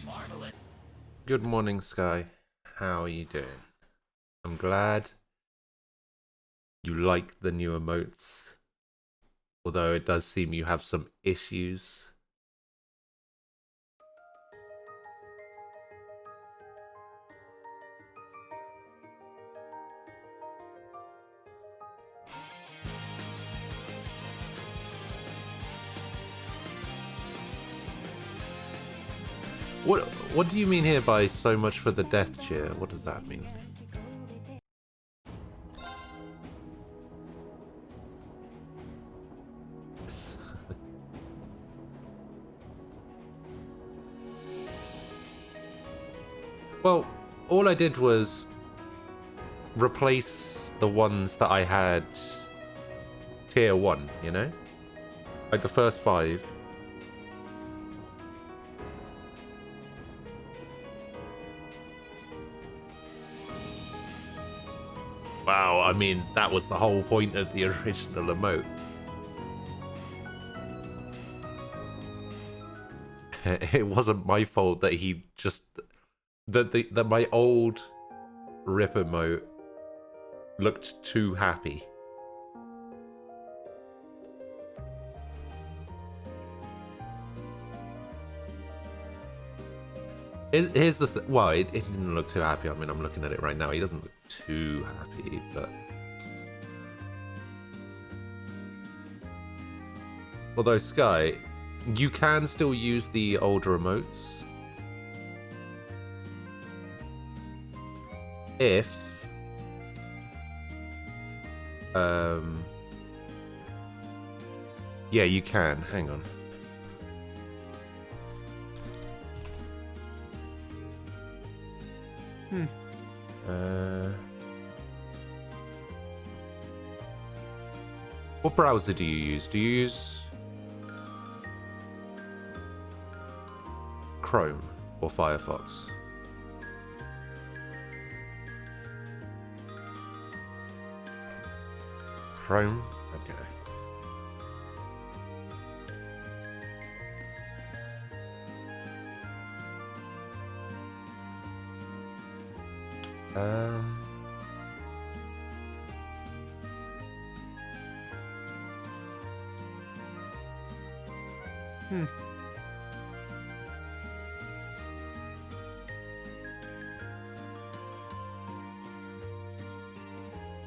Marvelous. Good morning, Sky. How are you doing? I'm glad you like the new emotes, although it does seem you have some issues. What do you mean here by so much for the death cheer? What does that mean? Well, all I did was replace the ones that I had tier 1, you know? Like the first 5. Wow, I mean, that was the whole point of the original emote. It wasn't my fault that he just... That my old rip emote looked too happy. Here's the well, it didn't look too happy. I mean, I'm looking at it right now. He doesn't look too happy, but although Sky, you can still use the older emotes if yeah, you can. Hang on. What browser do you use? Do you use Chrome or Firefox? Chrome? Okay.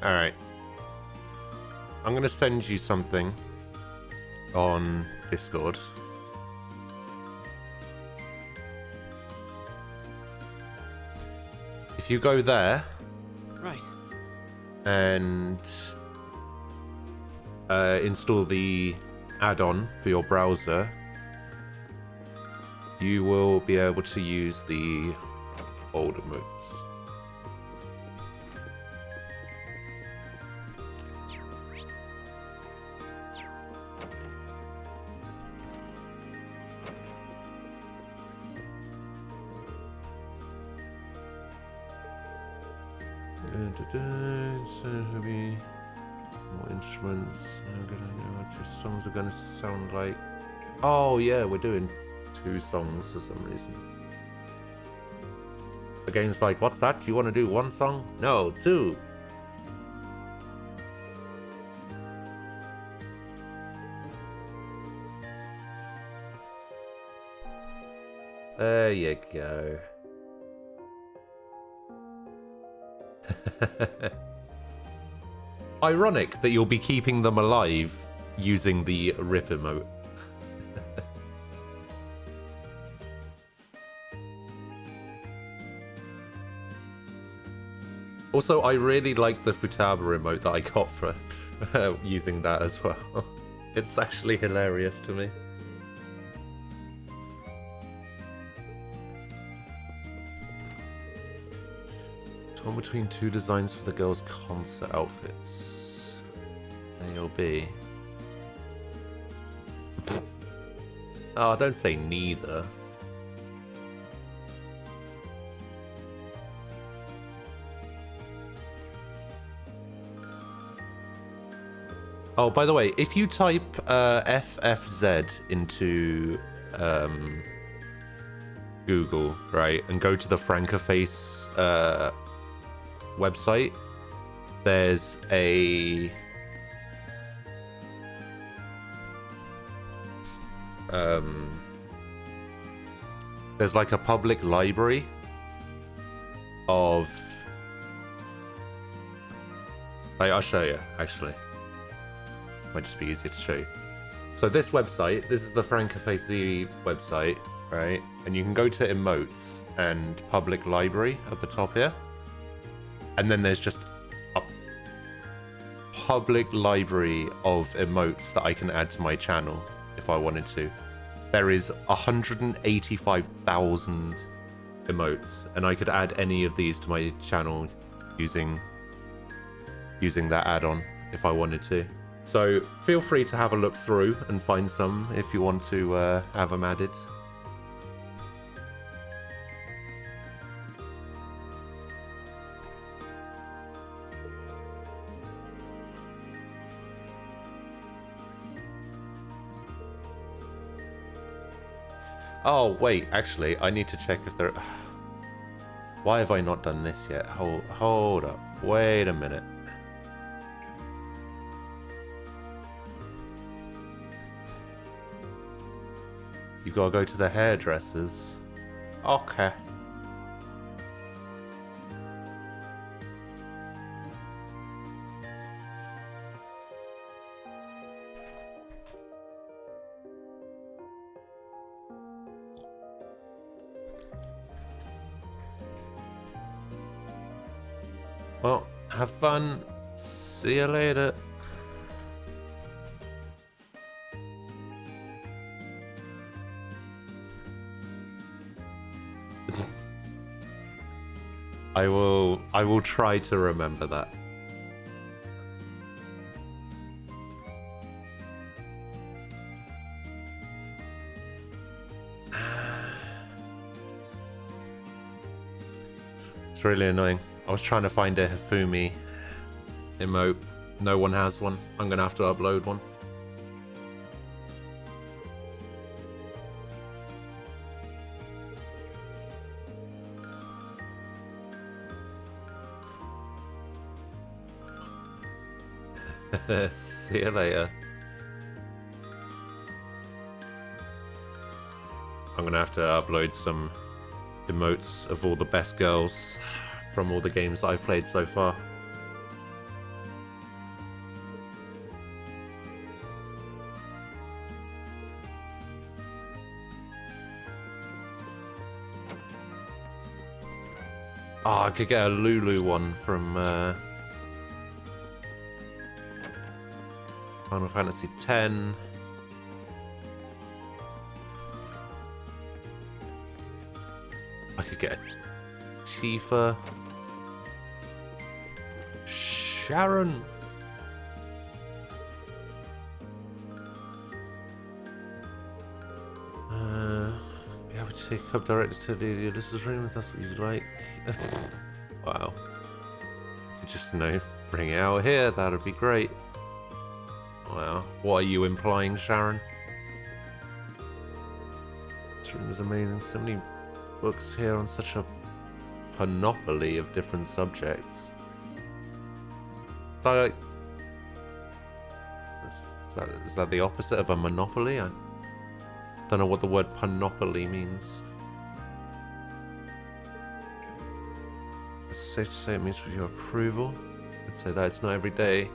All right. I'm going to send you something on Discord. If you go there, Right. and install the add-on for your browser, you will be able to use the old emotes. So heavy, more instruments. I'm gonna know what your songs are gonna sound like. Oh yeah, we're doing 2 songs for some reason. The game's like, what's that? Do you want to do 1 song? No, 2. There you go. Ironic that you'll be keeping them alive using the rip emote. Also, I really like the Futaba emote that I got for using that as well. It's actually hilarious to me. Torn between 2 designs for the girls' concert outfits. A or B? Oh, don't say neither. Oh, by the way, if you type FFZ into Google, right, and go to the Frankerface website, there's a there's like a public library of, I'll show you actually. Might just be easier to show you. So this website, this is the Frankerface website, right? And you can go to emotes and public library at the top here. And then there's just a public library of emotes that I can add to my channel if I wanted to. There is 185,000 emotes, and I could add any of these to my channel using that add-on if I wanted to. So feel free to have a look through and find some if you want to have them added. Oh, wait, actually, I need to check if there... Why have I not done this yet? Hold up. Wait a minute. You gotta go to the hairdressers. Okay. Well, have fun. See you later. I will try to remember that. It's really annoying. I was trying to find a Hifumi emote. No one has one. I'm gonna have to upload one. See you later. I'm gonna have to upload some emotes of all the best girls from all the games that I've played so far. Oh, I could get a Lulu one from Final Fantasy X. I could get a Tifa. Sharon. Be able to take up directly to the Ulysses room if that's what you'd like. Wow. You just, bring it out here. That would be great. Wow. What are you implying, Sharon? This room is amazing. So many books here on such a panoply of different subjects. So, like, is that the opposite of a monopoly? I don't know what the word panoply means. It's safe to say it means with your approval. I'd say that it's not every day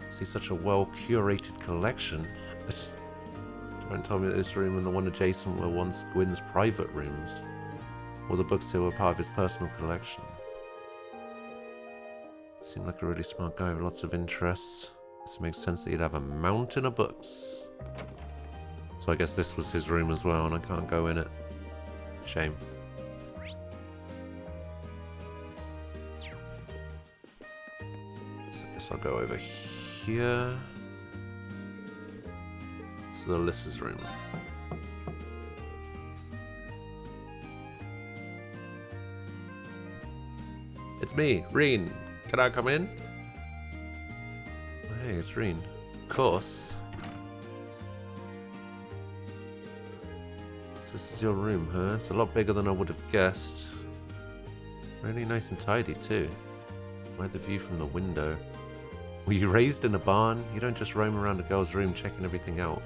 to see such a well-curated collection. Don't tell me that this room and the one adjacent were once Gwyn's private rooms, or the books here were part of his personal collection. Seemed like a really smart guy with lots of interests. So it makes sense that he'd have a mountain of books. So I guess this was his room as well, and I can't go in it. Shame. So I guess I'll go over here. This is Alyssa's room. It's me, Reen. Can I come in? Oh, hey, it's Reen. Of course. This this is your room, huh? It's a lot bigger than I would have guessed. Really nice and tidy, too. Where's the view from the window? Were you raised in a barn? You don't just roam around a girl's room checking everything out.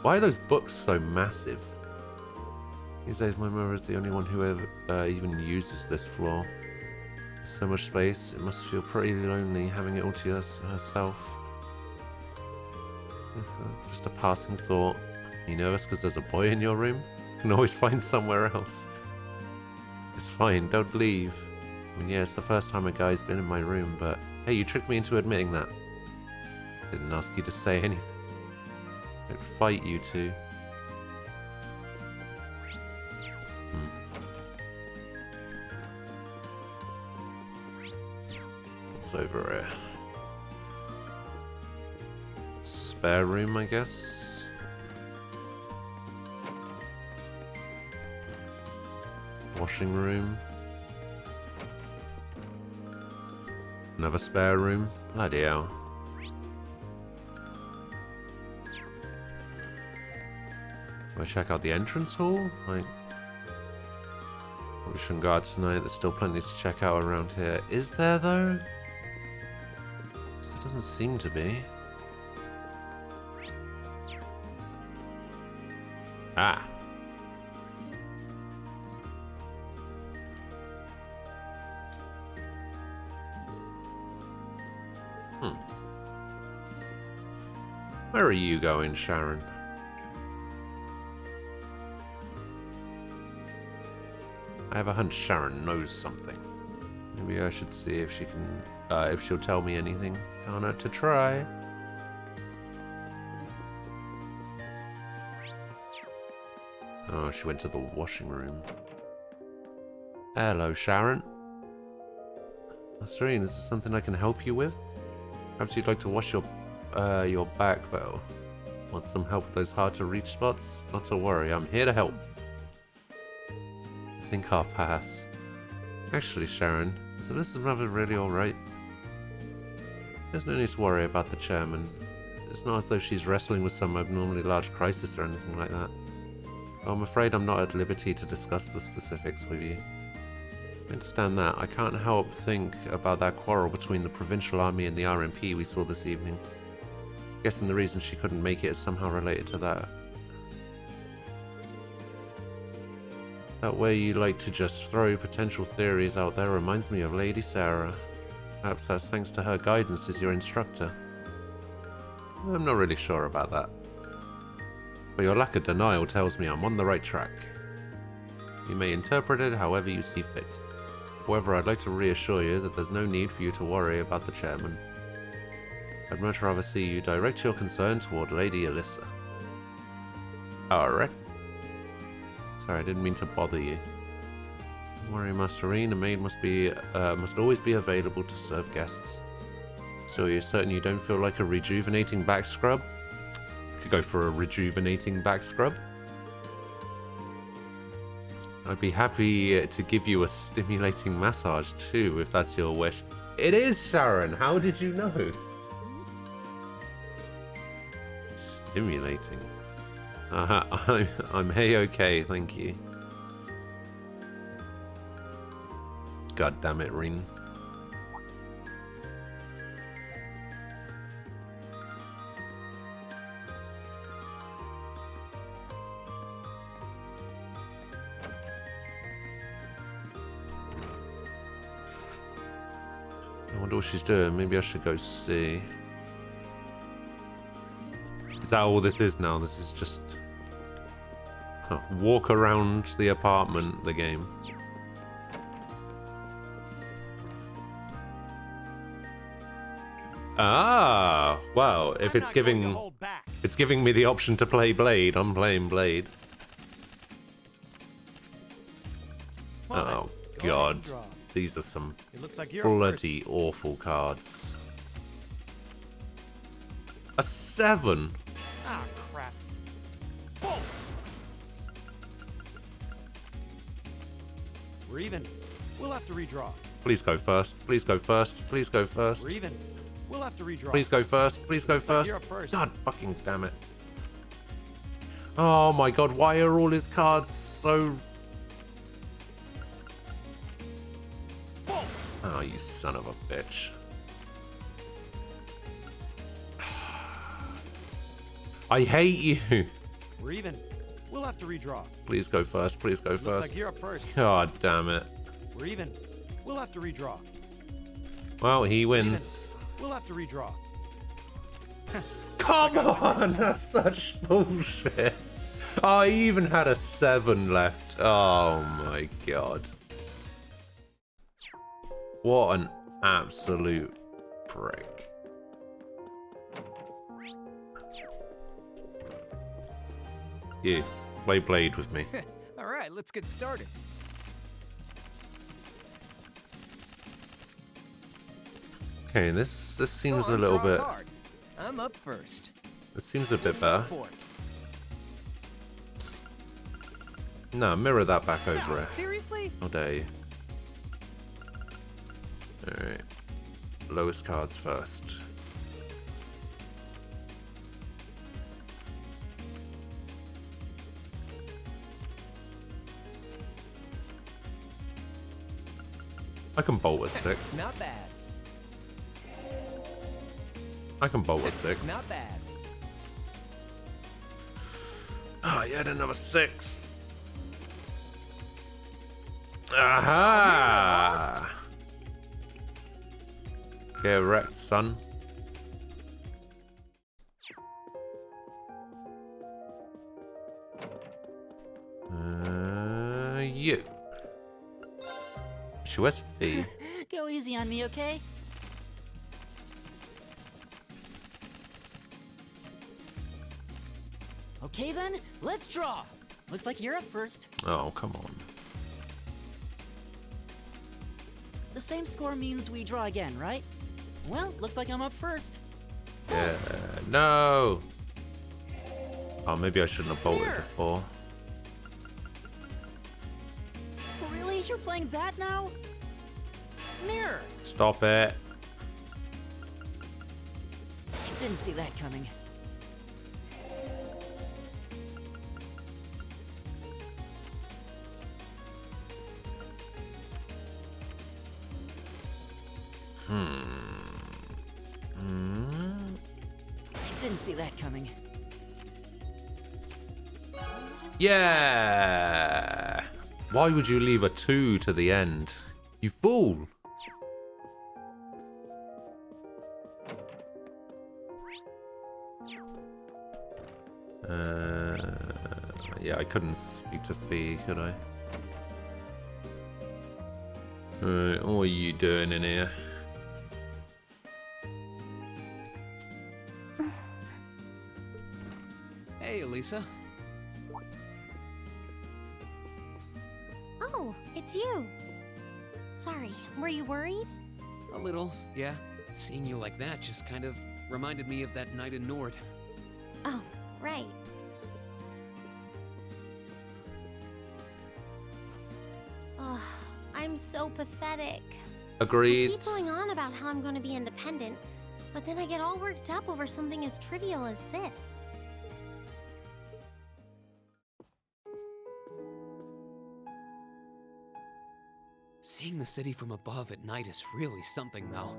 Why are those books so massive? These days my mother is the only one who ever even uses this floor. There's so much space, it must feel pretty lonely having it all to herself. Just a passing thought. You nervous because there's a boy in your room? You can always find somewhere else. It's fine, don't leave. I mean, yeah, it's the first time a guy's been in my room, but hey, you tricked me into admitting that. Didn't ask you to say anything. Don't fight, you two. What's over here? Spare room, I guess. Washing room. Another spare room. Bloody hell. Do I check out the entrance hall? Like, we shouldn't go out tonight. There's still plenty to check out around here. Is there, though? It doesn't seem to be. Ah. Where are you going, Sharon? I have a hunch Sharon knows something. Maybe I should see if she can, if she'll tell me anything. Can't hurt to try. Oh, she went to the washing room. Hello, Sharon. Serene, is there something I can help you with? Perhaps you'd like to wash your back, but want some help with those hard-to-reach spots? Not to worry, I'm here to help. I think I'll pass. Actually, Sharon, so this is rather really alright. There's no need to worry about the chairman. It's not as though she's wrestling with some abnormally large crisis or anything like that. Well, I'm afraid I'm not at liberty to discuss the specifics with you. I understand that. I can't help think about that quarrel between the Provincial Army and the RMP we saw this evening. Guessing the reason she couldn't make it is somehow related to that. That way you like to just throw potential theories out there reminds me of Lady Sarah. Perhaps that's thanks to her guidance as your instructor. I'm not really sure about that. But your lack of denial tells me I'm on the right track. You may interpret it however you see fit. However, I'd like to reassure you that there's no need for you to worry about the chairman. I'd much rather see you direct your concern toward Lady Alyssa. Alright. Sorry, I didn't mean to bother you. Don't worry, Masterine. A maid must always be available to serve guests. So you're certain you don't feel like a rejuvenating back scrub? Could go for a rejuvenating back scrub. I'd be happy to give you a stimulating massage too, if that's your wish. It is, Sharon. How did you know? Stimulating. I'm hey-okay, thank you. God damn it, Rin. I wonder what she's doing. Maybe I should go see. Is that all this is now? This is just walk around the apartment, the game. Ah, well, if it's giving me the option to play Blade, I'm playing Blade. Oh God, these are some bloody awful cards. A 7. Ah, crap. We're even. We'll have to redraw. Please go first. Please go first. Please go first. We're even. We'll have to redraw. Please go first. Please go first. You're up first. God fucking damn it. Oh my god, why are all his cards so... Oh, you son of a bitch. I hate you. We're even. We'll have to redraw. Please go first. Please go Looks first. like you're up first. God damn it. We're even. We'll have to redraw. Well, he wins. We'll have to redraw. Come on, that's such bullshit. Oh, he even had a 7 left. Oh my god. What an absolute prick. You, play Blade with me. All right, let's get started. Okay, this seems Go a on, little draw a bit... card. I'm up first. This seems a bit better. For it. No, mirror that back over it. Seriously? How dare you. Alright. Lowest cards first. I can bolt a 6. Not bad. I can bolt a 6. Not bad. Oh, you had another 6. Aha! Get wrecked, son. You. She was Fee. Go easy on me, okay? Okay then, let's draw. Looks like you're up first. Oh, come on. The same score means we draw again, right? Well, looks like I'm up first. Yeah. No. Oh, maybe I shouldn't have bolted Here. before. Really? You're playing that now? Mirror! Stop it. Didn't see that coming. Didn't see that coming. Yeah. Why would you leave a 2 to the end? You fool. Yeah, I couldn't speak to Fee, could I? Alright, what are you doing in here? Hey, Elisa. Oh, it's you. Sorry, were you worried? A little, yeah. Seeing you like that just kind of reminded me of that night in Nord. Oh, right. Oh, I'm so pathetic. I Agreed. keep going on about how I'm going to be independent, but then I get all worked up over something as trivial as this. Seeing the city from above at night is really something, though.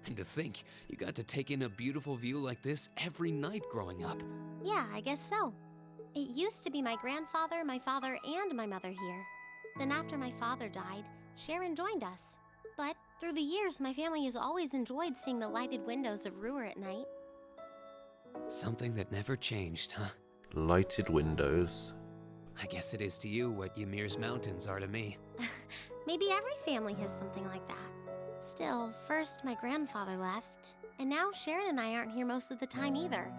And to think, you got to take in a beautiful view like this every night growing up. Yeah, I guess so. It used to be my grandfather, my father, and my mother here. Then after my father died, Sharon joined us. But through the years, my family has always enjoyed seeing the lighted windows of Ruhr at night. Something that never changed, huh? Lighted windows. I guess it is to you what Ymir's mountains are to me. Maybe every family has something like that. Still, first my grandfather left, and now Sharon and I aren't here most of the time either.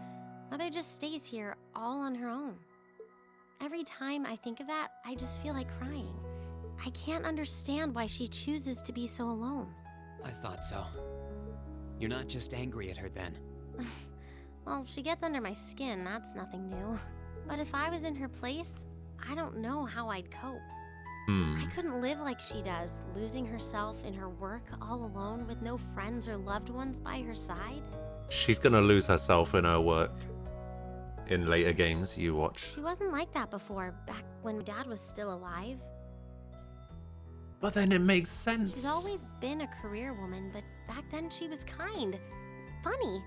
Mother just stays here all on her own. Every time I think of that, I just feel like crying. I can't understand why she chooses to be so alone. I thought so. You're not just angry at her then. Well, she gets under my skin, that's nothing new. But if I was in her place, I don't know how I'd cope. I couldn't live like she does, losing herself in her work all alone with no friends or loved ones by her side. She's gonna lose herself in her work. in later games you watch. She wasn't like that before, back when my dad was still alive. But then it makes sense. She's always been a career woman, but back then she was kind, funny.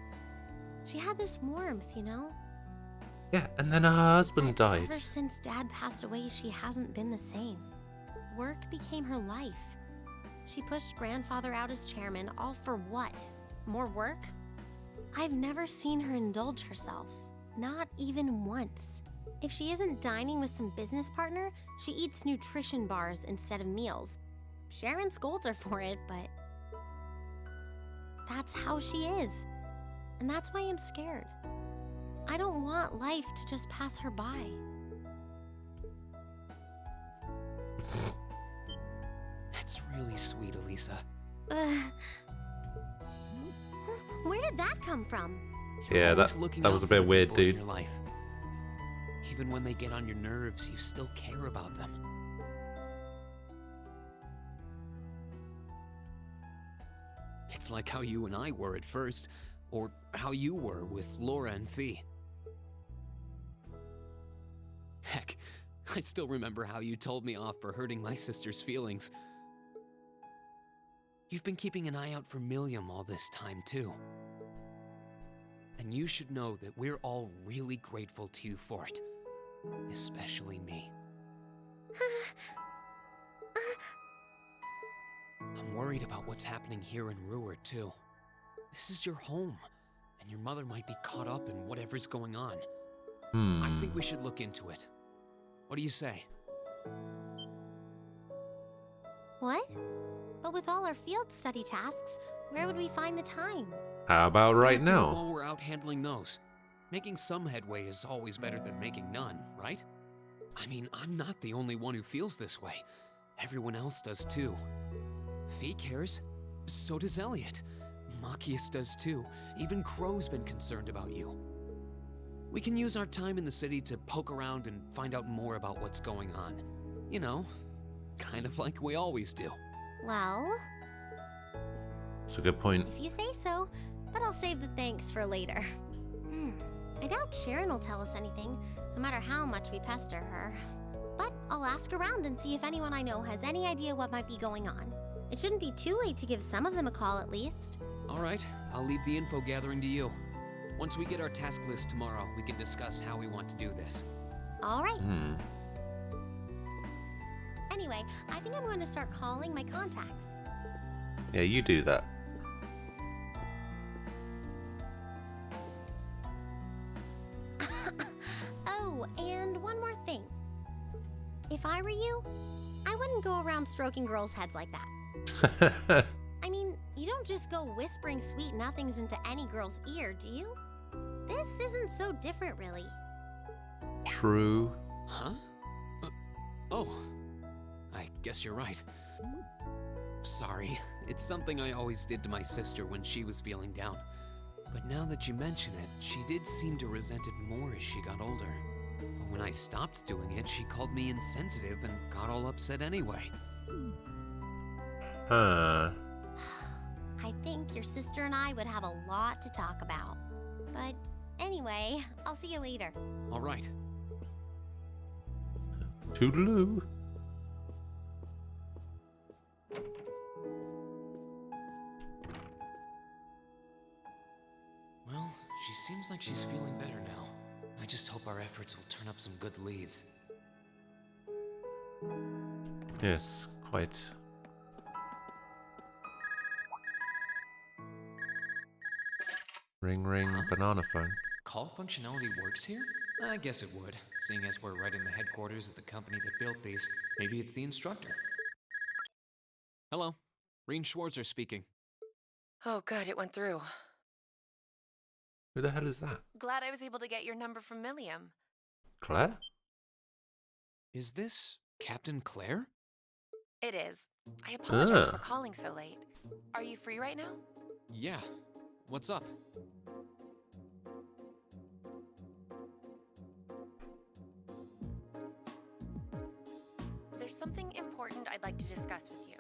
She had this warmth, you know? Yeah, and then her husband But died. ever since Dad passed away, she hasn't been the same. Work became her life. She pushed Grandfather out as chairman, all for what? More work? I've never seen her indulge herself. Not even once. If she isn't dining with some business partner, she eats nutrition bars instead of meals. Sharon scolds her for it, but that's how she is. And that's why I'm scared. I don't want life to just pass her by. That's really sweet, Elisa. Where did that come from? Yeah, Always that looking was out a for bit the weird, people in dude. your life. Even when they get on your nerves, you still care about them. It's like how you and I were at first, or how you were with Laura and Fee. Heck, I still remember how you told me off for hurting my sister's feelings. You've been keeping an eye out for Milliam all this time, too. And you should know that we're all really grateful to you for it. Especially me. I'm worried about what's happening here in Ruhr, too. This is your home, and your mother might be caught up in whatever's going on. I think we should look into it. What do you say? What? But with all our field study tasks, where would we find the time? How about right We'll do it now? while we're out handling those. Making some headway is always better than making none, right? I mean, I'm not the only one who feels this way. Everyone else does too. Fee cares. So does Elliot. Machias does too. Even Crow's been concerned about you. We can use our time in the city to poke around and find out more about what's going on. You know, kind of like we always do. Well, That's a good point. if you say so, but I'll save the thanks for later. I doubt Sharon will tell us anything, no matter how much we pester her. But I'll ask around and see if anyone I know has any idea what might be going on. It shouldn't be too late to give some of them a call at least. All right, I'll leave the info gathering to you. Once we get our task list tomorrow, we can discuss how we want to do this. All right. Hmm. Anyway, I think I'm going to start calling my contacts. Yeah, you do that. Oh, and one more thing. If I were you, I wouldn't go around stroking girls' heads like that. I mean, you don't just go whispering sweet nothings into any girl's ear, do you? This isn't so different, really. True. Huh? Oh, I guess you're right. Sorry, it's something I always did to my sister when she was feeling down. But now that you mention it, she did seem to resent it more as she got older. But when I stopped doing it, she called me insensitive and got all upset anyway. Huh. I think your sister and I would have a lot to talk about. But anyway, I'll see you later. All right. Toodaloo. Well, she seems like she's feeling better now. I just hope our efforts will turn up some good leads. Yes, quite. Ring ring, banana phone. Call functionality works here? I guess it would, seeing as we're right in the headquarters of the company that built these. Maybe it's the instructor. Hello, Reen Schwarzer speaking. Oh, good, it went through. Who the hell is that? Glad I was able to get your number from Milliam. Claire? Is this Captain Claire? It is. I apologize Ah. for calling so late. Are you free right now? Yeah. What's up? There's something important I'd like to discuss with you,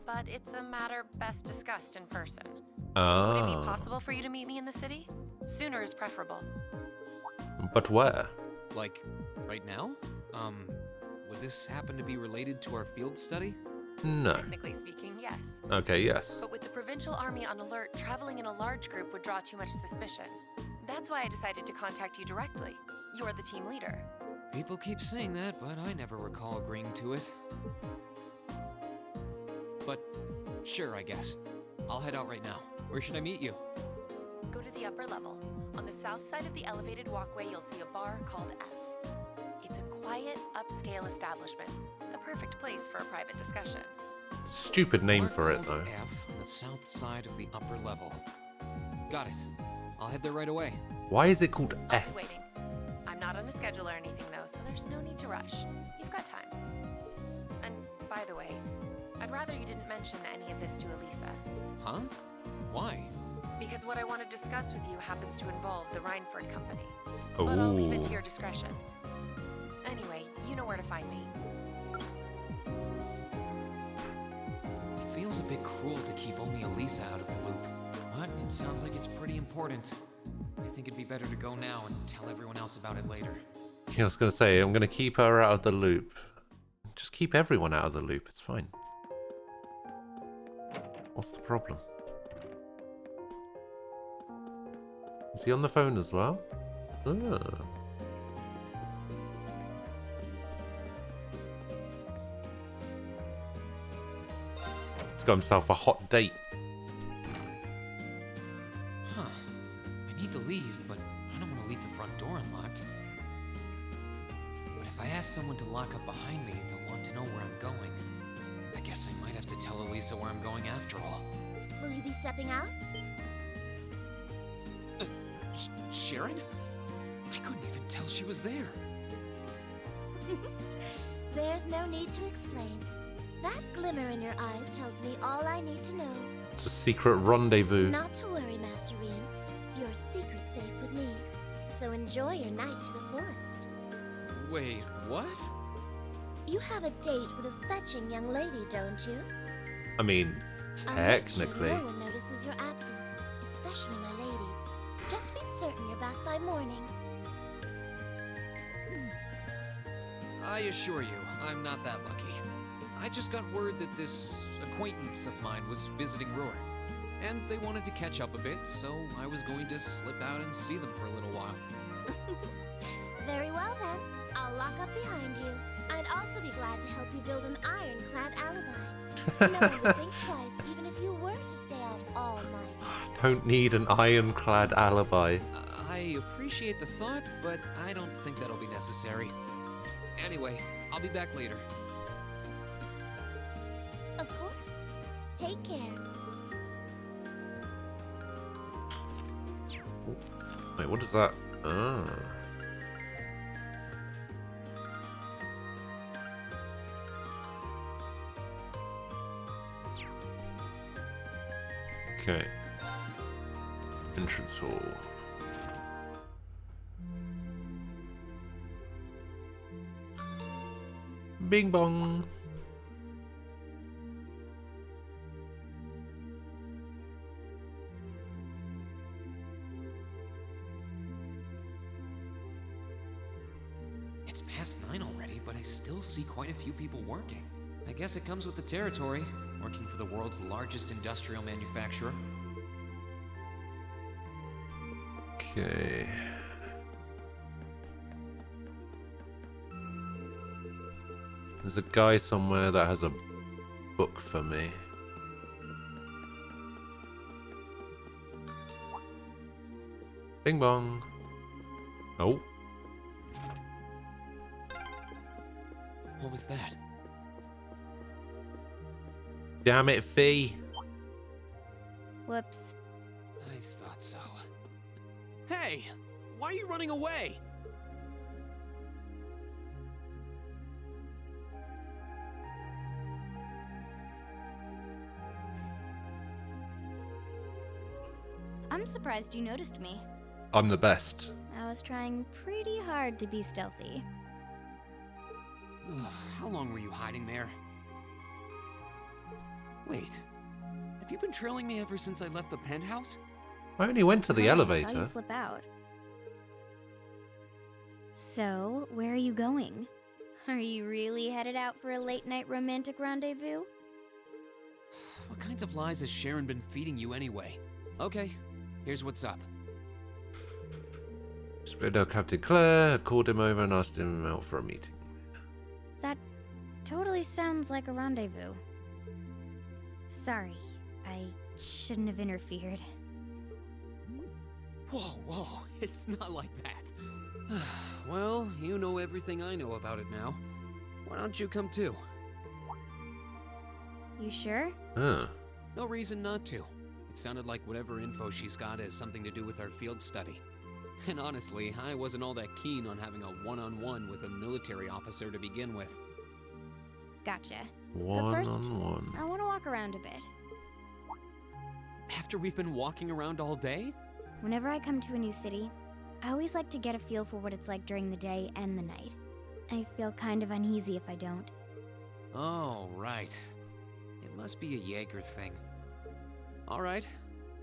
but it's a matter best discussed in person. Would it be Ah. possible for you to meet me in the city? Sooner is preferable. But where? Like, right now? Would this happen to be related to our field study? No. Technically speaking, yes. Okay, yes. But with the Provincial Army on alert, traveling in a large group would draw too much suspicion. That's why I decided to contact you directly. You're the team leader. People keep saying that, but I never recall agreeing to it. But, sure, I guess. I'll head out right now. Where should I meet you? Go to the upper level. On the south side of the elevated walkway, you'll see a bar called F. It's a quiet, upscale establishment. The perfect place for a private discussion. Stupid name Bar for it, called though. F on the south side of the upper level. Got it. I'll head there right away. Why is it called I'll F? be waiting. I'm not on a schedule or anything, though, so there's no need to rush. You've got time. And by the way, I'd rather you didn't mention any of this to Elisa. Huh? Why? Because what I want to discuss with you happens to involve the Rhineford Company. But I'll leave it to Ooh. your discretion. Anyway, you know where to find me. It feels a bit cruel to keep only Elisa out of the loop, but it sounds like it's pretty important. I think it'd be better to go now and tell everyone else about it later. Yeah, I was going to say, I'm going to keep her out of the loop. Just keep everyone out of the loop. It's fine. What's the problem? Is he on the phone as well? Ah. He's got himself a hot date. Huh. I need to leave, but I don't want to leave the front door unlocked. But if I ask someone to lock up behind me, they'll want to know where I'm going. I guess I might have to tell Elisa where I'm going after all. Will you be stepping out? Sharon? I couldn't even tell she was there. There's no need to explain. That glimmer in your eyes tells me all I need to know. It's a secret rendezvous. Not to worry, Master Reen. Your secret's safe with me. So enjoy your night to the fullest. Wait, what? You have a date with a fetching young lady, don't you? I mean, I'll make technically. sure no one notices your absence, especially my lady. Just be certain you're back by morning. I assure you, I'm not that lucky. I just got word that this acquaintance of mine was visiting Roar, and they wanted to catch up a bit, so I was going to slip out and see them for a little while. Very well then. I'll lock up behind you. I'd also be glad to help you build an ironclad alibi. No one would think twice, even if you were to stay out all night. Don't need an ironclad alibi. I appreciate the thought, but I don't think that'll be necessary. Anyway, I'll be back later. Of course. Take care. Wait, what is that? Ah. Okay. Entrance hall. Bing bong. It's past 9 already, but I still see quite a few people working. I guess it comes with the territory, working for the world's largest industrial manufacturer. Okay. There's a guy somewhere that has a book for me. Bing bong. Oh. What was that? Damn it, Fee. Whoops. I thought so. Hey! Why are you running away? I'm surprised you noticed me. I'm the best. I was trying pretty hard to be stealthy. How long were you hiding there? Wait, have you been trailing me ever since I left the penthouse? I only went to the I saw elevator. you slip out. So, where are you going? Are you really headed out for a late-night romantic rendezvous? What kinds of lies has Sharon been feeding you anyway? Okay, here's what's up. Split out Captain Claire, had called him over and asked him out for a meeting. That totally sounds like a rendezvous. Sorry, I shouldn't have interfered. Whoa, it's not like that. Well, you know everything I know about it now. Why don't you come too? You sure? Huh. No reason not to. It sounded like whatever info she's got has something to do with our field study. And honestly, I wasn't all that keen on having a one-on-one with a military officer to begin with. Gotcha. One but first, on one. I want to walk around a bit. After we've been walking around all day? Whenever I come to a new city, I always like to get a feel for what it's like during the day and the night. I feel kind of uneasy if I don't. Oh, right. It must be a Jaeger thing. All right,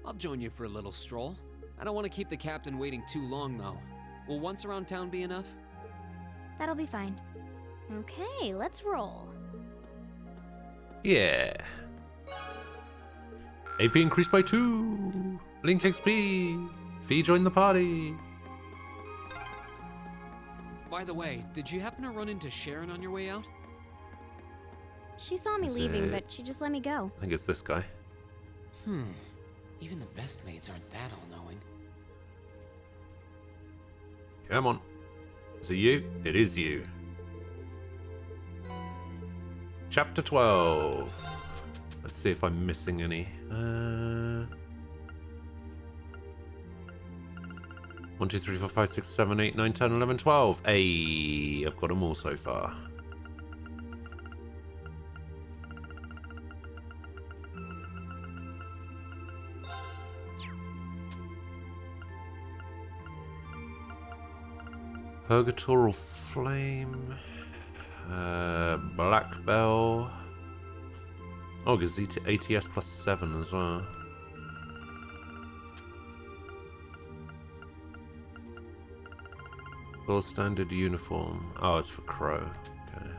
I'll join you for a little stroll. I don't want to keep the captain waiting too long, though. Will once around town be enough? That'll be fine. Okay, let's roll. Yeah. AP increased by 2. Link XP. Fee joined the party. By the way, did you happen to run into Sharon on your way out? She saw me Is leaving, it- but she just let me go. I think it's this guy. Even the best maids aren't that all-knowing. Come on. Is it you? It is you. Chapter 12. Let's see if I'm missing any. 1, 2, 3, 4, 5, 6, 7, 8, 9, 10, 11, 12. Hey, I've got them all so far. Purgatorial Flame. Black Bell. Oh, it gives ATS plus 7 as well. Full standard uniform. Oh, it's for Crow. Okay.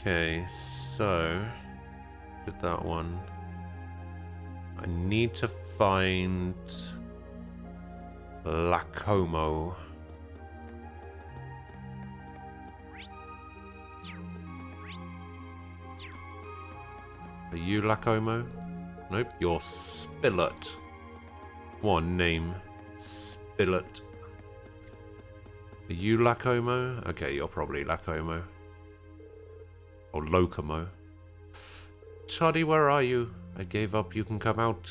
Okay, so did that one. I need to find Lacomo. Are you Lacomo? Nope, you're Spillet. One name, Spillet. Are you Lacomo? Okay, you're probably Lacomo. Or Locomo. Toddy, where are you? I gave up, you can come out.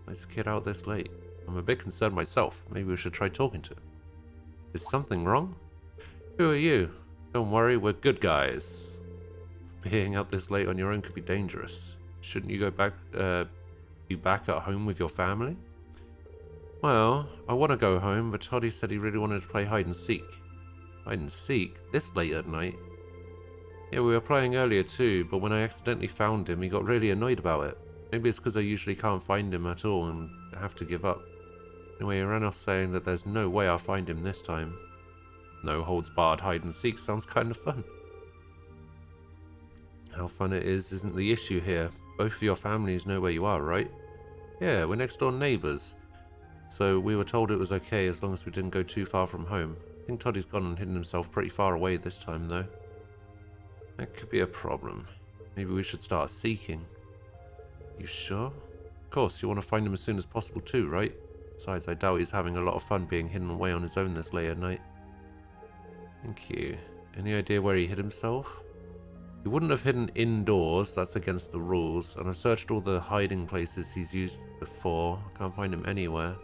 Why's the kid out this late? I'm a bit concerned myself. Maybe we should try talking to him. Is something wrong? Who are you? Don't worry, we're good guys. Being out this late on your own could be dangerous. Shouldn't you go back, be back at home with your family? Well, I want to go home, but Toddy said he really wanted to play hide and seek. Hide and seek? This late at night? Yeah, we were playing earlier too, but when I accidentally found him, he got really annoyed about it. Maybe it's because I usually can't find him at all and have to give up. Anyway, he ran off saying that there's no way I'll find him this time. No holds barred hide and seek sounds kind of fun. How fun it is isn't the issue here. Both of your families know where you are, right? Yeah, we're next door neighbours. So we were told it was okay as long as we didn't go too far from home. I think Toddy's gone and hidden himself pretty far away this time though. That could be a problem. Maybe we should start seeking. You sure? Of course, you want to find him as soon as possible too, right? Besides, I doubt he's having a lot of fun being hidden away on his own this late at night. Thank you. Any idea where he hid himself? He wouldn't have hidden indoors, that's against the rules, and I've searched all the hiding places he's used before. I can't find him anywhere.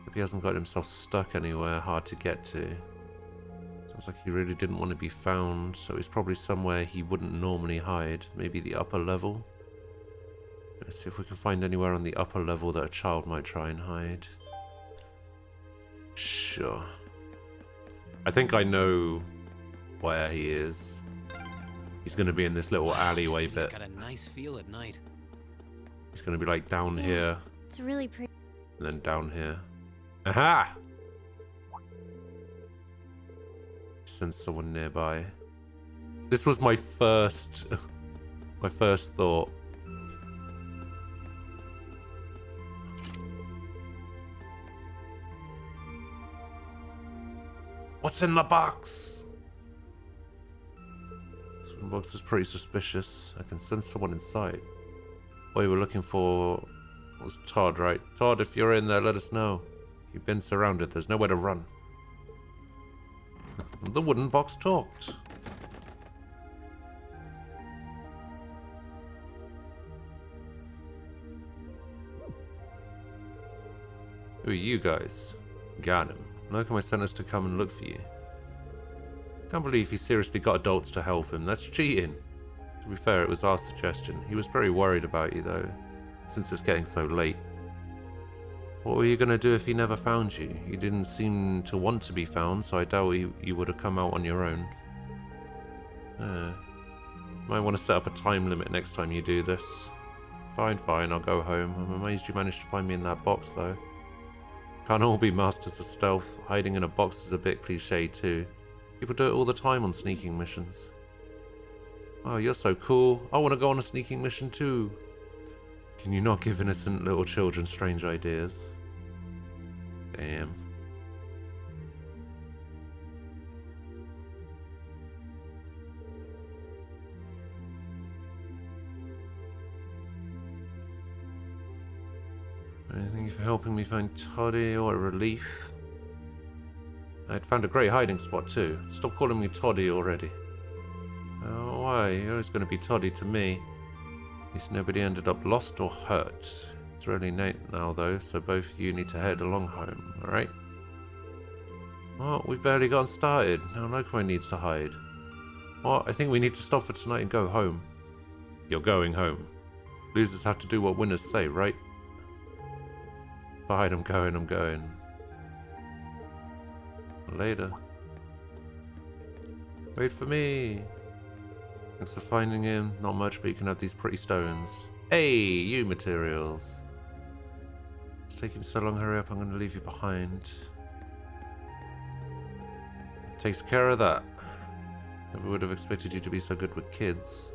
If he hasn't got himself stuck anywhere hard to get to. Sounds like he really didn't want to be found, so he's probably somewhere he wouldn't normally hide. Maybe the upper level? Let's see if we can find anywhere on the upper level that a child might try and hide. Sure. I think I know where he is. He's going to be in this little alleyway City's bit. got a nice feel at night. He's going to be like down Yeah. here It's really pretty. and then down here. Aha! Send someone nearby. This was my first thought. What's in the box? This box is pretty suspicious. I can send someone inside. What you were looking for was Todd, right? Todd, if you're in there, let us know. You've been surrounded. There's nowhere to run. The wooden box talked. Who are you guys? Got him. Nokome sent us to come and look for you. Can't believe he seriously got adults to help him. That's cheating. To be fair, it was our suggestion. He was very worried about you, though, since it's getting so late. What were you going to do if he never found you? You didn't seem to want to be found, so I doubt you would have come out on your own. Might want to set up a time limit next time you do this. Fine, I'll go home. I'm amazed you managed to find me in that box, though. Can't all be masters of stealth. Hiding in a box is a bit cliche, too. People do it all the time on sneaking missions. Oh, you're so cool. I want to go on a sneaking mission, too. Can you not give innocent little children strange ideas? Damn. Thank you for helping me find Toddy. What a relief. I'd found a great hiding spot too. Stop calling me Toddy already. Oh, why? You're always going to be Toddy to me. At least nobody ended up lost or hurt. It's really late now though, so both of you need to head along home, alright? Well, we've barely gotten started. Now Nokome needs to hide. Well, I think we need to stop for tonight and go home. You're going home. Losers have to do what winners say, right? Fine, I'm going. Later. Wait for me. Thanks for finding him. Not much, but you can have these pretty stones. Hey, you materials. It's taking so long, hurry up, I'm going to leave you behind. Takes care of that. Never would have expected you to be so good with kids.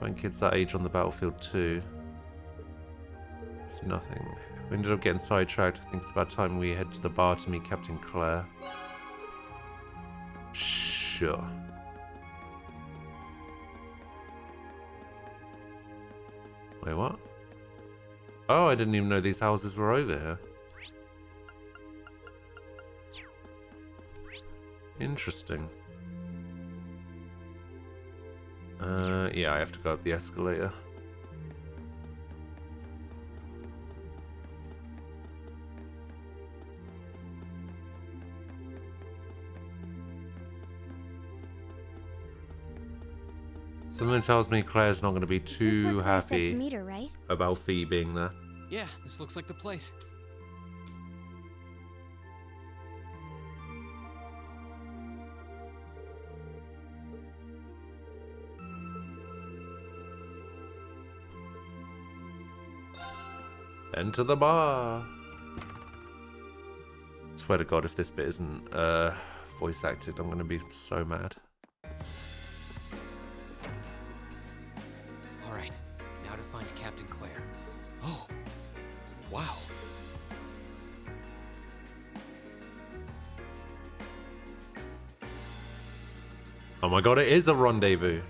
Find kids that age on the battlefield too. It's nothing. We ended up getting sidetracked. I think it's about time we head to the bar to meet Captain Claire. Sure. Wait, what? Oh, I didn't even know these houses were over here. Interesting. Yeah, I have to go up the escalator. Something tells me Claire's not going to be This is where too Claire said to happy meet her, right? about Fee being there. Yeah, this looks like the place. Enter the bar. Swear to God, if this bit isn't voice acted, I'm going to be so mad. All right, now to find Captain Claire. Oh, wow. Oh my God, it is a rendezvous.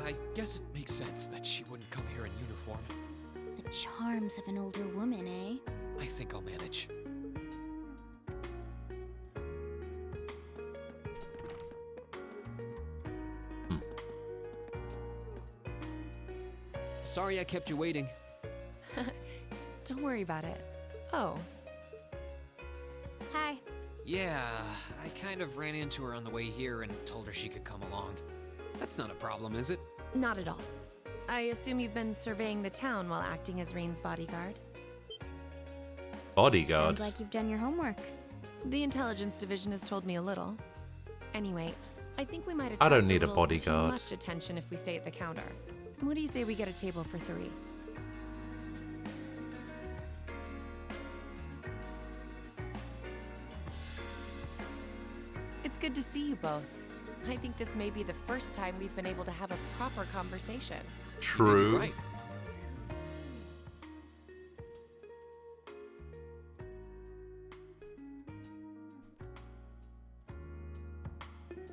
I guess it makes sense that she wouldn't come here in uniform. The charms of an older woman, eh? I think I'll manage. Sorry I kept you waiting. Don't worry about it. Oh, Hi. Yeah, I kind of ran into her on the way here and told her she could come along. That's not a problem, is it? Not at all. I assume you've been surveying the town while acting as Rain's bodyguard. Bodyguard. Sounds like you've done your homework. The intelligence division has told me a little. Anyway, I think we might attract I don't need a little bodyguard. too much attention if we stay at the counter. What do you say we get a table for 3? It's good to see you both. I think this may be the first time we've been able to have a proper conversation. True. Maybe right.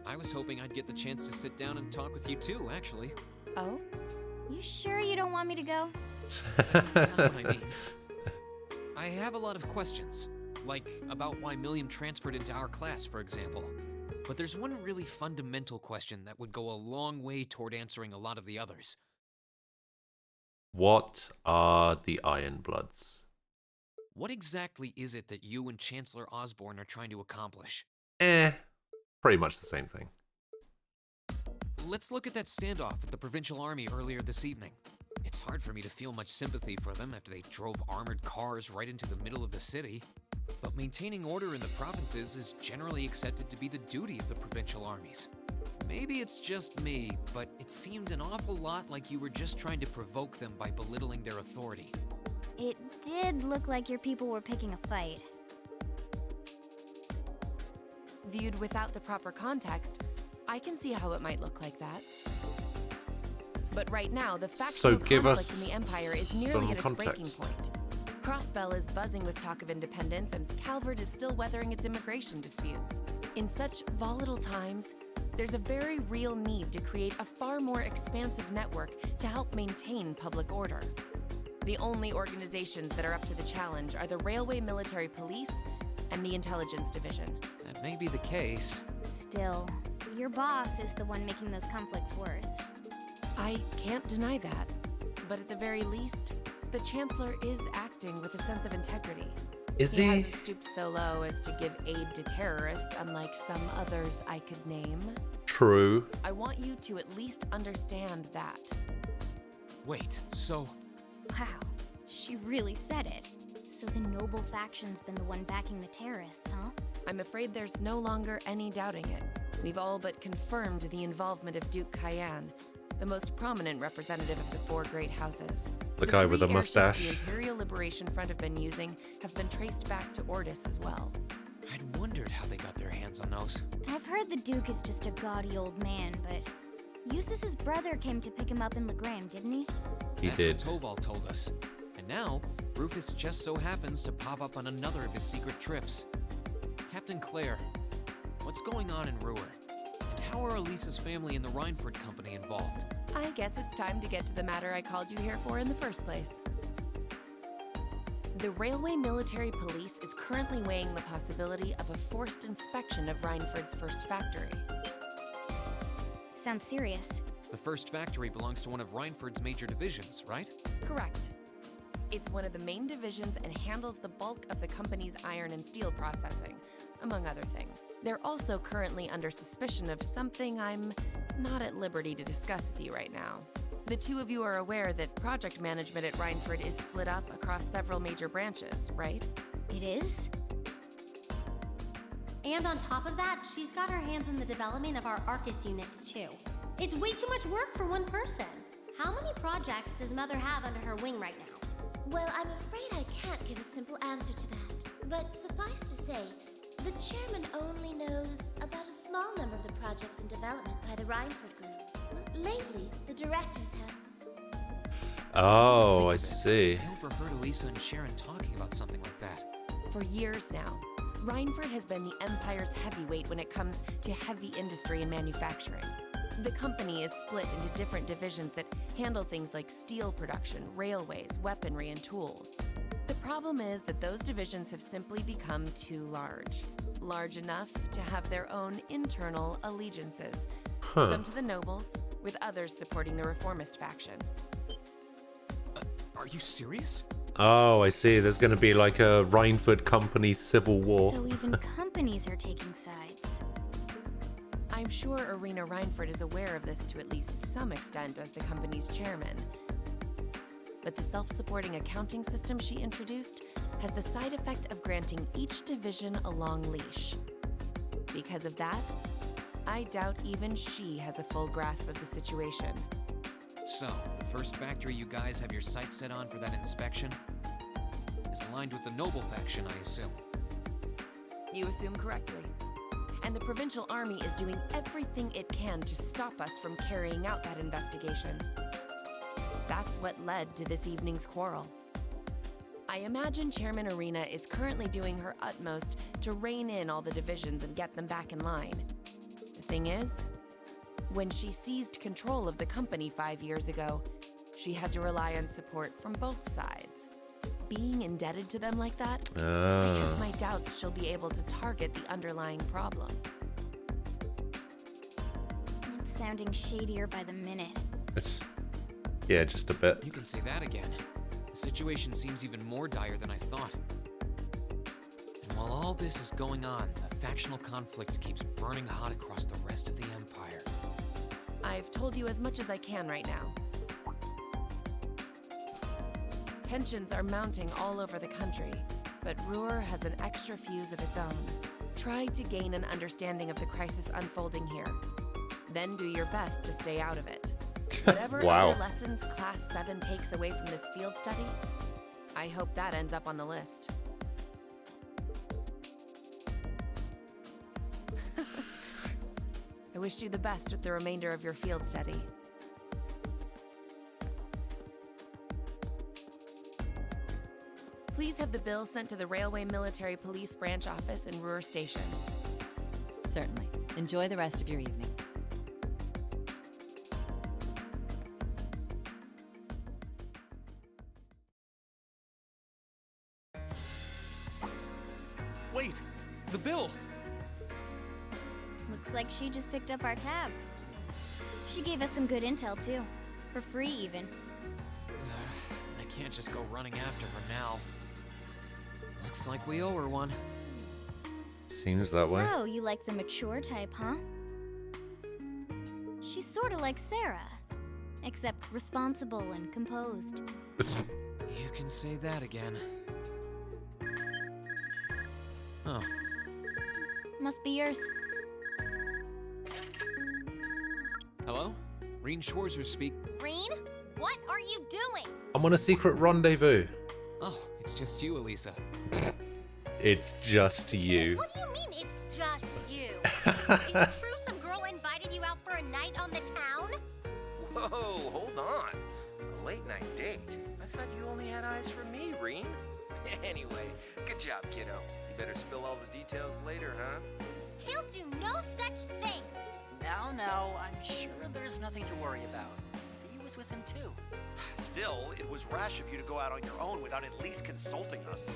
I was hoping I'd get the chance to sit down and talk with you too, actually. Oh? You sure you don't want me to go? That's not what I mean. I have a lot of questions, like about why Milliam transferred into our class, for example. But there's one really fundamental question that would go a long way toward answering a lot of the others. What are the Ironbloods? What exactly is it that you and Chancellor Osborne are trying to accomplish? Pretty much the same thing. Let's look at that standoff with the Provincial Army earlier this evening. It's hard for me to feel much sympathy for them after they drove armored cars right into the middle of the city. But maintaining order in the provinces is generally accepted to be the duty of the provincial armies. Maybe it's just me, but it seemed an awful lot like you were just trying to provoke them by belittling their authority. It did look like your people were picking a fight. Viewed without the proper context, I can see how it might look like that. But right now, the factional give conflict us in the Empire is nearly some at its breaking context. point. Crossbell is buzzing with talk of independence, and Calvert is still weathering its immigration disputes. In such volatile times, there's a very real need to create a far more expansive network to help maintain public order. The only organizations that are up to the challenge are the Railway Military Police and the Intelligence Division. That may be the case. Still, your boss is the one making those conflicts worse. I can't deny that, but at the very least, the Chancellor is acting with a sense of integrity. Is He he? hasn't stooped so low as to give aid to terrorists, unlike some others I could name. True. I want you to at least understand that. Wait, so Wow, she really said it. So the noble faction's been the one backing the terrorists, huh? I'm afraid there's no longer any doubting it. We've all but confirmed the involvement of Duke Cayenne, the most prominent representative of the 4 great houses. The guy with the 3 airships mustache. the Imperial Liberation Front have been using have been traced back to Ordis as well. I'd wondered how they got their hands on those. I've heard the Duke is just a gaudy old man, but Eustace's brother came to pick him up in Legram, didn't he? He That's did. what Toval told us. And now, Rufus just so happens to pop up on another of his secret trips. Captain Claire, what's going on in Ruhr? And how are Elisa's family and the Reinford Company involved? I guess it's time to get to the matter I called you here for in the first place. The Railway Military Police is currently weighing the possibility of a forced inspection of Reinford's first factory. Sounds serious. The first factory belongs to one of Reinford's major divisions, right? Correct. It's one of the main divisions and handles the bulk of the company's iron and steel processing, among other things. They're also currently under suspicion of something I'm not at liberty to discuss with you right now. The 2 of you are aware that project management at Reinford is split up across several major branches, right? It is? And on top of that, she's got her hands in the development of our Arcus units, too. It's way too much work for one person. How many projects does Mother have under her wing right now? Well, I'm afraid I can't give a simple answer to that. But suffice to say, the chairman only knows about a small number of the projects in development by the Reinford Group. Lately, the directors have. Oh, I Think of it. see. I overheard Elisa and Sharon talking about something like that. For years now, Reinford has been the Empire's heavyweight when it comes to heavy industry and manufacturing. The company is split into different divisions that handle things like steel production, railways, weaponry, and tools. The problem is that those divisions have simply become too large. Large enough to have their own internal allegiances. Some to the nobles, with others supporting the reformist faction. Are you serious? Oh, I see. There's going to be like a Rhineford Company civil war. So even companies are taking sides. I'm sure Irina Rhineford is aware of this to at least some extent as the company's chairman. But the self-supporting accounting system she introduced has the side effect of granting each division a long leash. Because of that, I doubt even she has a full grasp of the situation. So, the first factory you guys have your sights set on for that inspection is aligned with the Noble faction, I assume. You assume correctly. And the Provincial Army is doing everything it can to stop us from carrying out that investigation. That's what led to this evening's quarrel. I imagine Chairman Irina is currently doing her utmost to rein in all the divisions and get them back in line. The thing is, when she seized control of the company 5 years ago, she had to rely on support from both sides. Being indebted to them like that, I have my doubts she'll be able to target the underlying problem. It's sounding shadier by the minute. Yeah, just a bit. You can say that again. The situation seems even more dire than I thought. And while all this is going on, the factional conflict keeps burning hot across the rest of the Empire. I've told you as much as I can right now. Tensions are mounting all over the country, but Ruhr has an extra fuse of its own. Try to gain an understanding of the crisis unfolding here. Then do your best to stay out of it. Whatever Wow. other lessons Class 7 takes away from this field study, I hope that ends up on the list. I wish you the best with the remainder of your field study. Please have the bill sent to the Railway Military Police Branch Office in Ruhr Station. Certainly. Enjoy the rest of your evening. Wait! The bill! Looks like she just picked up our tab. She gave us some good intel, too. For free, even. I can't just go running after her now. Looks like we owe her one. Seems that way. So, you like the mature type, huh? She's sorta like Sarah. Except responsible and composed. You can say that again. Oh. Must be yours. Hello? Reen Schwarzer speak. Reen, what are you doing? I'm on a secret rendezvous. Oh, it's just you, Elisa. It's just you. What do you mean it's just you? Is it true some girl invited you out for a night on the town? Whoa, hold on. A late night date? I thought you only had eyes for me, Reen. Anyway, good job, kiddo. You better spill all the details later, huh? He'll do no such thing. Now, I'm sure there's nothing to worry about. Fee was with him too. Still, it was rash of you to go out on your own without at least consulting us.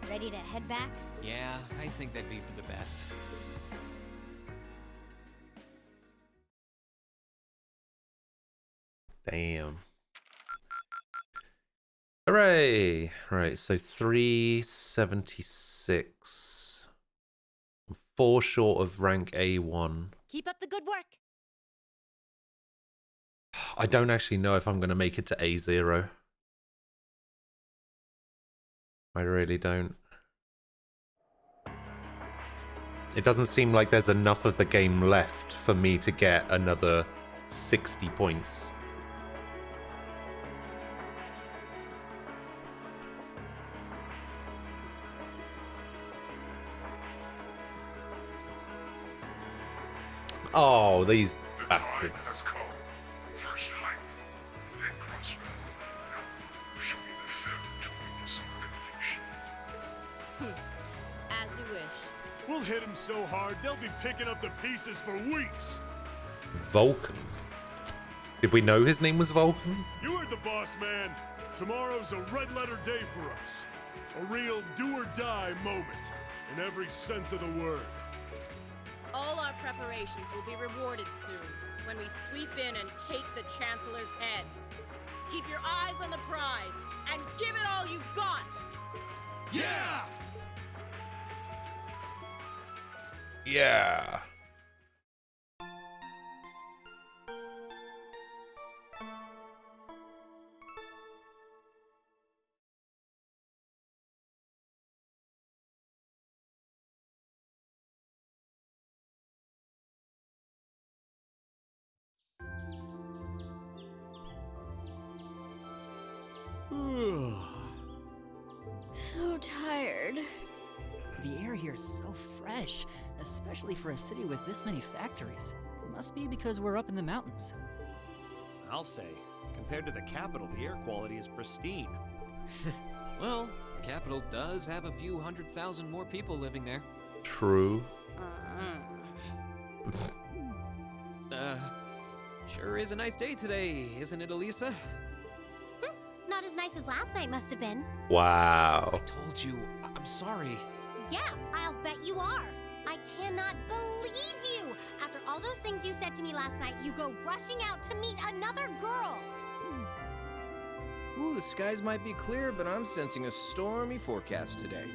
Ready to head back? Yeah, I think that'd be for the best. Damn. Hooray! Right, so 376. I'm 4 short of rank A1. Keep up the good work. I don't actually know if I'm going to make it to A0. I really don't. It doesn't seem like there's enough of the game left for me to get another 60 points. Oh, these bastards. First height, then crossbow. Now Ruhr shall be the fifth to witness our conviction. As you wish. We'll hit him so hard, they'll be picking up the pieces for weeks. Vulcan. Did we know his name was Vulcan? You heard the boss, man. Tomorrow's a red letter day for us. A real do or die moment, in every sense of the word. All our preparations will be rewarded soon when we sweep in and take the Chancellor's head. Keep your eyes on the prize and give it all you've got! Yeah! Yeah. So tired. The air here is so fresh, especially for a city with this many factories. Must be because we're up in the mountains. I'll say, compared to the capital, the air quality is pristine. Well, the capital does have a few 100,000 more people living there. True. Sure is a nice day today, isn't it, Elisa? Not as nice as last night must have been. Wow. I told you, I'm sorry. Yeah, I'll bet you are. I cannot believe you! After all those things you said to me last night, you go rushing out to meet another girl! Ooh, the skies might be clear, but I'm sensing a stormy forecast today.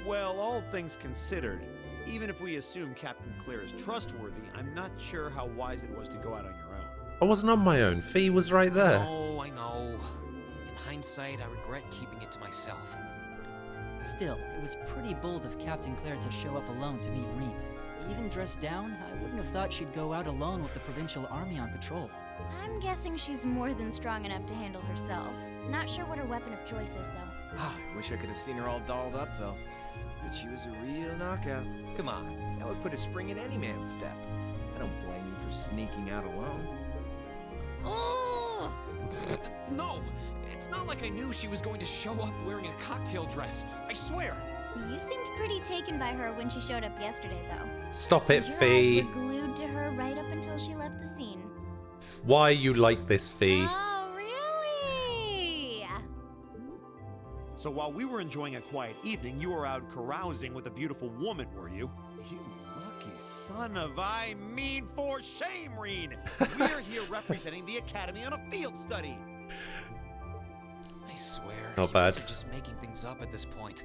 Well, all things considered, even if we assume Captain Claire is trustworthy, I'm not sure how wise it was to go out on your own. I wasn't on my own. Fee was right there. Oh, I know. In hindsight, I regret keeping it to myself. Still, it was pretty bold of Captain Claire to show up alone to meet Rean. Even dressed down, I wouldn't have thought she'd go out alone with the Provincial Army on patrol. I'm guessing she's more than strong enough to handle herself. Not sure what her weapon of choice is, though. I wish I could have seen her all dolled up, though. But she was a real knockout. Come on, that would put a spring in any man's step. I don't blame you for sneaking out alone. Oh! No! It's not like I knew she was going to show up wearing a cocktail dress. I swear! You seemed pretty taken by her when she showed up yesterday, though. Stop it, Your Fee. eyes were glued to her right up until she left the scene. Why you like this, Fee? Oh, really? So while we were enjoying a quiet evening, you were out carousing with a beautiful woman, were you? You lucky son of for shame, Rean! We're here representing the Academy on a field study! I swear, Not you bad. guys are just making things up at this point.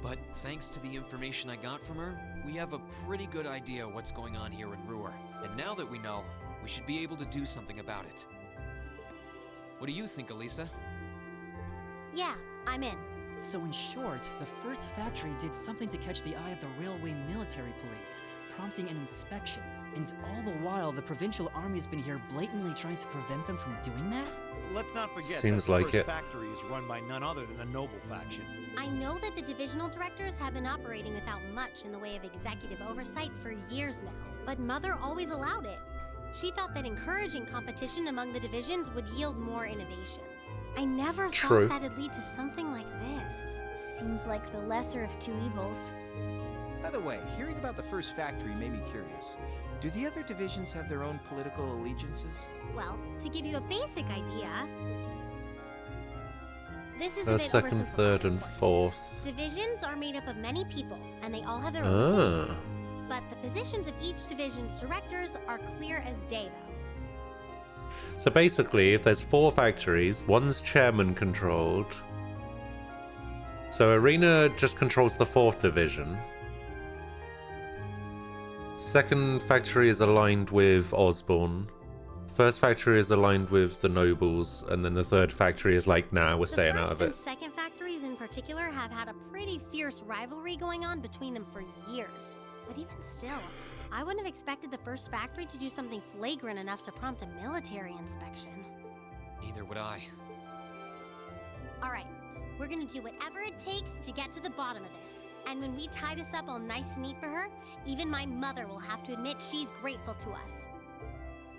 But thanks to the information I got from her, we have a pretty good idea what's going on here in Ruhr. And now that we know, we should be able to do something about it. What do you think, Elisa? Yeah, I'm in. So in short, the first factory did something to catch the eye of the railway military police, prompting an inspection. And all the while, the Provincial Army's been here blatantly trying to prevent them from doing that? Let's not forget Seems that the like first it. factory is run by none other than the Noble faction. I know that the divisional directors have been operating without much in the way of executive oversight for years now, but Mother always allowed it. She thought that encouraging competition among the divisions would yield more innovations. I never True. thought that'd lead to something like this. Seems like the lesser of two evils. By the way, hearing about the first factory made me curious. Do the other divisions have their own political allegiances? Well, to give you a basic idea, this is a First, bit second, oversimplified, third, of and course. fourth. Divisions are made up of many people, and they all have their own Ah. opinions. But the positions of each division's directors are clear as day, though. So basically, if there's 4 factories, one's chairman controlled. So Arena just controls the 4th division. Second factory is aligned with Osborne. First factory is aligned with the Nobles, and then the third factory is like, nah, we're staying out of The it. first and second factories in particular have had a pretty fierce rivalry going on between them for years. But even still, I wouldn't have expected the first factory to do something flagrant enough to prompt a military inspection. Neither would I. All right, we're gonna do whatever it takes to get to the bottom of this. And when we tie this up all nice and neat for her, even my mother will have to admit she's grateful to us.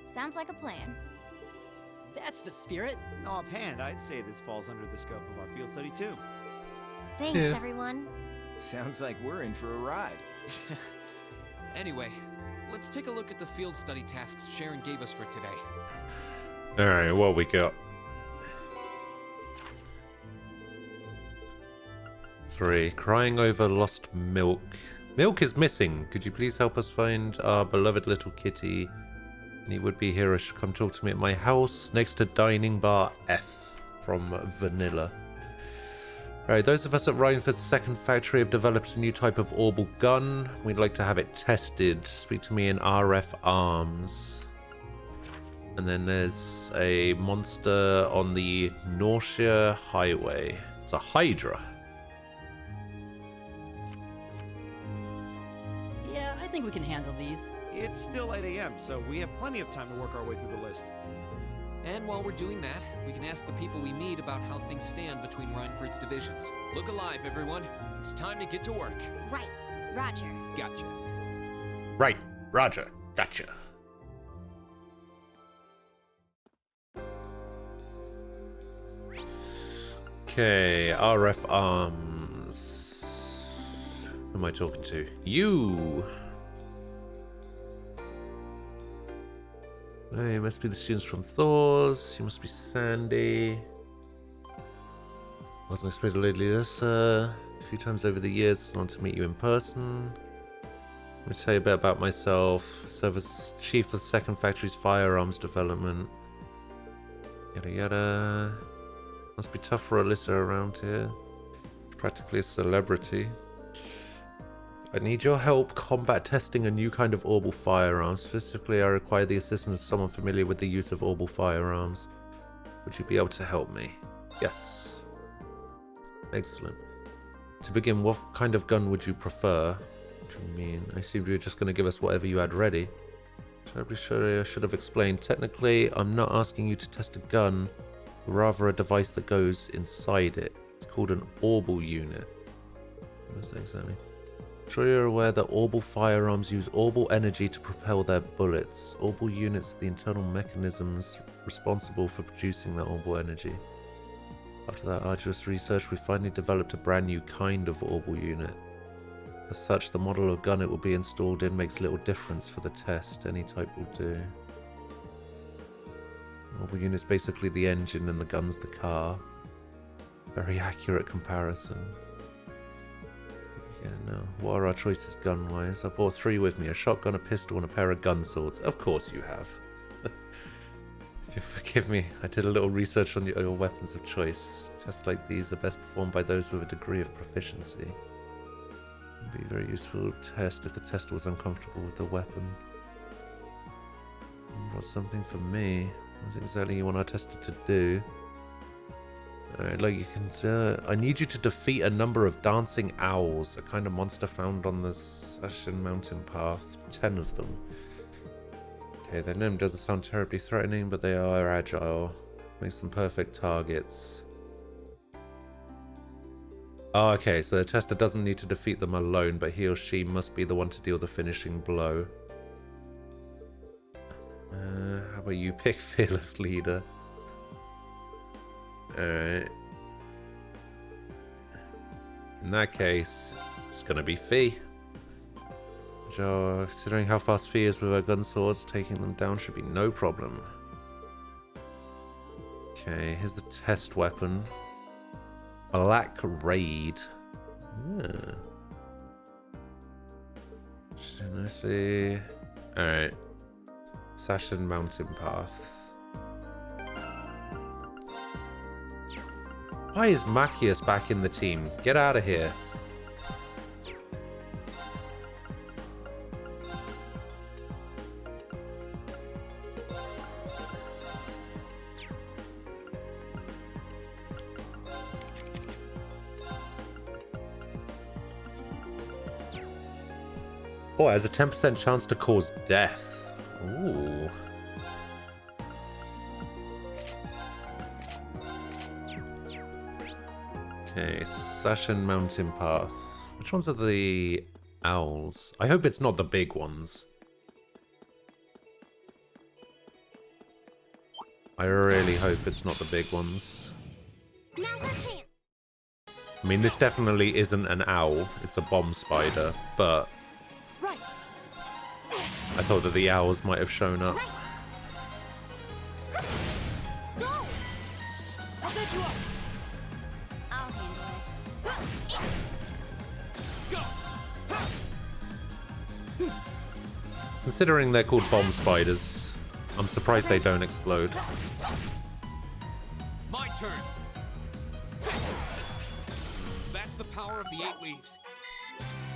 Sounds like a plan. That's the spirit. Offhand, I'd say this falls under the scope of our field study, too. Thanks, Yeah. everyone. Sounds like we're in for a ride. Anyway, let's take a look at the field study tasks Sharon gave us for today. Alright, what we got? 3. Crying over lost milk Milk is missing. Could you please help us find our beloved little kitty? Any would-be hero should come talk to me at my house next to Dining Bar F from Vanilla. Alright, those of us at Rhineford's second factory have developed a new type of Orbital gun. We'd like to have it tested. Speak to me in RF Arms. And then there's a monster on the Nausea Highway. It's a Hydra. Yeah, I think we can handle these. It's still 8 a.m., so we have plenty of time to work our way through the list. And while we're doing that, we can ask the people we meet about how things stand between Rhineford's divisions. Look alive, everyone. It's time to get to work. Right. Roger. Gotcha. Right, Roger. Gotcha. Okay, RF Arms. Who am I talking to? You! Hey, must be the students from Thor's. You must be Sandy. Wasn't expecting Lady Lissa. A few times over the years, I want to meet you in person. Let me tell you a bit about myself. Serve as chief of the second factory's firearms development. Yada yada. Must be tough for Alyssa around here. Practically a celebrity. I need your help combat testing a new kind of Orbital firearm. Specifically, I require the assistance of someone familiar with the use of Orbital firearms. Would you be able to help me? Yes. Excellent. To begin, what kind of gun would you prefer? What do you mean? I assumed you were just going to give us whatever you had ready. Terribly sure I should have explained. Technically, I'm not asking you to test a gun, but rather a device that goes inside it. It's called an Orbital unit. What is that exactly? I'm sure you're aware that Orbital firearms use Orbital energy to propel their bullets. Orbital units are the internal mechanisms responsible for producing that Orbital energy. After that arduous research, we finally developed a brand new kind of Orbital unit. As such, the model of gun it will be installed in makes little difference for the test. Any type will do. Orbital unit is basically the engine and the gun's the car. Very accurate comparison. Yeah, no. What are our choices gun-wise? I brought 3 with me. A shotgun, a pistol, and a pair of gun swords. Of course you have. If you forgive me, I did a little research on your weapons of choice. Tests like these are best performed by those with a degree of proficiency. It would be a very useful test if the tester was uncomfortable with the weapon. Got something for me. What's exactly you want our tester to do? Alright, like you can... I need you to defeat a number of dancing owls, a kind of monster found on the Sashin mountain path. 10 of them. Okay, their name doesn't sound terribly threatening, but they are agile. Makes them perfect targets. Oh, okay, so the tester doesn't need to defeat them alone, but he or she must be the one to deal the finishing blow. How about you pick Fearless Leader? Alright. In that case, it's gonna be Fee. Joe, considering how fast Fee is with her gun swords, taking them down should be no problem. Okay, here's the test weapon. Black Raid. Yeah. Should I see? Alright. Sashin Mountain Path. Why is Machias back in the team? Get out of here. Oh, it has a 10% chance to cause death. Ooh. Okay, Sashin Mountain Path. Which ones are the owls? I hope it's not the big ones. I really hope it's not the big ones. Now's our chance. I mean, this definitely isn't an owl. It's a bomb spider, but I thought that the owls might have shown up. Go! I'll take you up. I'll handle it. Considering they're called bomb spiders, I'm surprised they don't explode. My turn. That's the power of the 8 leaves.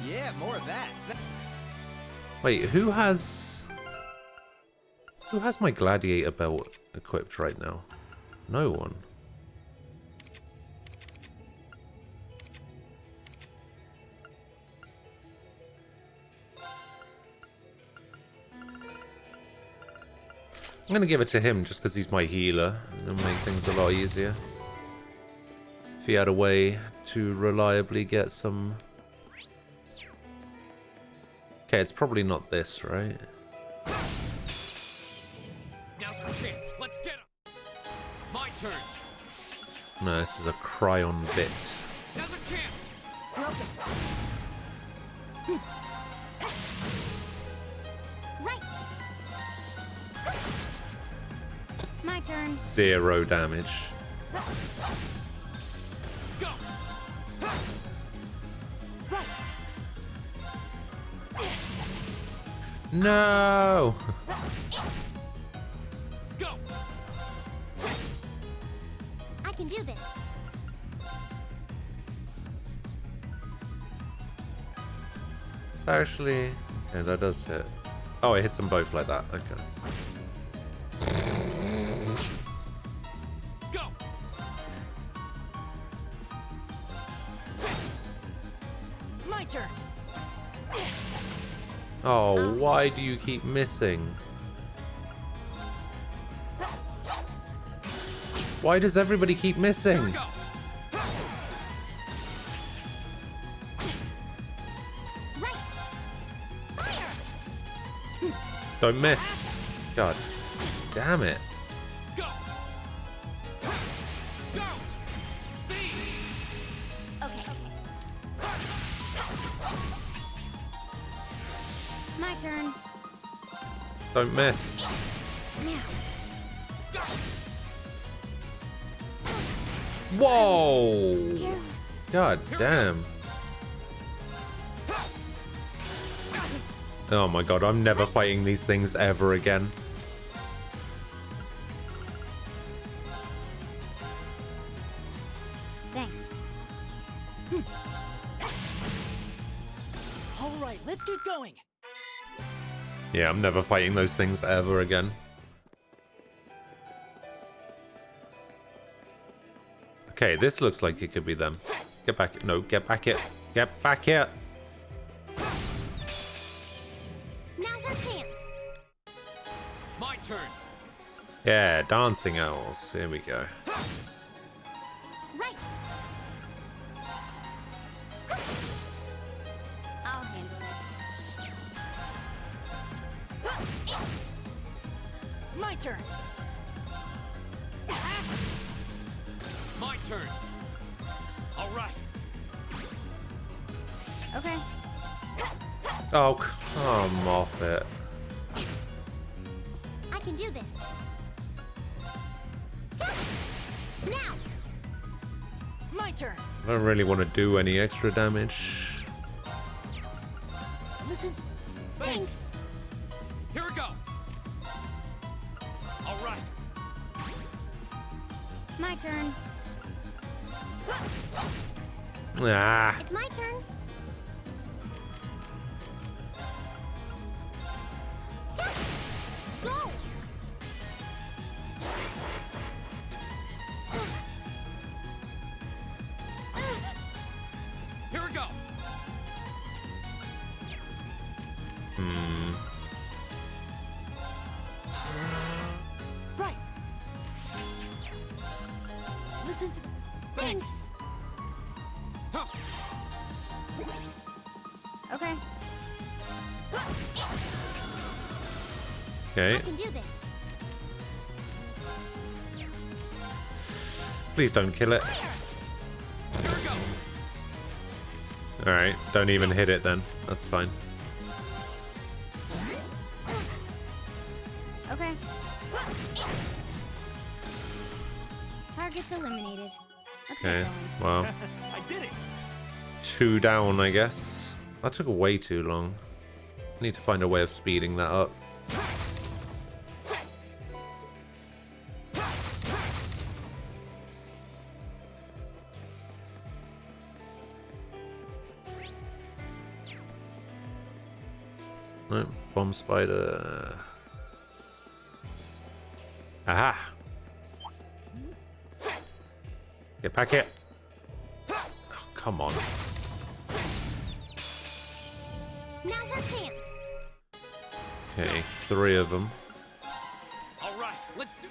Yeah, more of that. Wait, who has my gladiator belt equipped right now? No one. I'm gonna give it to him just because he's my healer. It'll make things a lot easier. If he had a way to reliably get some... Okay, it's probably not this, right? Now's our chance. Let's get him. My turn. No, this is a cryon bit. Now's our chance. Right. My turn. 0 damage. Go. Right. No! Go. I can do this. It's actually... Yeah, that does hit. Oh, it hits them both like that. Okay. Go. My turn. Oh, why do you keep missing? Why does everybody keep missing? Don't miss. God damn it. Okay. My turn. Don't miss. Now. Whoa! Careless. God damn. Oh my god, I'm never fighting these things ever again. Thanks. All right, let's keep going. Yeah, I'm never fighting those things ever again. Okay, this looks like it could be them. Get back. No, get back it. Get back it. Now's our chance. My turn. Yeah, dancing owls. Here we go. Right. I'll handle it. My turn. My turn. All right. Okay. Oh, come off it. I can do this. Now. My turn. I don't really want to do any extra damage. Listen. Thanks. Here we go. All right. My turn. Ah. It's my turn. Go. Here we go. Right. Listen. Thanks. Huh. Okay. Okay. I can do this. Please don't kill it. Here we go. Alright, don't even hit it then. That's fine. Okay. Targets eliminated. Let's get Okay, going. well. I did it. 2 down, I guess. That took way too long. Need to find a way of speeding that up. No, bomb spider. Aha! Get back here. Oh, come on. Now's our chance. Okay, 3 of them. All right, let's do.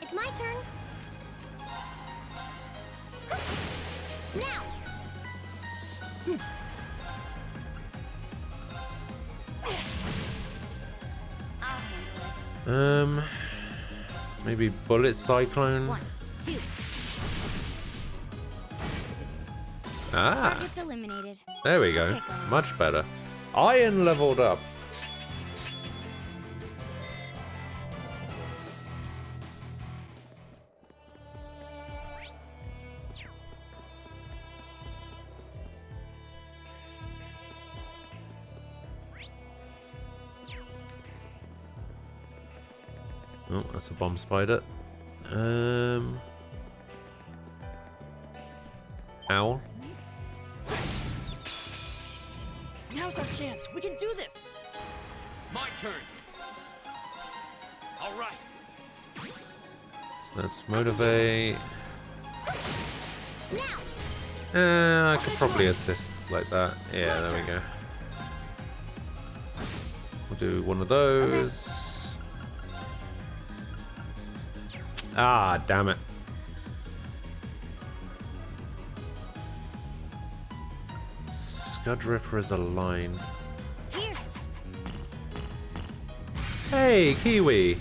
It's my turn. Now. I'll handle it. Maybe bullet cyclone. 1, 2. Ah, Target's eliminated. there we go. Pick 'em. Much better. Iron leveled up. Oh, that's a bomb spider. Owl. Now's our chance. We can do this. My turn. All right. So let's motivate. I could probably assist like that. Yeah, there we go. We'll do one of those. Ah, damn it. Scud Ripper is a line. Here. Hey, Kiwi.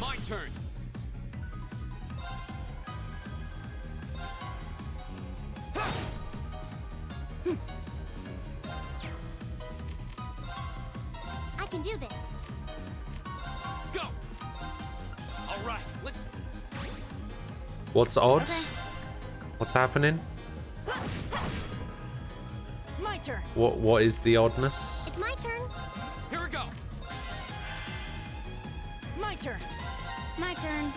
My turn. I can do this. Go. All right. Let's. What's odd? Okay. What's happening? My turn. What is the oddness? It's my turn. Here we go. My turn. My turn.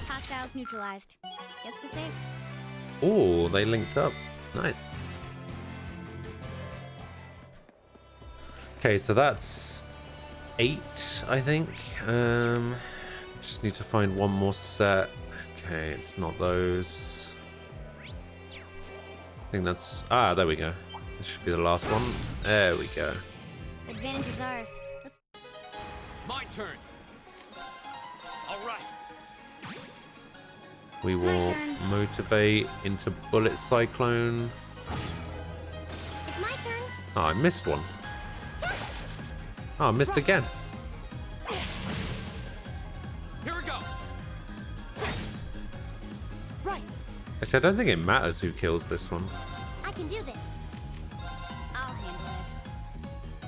Hostiles neutralized. Guess we're safe. Oh, they linked up. Nice. Okay, so that's 8, I think. Just need to find one more set. Okay, it's not those. I think that's... Ah, there we go. This should be the last one. There we go. Advantage is ours. Let's. My turn. All right. We will turn. motivate into Bullet Cyclone. It's my turn. Oh, I missed one. Oh, I missed again. Here we go. Right. Actually, I don't think it matters who kills this one. I can do this. I'll handle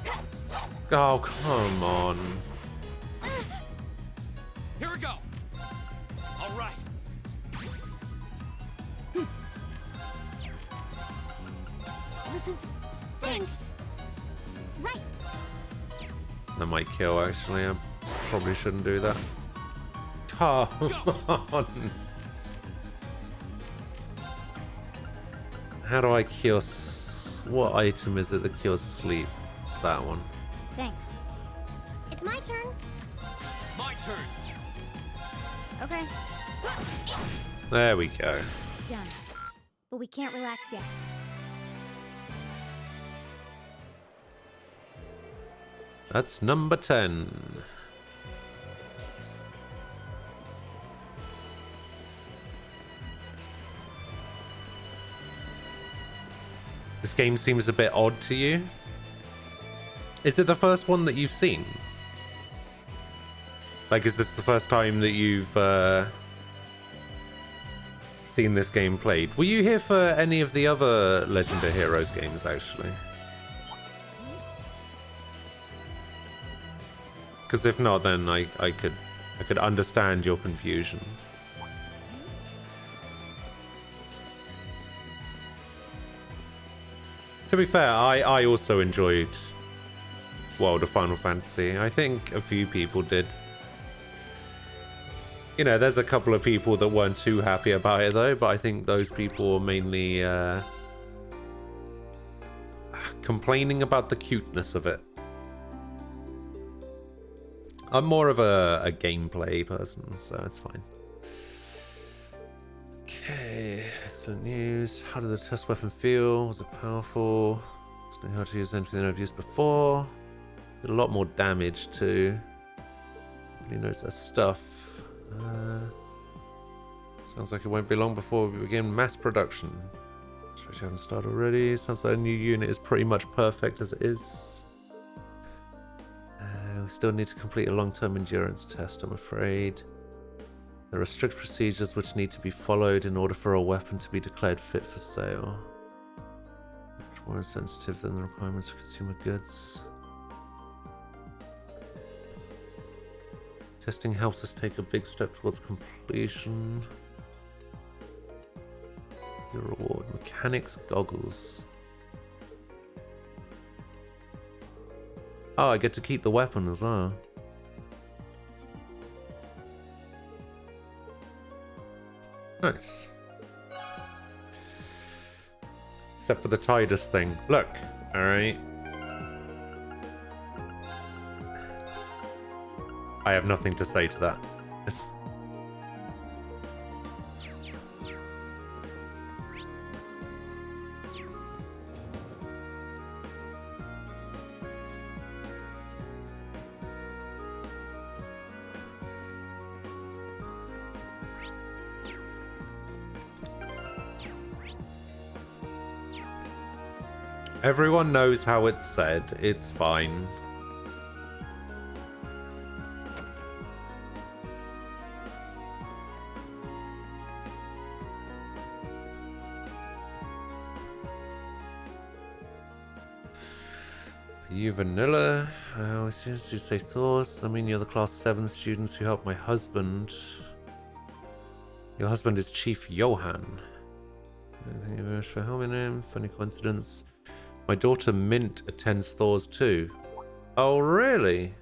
it. Oh, come on. Here we go. All right. Listen to. Thanks. Right. That might kill, actually. I probably shouldn't do that. Come on. How do I cure... What item is it that cures sleep? It's that one. Thanks. It's my turn. My turn. Okay. There we go. Done. But we can't relax yet. That's number 10. This game seems a bit odd to you. Is it the first one that you've seen? Like, is this the first time that you've seen this game played? Were you here for any of the other Legend of Heroes games, actually? Because if not, then I could understand your confusion. To be fair, I also enjoyed World of Final Fantasy. I think a few people did. You know, there's a couple of people that weren't too happy about it though, but I think those people were mainly complaining about the cuteness of it. I'm more of a gameplay person, so it's fine. Okay, excellent news. How did the test weapon feel? Was it powerful? Just knowing how to use anything I've used before. Did a lot more damage too. Nobody knows their stuff. Sounds like it won't be long before we begin mass production. Which you haven't started already. Sounds like a new unit is pretty much perfect as it is. We still need to complete a long-term endurance test, I'm afraid. There are strict procedures which need to be followed in order for a weapon to be declared fit for sale. Much more sensitive than the requirements for consumer goods. Testing helps us take a big step towards completion. Your reward. Mechanics goggles. Oh, I get to keep the weapon as well. Nice. Except for the Tidus thing. Look, alright. I have nothing to say to that. It's... Everyone knows how it's said. It's fine. Are you Vanilla? As soon as you say Thors, I mean you're the class 7 students who helped my husband. Your husband is Chief Johan. Thank you very much for helping him. Funny coincidence. My daughter Mint attends Thors too. Oh, really?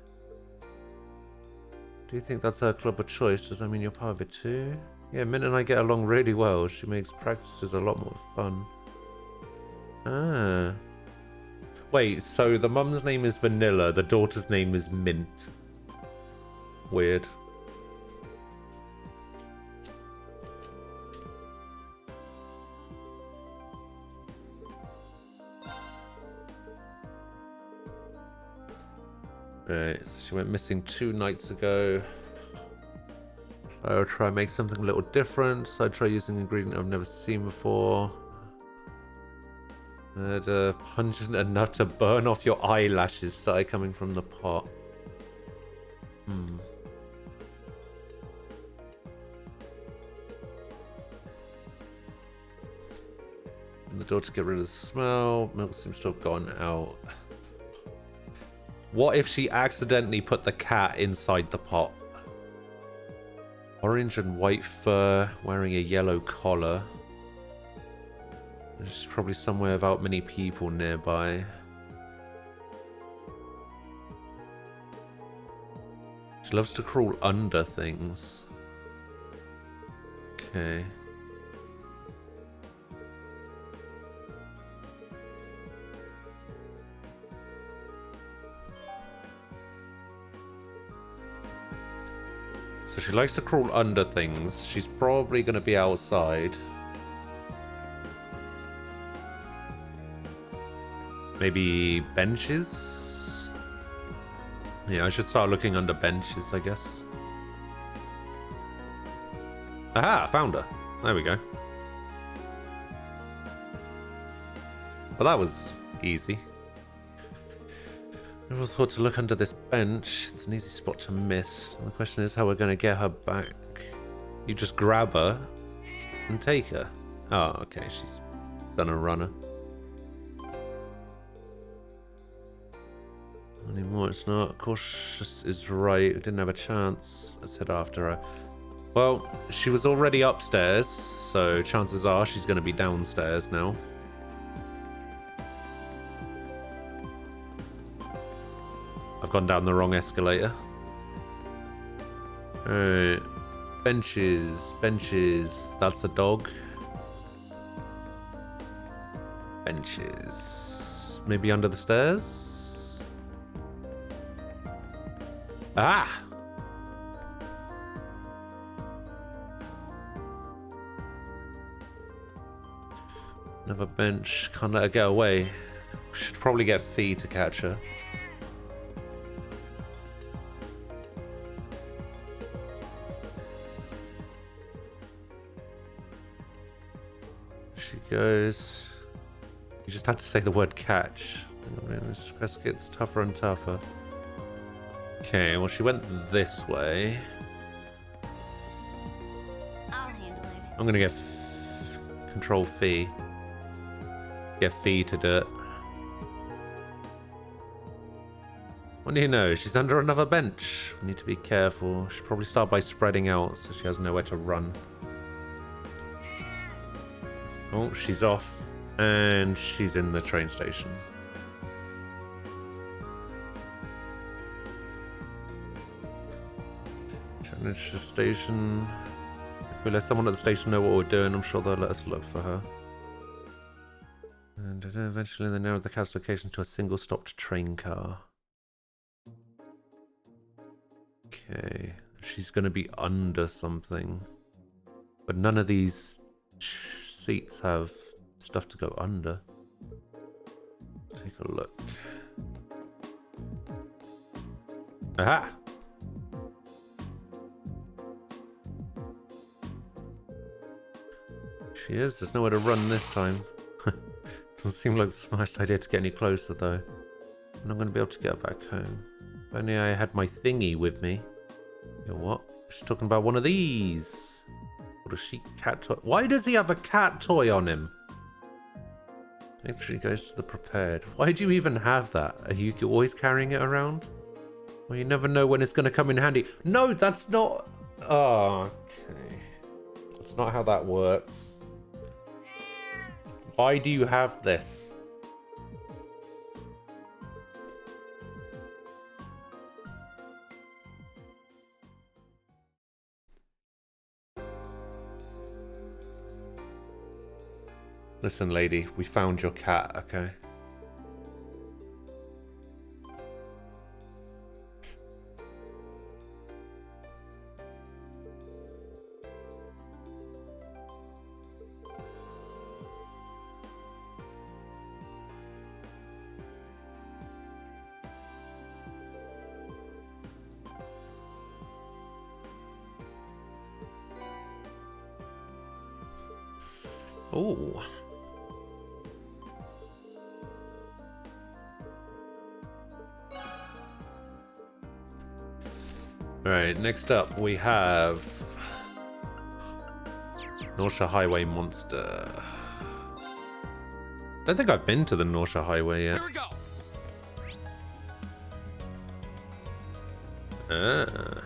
Do you think that's her club of choice? Does that mean you're part of it too? Yeah, Mint and I get along really well. She makes practices a lot more fun. Ah. Wait, so the mum's name is Vanilla, the daughter's name is Mint. Weird. Right, so she went missing 2 nights ago. I'll try and make something a little different. So I try using an ingredient I've never seen before. And pungent enough to burn off your eyelashes started coming from the pot. And the door to get rid of the smell. Milk seems to have gone out. What if she accidentally put the cat inside the pot? Orange and white fur, wearing a yellow collar. There's probably somewhere without many people nearby. She loves to crawl under things. Okay. So she likes to crawl under things. She's probably going to be outside. Maybe benches? Yeah, I should start looking under benches, I guess. Aha, found her. There we go. Well, that was easy. Never thought to look under this bench. It's an easy spot to miss. The question is how we're going to get her back. You just grab her and take her. Oh, okay. She's done a runner. Anymore, it's not. Cautious is right. We didn't have a chance. Let's head after her. Well, she was already upstairs, so chances are she's going to be downstairs now. I've gone down the wrong escalator. Alright. Benches. Benches. That's a dog. Benches. Maybe under the stairs? Ah! Another bench. Can't let her get away. Should probably get Fee to catch her. She goes. You just had to say the word catch. This quest gets tougher and tougher. Okay, well she went this way. I'll handle it. I'm gonna get control Fee. Get Fee to do it. What do you know? She's under another bench. We need to be careful. She'll probably start by spreading out so she has nowhere to run. Oh, she's off. And she's in the train station. Challenge the station. If we let someone at the station know what we're doing, I'm sure they'll let us look for her. And eventually they narrowed the cat's location to a single stopped train car. Okay, she's going to be under something. But none of these seats have stuff to go under. Take a look. Aha! She is. There's nowhere to run this time. Doesn't seem like the smartest idea to get any closer, though. I'm not going to be able to get back home. If only I had my thingy with me. You know what? She's talking about one of these. What a chic cat toy. Why does he have a cat toy on him? Make sure he goes to the prepared. Why do you even have that? Are you always carrying it around? Well, you never know when it's going to come in handy. No, that's not... Oh, okay. That's not how that works. Why do you have this? Listen, lady, we found your cat, okay? Oh. Right, next up we have Norsha Highway Monster. Don't think I've been to the Norsha Highway yet. Here we go. Ah.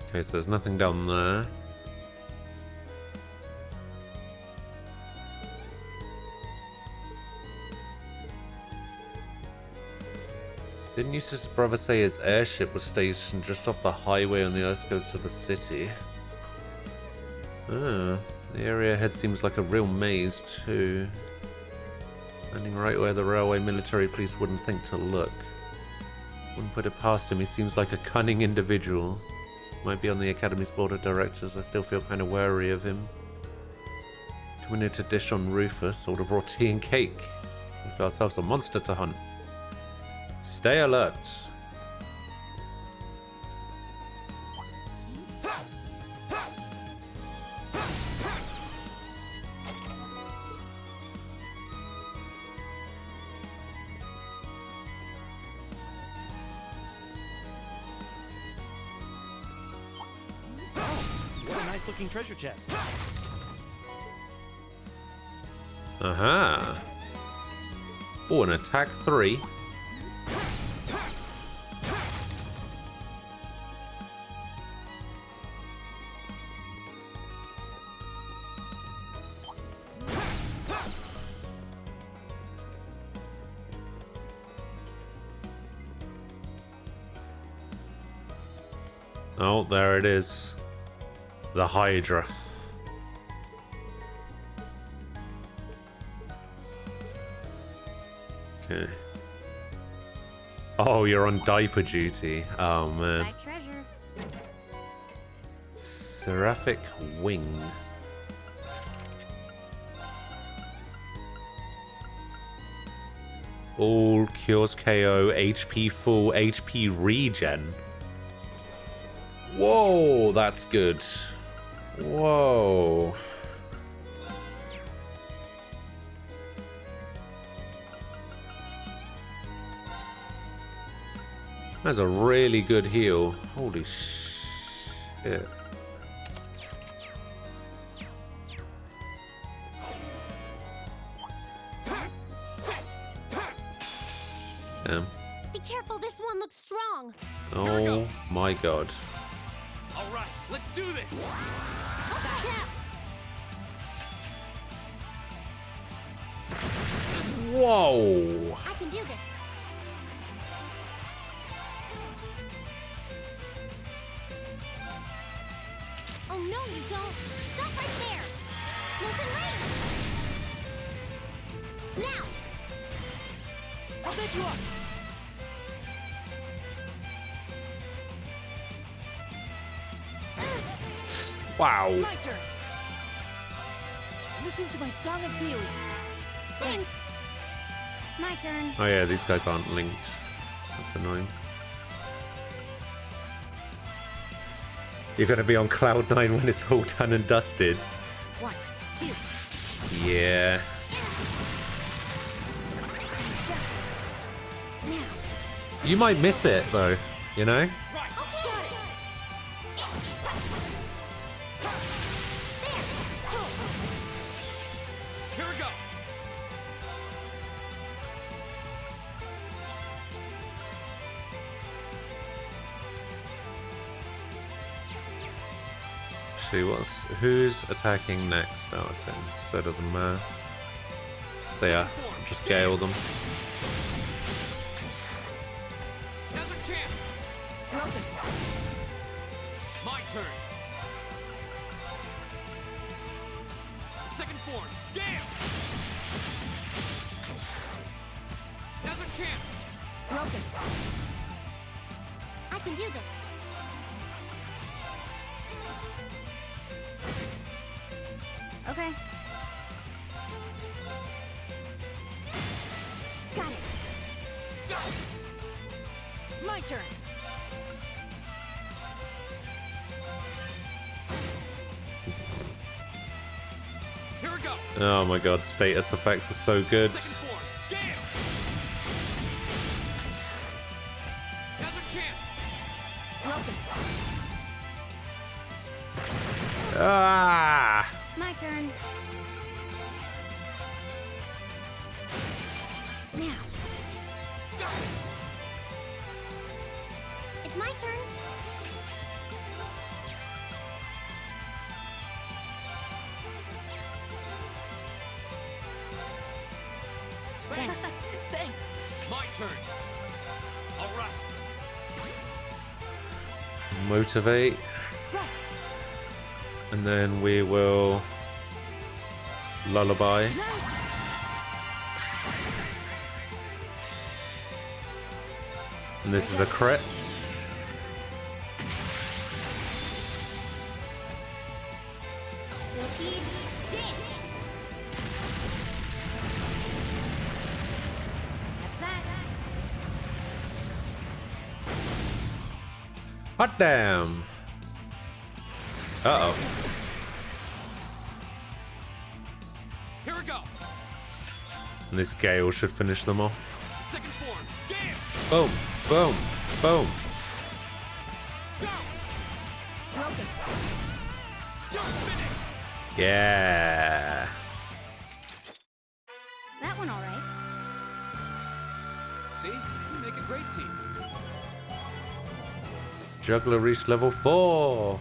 Okay, so there's nothing down there. Didn't Eustace's brother say his airship was stationed just off the highway on the outskirts of the city? Ah, the area ahead seems like a real maze too. Standing right where the railway military police wouldn't think to look. Wouldn't put it past him, he seems like a cunning individual. Might be on the Academy's board of directors, I still feel kind of wary of him. Coming here to dish on Rufus, order brought tea and cake. We've got ourselves a monster to hunt. Stay alert. What a nice looking treasure chest. Aha. Oh, an attack 3. Oh, there it is. The Hydra. Okay. Oh, you're on diaper duty. Oh, man. My treasure. Seraphic Wing. All cures KO, HP full, HP regen. Whoa, that's good. Whoa. That's a really good heal. Holy shit. Damn. Be careful, this one looks strong. Oh my god. All right, let's do this. Whoa. I can do this. Oh no, you don't. Stop right there. Listen, wait. Now. I'll take you up. Wow. My turn. Listen to my song of healing. Thanks. My turn. Oh yeah, these guys aren't linked. That's annoying. You're gonna be on cloud 9 when it's all done and dusted. 1, 2. Yeah. Now. You might miss it though, you know? Here we go. See who's attacking next? Oh, it's him, so it doesn't matter. So yeah, just gale them. Now's our chance. My turn. Second form. Gale. Now's our chance. Broken. I can do this. Okay. Got it. Go. My turn. Here we go. Oh my god, status effects are so good. Second form. Gale. Now's our chance. Broken. Ah! My turn. Now. It's my turn. Thanks. Thanks. My turn. All right. Motivate. Right. And then we will lullaby. And this is a crit. Silky dance. That's that. Hot damn. Uh-oh. Here we go. And this gale should finish them off. Second form. Gale. Boom, boom, boom. Go. Broken. You're finished. Yeah. great team. Juggler reached level 4.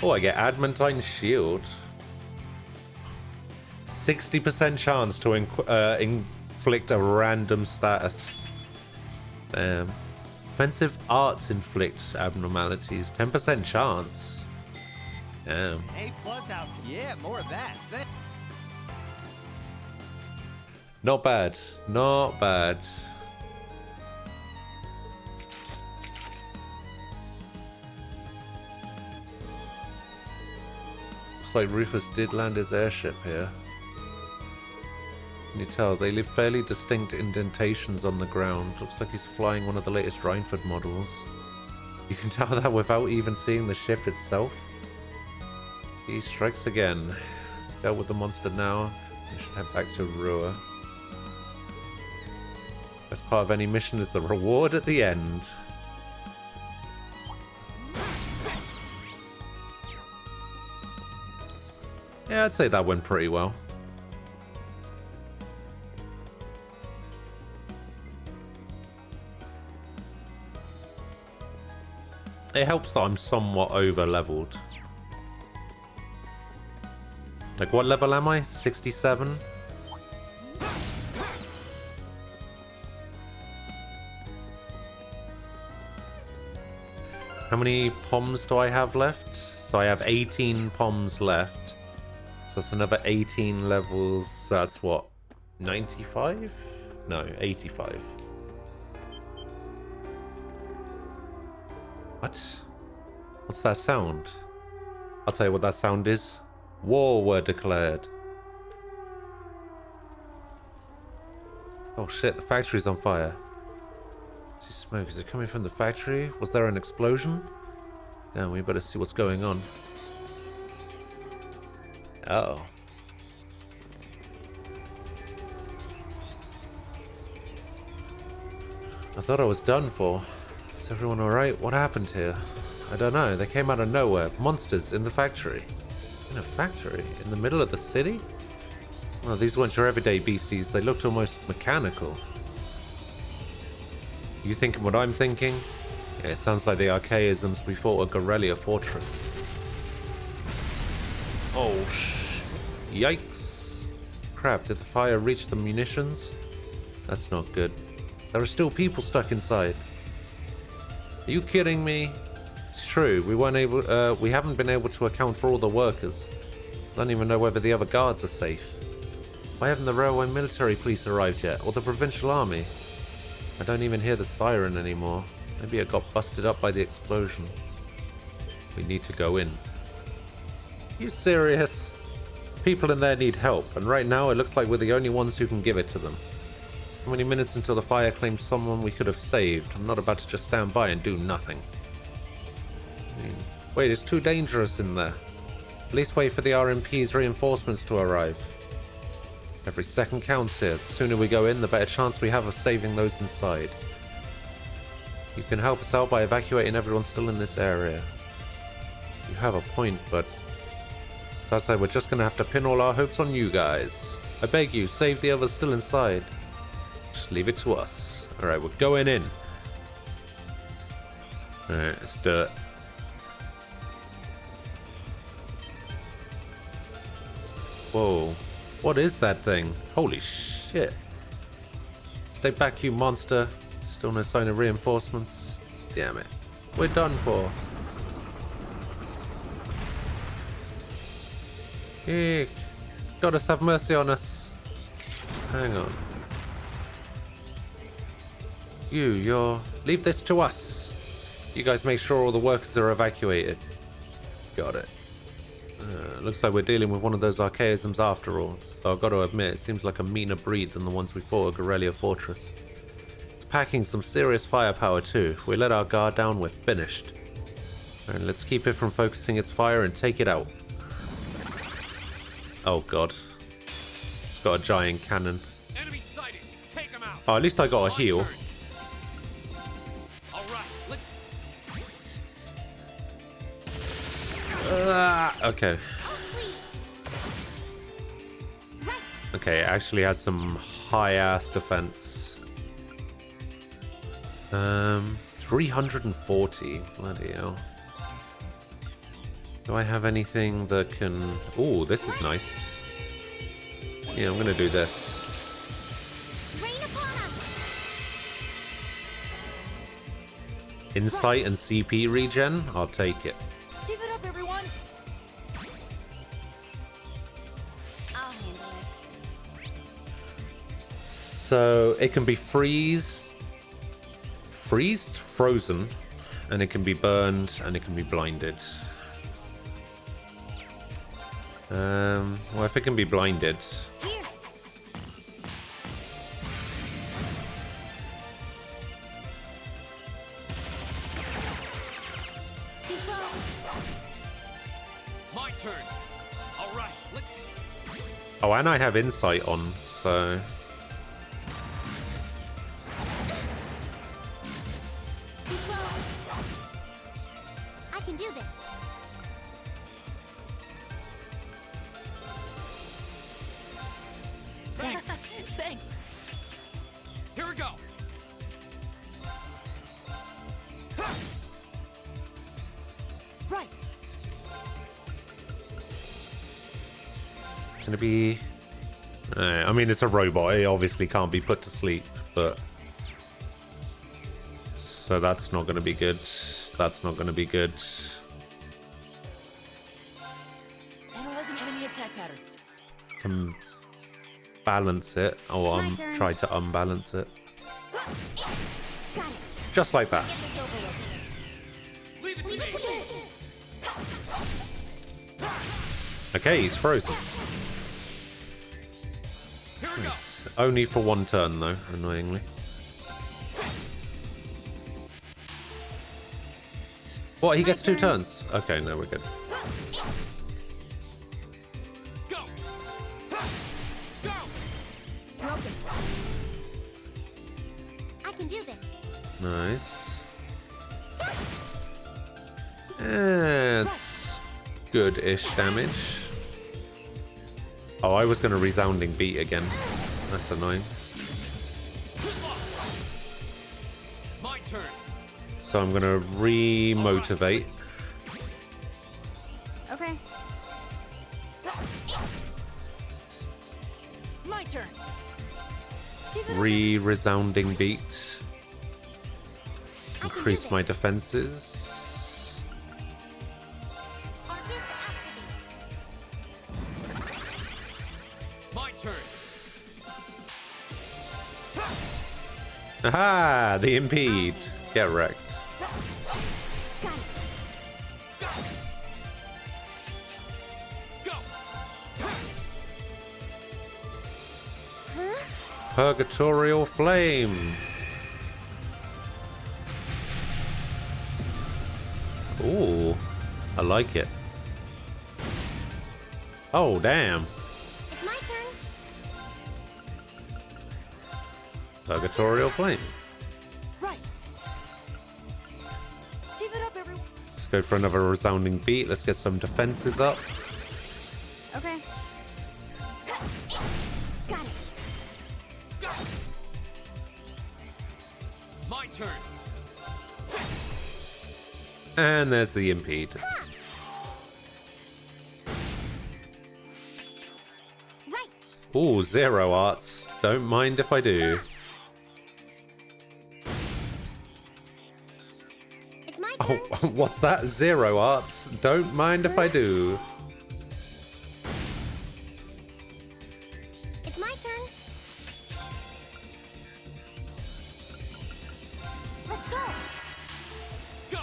Oh, I get Adamantine Shield. 60% chance to inflict a random status. Damn. Offensive arts inflict abnormalities. 10% chance. Damn. A+ out. Yeah, more of that. Not bad. Not bad. Looks like Rufus did land his airship here. Can you tell? They leave fairly distinct indentations on the ground. Looks like he's flying one of the latest Reinford models. You can tell that without even seeing the ship itself. He strikes again. Dealt with the monster now. We should head back to Rua. Best part of any mission is the reward at the end. Yeah, I'd say that went pretty well. It helps that I'm somewhat over leveled. Like, what level am I? 67? How many POMs do I have left? So I have 18 POMs left. So that's another 18 levels. So that's what? 95? No, 85. What? What's that sound? I'll tell you what that sound is. War were declared. Oh shit, the factory's on fire. I see smoke. Is it coming from the factory? Was there an explosion? Now we better see what's going on. Oh. I thought I was done for. Is everyone alright? What happened here? I don't know. They came out of nowhere. Monsters in the factory. In a factory? In the middle of the city? Well, these weren't your everyday beasties. They looked almost mechanical. You thinking what I'm thinking? Yeah, it sounds like the archaisms we fought at Garrelia Fortress. Oh, yikes. Crap, did the fire reach the munitions? That's not good. There are still people stuck inside. Are you kidding me? It's true. We haven't been able to account for all the workers. I don't even know whether the other guards are safe. Why haven't the railway military police arrived yet, or the provincial army? I don't even hear the siren anymore. Maybe it got busted up by the explosion. We need to go in. Are you serious? People in there need help, and right now it looks like we're the only ones who can give it to them. How many minutes until the fire claims someone we could have saved? I'm not about to just stand by and do nothing. Wait, it's too dangerous in there. At least wait for the RMP's reinforcements to arrive. Every second counts here. The sooner we go in, the better chance we have of saving those inside. You can help us out by evacuating everyone still in this area. You have a point, but... So I say we're just gonna have to pin all our hopes on you guys. I beg you, save the others still inside. Just leave it to us. Alright, we're going in. Alright, let's do it. Whoa. What is that thing? Holy shit. Stay back, you monster. Still no sign of reinforcements. Damn it. We're done for. Hey, goddess have mercy on us. Hang on. You're... Leave this to us. You guys make sure all the workers are evacuated. Got it. Looks like we're dealing with one of those archaisms after all. Though I've got to admit, it seems like a meaner breed than the ones we fought at Garrelia Fortress. It's packing some serious firepower too. If we let our guard down, we're finished. And let's keep it from focusing its fire and take it out. Oh god. It's got a giant cannon. Enemy sighted. Take him out. Oh, at least I got a heal. Okay. Okay, it actually has some high-ass defense. 340. Bloody hell. Do I have anything that can... Oh, this is nice. Yeah, I'm gonna do this. Insight and CP regen? I'll take it. Give it up, everyone! I'll handle it. So it can be freezed, frozen, and it can be burned, and it can be blinded. Well, if it can be blinded... Here. Too slow. My turn. All right. Look. Oh, and I have insight on, so... Too slow. I can do this. Thanks. Thanks. Here we go. Right. Gonna be... I mean, it's a robot. It obviously can't be put to sleep, but... So that's not gonna be good. That's not gonna be good. Analyzing enemy attack patterns. Balance it. Oh, My turn. try to unbalance it. Got it. Just like that. Get this over with. Leave it to Leave me. it to me. Okay, he's frozen. Here we go. Nice. Only for one turn, though, annoyingly. What? He gets two turns? Okay, no, we're good. Go. Go. Broken. I can do this. Nice. It's good-ish damage. Oh, I was going to resounding beat again. That's annoying. Too slow. My turn. So I'm going to re-motivate. Okay. My turn. Give it up. Re-resounding beat. I can do Increase this. my defenses. Arcus activate. My turn. Aha! The impede. Get wrecked. Got it. Go. Huh? Purgatorial Flame. Ooh, I like it. Oh, damn. It's my turn. Purgatorial Flame. Right. Give it up, everyone. Let's go for another resounding beat. Let's get some defenses up. Okay. Got it. My turn. And there's the impede. Right. Ooh, zero arts. Don't mind if I do. It's my turn. Oh, what's that? Zero arts. Don't mind if I do. It's my turn. Let's go. Go.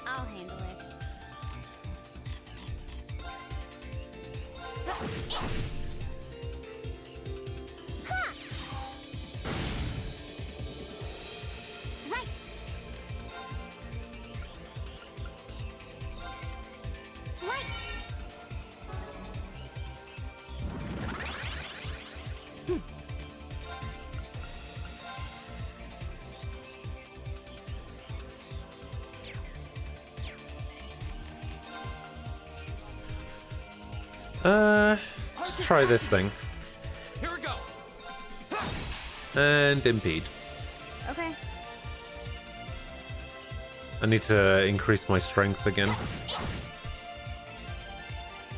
I'll handle it. Ha! Right. Right. Let's try this thing. Here we go. And impede. Okay. I need to increase my strength again.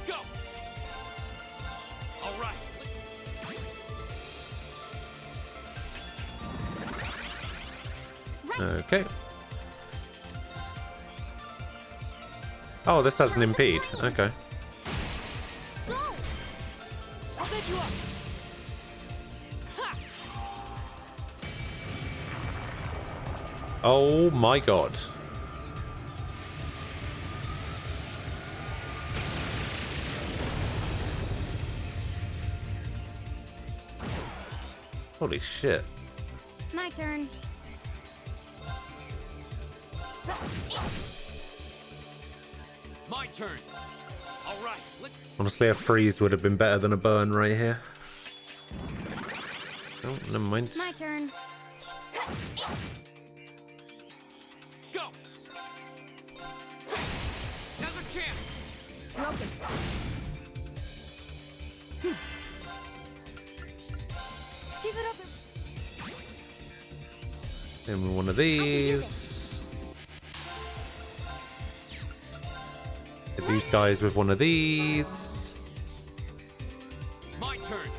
Go. All right. Okay. Oh, this has an impede. Okay. I'll take you up. Oh my god. Holy shit. My turn. My turn. All right. Honestly, a freeze would have been better than a burn right here. Oh, never mind. My turn. Go. Now's our chance. Broken. Keep it up. Give me one of these. Hit these guys with one of these. My turn.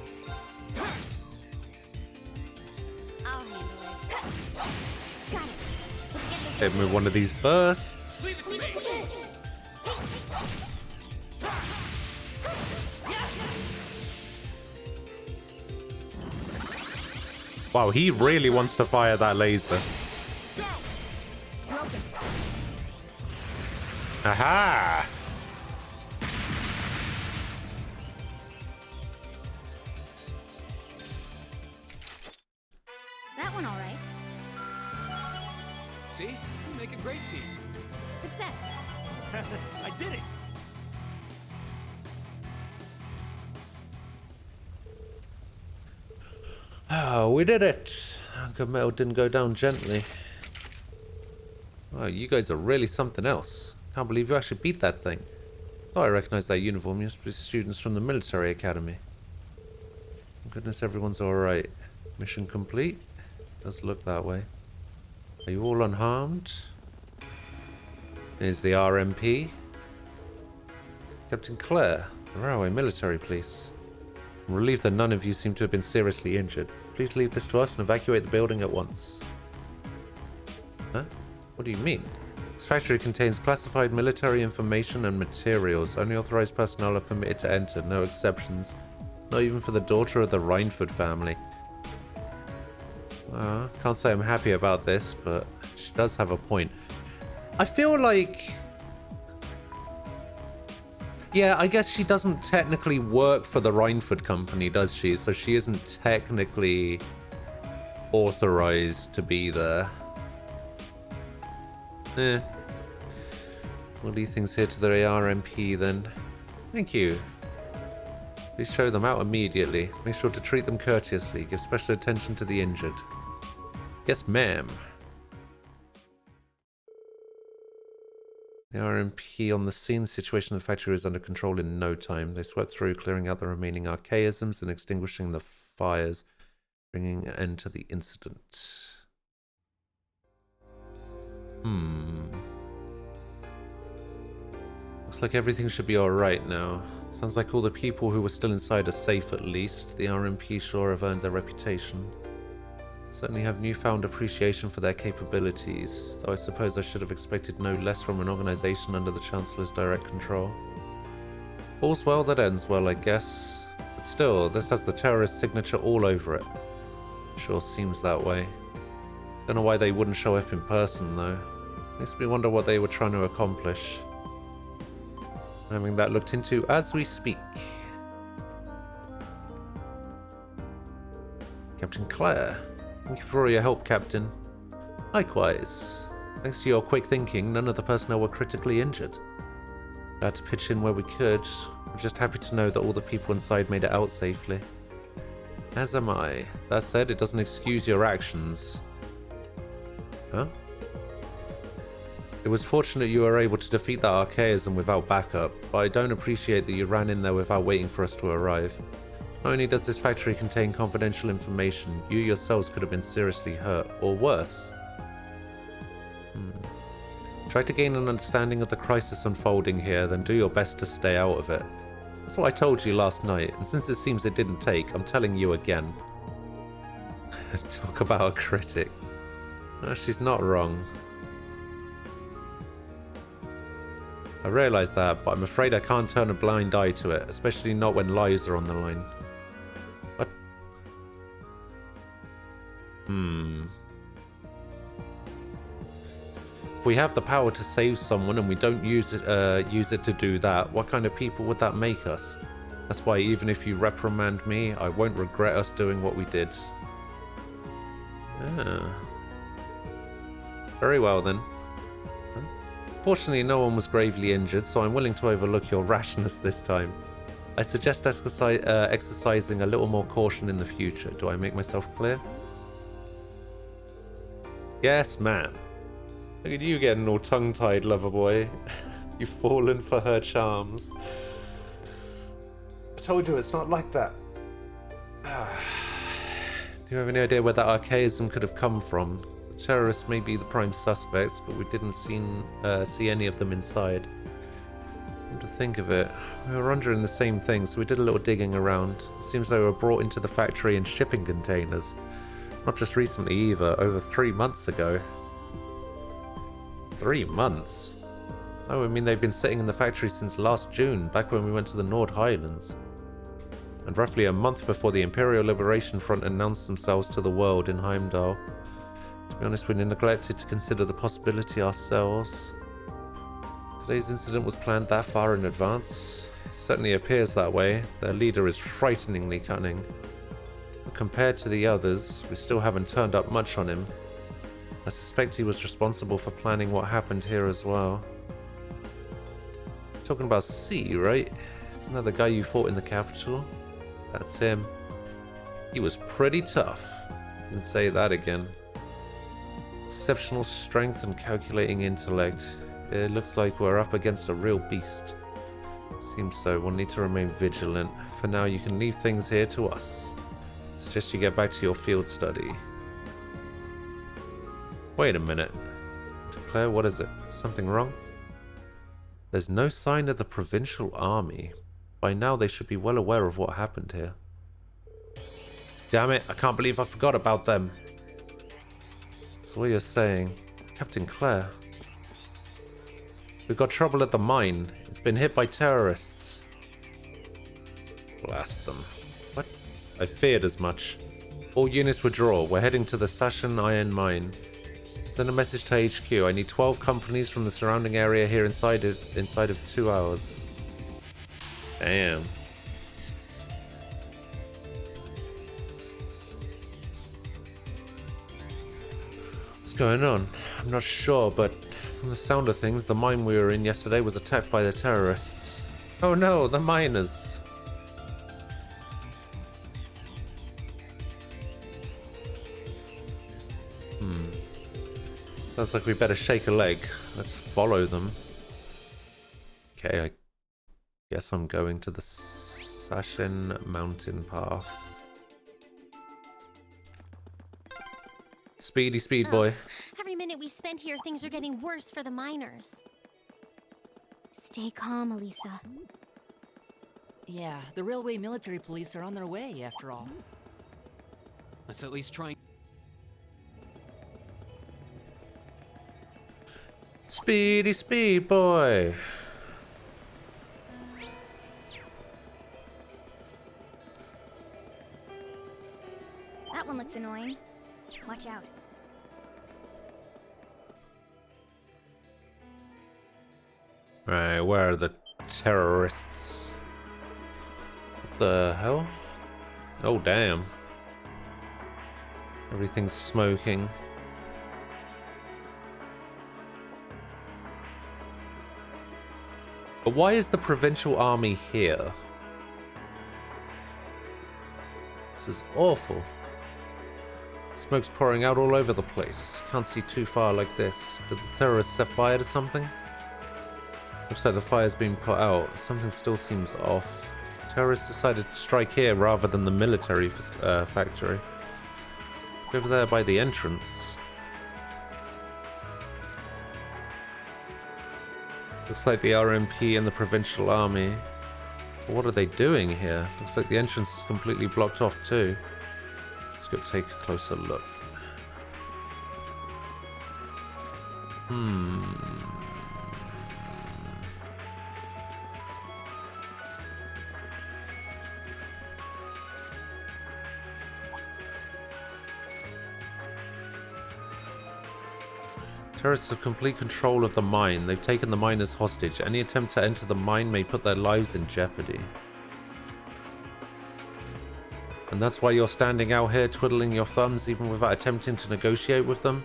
I'll handle it. Got it. Let's get this. Hit him with one of these bursts. Leave it to me. Wow, he really wants to fire that laser. Broken. Aha! That one all right. See? We make a great team. Success. I did it! Oh, we did it! Gunmetal didn't go down gently. Oh, you guys are really something else. Can't believe you actually beat that thing. Oh, I recognize that uniform. You must be students from the military academy. Thank goodness everyone's alright. Mission complete? Does look that way. Are you all unharmed? Here's the RMP. Captain Claire, the Railway Military Police. I'm relieved that none of you seem to have been seriously injured. Please leave this to us and evacuate the building at once. Huh? What do you mean? This factory contains classified military information and materials. Only authorized personnel are permitted to enter, no exceptions. Not even for the daughter of the Reinford family. Can't say I'm happy about this, but she does have a point. I feel like... Yeah, I guess she doesn't technically work for the Reinford company, does she? So she isn't technically authorized to be there. We'll leave things here to the RMP then. Thank you. Please show them out immediately. Make sure to treat them courteously. Give special attention to the injured. Yes, ma'am. The RMP on the scene. The situation in the factory is under control in no time. They swept through, clearing out the remaining archaisms and extinguishing the fires, bringing an end to the incident. Looks like everything should be alright now. Sounds like all the people who were still inside are safe at least. The RMP sure have earned their reputation. Certainly have newfound appreciation for their capabilities, though I suppose I should have expected no less from an organization under the Chancellor's direct control. All's well that ends well, I guess. But still, this has the terrorist signature all over it. Sure seems that way. Don't know why they wouldn't show up in person, though. Makes me wonder what they were trying to accomplish. I'm having that looked into as we speak. Captain Claire. Thank you for all your help, Captain. Likewise. Thanks to your quick thinking, none of the personnel were critically injured. Glad to pitch in where we could. We're just happy to know that all the people inside made it out safely. As am I. That said, it doesn't excuse your actions. Huh? It was fortunate you were able to defeat that archaism without backup, but I don't appreciate that you ran in there without waiting for us to arrive. Not only does this factory contain confidential information, you yourselves could have been seriously hurt, or worse. Try to gain an understanding of the crisis unfolding here, then do your best to stay out of it. That's what I told you last night, and since it seems it didn't take, I'm telling you again. Talk about a critic. No, she's not wrong. I realise that, but I'm afraid I can't turn a blind eye to it, especially not when lives are on the line. What? If we have the power to save someone and we don't use it to do that, what kind of people would that make us? That's why even if you reprimand me, I won't regret us doing what we did. Very well then. Fortunately, no one was gravely injured, so I'm willing to overlook your rashness this time. I suggest exercising a little more caution in the future. Do I make myself clear? Yes, ma'am. Look at you getting all tongue-tied, lover boy. You've fallen for her charms. I told you it's not like that. Do you have any idea where that archaism could have come from? The terrorists may be the prime suspects, but we didn't see any of them inside. Come to think of it, we were wondering the same thing, so we did a little digging around. It seems they were brought into the factory in shipping containers. Not just recently either, over 3 months ago. 3 months? Oh, I mean they've been sitting in the factory since last June, back when we went to the Nord Highlands. And roughly a month before the Imperial Liberation Front announced themselves to the world in Heimdall. To be honest, we neglected to consider the possibility ourselves. Today's incident was planned that far in advance. It certainly appears that way. Their leader is frighteningly cunning. But compared to the others, we still haven't turned up much on him. I suspect he was responsible for planning what happened here as well. Talking about C, right? It's another guy you fought in the capital. That's him. He was pretty tough. You can say that again. Exceptional strength and calculating intellect. It looks like we're up against a real beast. Seems so. We'll need to remain vigilant. For now, you can leave things here to us. Suggest you get back to your field study. Wait a minute. Claire, what is it? Something wrong? There's no sign of the provincial army. By now they should be well aware of what happened here. Damn it, I can't believe I forgot about them. That's what you're saying. Captain Claire. We've got trouble at the mine. It's been hit by terrorists. Blast them. What? I feared as much. All units withdraw. We're heading to the Sashan Iron Mine. Send a message to HQ. I need 12 companies from the surrounding area here inside of 2 hours. Damn. What's going on? I'm not sure, but from the sound of things, the mine we were in yesterday was attacked by the terrorists. Oh no, the miners. Sounds like we better shake a leg. Let's follow them. Okay, I guess I'm going to the Sashin Mountain Path. Speedy speed, boy. Every minute we spend here, things are getting worse for the miners. Stay calm, Elisa. Yeah, the railway military police are on their way, after all. Let's at least try. Speedy speed, boy. That one looks annoying. Watch out. Right, where are the terrorists? What the hell? Oh, damn. Everything's smoking. But why is the provincial army here? This is awful. Smoke's pouring out all over the place. Can't see too far like this. Did the terrorists set fire to something? Looks like the fire's been put out. Something still seems off. Terrorists decided to strike here rather than the military factory. Over there by the entrance. Looks like the RMP and the Provincial Army. But what are they doing here? Looks like the entrance is completely blocked off too. Let's go take a closer look. Terrorists have complete control of the mine. They've taken the miners hostage. Any attempt to enter the mine may put their lives in jeopardy. And that's why you're standing out here twiddling your thumbs even without attempting to negotiate with them?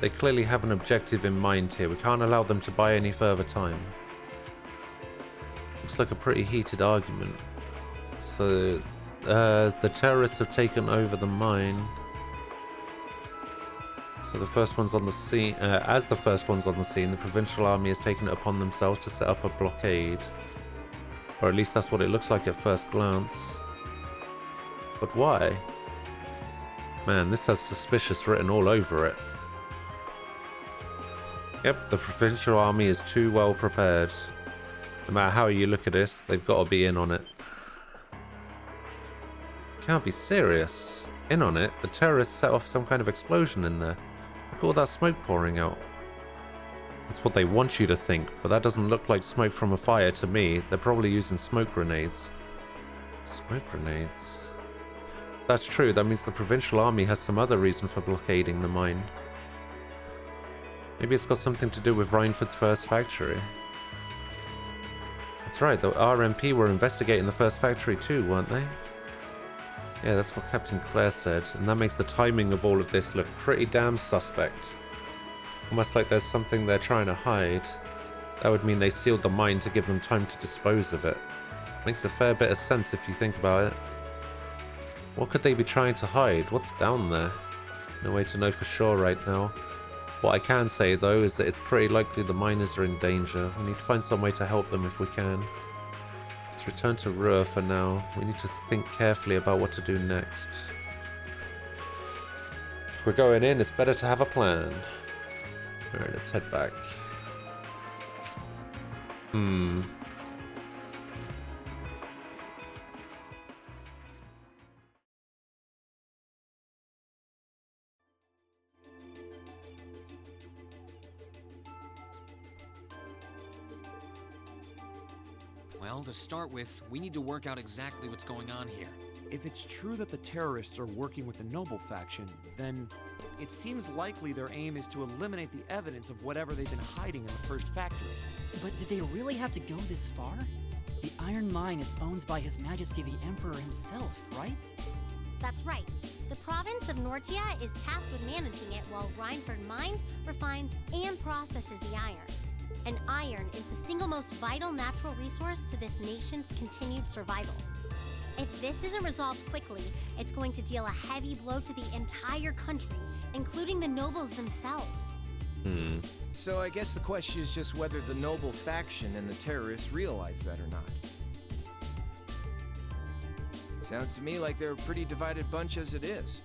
They clearly have an objective in mind here. We can't allow them to buy any further time. Looks like a pretty heated argument. So, the terrorists have taken over the mine. So the first one's on the scene. As the first one's on the scene, the Provincial Army has taken it upon themselves to set up a blockade. Or at least that's what it looks like at first glance. But why? Man, this has suspicious written all over it. Yep, the Provincial Army is too well prepared. No matter how you look at this, they've got to be in on it. Can't be serious. In on it? The terrorists set off some kind of explosion in there. Look at all that smoke pouring out. That's what they want you to think, but that doesn't look like smoke from a fire to me. They're probably using smoke grenades. Smoke grenades? That's true, that means the Provincial Army has some other reason for blockading the mine. Maybe it's got something to do with Reinford's first factory. That's right, the RMP were investigating the first factory too, weren't they? Yeah, that's what Captain Claire said, and that makes the timing of all of this look pretty damn suspect. Almost like there's something they're trying to hide. That would mean they sealed the mine to give them time to dispose of it. Makes a fair bit of sense if you think about it. What could they be trying to hide? What's down there? No way to know for sure right now. What I can say though is that it's pretty likely the miners are in danger. We need to find some way to help them if we can. Let's return to Ruhr for now. We need to think carefully about what to do next. If we're going in, it's better to have a plan. Alright, let's head back. Well, to start with, we need to work out exactly what's going on here. If it's true that the terrorists are working with the Noble faction, then it seems likely their aim is to eliminate the evidence of whatever they've been hiding in the first factory. But did they really have to go this far? The iron mine is owned by His Majesty the Emperor himself, right? That's right. The province of Nortia is tasked with managing it while Reinford mines, refines, and processes the iron. And iron is the single most vital natural resource to this nation's continued survival. If this isn't resolved quickly, it's going to deal a heavy blow to the entire country, including the nobles themselves. So I guess the question is just whether the Noble faction and the terrorists realize that or not. Sounds to me like they're a pretty divided bunch as it is.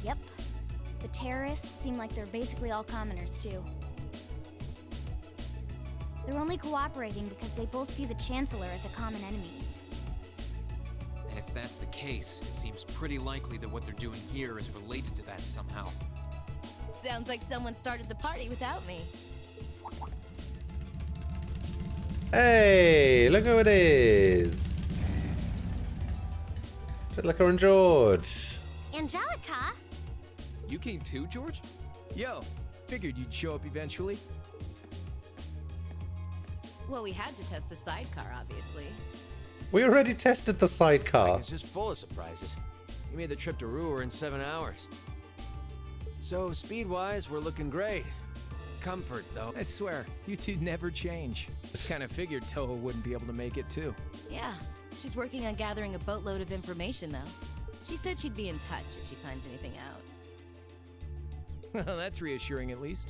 Yep. The terrorists seem like they're basically all commoners, too. They're only cooperating because they both see the Chancellor as a common enemy. And if that's the case, it seems pretty likely that what they're doing here is related to that somehow. Sounds like someone started the party without me. Hey, look who it is! Angelica and George. Angelica? You came too, George? Yo, figured you'd show up eventually. Well, we had to test the sidecar, obviously. We already tested the sidecar. It's just full of surprises. You made the trip to Ruhr in 7 hours. So, speed-wise, we're looking great. Comfort, though. I swear, you two never change. Kind of figured Toho wouldn't be able to make it, too. Yeah, she's working on gathering a boatload of information, though. She said she'd be in touch if she finds anything out. That's reassuring at least.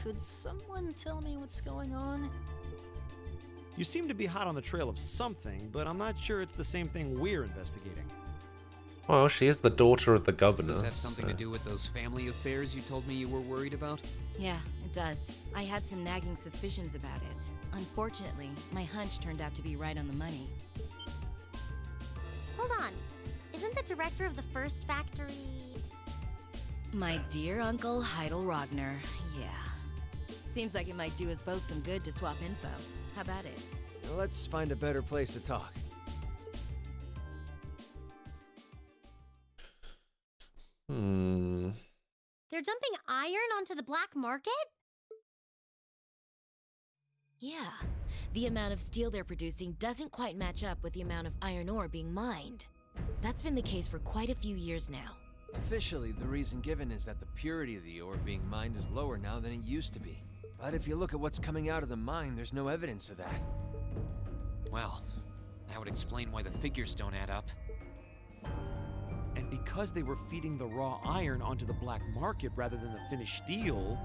Could someone tell me what's going on? You seem to be hot on the trail of something, but I'm not sure it's the same thing we're investigating. Well, she is the daughter of the governor. Does this have something to so- do with those family affairs you told me you were worried about? Yeah, it does. I had some nagging suspicions about it. Unfortunately, my hunch turned out to be right on the money. Hold on. Isn't the director of the first factory... My dear Uncle Heidel Rogner, yeah. Seems like it might do us both some good to swap info. How about it? Let's find a better place to talk. They're dumping iron onto the black market? Yeah. The amount of steel they're producing doesn't quite match up with the amount of iron ore being mined. That's been the case for quite a few years now. Officially, the reason given is that the purity of the ore being mined is lower now than it used to be. But if you look at what's coming out of the mine, there's no evidence of that. Well, that would explain why the figures don't add up. And because they were feeding the raw iron onto the black market rather than the finished steel...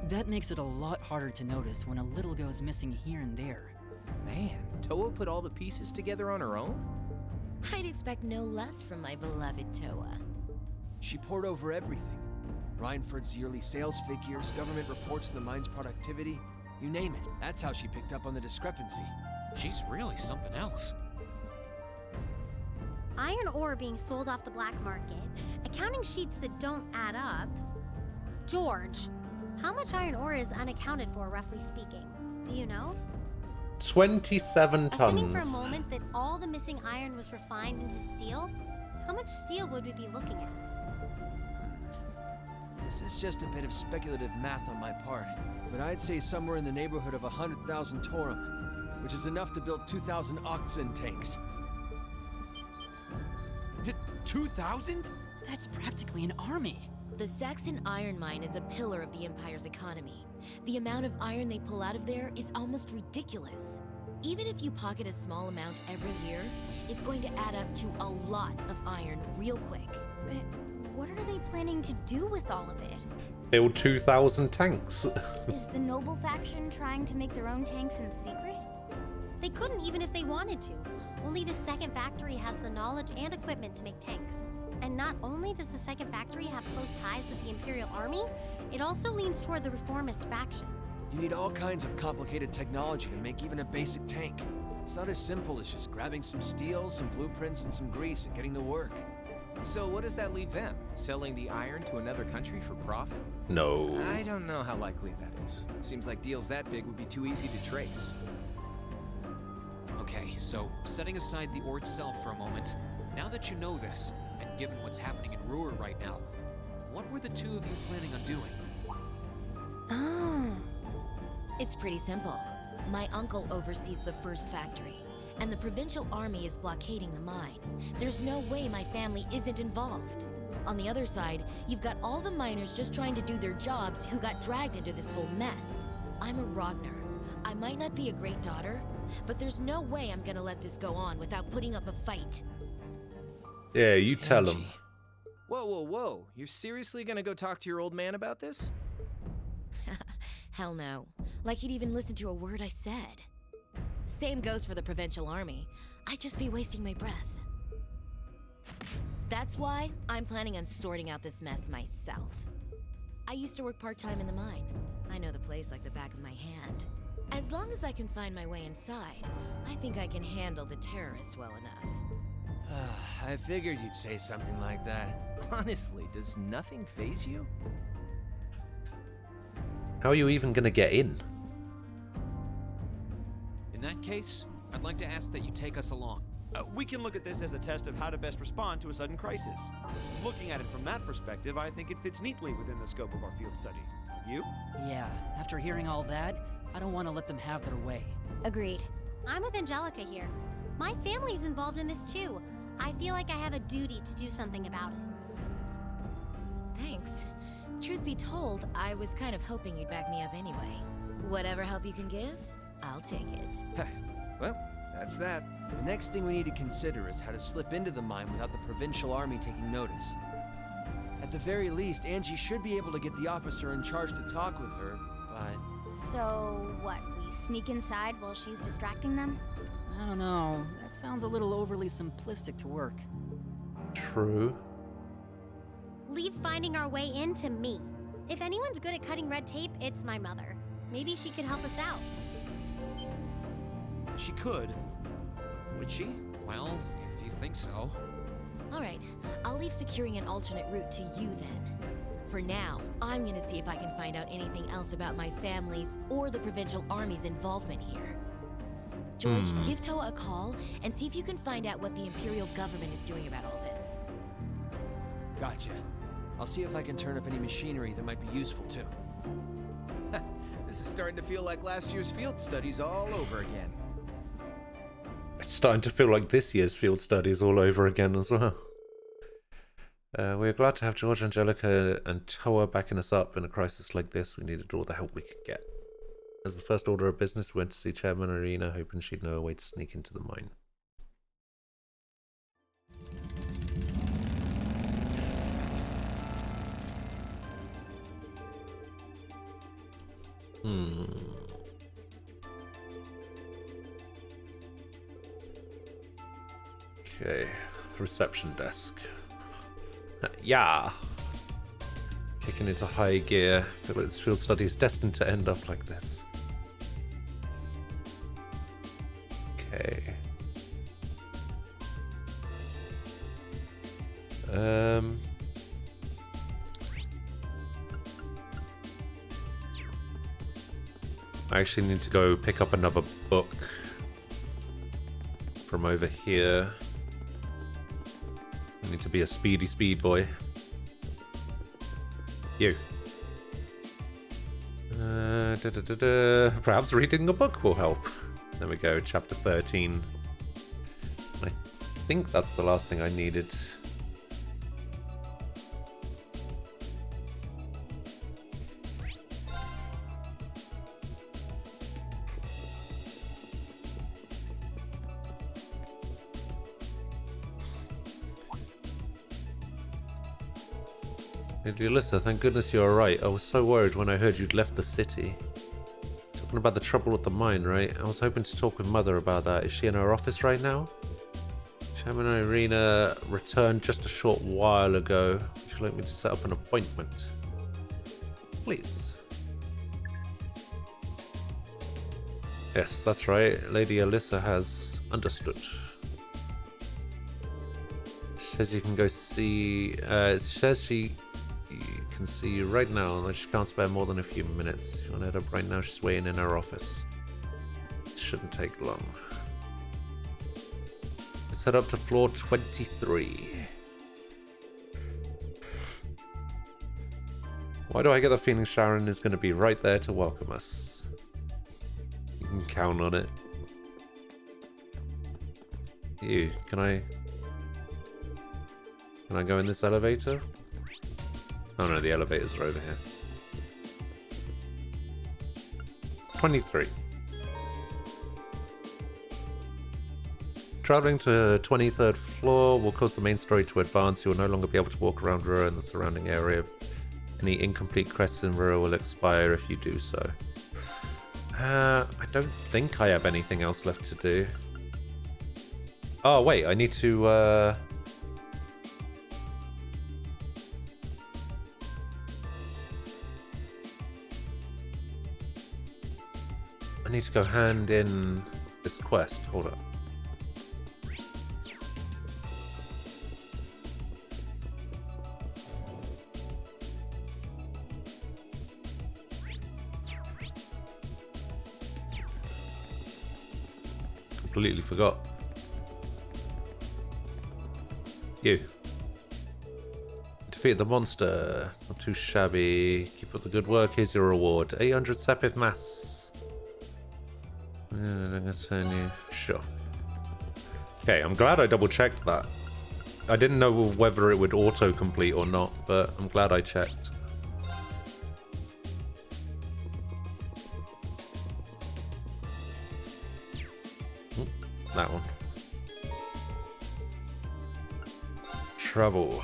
That makes it a lot harder to notice when a little goes missing here and there. Man, Toa put all the pieces together on her own? I'd expect no less from my beloved Toa. She poured over everything. Reinford's yearly sales figures, government reports on the mine's productivity, you name it. That's how she picked up on the discrepancy. She's really something else. Iron ore being sold off the black market, accounting sheets that don't add up. George, how much iron ore is unaccounted for, roughly speaking? Do you know? 27 Assuming for a tons. moment that all the missing iron was refined into steel, how much steel would we be looking at? This is just a bit of speculative math on my part, but I'd say somewhere in the neighborhood of 100,000 Torum, which is enough to build 2,000 oxen tanks. 2,000? That's practically an army. The Saxon iron mine is a pillar of the Empire's economy. The amount of iron they pull out of there is almost ridiculous. Even if you pocket a small amount every year, it's going to add up to a lot of iron real quick. But what are they planning to do with all of it? Build 2,000 tanks. Is the noble faction trying to make their own tanks in secret? They couldn't even if they wanted to. Only the second factory has the knowledge and equipment to make tanks. And not only does the second factory have close ties with the Imperial Army, it also leans toward the reformist faction. You need all kinds of complicated technology to make even a basic tank. It's not as simple as just grabbing some steel, some blueprints, and some grease and getting to work. So what does that leave them? Selling the iron to another country for profit? No. I don't know how likely that is. Seems like deals that big would be too easy to trace. Okay, so setting aside the ore itself for a moment, now that you know this, and given what's happening in Ruhr right now, what were the two of you planning on doing? It's pretty simple. My uncle oversees the first factory, and the provincial army is blockading the mine. There's no way my family isn't involved. On the other side, you've got all the miners just trying to do their jobs who got dragged into this whole mess. I'm a Ragnar. I might not be a great daughter, but there's no way I'm gonna let this go on without putting up a fight. Yeah, you tell him. Whoa, whoa, whoa. You're seriously gonna go talk to your old man about this? Hell no. Like he'd even listen to a word I said. Same goes for the provincial army. I'd just be wasting my breath. That's why I'm planning on sorting out this mess myself. I used to work part-time in the mine. I know the place like the back of my hand. As long as I can find my way inside, I think I can handle the terrorists well enough. I figured you'd say something like that. Honestly, does nothing faze you? How are you even going to get in? In that case, I'd like to ask that you take us along. We can look at this as a test of how to best respond to a sudden crisis. Looking at it from that perspective, I think it fits neatly within the scope of our field study. You? Yeah, after hearing all that, I don't want to let them have their way. Agreed. I'm with Angelica here. My family's involved in this too. I feel like I have a duty to do something about it. Thanks. Truth be told, I was kind of hoping you'd back me up anyway. Whatever help you can give, I'll take it. Well, That's that. The next thing we need to consider is how to slip into the mine without the provincial army taking notice. At the very least, Angie should be able to get the officer in charge to talk with her, but... So, what, we sneak inside while she's distracting them? I don't know. That sounds a little overly simplistic to work. True. Leave finding our way in to me. If anyone's good at cutting red tape, it's my mother. Maybe she can help us out. She could. Would she? Well, if you think so. Alright, I'll leave securing an alternate route to you then. For now, I'm gonna see if I can find out anything else about my family's or the Provincial Army's involvement here. George, give Toa a call and see if you can find out what the Imperial government is doing about all this. Gotcha. I'll see if I can turn up any machinery that might be useful too. This is starting to feel like last year's field studies all over again. It's starting to feel like this year's field studies all over again as well. We're glad to have George, Angelica, and Toa backing us up in a crisis like this. We needed all the help we could get. As the first order of business, we went to see Chairman Irina, hoping she'd know a way to sneak into the mine. Okay, reception desk. Yeah. Kicking into high gear. Feel like this field study is destined to end up like this. Okay. I actually need to go pick up another book from over here. I need to be a speed boy. You. Perhaps reading a book will help. There we go, chapter 13. I think that's the last thing I needed. Lady Alyssa, thank goodness you're alright. I was so worried when I heard you'd left the city. Talking about the trouble with the mine, right? I was hoping to talk with Mother about that. Is she in her office right now? Chairman Irina returned just a short while ago. Would you like me to set up an appointment? Please. Yes, that's right. Lady Alyssa has understood. She says you can go see... she says she can see you right now, although she can't spare more than a few minutes. If you want to head up right now, she's waiting in her office. It shouldn't take long. Let's head up to floor 23. Why do I get the feeling Sharon is going to be right there to welcome us? You can count on it. You, can I go in this elevator? Oh no, the elevators are over here. 23. Traveling to the 23rd floor will cause the main story to advance. You will no longer be able to walk around Rua and the surrounding area. Any incomplete quests in Rua will expire if you do so. I don't think I have anything else left to do. Oh wait, I need to go hand in this quest. Hold up. Completely forgot. You. Defeat the monster. Not too shabby. Keep up the good work. Here's your reward. 800 Sepith Mass. Sure. Okay, I'm glad I double checked that. I didn't know whether it would auto-complete or not, but I'm glad I checked. that one. Trouble.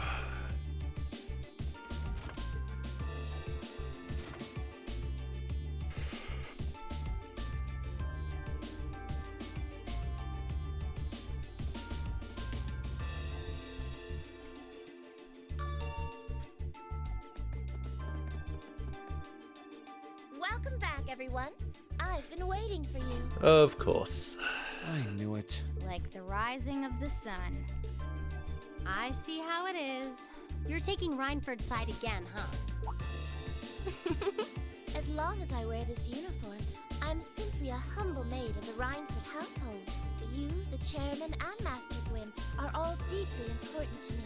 Welcome back, everyone. I've been waiting for you. Of course. I knew it. Like the rising of the sun. I see how it is. You're taking Reinford's side again, huh? As long as I wear this uniform, I'm simply a humble maid of the Reinford household. You, the chairman, and Master Gwyn are all deeply important to me.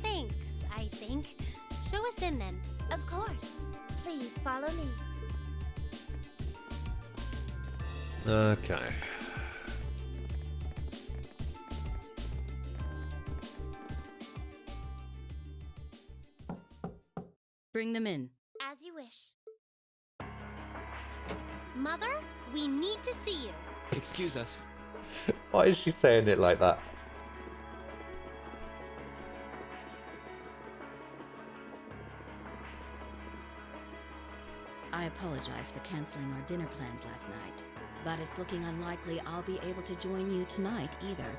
Thanks, I think. Show us in then. Of course. Please follow me. Okay. Bring them in. As you wish. Mother, we need to see you. Excuse us. Why is she saying it like that? I apologize for canceling our dinner plans last night, but it's looking unlikely I'll be able to join you tonight either.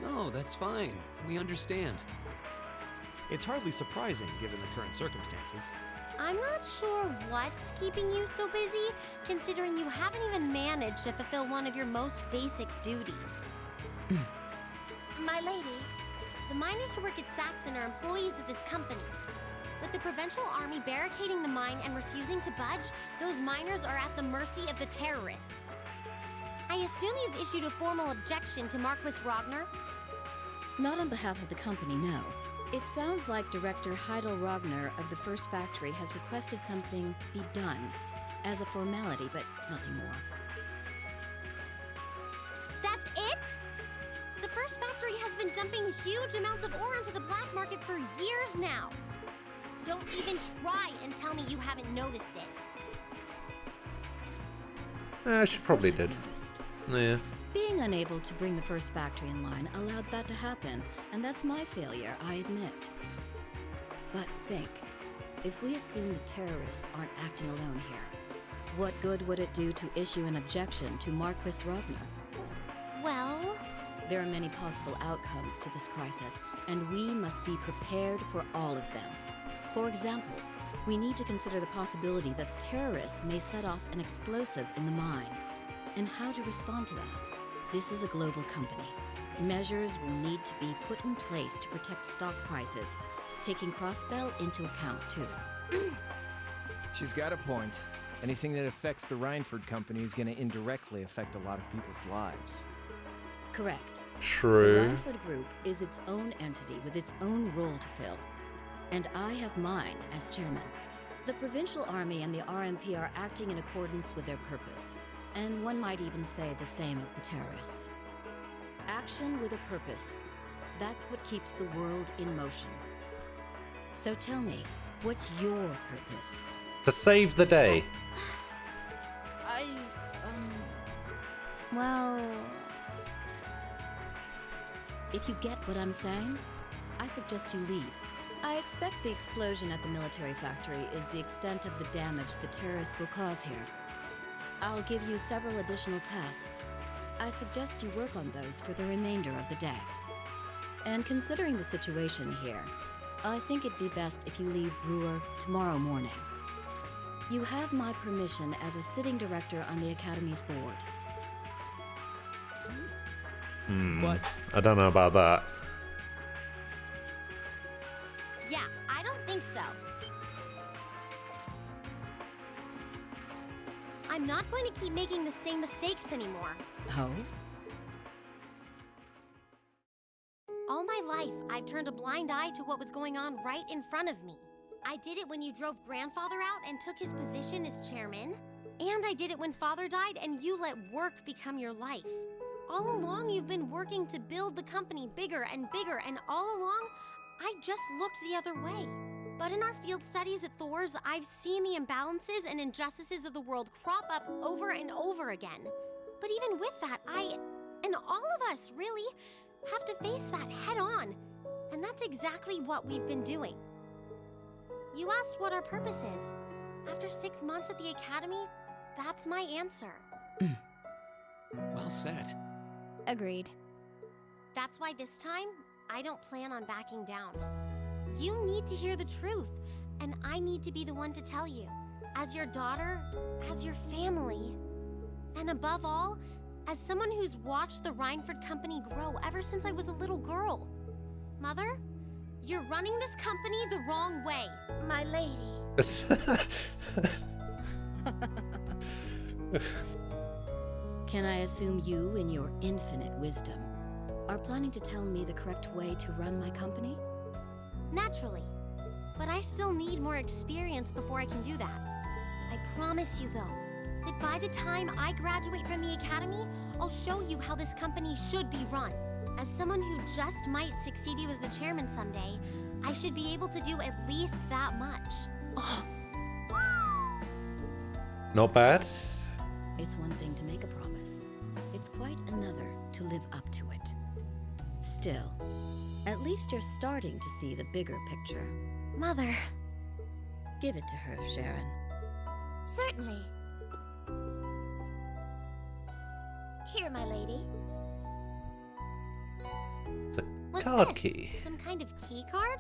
No, that's fine. We understand. It's hardly surprising given the current circumstances. I'm not sure what's keeping you so busy, considering you haven't even managed to fulfill one of your most basic duties. My lady. The miners who work at Saxon are employees of this company. With the Provincial Army barricading the mine and refusing to budge, those miners are at the mercy of the terrorists. I assume you've issued a formal objection to Marquis Ragnar? Not on behalf of the company, no. It sounds like Director Heidel Ragnar of the First Factory has requested something be done as a formality, but nothing more. That's it? The First Factory has been dumping huge amounts of ore into the black market for years now. Don't even try and tell me you haven't noticed it. She probably did. Yeah. Being unable to bring the First Factory in line allowed that to happen, and that's my failure, I admit. But think, if we assume the terrorists aren't acting alone here, what good would it do to issue an objection to Marquis Ragnar? Well... There are many possible outcomes to this crisis, and we must be prepared for all of them. For example, we need to consider the possibility that the terrorists may set off an explosive in the mine, and how to respond to that. This is a global company. Measures will need to be put in place to protect stock prices, taking Crossbell into account too. She's got a point. Anything that affects the Reinford company is going to indirectly affect a lot of people's lives. Correct. True. The Reinford Group is its own entity with its own role to fill. And I have mine as chairman. The Provincial Army and the RMP are acting in accordance with their purpose. And one might even say the same of the terrorists. Action with a purpose. That's what keeps the world in motion. So tell me, what's your purpose? To save the day. Well... If you get what I'm saying, I suggest you leave. I expect the explosion at the military factory is the extent of the damage the terrorists will cause here. I'll give you several additional tasks. I suggest you work on those for the remainder of the day. And considering the situation here, I think it'd be best if you leave Ruhr tomorrow morning. You have my permission as a sitting director on the Academy's board. But I don't know about that. Yeah, I don't think so. I'm not going to keep making the same mistakes anymore. Oh? All my life, I've turned a blind eye to what was going on right in front of me. I did it when you drove Grandfather out and took his position as chairman. And I did it when Father died and you let work become your life. All along, you've been working to build the company bigger, and all along, I just looked the other way. But in our field studies at Thor's, I've seen the imbalances and injustices of the world crop up over and over again. But even with that, And all of us, really, have to face that head on. And that's exactly what we've been doing. You asked what our purpose is. After 6 months at the academy, that's my answer. Well said. Agreed. That's why this time, I don't plan on backing down. You need to hear the truth, and I need to be the one to tell you. As your daughter, as your family, and above all, as someone who's watched the Rhineford Company grow ever since I was a little girl. Mother, you're running this company the wrong way. My lady. Can I assume you, in your infinite wisdom, are planning to tell me the correct way to run my company? Naturally. But I still need more experience before I can do that. I promise you, though, that by the time I graduate from the academy, I'll show you how this company should be run. As someone who just might succeed you as the chairman someday, I should be able to do at least that much. Not bad. It's one thing to make a promise. It's quite another to live up to it. Still, at least you're starting to see the bigger picture. Mother. Give it to her, Sharon. Certainly. Here, my lady. What's Card this? key. Some kind of key card?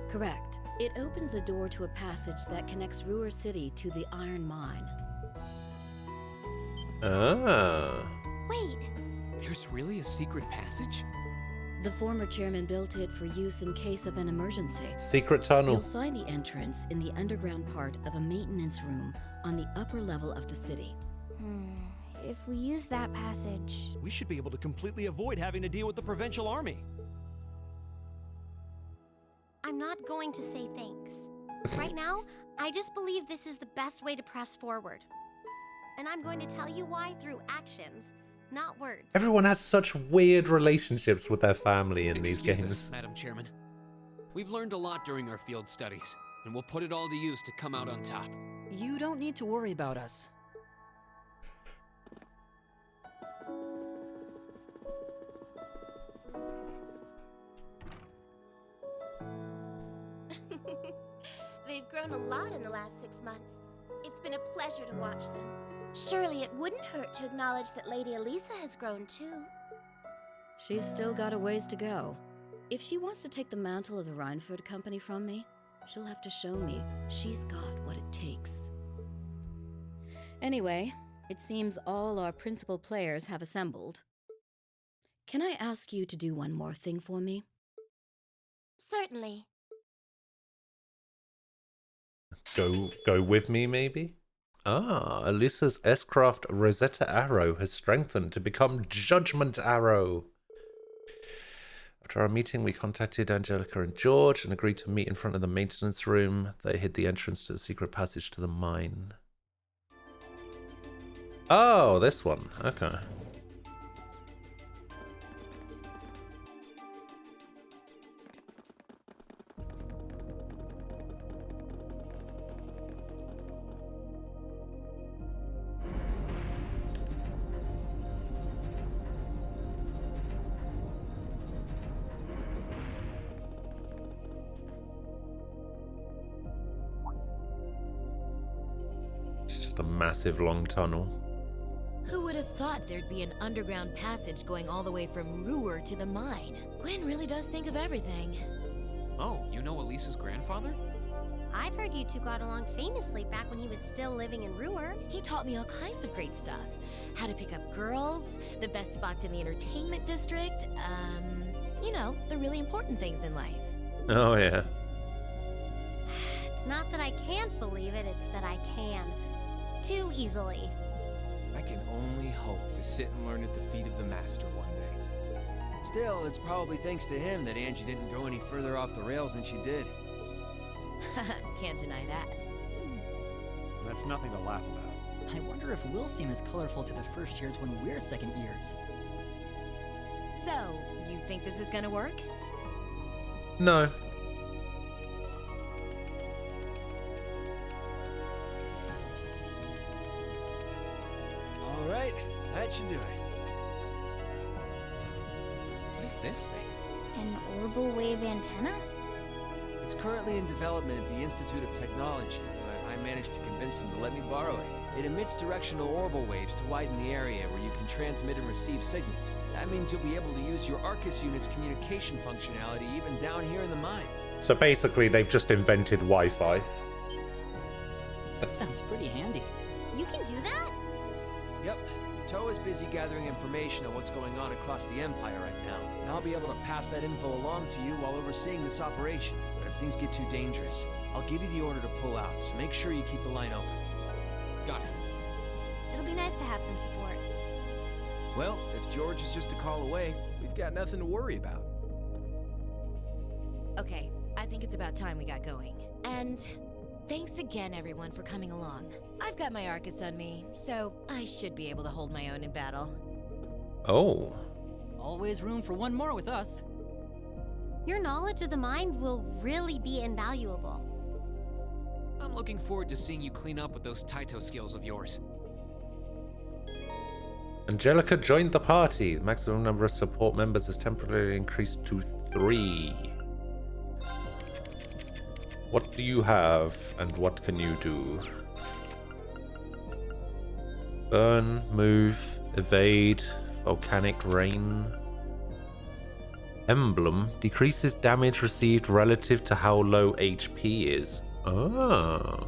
Correct. It opens the door to a passage that connects Ruhr City to the Iron Mine. Ah. Wait. There's really a secret passage? The former chairman built it for use in case of an emergency. Secret tunnel. You'll find the entrance in the underground part of a maintenance room on the upper level of the city. If we use that passage... We should be able to completely avoid having to deal with the Provincial Army. I'm not going to say thanks. Right now, I just believe this is the best way to press forward. And I'm going to tell you why through actions, not words. Everyone has such weird relationships with their family in these Excuse games. us, Madam Chairman. We've learned a lot during our field studies, and we'll put it all to use to come out on top. You don't need to worry about us. They've grown a lot in the last 6 months. It's been a pleasure to watch them. Surely it wouldn't hurt to acknowledge that Lady Elisa has grown too. She's still got a ways to go. If she wants to take the mantle of the Rhineford Company from me, she'll have to show me she's got what it takes. Anyway, it seems all our principal players have assembled. Can I ask you to do one more thing for me? Certainly. Go with me, maybe? Ah, Elisa's S-Craft Rosetta Arrow has strengthened to become Judgment Arrow. After our meeting, we contacted Angelica and George and agreed to meet in front of the maintenance room. They hid the entrance to the secret passage to the mine. Oh, this one. Okay. A massive long tunnel. Who would have thought there'd be an underground passage going all the way from Ruhr to the mine? Gwen really does think of everything. Oh, you know Elisa's grandfather? I've heard you two got along famously back when he was still living in Ruhr. He taught me all kinds of great stuff. How to pick up girls, the best spots in the entertainment district, you know, the really important things in life. Oh, yeah. It's not that I can't believe it, it's that I can. Too easily. I can only hope to sit and learn at the feet of the master one day. Still, it's probably thanks to him that Angie didn't go any further off the rails than she did. Can't deny that. That's nothing to laugh about. I wonder if we'll seem as colorful to the first years when we're second years. So, you think this is gonna work? No. All right, that should do it. is this thing? An orbital wave antenna? It's currently in development at the Institute of Technology, but I managed to convince them to let me borrow it. It emits directional orbital waves to widen the area where you can transmit and receive signals. That means you'll be able to use your Arcus unit's communication functionality even down here in the mine. So basically, they've just invented Wi-Fi. That sounds pretty handy. You can do that? Yep. Toa is busy gathering information on what's going on across the Empire right now, and I'll be able to pass that info along to you while overseeing this operation. But if things get too dangerous, I'll give you the order to pull out, so make sure you keep the line open. Got it. It'll be nice to have some support. Well, if George is just a call away, we've got nothing to worry about. Okay, I think it's about time we got going. And thanks again, everyone, for coming along. I've got my Arcus on me, so I should be able to hold my own in battle. Oh. Always room for one more with us. Your knowledge of the mind will really be invaluable. I'm looking forward to seeing you clean up with those Taito skills of yours. Angelica joined the party. The maximum number of support members is temporarily increased to 3. What do you have, and what can you do? Burn, move, evade, volcanic rain. Emblem decreases damage received relative to how low HP is. Oh.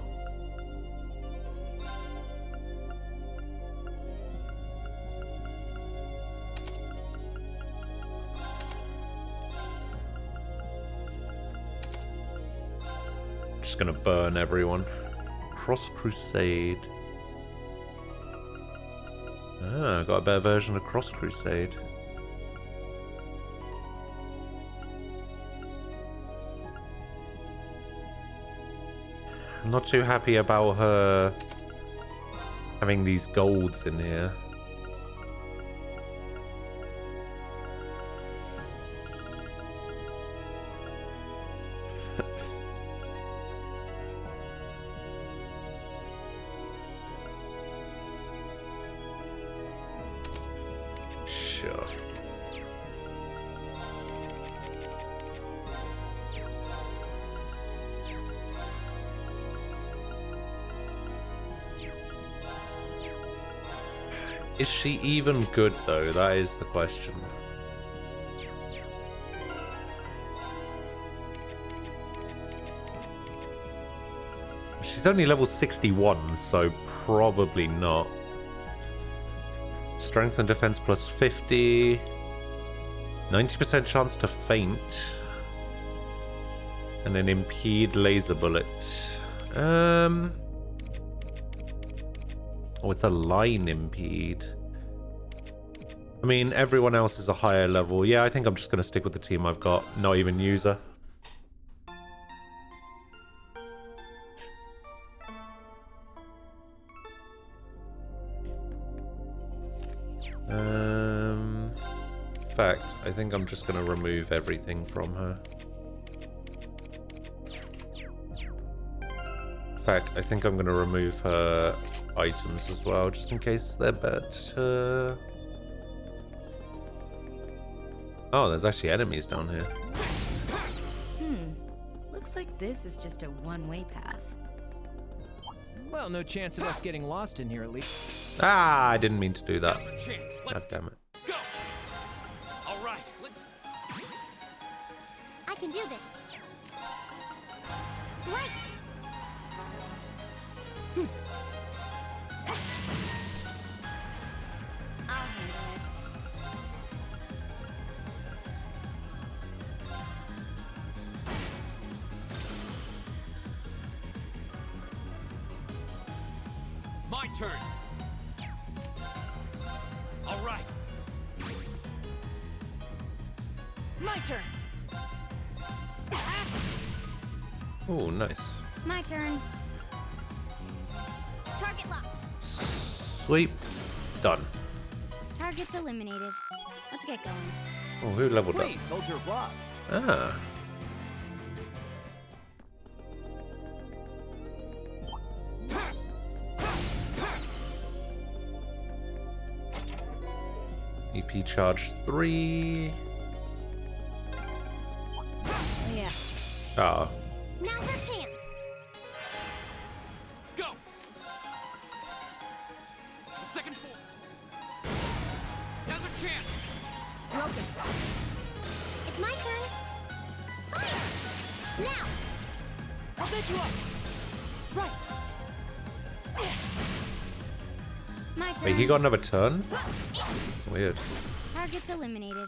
Just gonna burn everyone. Cross Crusade. Ah, got a better version of Cross Crusade. I'm not too happy about her having these golds in here. Sure. Is she even good though? That is the question. She's only level 61, so probably not. Strength and defense plus 50. 90% chance to faint. And an impede laser bullet. Oh, it's a line impede. I mean, everyone else is a higher level. Yeah, I think I'm just going to stick with the team I've got. Not even user. In fact, I think I'm just going to remove everything from her. In fact, I think I'm going to remove her items as well, just in case they're better. Oh, there's actually enemies down here. Looks like this is just a one-way path. Well, no chance of us getting lost in here, at least. Ah, I didn't mean to do that. God damn it. Go! All right. I can do this. Right. I'll handle it. My turn. All right. My turn. Oh, nice. My turn. Target locked. Sweep. Done. Target's eliminated. Let's get going. Oh, who leveled up? Wait, Soldier of Lost. Ah. EP charge 3. Oh. Now's our chance. Go! The second floor. Now's our chance. You're open. It's my turn. Fire! Now! I'll take you up. Right. My turn. Wait, he got another turn? Weird. Target's eliminated.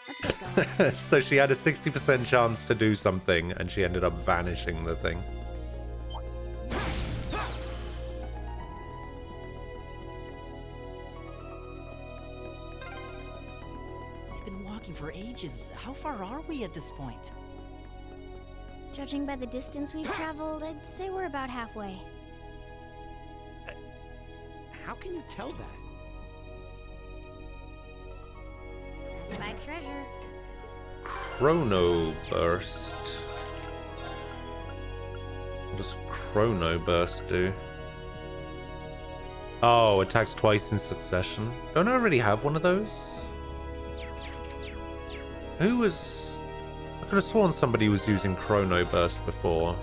Let's get going. So she had a 60% chance to do something, and she ended up vanishing the thing. We've been walking for ages. How far are we at this point? Judging by the distance we've traveled, I'd say we're about halfway. How can you tell that? That's my treasure. Chrono Burst. What does Chrono Burst do? Oh, attacks twice in succession. Don't I already have one of those? Who was... I could have sworn somebody was using Chrono Burst before.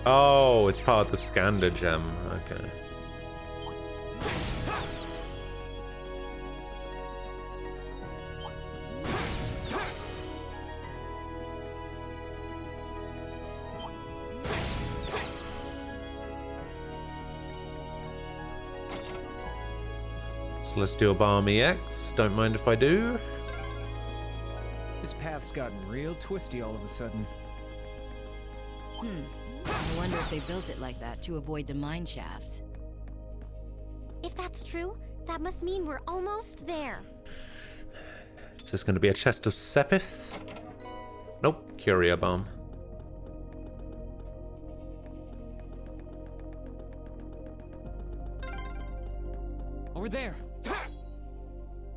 Oh, it's part of the Skander gem. Okay. Celestial Balm EX. Don't mind if I do. This path's gotten real twisty all of a sudden. I wonder if they built it like that to avoid the mine shafts. If that's true, that must mean we're almost there. Is this going to be a chest of Sepith? Nope. Curia Bomb. Over there.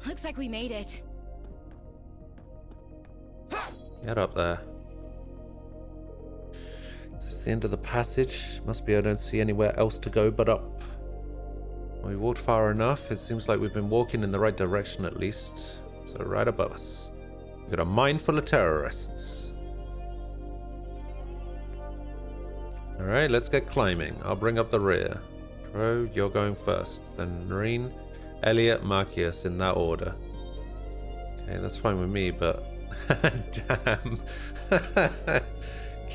Looks like we made it. Get up there. Is this the end of the passage? Must be. I don't see anywhere else to go but up. We walked far enough. It seems like we've been walking in the right direction at least. So right above us, we've got a mine full of terrorists. Alright, let's get climbing. I'll bring up the rear. Crow, you're going first. Then Noreen, Elliot, Marcius, in that order. Okay, that's fine with me, but... Damn.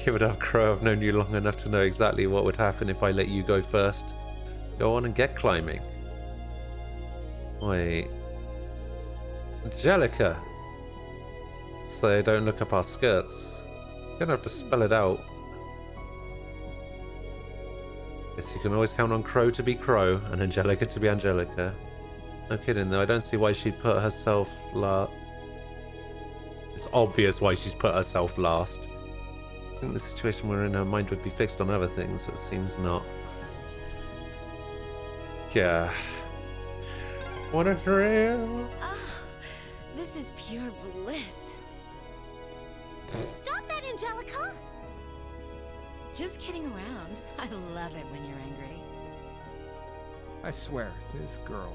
Give it up, Crow. I've known you long enough to know exactly what would happen if I let you go first. Go on and get climbing. Wait. Angelica. So they don't look up our skirts. You're gonna have to spell it out. Guess you can always count on Crow to be Crow and Angelica to be Angelica. No kidding though, I don't see why she'd put herself last. It's obvious why she's put herself last. I think the situation we're in, her mind would be fixed on other things, so it seems not. Yeah. What a thrill! This is pure bliss. Stop that, Angelica! Just kidding around. I love it when you're angry. I swear, this girl.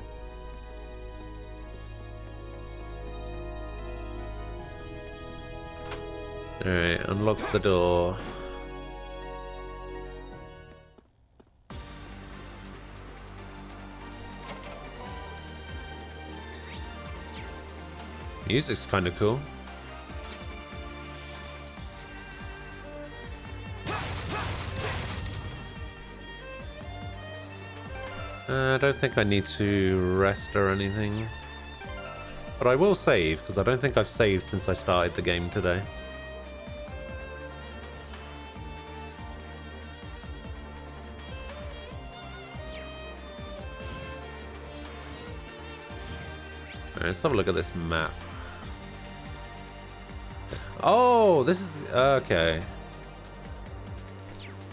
Alright, unlock the door. Music's kind of cool. I don't think I need to rest or anything. But I will save, because I don't think I've saved since I started the game today. Alright, let's have a look at this map. Oh, this is... okay.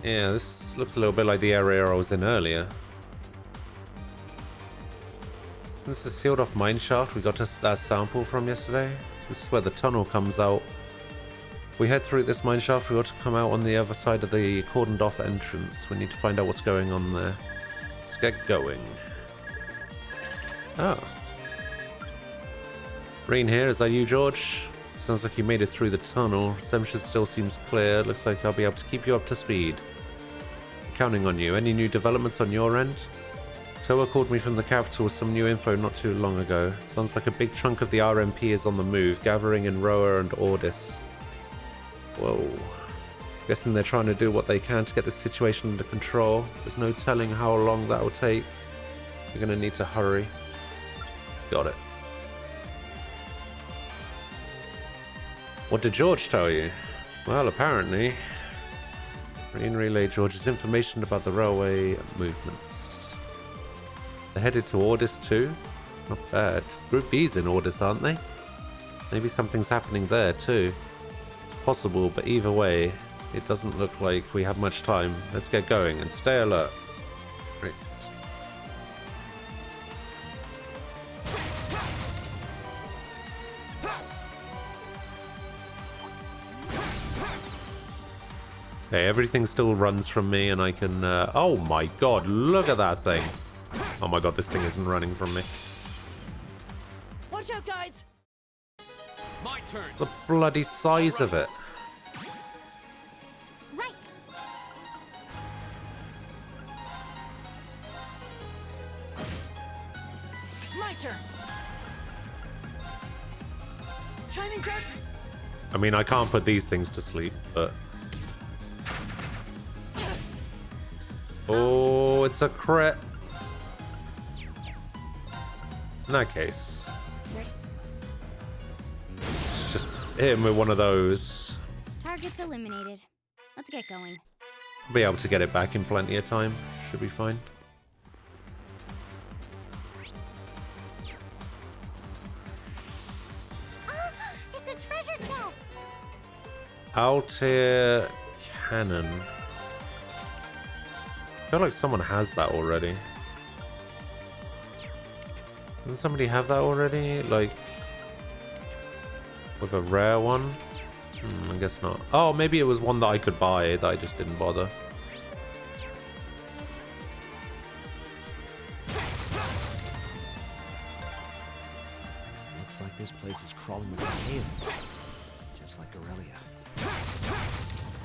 Yeah, this looks a little bit like the area I was in earlier. This is sealed off mine shaft we got that sample from yesterday. This is where the tunnel comes out. If we head through this mine shaft, we ought to come out on the other side of the cordoned off entrance. We need to find out what's going on there. Let's get going. Oh. Reen here, is that you, George? Sounds like you made it through the tunnel. Reception still seems clear. Looks like I'll be able to keep you up to speed. Counting on you. Any new developments on your end? Toa called me from the capital with some new info not too long ago. Sounds like a big chunk of the RMP is on the move, gathering in Roa and Ordis. Whoa. Guessing they're trying to do what they can to get the situation under control. There's no telling how long that will take. You're gonna need to hurry. Got it. What did George tell you? Well, apparently, Reen relayed George's information about the railway movements. They're headed to Ordis too? Not bad. Group B's in Ordis, aren't they? Maybe something's happening there too. It's possible, but either way, it doesn't look like we have much time. Let's get going and stay alert. Great. Okay, everything still runs from me and I can... oh my god, look at that thing! Oh my god, this thing isn't running from me. Watch out, guys! My turn. The bloody size of it. Right. My turn. Shining Dark. I mean, I can't put these things to sleep, but... Oh, it's a crit. In that case, just hit him with one of those. Target's eliminated. Let's get going. I'll be able to get it back in plenty of time. Should be fine. It's a treasure chest. Altair Cannon. I feel like someone has that already. Doesn't somebody have that already? Like, with a rare one? I guess not. Oh, maybe it was one that I could buy that I just didn't bother. Looks like this place is crawling with archaisms. Just like Aurelia.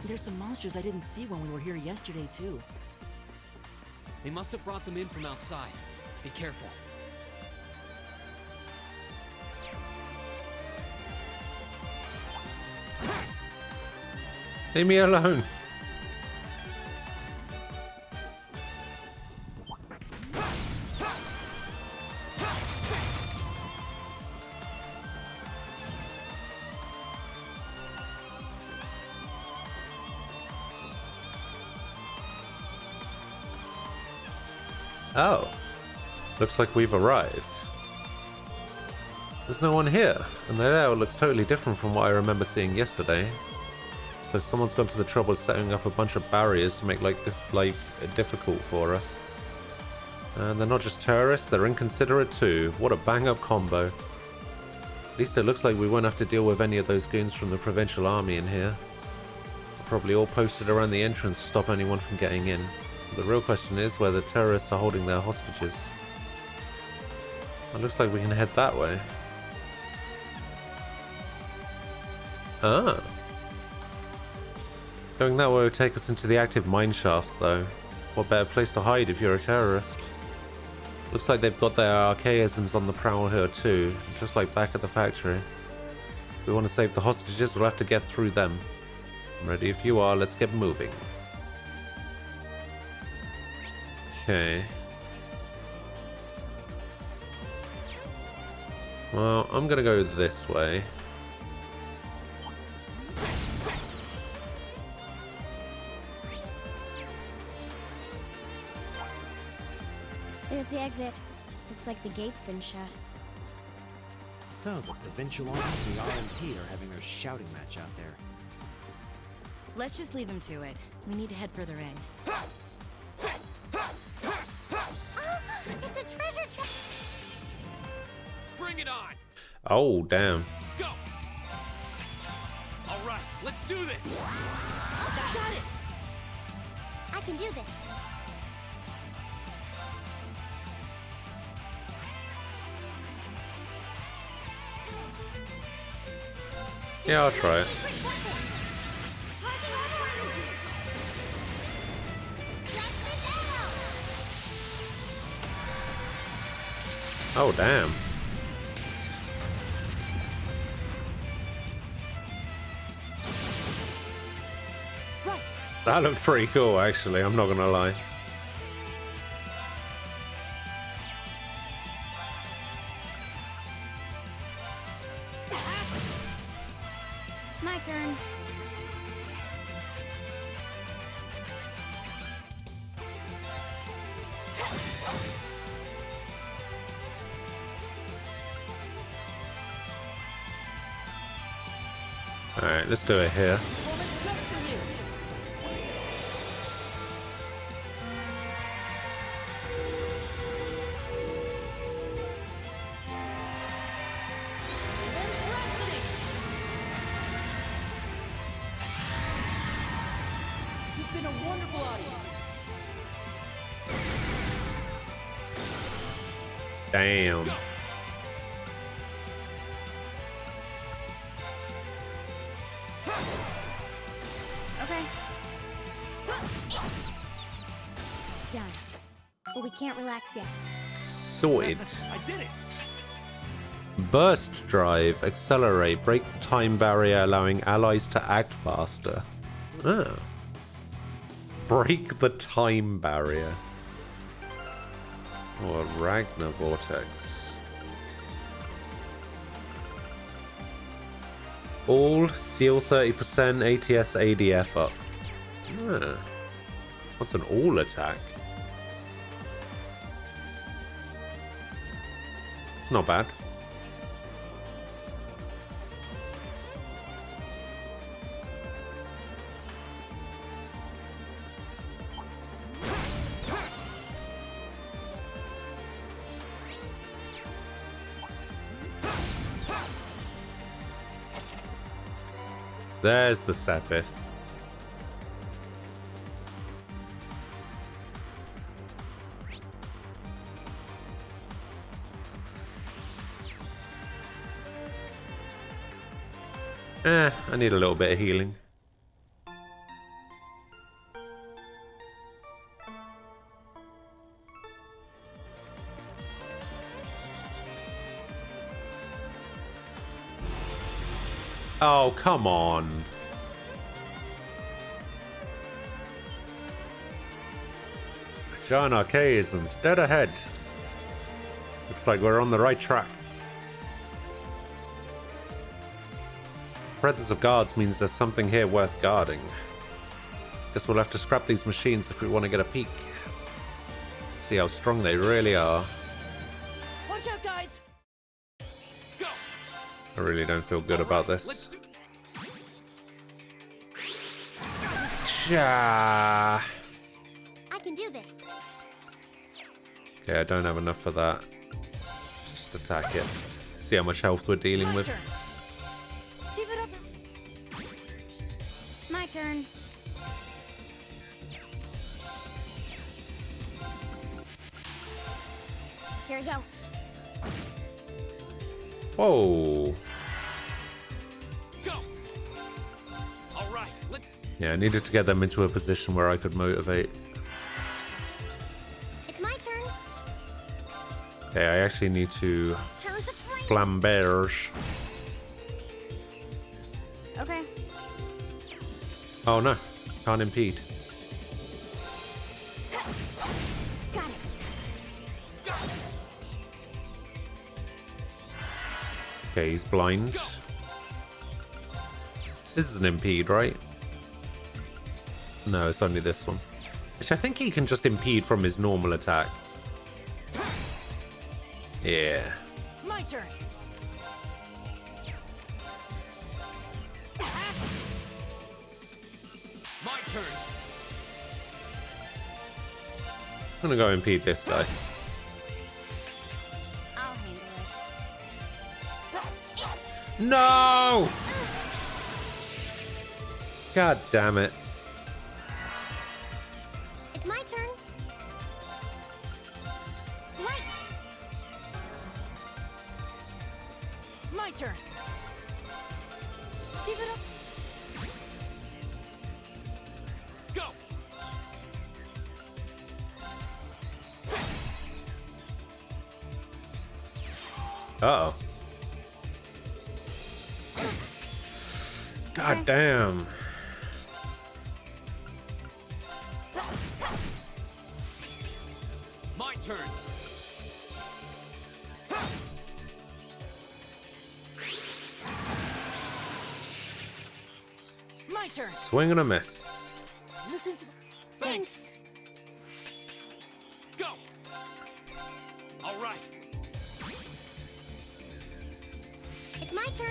There's some monsters I didn't see when we were here yesterday, too. They must have brought them in from outside. Be careful. Leave me alone. Oh, looks like we've arrived. There's no one here, and the layout looks totally different from what I remember seeing yesterday. So someone's gone to the trouble of setting up a bunch of barriers to make life difficult for us. And they're not just terrorists, they're inconsiderate too. What a bang-up combo. At least it looks like we won't have to deal with any of those goons from the provincial army in here. They're probably all posted around the entrance to stop anyone from getting in. The real question is where the terrorists are holding their hostages. It looks like we can head that way. Ah. Going that way will take us into the active mine shafts, though. What better place to hide if you're a terrorist? Looks like they've got their archaisms on the prowl here too, just like back at the factory. If we want to save the hostages, we'll have to get through them. I'm ready if you are, let's get moving. Okay. Well, I'm gonna go this way. There's the exit. Looks like the gate's been shut. So, the provincial army and the RMP are having their shouting match out there. Let's just leave them to it. We need to head further in. It's a treasure chest. Bring it on! Oh, damn. Go! All right, let's do this! Got it. I can do this. Yeah, I'll try it. Oh, damn. That looked pretty cool, actually. I'm not gonna lie. My turn. Alright, let's do it here. You've been a wonderful audience. Damn. Okay. Done. But we can't relax yet. Sorted. I did it. Burst drive. Accelerate. Break the time barrier, allowing allies to act faster. Ah. Break the time barrier. Or Ragnar Vortex. All seal 30%, ATS ADF up. Ah. What's an all attack? It's not bad. There's the Sepith. I need a little bit of healing. Oh, come on. Giant Archaisms, dead ahead. Looks like we're on the right track. Presence of guards means there's something here worth guarding. Guess we'll have to scrap these machines if we want to get a peek. See how strong they really are. Watch out, guys! I really don't feel good about this. I can do this. Okay, I don't have enough for that. Just attack it. See how much health we're dealing with. Keep it up. My turn. Here we go. Whoa. Go. All right, let's. Yeah, I needed to get them into a position where I could motivate. It's my turn. Okay, I actually need to Turn to flames. flamberge. Okay. Oh no, can't impede. Got it. Okay, he's blind. This is an impede, right? No, it's only this one. Which I think he can just impede from his normal attack. Yeah. My turn. My turn. I'm gonna go impede this guy. I'll handle it. No! God damn it. It's my turn. Light. My turn. Keep it up. Go! Uh-oh. God damn. My turn. My turn. Swing and a miss. Listen to. Thanks. Go! All right. It's my turn.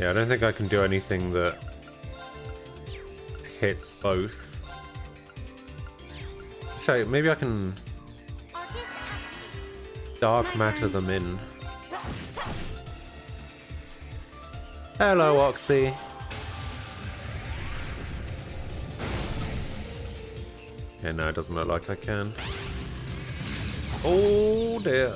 Yeah, I don't think I can do anything that hits both. Actually, maybe I can dark matter them in. Hello, Oxy. Yeah, no, it doesn't look like I can. Oh dear.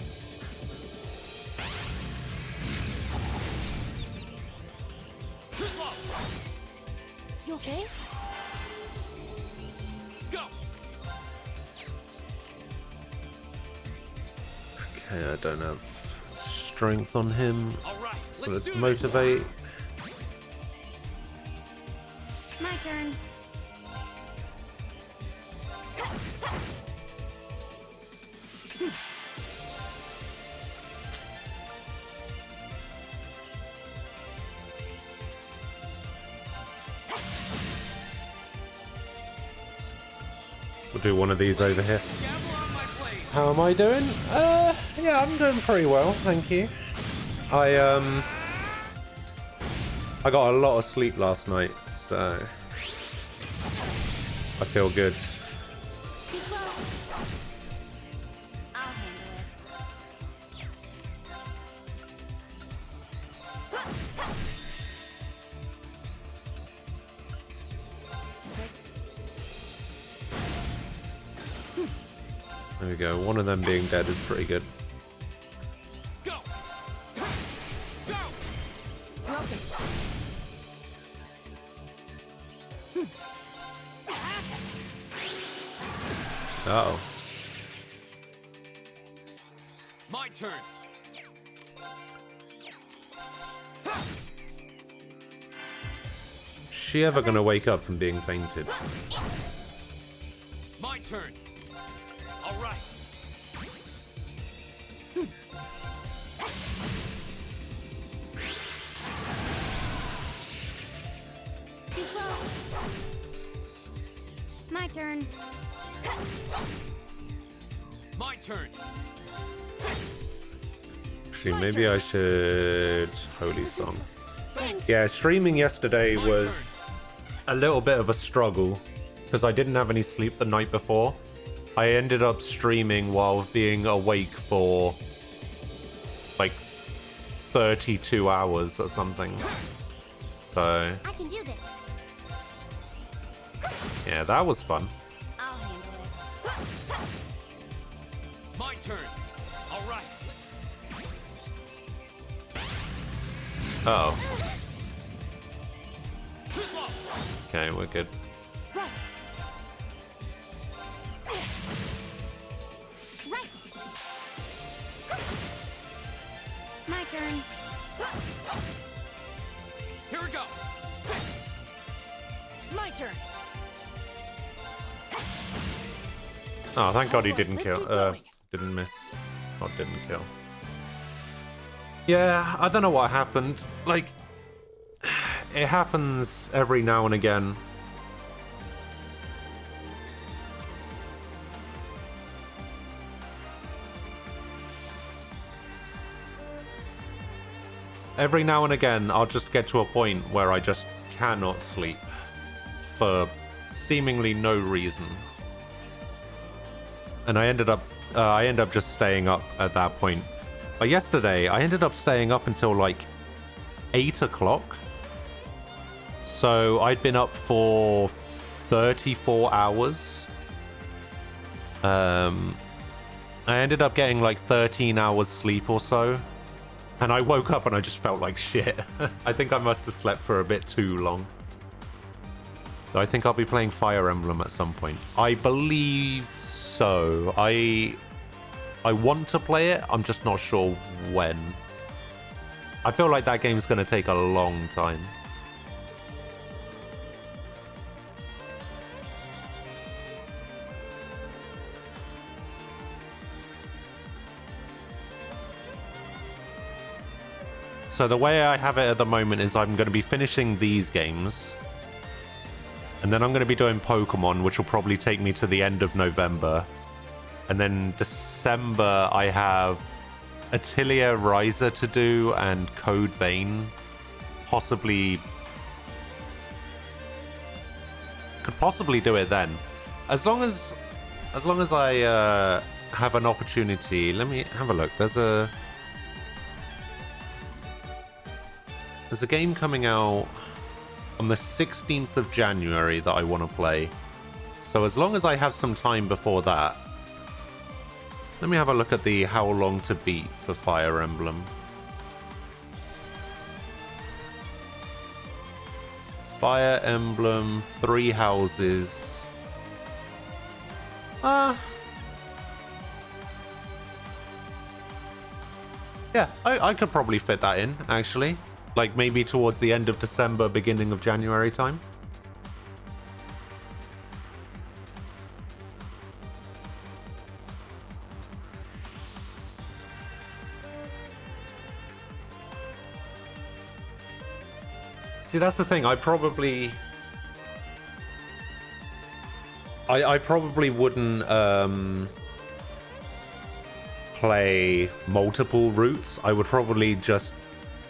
Too slow. You okay? Go! Okay, I don't have strength on him. All right, So let's let's do motivate. My turn. We'll do one of these over here. How am I doing? Yeah, I'm doing pretty well, thank you. I got a lot of sleep last night, so I feel good. Too slow. I'll handle it. There we go. One of them being dead is pretty good. Go! Go! Broken. Uh-oh. My turn. She ever gonna wake up from being fainted? My turn. All right. Too slow. My turn. My turn. Actually, maybe I should Holy Song. Yeah, streaming yesterday was a little bit of a struggle because I didn't have any sleep the night before. I ended up streaming while being awake for like 32 hours or something. So I can do this. yeah, that was fun. I'll handle it. My turn. All right. Uh oh. Too slow. Okay, we're good. Right. Right. My turn. Here we go. My turn. Oh, thank God he didn't Let's kill. keep going. Didn't miss. Or didn't kill. Yeah, I don't know what happened. Like, it happens every now and again. Every now and again, I'll just get to a point where I just cannot sleep for seemingly no reason. And I end up just staying up at that point. But yesterday, I ended up staying up until like 8 o'clock. So I'd been up for 34 hours. I ended up getting like 13 hours sleep or so. And I woke up and I just felt like shit. I think I must have slept for a bit too long. So I think I'll be playing Fire Emblem at some point. I believe so. I want to play it. I'm just not sure when. I feel like that game's going to take a long time. So the way I have it at the moment is I'm going to be finishing these games. And then I'm going to be doing Pokemon, which will probably take me to the end of November. And then December, I have Atelier Ryza to do and Code Vein. Possibly... Could possibly do it then. As long as I have an opportunity. Let me have a look. There's a game coming out on the 16th of January that I want to play. So as long as I have some time before that. Let me have a look at the how long to beat for Fire Emblem. Fire Emblem, 3 houses. Yeah, I could probably fit that in, actually. Like maybe towards the end of December, beginning of January time. See, that's the thing. I probably wouldn't play multiple routes. I would probably just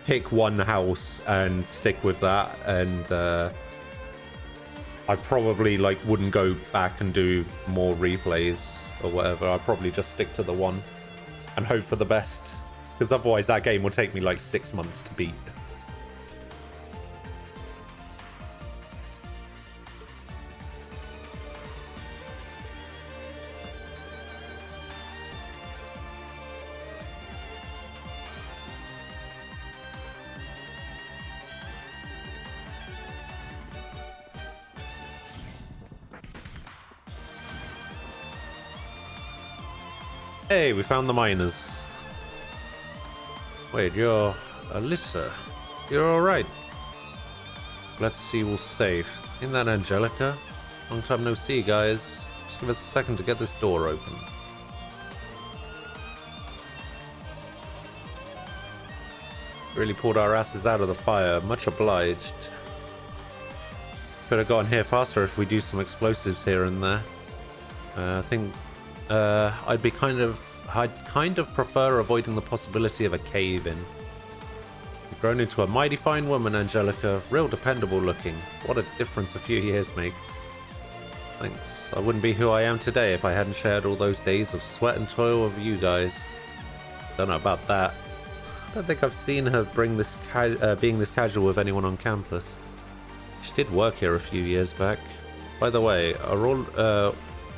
pick one house and stick with that, and I probably like wouldn't go back and do more replays or whatever. I'd probably just stick to the one and hope for the best, because otherwise that game will take me like 6 months to beat. Hey, we found the miners. Wait, you're Alyssa. You're alright. Glad to see you all safe. Isn't that Angelica? Long time no see, guys. Just give us a second to get this door open. Really pulled our asses out of the fire. Much obliged. Could have gotten here faster if we do some explosives here and there. I think I'd kind of prefer avoiding the possibility of a cave-in. You've grown into a mighty fine woman, Angelica. Real dependable looking. What a difference a few years makes. Thanks. I wouldn't be who I am today if I hadn't shared all those days of sweat and toil with you guys. Don't know about that. I don't think I've seen her being this casual with anyone on campus. She did work here a few years back. By the way, are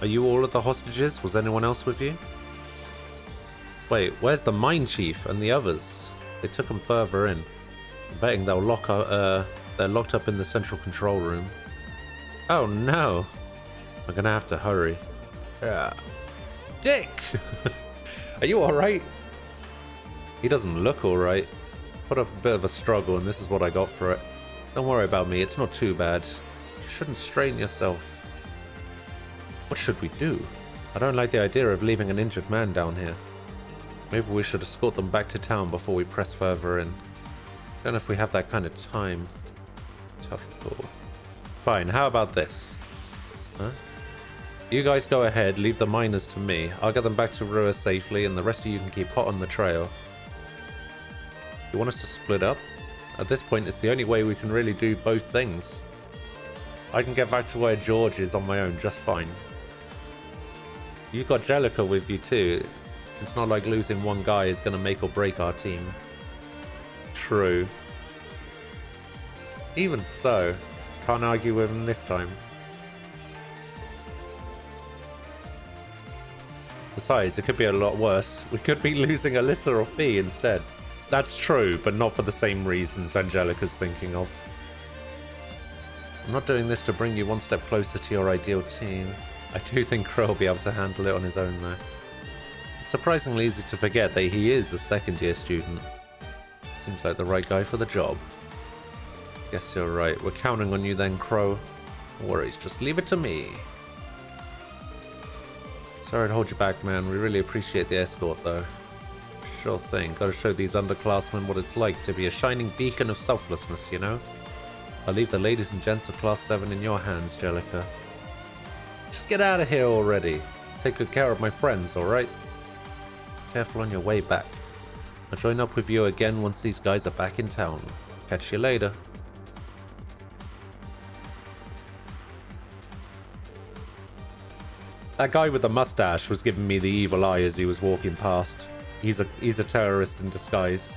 you all of the hostages? Was anyone else with you? Wait, where's the mine chief and the others? They took them further in. I'm betting they're locked up in the central control room. Oh no! I'm gonna have to hurry. Yeah. Dick! Are you alright? He doesn't look alright. Put up a bit of a struggle and this is what I got for it. Don't worry about me, it's not too bad. You shouldn't strain yourself. What should we do? I don't like the idea of leaving an injured man down here. Maybe we should escort them back to town before we press further in. Don't know if we have that kind of time. Tough call. Fine, how about this? Huh? You guys go ahead, leave the miners to me. I'll get them back to Rua safely, and the rest of you can keep hot on the trail. You want us to split up? At this point, it's the only way we can really do both things. I can get back to where George is on my own just fine. You've got Jellica with you too. It's not like losing one guy is going to make or break our team. True. Even so, can't argue with him this time. Besides, it could be a lot worse. We could be losing Alyssa or Fee instead. That's true, but not for the same reasons Angelica's thinking of. I'm not doing this to bring you one step closer to your ideal team. I do think Crow will be able to handle it on his own, though. It's surprisingly easy to forget that he is a second-year student. Seems like the right guy for the job. Guess you're right. We're counting on you then, Crow. No worries, just leave it to me. Sorry to hold you back, man. We really appreciate the escort, though. Sure thing. Gotta show these underclassmen what it's like to be a shining beacon of selflessness, you know? I'll leave the ladies and gents of Class 7 in your hands, Jellica. Just get out of here already. Take good care of my friends, alright? Careful on your way back. I'll join up with you again once these guys are back in town. Catch you later. That guy with the mustache was giving me the evil eye as he was walking past. He's a terrorist in disguise.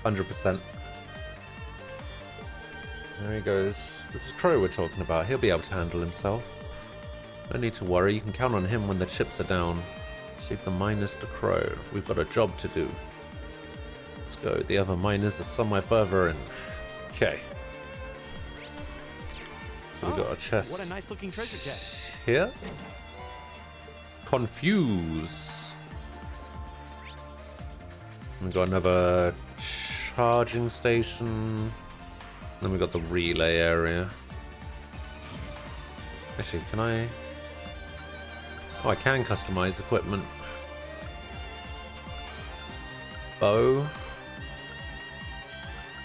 100%. There he goes. This is Crow we're talking about. He'll be able to handle himself. No need to worry. You can count on him when the chips are down. Leave the miners to Crow. We've got a job to do. Let's go. The other miners are somewhere further in. Okay. So we got a chest. What a nice looking treasure chest. Here. Confuse. We've got another charging station. Then we got the relay area. Actually, can I? Oh, I can customize equipment. Bow.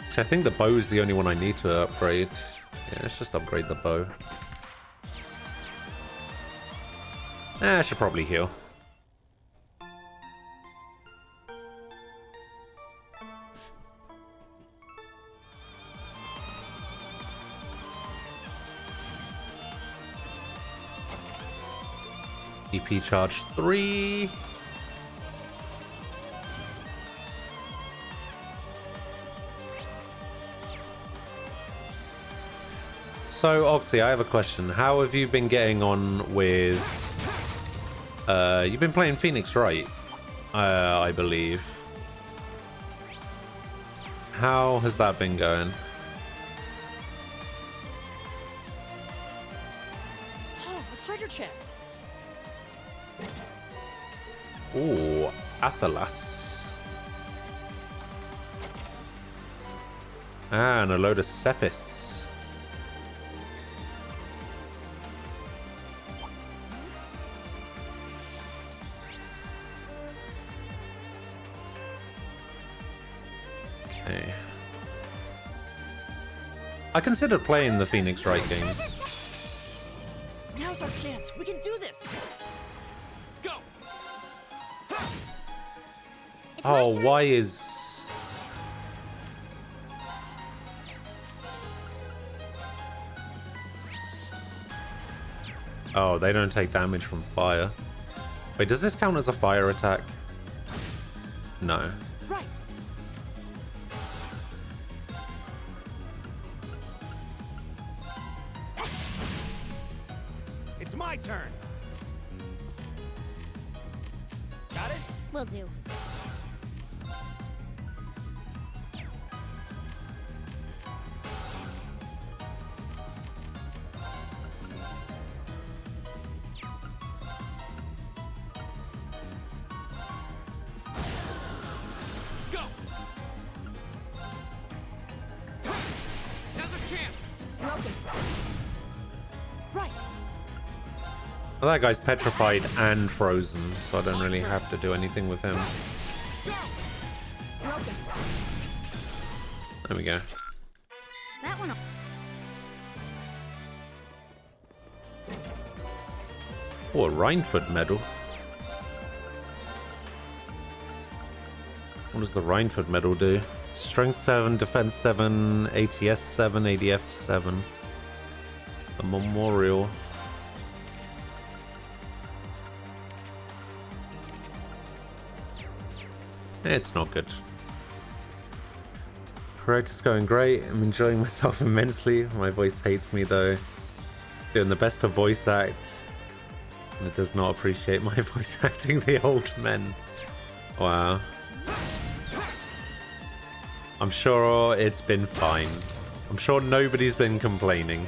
Actually, I think the bow is the only one I need to upgrade. Yeah, let's just upgrade the bow. I should probably heal. EP charge 3. So, Oxy, I have a question. How have you been getting on with... you've been playing Phoenix, right? I believe. How has that been going? Oh, a treasure chest! Ooh, Athelas. And a load of Sepiths. Okay. I considered playing the Phoenix Wright games. Now's our chance. We can do this. Go. Oh, why is... Oh, they don't take damage from fire. Wait, does this count as a fire attack? No. Right. It's my turn. Got it? Will do. Well, that guy's petrified and frozen, so I don't really have to do anything with him. There we go. That one. Oh, a Rhinefoot medal. What does the Rhinefoot medal do? Strength 7, Defense 7, ATS 7, ADF 7. The Memorial. It's not good. Practice going great. I'm enjoying myself immensely. My voice hates me though. Doing the best to voice act. It does not appreciate my voice acting the old men. Wow. I'm sure it's been fine. I'm sure nobody's been complaining.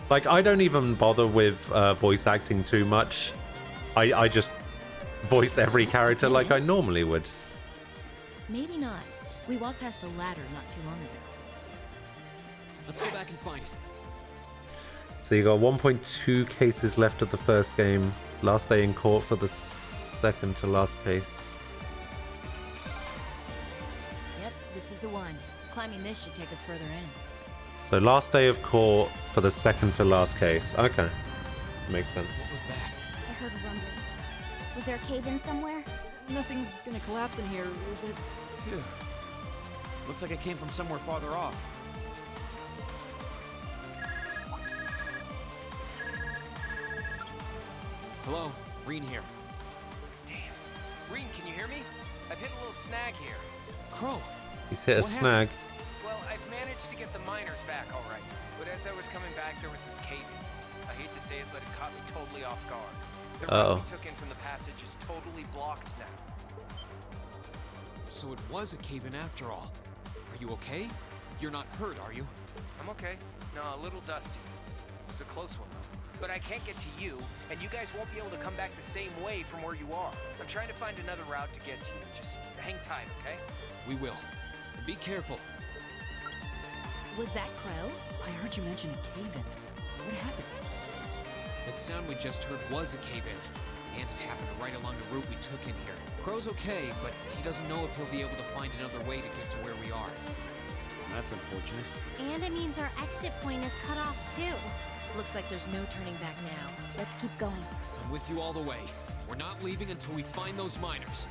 Like, I don't even bother with voice acting too much. I just voice every character like I normally would. Maybe not. We walked past a ladder not too long ago. Let's go back and find it. So you got 1.2 cases left of the first game. Last day in court for the second to last case. Yep, this is the one. Climbing this should take us further in. So last day of court for the second to last case. Okay. Makes sense. What was that? I heard a rumbling. Was there a cave-in somewhere? Nothing's gonna collapse in here, is it? Phew. Looks like it came from somewhere farther off. Hello, Reen here. Damn. Reen, can you hear me? I've hit a little snag here. Crow. He's hit a What snag. Well, I've managed to get the miners back all right. But as I was coming back, there was this cave-in. I hate to say it, but it caught me totally off guard. The route we took in from the passage is totally blocked now. So it was a cave-in after all. Are you okay? You're not hurt, are you? I'm okay. No, a little dusty. It was a close one, though. But I can't get to you, and you guys won't be able to come back the same way from where you are. I'm trying to find another route to get to you. Just hang tight, okay? We will. And be careful. Was that Crow? I heard you mention a cave-in. What happened? That sound we just heard was a cave-in. And it happened right along the route we took in here. Crow's okay, but he doesn't know if he'll be able to find another way to get to where we are. That's unfortunate. And it means our exit point is cut off too. Looks like there's no turning back now. Let's keep going. I'm with you all the way. We're not leaving until we find those miners.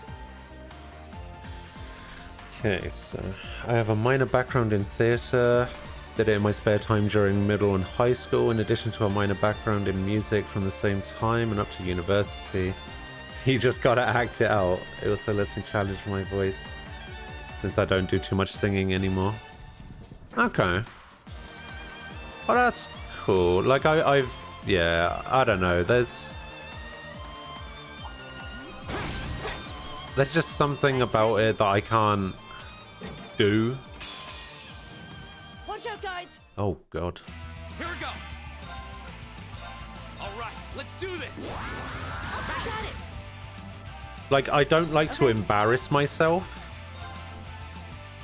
Okay, so I have a minor background in theatre. Did it in my spare time during middle and high school, in addition to a minor background in music from the same time and up to university. You just gotta act it out. It also lets me challenge my voice, since I don't do too much singing anymore. Okay. Well, that's cool. Like, yeah, I don't know. There's just something about it that I can't do. Watch out, guys! Oh, God. Here we go. All right, let's do this. I got it! Like, I don't like to embarrass myself.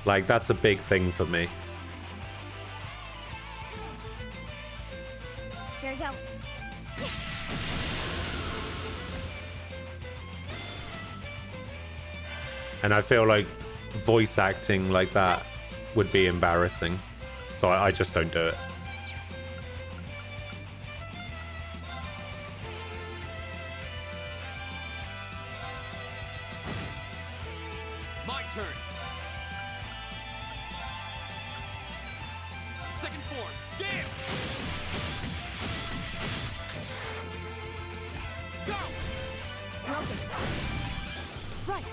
Like, that's a big thing for me. Here we go. And I feel like voice acting like that would be embarrassing. So I just don't do it. My turn. Second form. Damn! Go! Broken. Right.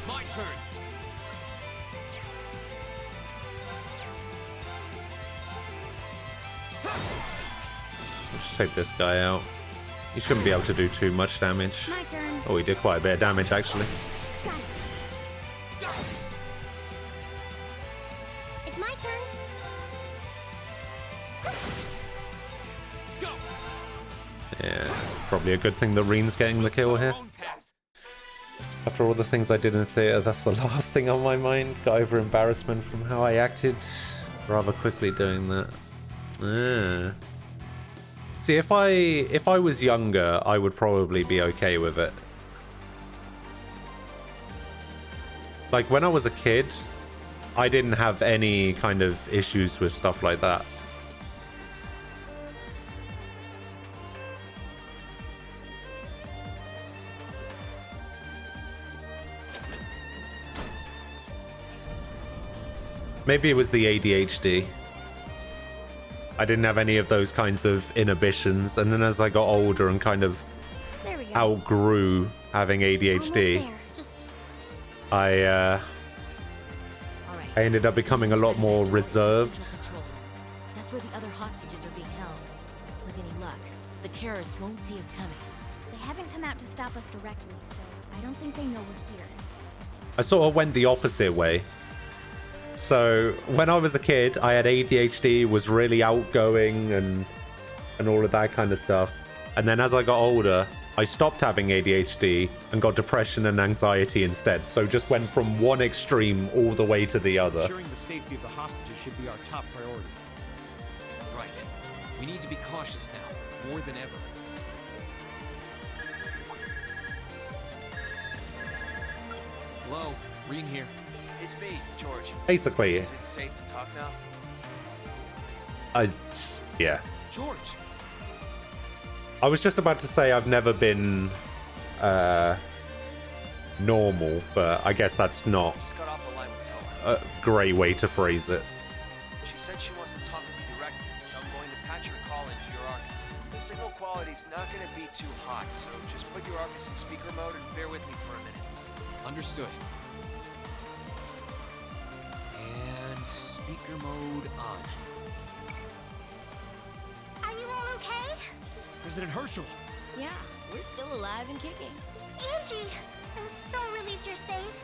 My turn. Let's take this guy out. He shouldn't be able to do too much damage. My turn. Oh, he did quite a bit of damage, actually. It's my turn. Go! Yeah, probably a good thing that Reen's getting the kill here. After all the things I did in theatre, that's the last thing on my mind. Got over embarrassment from how I acted rather quickly doing that. See, if I was younger, I would probably be okay with it. Like, when I was a kid, I didn't have any kind of issues with stuff like that. Maybe it was the ADHD. I didn't have any of those kinds of inhibitions. And then as I got older and kind of There we go. outgrew having ADHD, I ended up becoming a lot more reserved. That's where the other hostages are being held. With any luck, the terrorists won't see us coming. They haven't come out to stop us directly, so I don't think they know we're here. I sort of went the opposite way. So when I was a kid, I had ADHD, was really outgoing and all of that kind of stuff. And then as I got older, I stopped having ADHD and got depression and anxiety instead. So just went from one extreme all the way to the other. Ensuring the safety of the hostages should be our top priority. Right. We need to be cautious now, more than ever. Hello, Reen here. It's me, George. Basically. Is it safe to talk now? Yeah. George! I was just about to say I've never been normal, but I guess that's not Just got off the line with Toa. a great way to phrase it. She said she wants to talk with you directly, so I'm going to patch her call into your Arcus. The signal quality's not going to be too hot, so just put your Arcus in speaker mode and bear with me for a minute. Understood. And speaker mode on. Are you all okay? President Herschel. Yeah, we're still alive and kicking. Angie, I'm so relieved you're safe.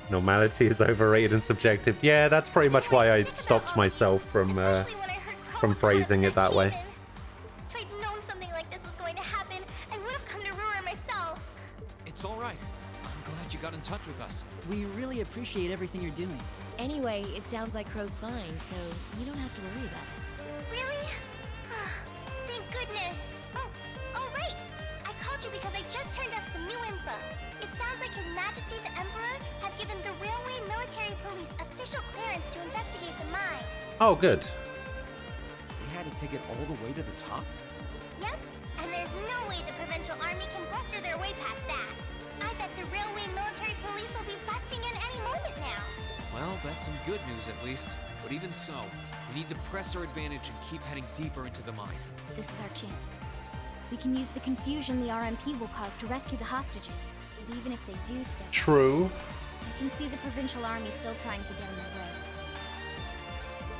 Normality is overrated and subjective. Yeah, that's pretty much why I stopped myself from phrasing it that way. If I'd known something like this was going to happen, I would have come to Ruhr myself. It's all right. I'm glad you got in touch with us. We really appreciate everything you're doing. Anyway, it sounds like Crow's fine, so you don't have to worry about it. Really? Thank goodness. Oh, right. I called you because I just turned up some new info. It sounds like His Majesty the Emperor has given the Railway Military Police official clearance to investigate the mine. Oh, good. We had to take it all the way to the top? Yep, and there's no way the Provincial Army can bluster their way past that. I bet the Railway Military Police will be busting in any moment now. Well, that's some good news at least. But even so, we need to press our advantage and keep heading deeper into the mine. This is our chance. We can use the confusion the RMP will cause to rescue the hostages. But even if they do step True. I can see the Provincial Army still trying to get in their way.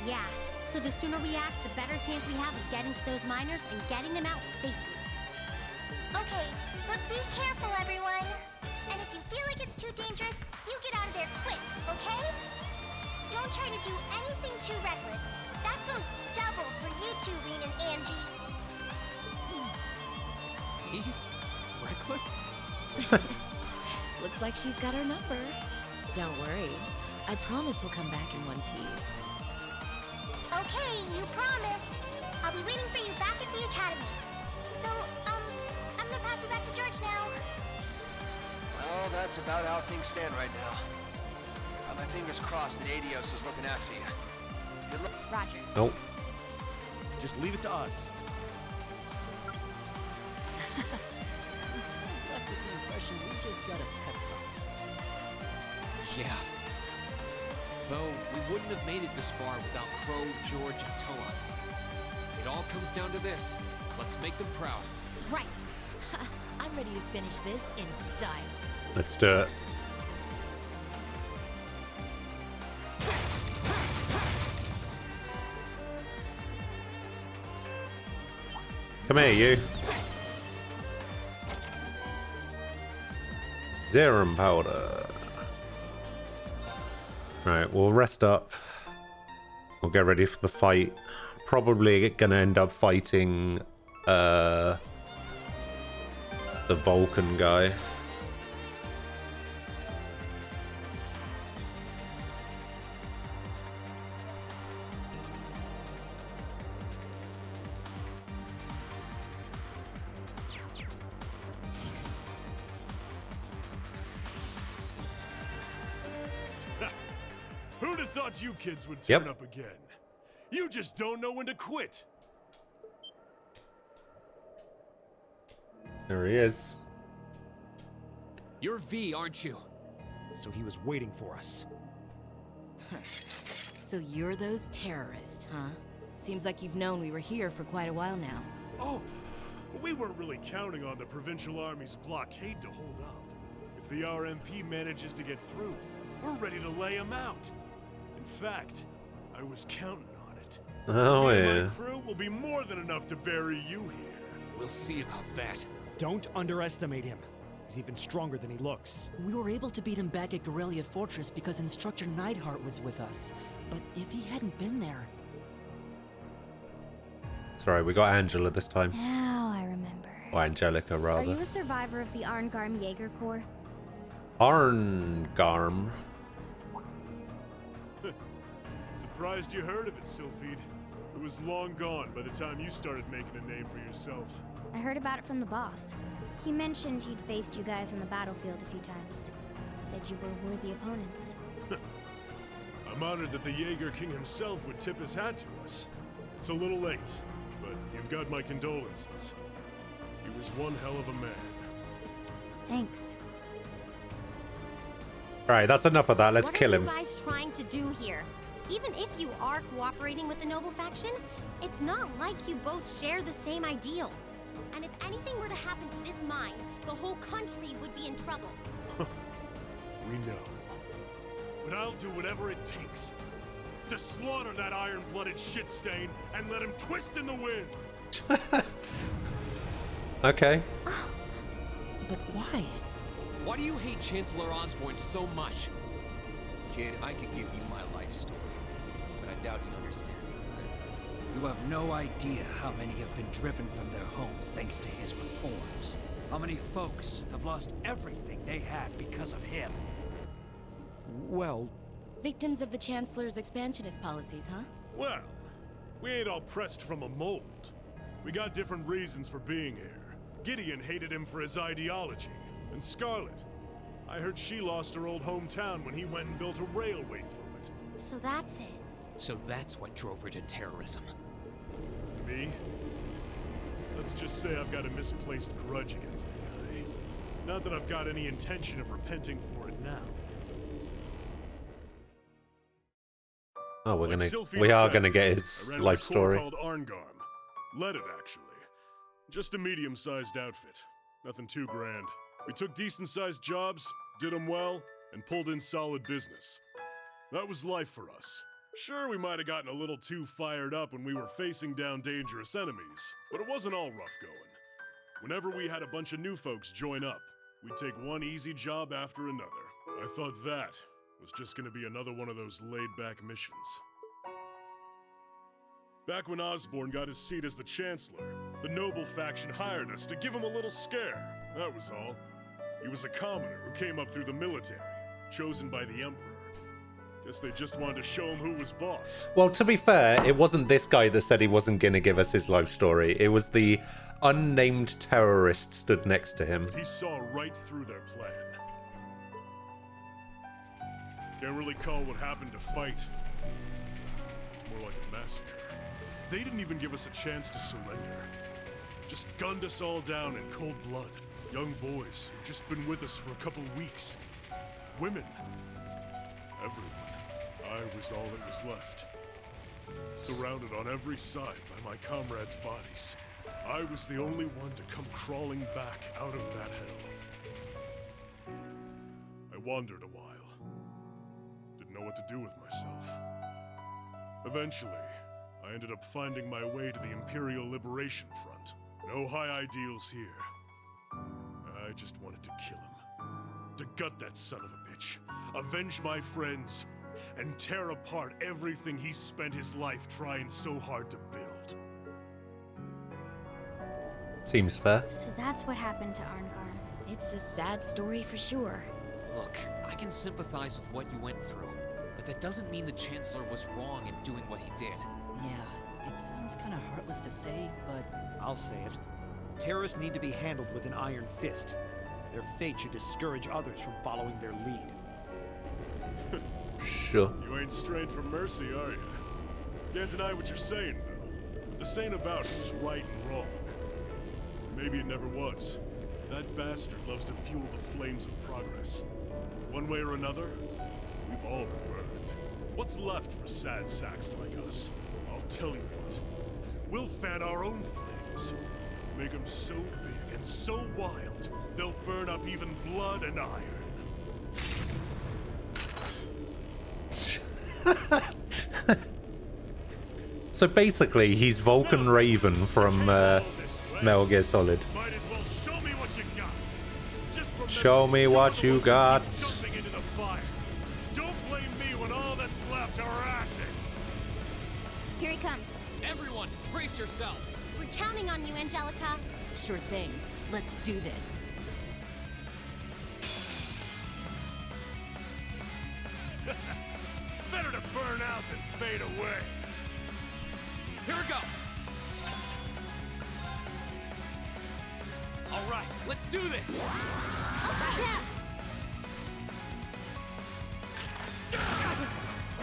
Yeah, so the sooner we act, the better chance we have of getting to those miners and getting them out safely. Okay, but be careful, everyone. And if you feel like it's too dangerous, you get out of there quick, okay? Don't try to do anything too reckless. That goes double for you two, Reen and Angie. Me? Reckless? Looks like she's got our number. Don't worry. I promise we'll come back in one piece. Okay, you promised. I'll be waiting for you back at the academy. So, I'm gonna pass you back to George now. Well, that's about how things stand right now. Got my fingers crossed that Adios is looking after you. Good luck. Roger. Nope. Just leave it to us. Left with the impression we just got a pep talk. Yeah. Though, we wouldn't have made it this far without Crow, George, and Toa. It all comes down to this. Let's make them proud. Right. I'm ready to finish this in style. Let's do it. Come here, you. Serum powder. Right, we'll rest up. We'll get ready for the fight. Probably gonna end up fighting the Vulcan guy. Who'd have thought you kids would turn up again? You just don't know when to quit. There he is. You're V, aren't you? So he was waiting for us. So you're those terrorists, huh? Seems like you've known we were here for quite a while now. Oh, we weren't really counting on the Provincial Army's blockade to hold up. If the RMP manages to get through, we're ready to lay them out. In fact, I was counting on it. Oh, Me and yeah. my crew will be more than enough to bury you here. We'll see about that. Don't underestimate him. He's even stronger than he looks. We were able to beat him back at Guerrilla Fortress because Instructor Neidhart was with us. But if he hadn't been there... Sorry, we got Angela this time. Now I remember. Or Angelica, Are rather. you a survivor of the Arngarm Jaeger Corps? Arngarm. Surprised you heard of it, Sylphide. It was long gone by the time you started making a name for yourself. I heard about it from the boss. He mentioned he'd faced you guys on the battlefield a few times. Said you were worthy opponents. I'm honored that the Jaeger King himself would tip his hat to us. It's a little late, but you've got my condolences. He was one hell of a man. Thanks. Alright, that's enough of that. Let's kill him. What are you guys trying to do here? Even if you are cooperating with the Noble faction, it's not like you both share the same ideals. And if anything were to happen to this mine, the whole country would be in trouble. We know. But I'll do whatever it takes to slaughter that iron-blooded shit stain and let him twist in the wind. Okay. But why? Why do you hate Chancellor Osborn so much? Kid, I could give you my life story, but I doubt you'd understand even then. You have no idea how many have been driven from their homes thanks to his reforms. How many folks have lost everything they had because of him. Well... Victims of the Chancellor's expansionist policies, huh? Well, we ain't all pressed from a mold. We got different reasons for being here. Gideon hated him for his ideology. And Scarlet, I heard she lost her old hometown when he went and built a railway through it. So that's it. So that's what drove her to terrorism. Me? Let's just say I've got a misplaced grudge against the guy. Not that I've got any intention of repenting for it now. Oh, Like Sylphide we are said, gonna get his I ran life a corps story. called Arngarm. Led it, actually. Just a medium-sized outfit. Nothing too grand. We took decent-sized jobs, did them well, and pulled in solid business. That was life for us. Sure, we might have gotten a little too fired up when we were facing down dangerous enemies, but it wasn't all rough going. Whenever we had a bunch of new folks join up, we'd take one easy job after another. I thought that was just gonna be another one of those laid-back missions. Back when Osborn got his seat as the Chancellor, the Noble faction hired us to give him a little scare. That was all. He was a commoner who came up through the military, chosen by the Emperor. Guess they just wanted to show him who was boss. Well, to be fair, it wasn't this guy that said he wasn't gonna give us his life story. It was the unnamed terrorist stood next to him. He saw right through their plan. Can't really call what happened to fight. It's more like a massacre. They didn't even give us a chance to surrender. Just gunned us all down in cold blood. Young boys who've just been with us for a couple weeks. Women. Everyone. I was all that was left. Surrounded on every side by my comrades' bodies. I was the only one to come crawling back out of that hell. I wandered a while. Didn't know what to do with myself. Eventually, I ended up finding my way to the Imperial Liberation Front. No high ideals here. I just wanted to kill him. To gut that son of a bitch. Avenge my friends. And tear apart everything he spent his life trying so hard to build. Seems fair. So that's what happened to Arngarm. It's a sad story for sure. Look, I can sympathize with what you went through, but that doesn't mean the Chancellor was wrong in doing what he did. Yeah, it sounds kind of heartless to say, but... I'll say it. Terrorists need to be handled with an iron fist. Their fate should discourage others from following their lead. Sure. You ain't strained for mercy, are you? Can't deny what you're saying, though. But this ain't about who's right and wrong. Maybe it never was. That bastard loves to fuel the flames of progress. One way or another, we've all been burned. What's left for sad sacks like us? I'll Tell you what, we'll fan our own flames. Make them so big and so wild, they'll burn up even blood and iron. So basically, he's Vulcan Raven from Metal Gear Solid. Might as well show me what you got. Just remember, Show me what you got. jumping into the fire. Don't blame me when all that's left are ashes. Here he comes. Everyone, brace yourselves. We're counting on you, Angelica. Sure thing. Let's do this. Better to burn out than fade away. Here we go. All right, let's do this.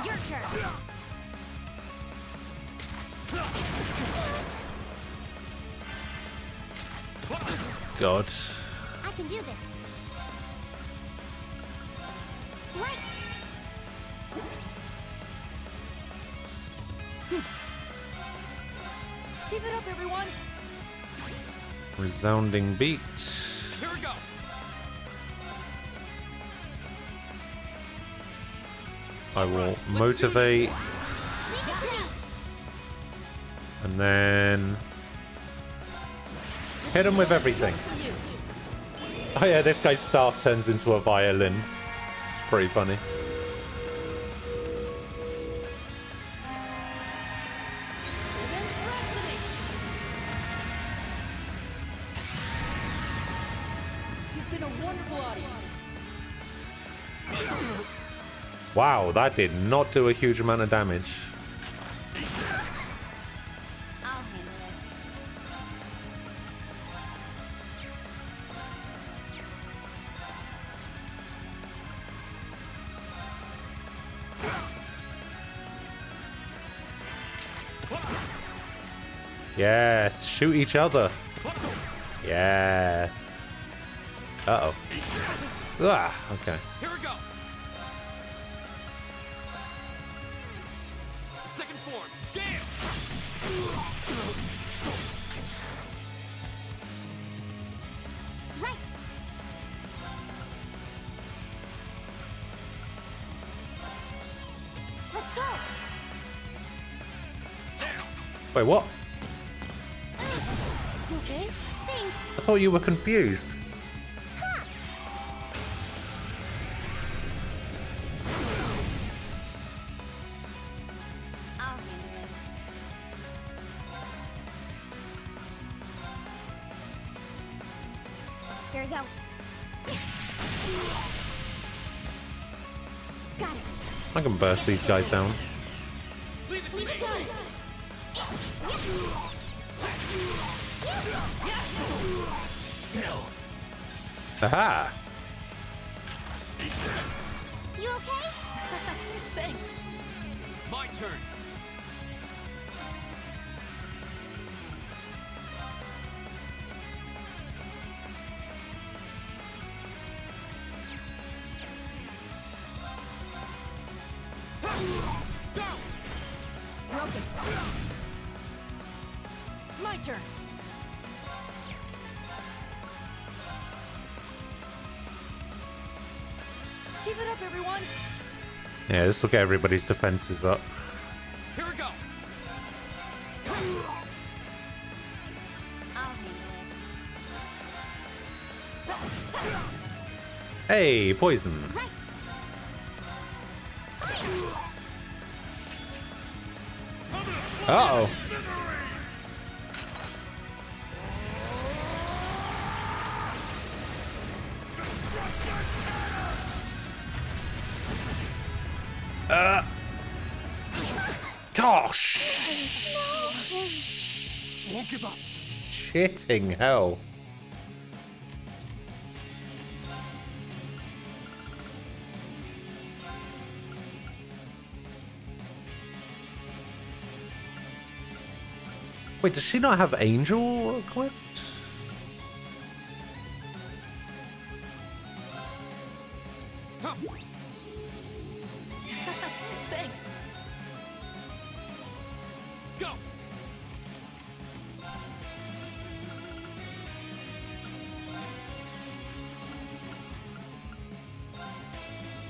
Your turn. God. I can do this. Light! Keep it up, everyone! Resounding beat. Here we go. I will motivate. And then hit him with everything. Oh yeah, this guy's staff turns into a violin. It's pretty funny. You've been a wonderful audience. Wow, that did not do a huge amount of damage. I'll handle it. Yes, shoot each other. Yes. Uh-oh. Ah, okay. Here we go. Second form. Damn. Right! Let's go! Wait, what? You okay? Thanks! I thought you were confused. I'll handle it. Here we go. Got it. I can burst these guys down. Leave it to Leave me. it done! Aha! You okay? Thanks. My turn. Go. Broken. My turn. Keep it up, everyone. Yeah, this will get everybody's defenses up. Here we go. I'll handle it. Hey, poison. Uh-oh. Gosh! Won't give up. Shitting hell. Wait, does she not have Angel equipped? Thanks. Go!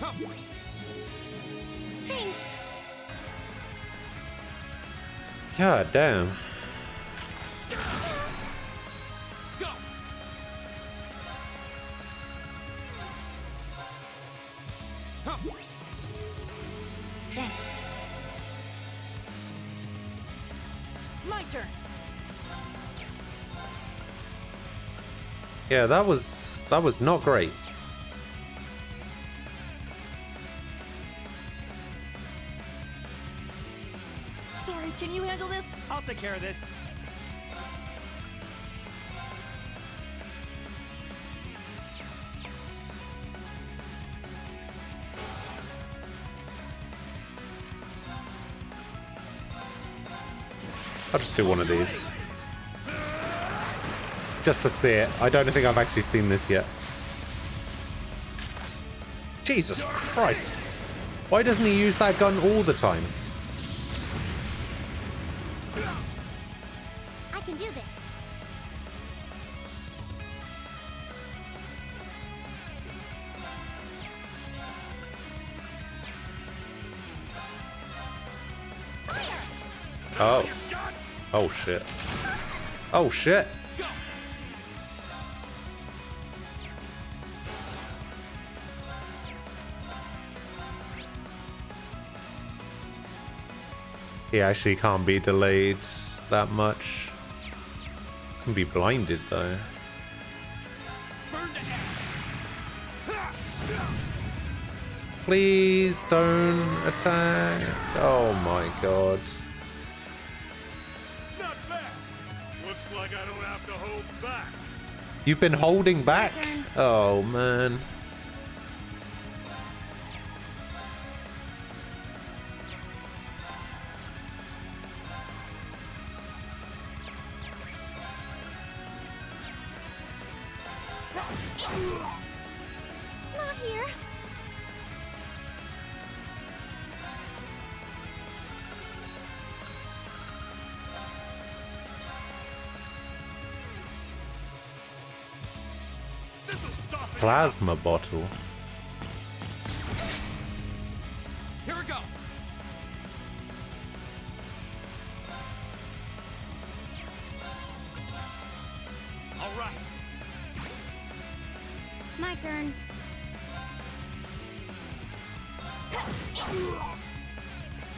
Huh. Thanks. God damn. Go! Huh. Thanks. My turn. Yeah, that was not great. Sorry, can you handle this? I'll take care of this. I'll just do one of these. Just to see it. I don't think I've actually seen this yet. Jesus Christ. Why doesn't he use that gun all the time? I can do this. Oh. Oh shit. Oh shit. He actually can't be delayed that much. Can be blinded though. Please don't attack. Oh my god. Not bad. Looks like I don't have to hold back. You've been holding back? Oh man. Not here. Plasma bottle. Here we go. All right. My turn.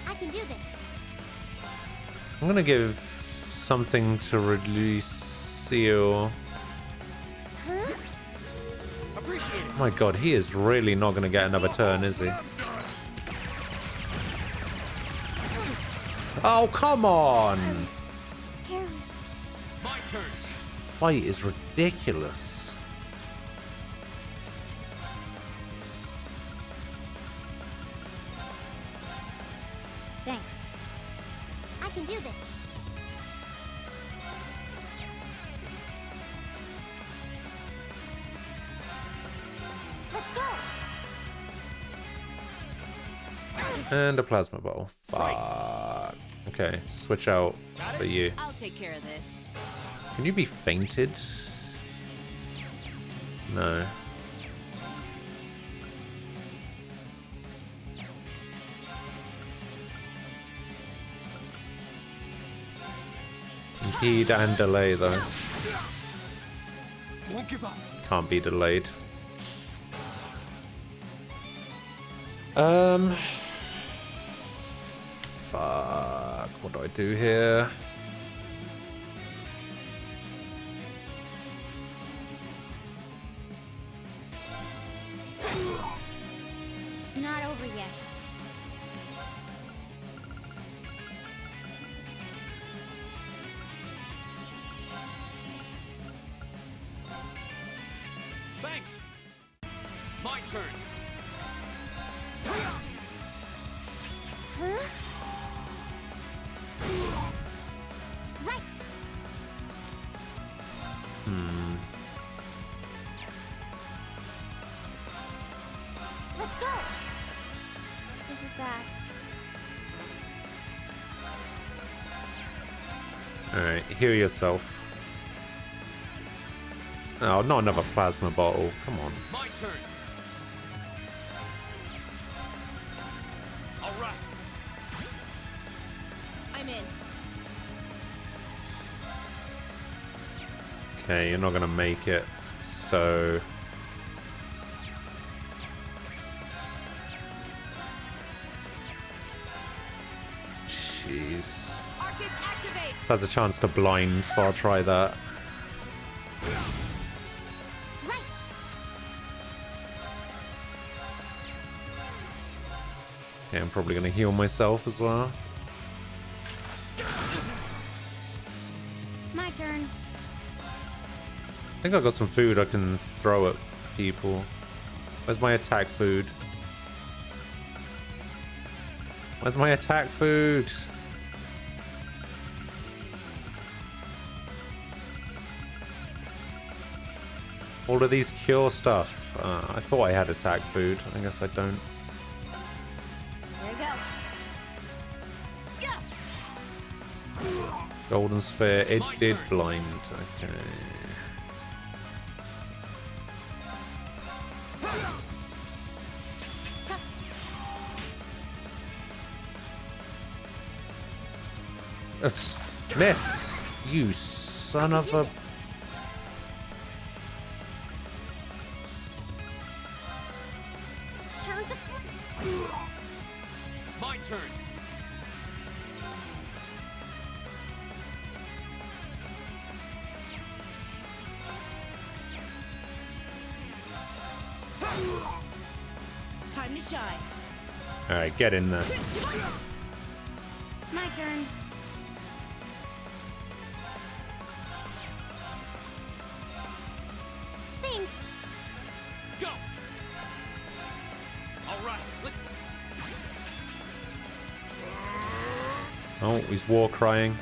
I can do this. I'm gonna give something to Relucio. Huh? Oh my god, he is really not gonna get another turn, is he? Oh, come on! Careless. My turn. This fight is ridiculous. Thanks. I can do this. Let's go. And a plasma bottle. Fuck. Okay, switch out for you. I'll take care of this. Can you be fainted? No. Impede and delay though. Won't give up. Can't be delayed. Fuck. What do I do here? It's not over yet. Thanks. My turn. Huh? Right. Let's go. This is bad. Alright, heal yourself. Oh, not another plasma bottle. Come on. My turn. All right. I'm in. Okay, you're not gonna make it, so... Jeez. This has a chance to blind, so I'll try that. Okay, I'm probably gonna heal myself as well. My turn. I think I got some food I can throw at people. Where's my attack food? Where's my attack food? All of these cure stuff. I thought I had attack food. I guess I don't. There you go. Golden Sphere. It did blind. Okay. Oops. Miss! You son of a... Turn to My turn. Time to shine. Alright, get in there. My turn. Thanks. Go. All right. Let's... Oh, he's war crying.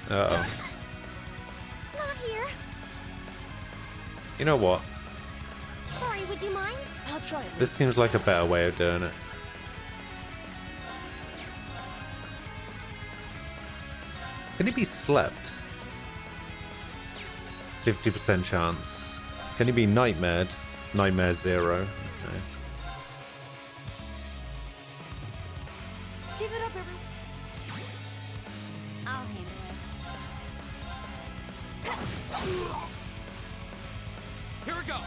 Uh-oh. Not here. You know what? Sorry, would you mind? I'll try it. This seems like a better way of doing it. Can he be slept? 50% chance. Can he be nightmared? Nightmare 0. Okay. Give it up, everyone. I'll handle Here we go.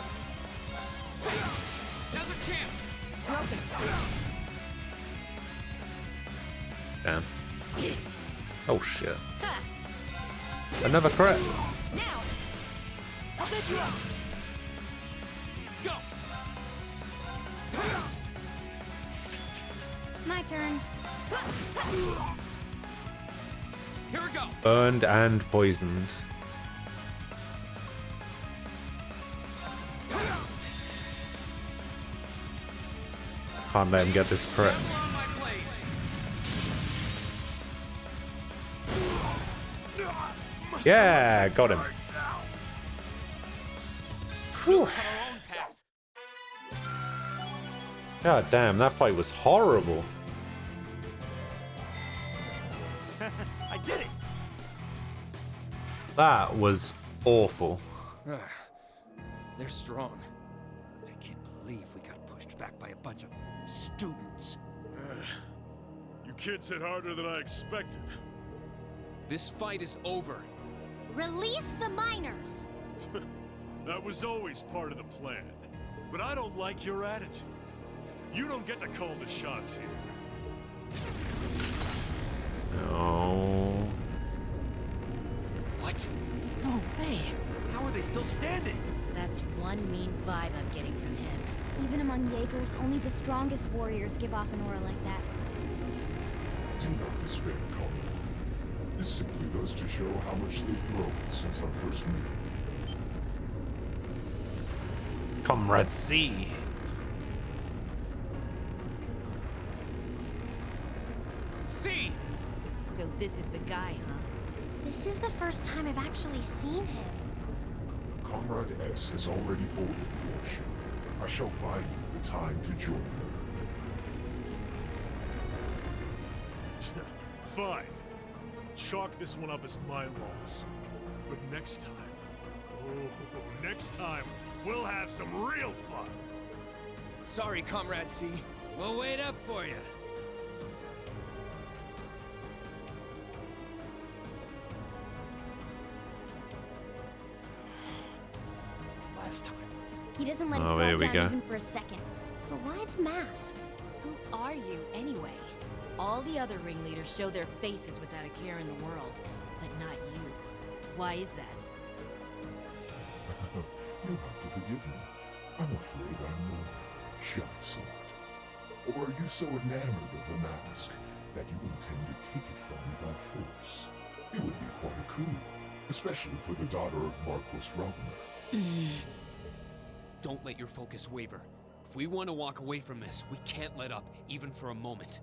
Now's a chance. Broken. Damn. Oh shit. Another crit. Now. I'll take you up. Go. My turn. Here we go. Burned and poisoned. Can't let him get this crit. Yeah, got him. Whew. God damn, that fight was horrible. I did it. That was awful. They're strong. I can't believe we got pushed back by a bunch of students. You kids hit harder than I expected. This fight is over. Release the miners. That was always part of the plan. But I don't like your attitude. You don't get to call the shots here. Oh. What? No way. How are they still standing? That's one mean vibe I'm getting from him. Even among Jaegers, only the strongest warriors give off an aura like that. Do not despair, comrade. This simply goes to show how much they've grown since our first meeting. Comrade C. C! So this is the guy, huh? This is the first time I've actually seen him. Comrade S has already boarded the airship. I shall buy you the time to join her. Fine. Chalk this one up as my loss. But next time, oh, next time, we'll have some real fun. Sorry, Comrade C. We'll wait up for you. Last time. He doesn't let Oh, us here go we down go. even for a second. But why the mask? Who are you, anyway? All the other ringleaders show their faces without a care in the world, but not you. Why is that? You'll have to forgive me. I'm afraid I'm a shy sort. Or are you so enamored of the mask that you intend to take it from me by force? It would be quite a coup, especially for the daughter of Marquis Robin. Don't let your focus waver. If we want to walk away from this, we can't let up, even for a moment.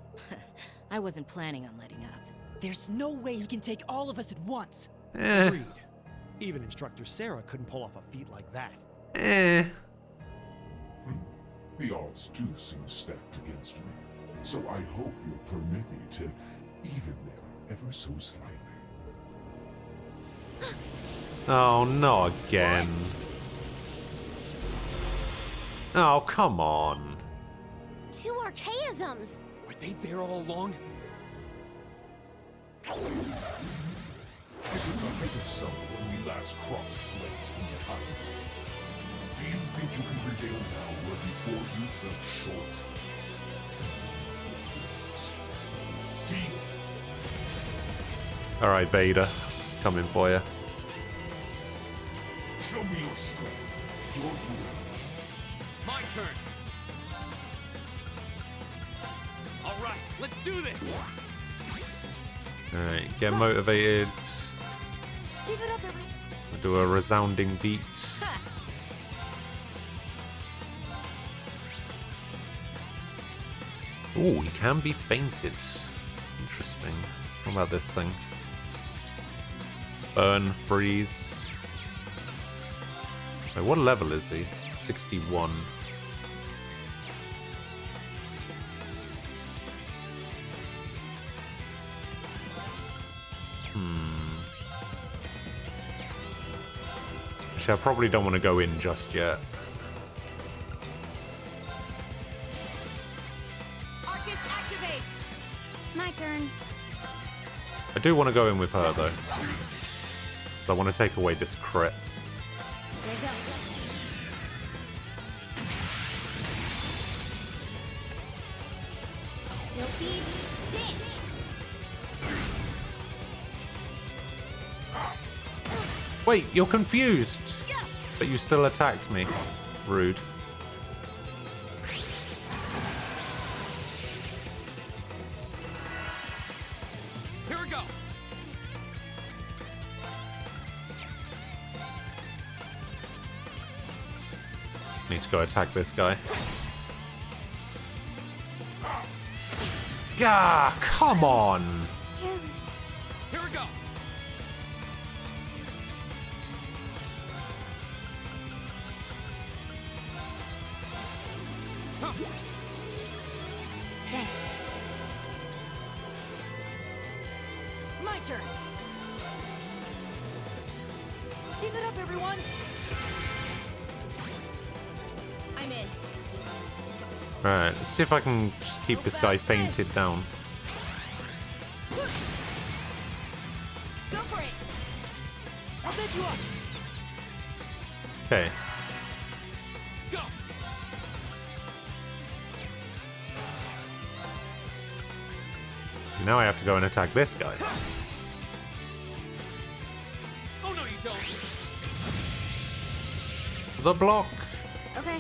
I wasn't planning on letting up. There's no way he can take all of us at once. Agreed. Even Instructor Sarah couldn't pull off a feat like that. The odds do seem stacked against me, so I hope you'll permit me to even them ever so slightly. Oh, not again. Oh, come on. 2 archaisms! Were they there all along? It was the height of summer when we last crossed blades in the time. Do you think you can prevail now where before you fell short? Steel. Alright, Vader. Coming for you. Show me your strength, your will. My turn. All right, let's do this. Alright, get motivated. Give it up, everyone. Do a resounding beat. Ooh, he can be fainted. Interesting. What about this thing? Burn, freeze. Wait, what level is he? 61. Actually, I probably don't want to go in just yet. Arcus, activate! My turn. I do want to go in with her, though. So I want to take away this crit. There you go. Silky dance. Wait, you're confused! But you still attacked me. Rude. Here we go. Need to go attack this guy. Gah, come on! Careless. Here we go. My turn. Give it up, everyone. I'm in. Alright, let's see if I can just keep this guy fainted down. Go for it. I'll take you up. Okay. Go. So now I have to go and attack this guy. Oh no, you don't. The block! Okay.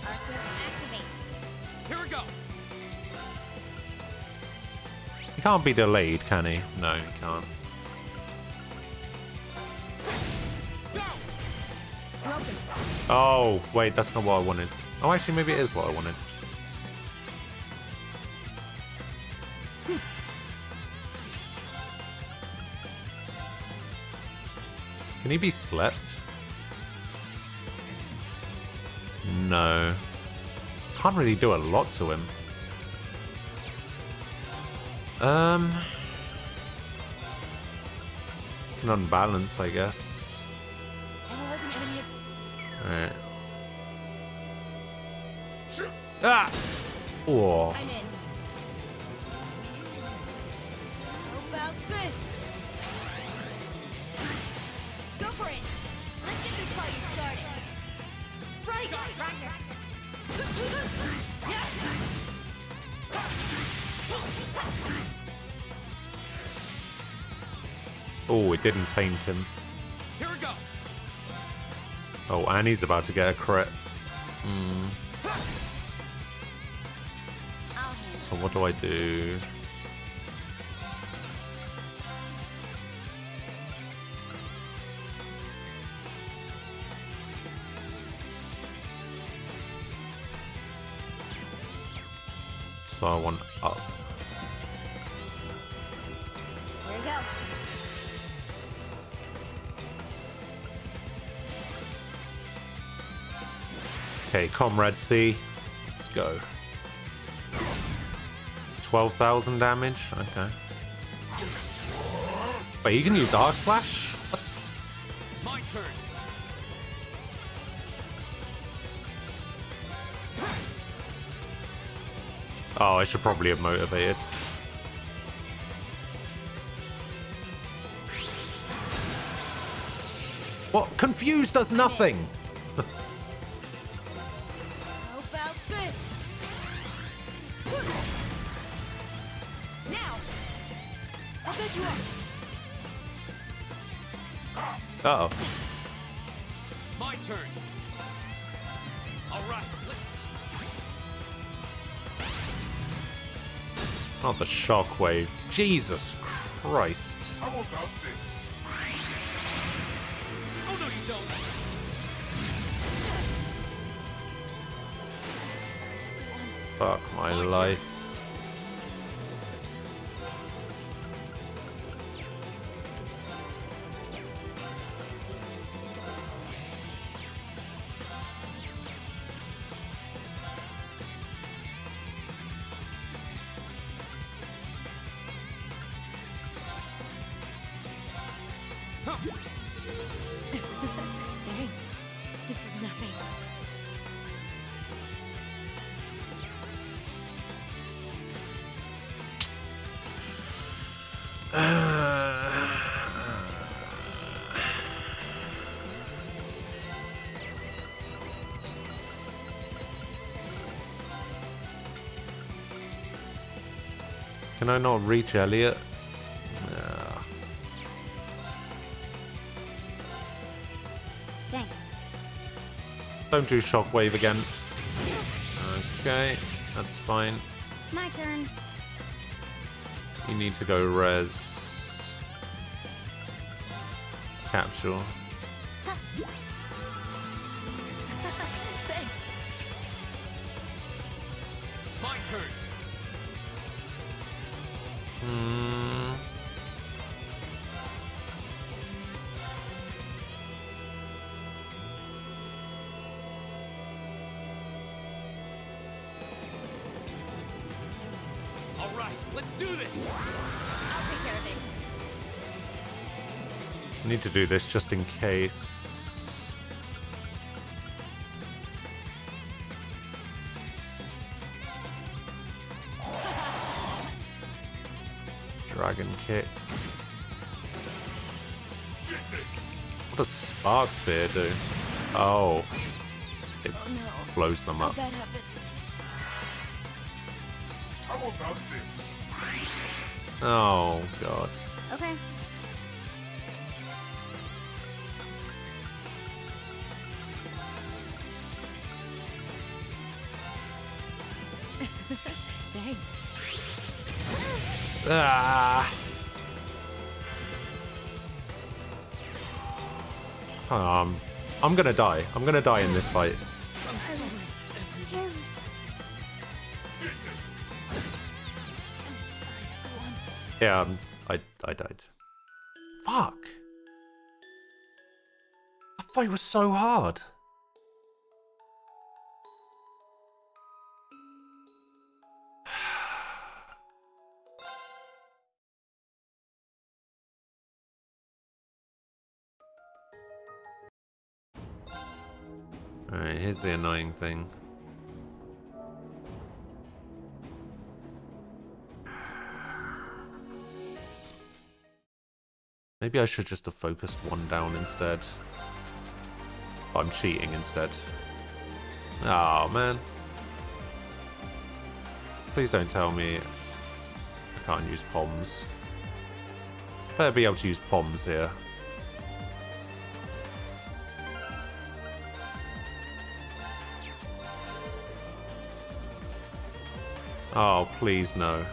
Arcus, activate. Here we go. He can't be delayed, can he? No, he can't. Broken. Oh, wait, that's not what I wanted. Oh, actually, maybe it is what I wanted. Can he be slept? No. Can't really do a lot to him. Can unbalance, I guess. Alright. Ah! Oh. I'm in. How about this? Go for it. Let's get this party started. Right, Roger. Oh, it didn't faint him. Here we go. Oh, Annie's about to get a crit. So what do I do? So I want up. Here we go. Okay, Comrade C. Let's go. 12,000 damage? Okay. Wait, you can use Arc Slash? What? My turn. Oh, I should probably have motivated. What? Confused does nothing! How about this? Now, I'll bet you up. Uh-oh. My turn. All right. Not the shockwave. Jesus Christ. How about this? Oh no, you don't. Fuck my life. Thanks. This is nothing. Can I not reach Elliot? Thanks. Don't do shockwave again. Okay, that's fine. My turn. You need to go res. Capsule. Thanks. My turn. All right, let's do this. I'll take care of it. I need to do this just in case. Dragon kick. What does Spark Sphere do? Oh. It blows them up. How'd that happen? How about this? Oh, God. Okay. Thanks. Ah. I'm gonna die. I'm gonna die in this fight. I'm sorry, everyone. I'm sorry, everyone. Yeah, I died. Fuck. fight was so hard. Alright, here's the annoying thing. Maybe I should just have focused one down instead. Oh, I'm cheating instead. Oh, man. Please don't tell me I can't use POMs. Better be able to use POMs here. Oh, please no.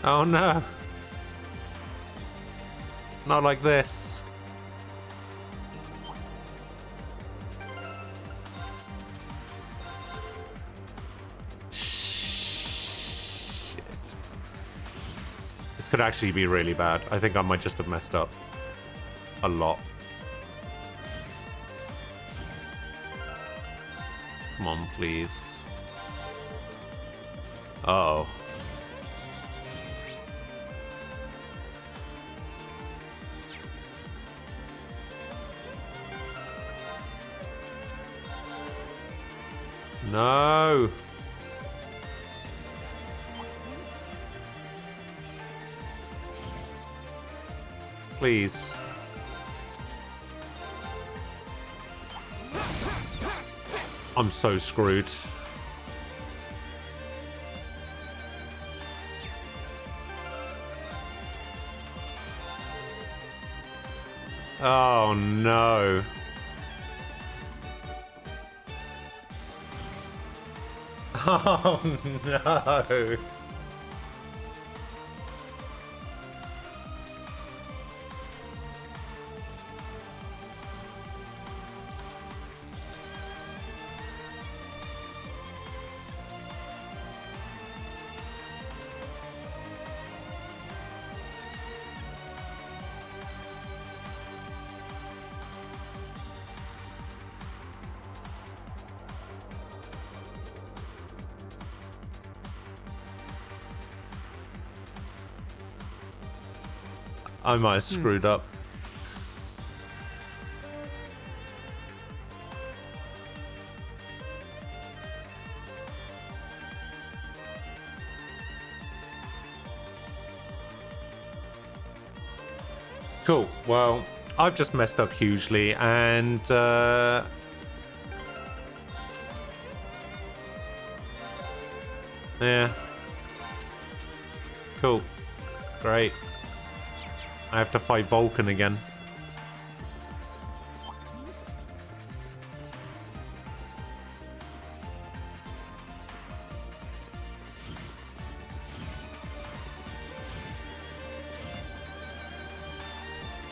Oh no. Not like this. Shit. This could actually be really bad. I think I might just have messed up a lot. Come on, please. Uh-oh. No. Please. I'm so screwed. Oh no. Oh no. I might have screwed up. Cool. Well, I've just messed up hugely, and yeah. Cool. Great. I have to fight Vulcan again.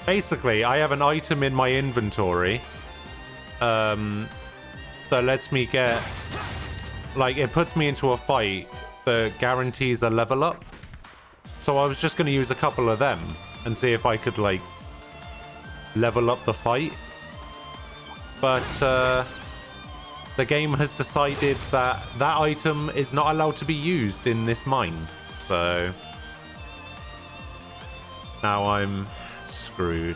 Basically, I have an item in my inventory that lets me get, like, it puts me into a fight that guarantees a level up. So I was just going to use a couple of them and see if I could, like, level up the fight. But the game has decided that that item is not allowed to be used in this mine. So now I'm screwed.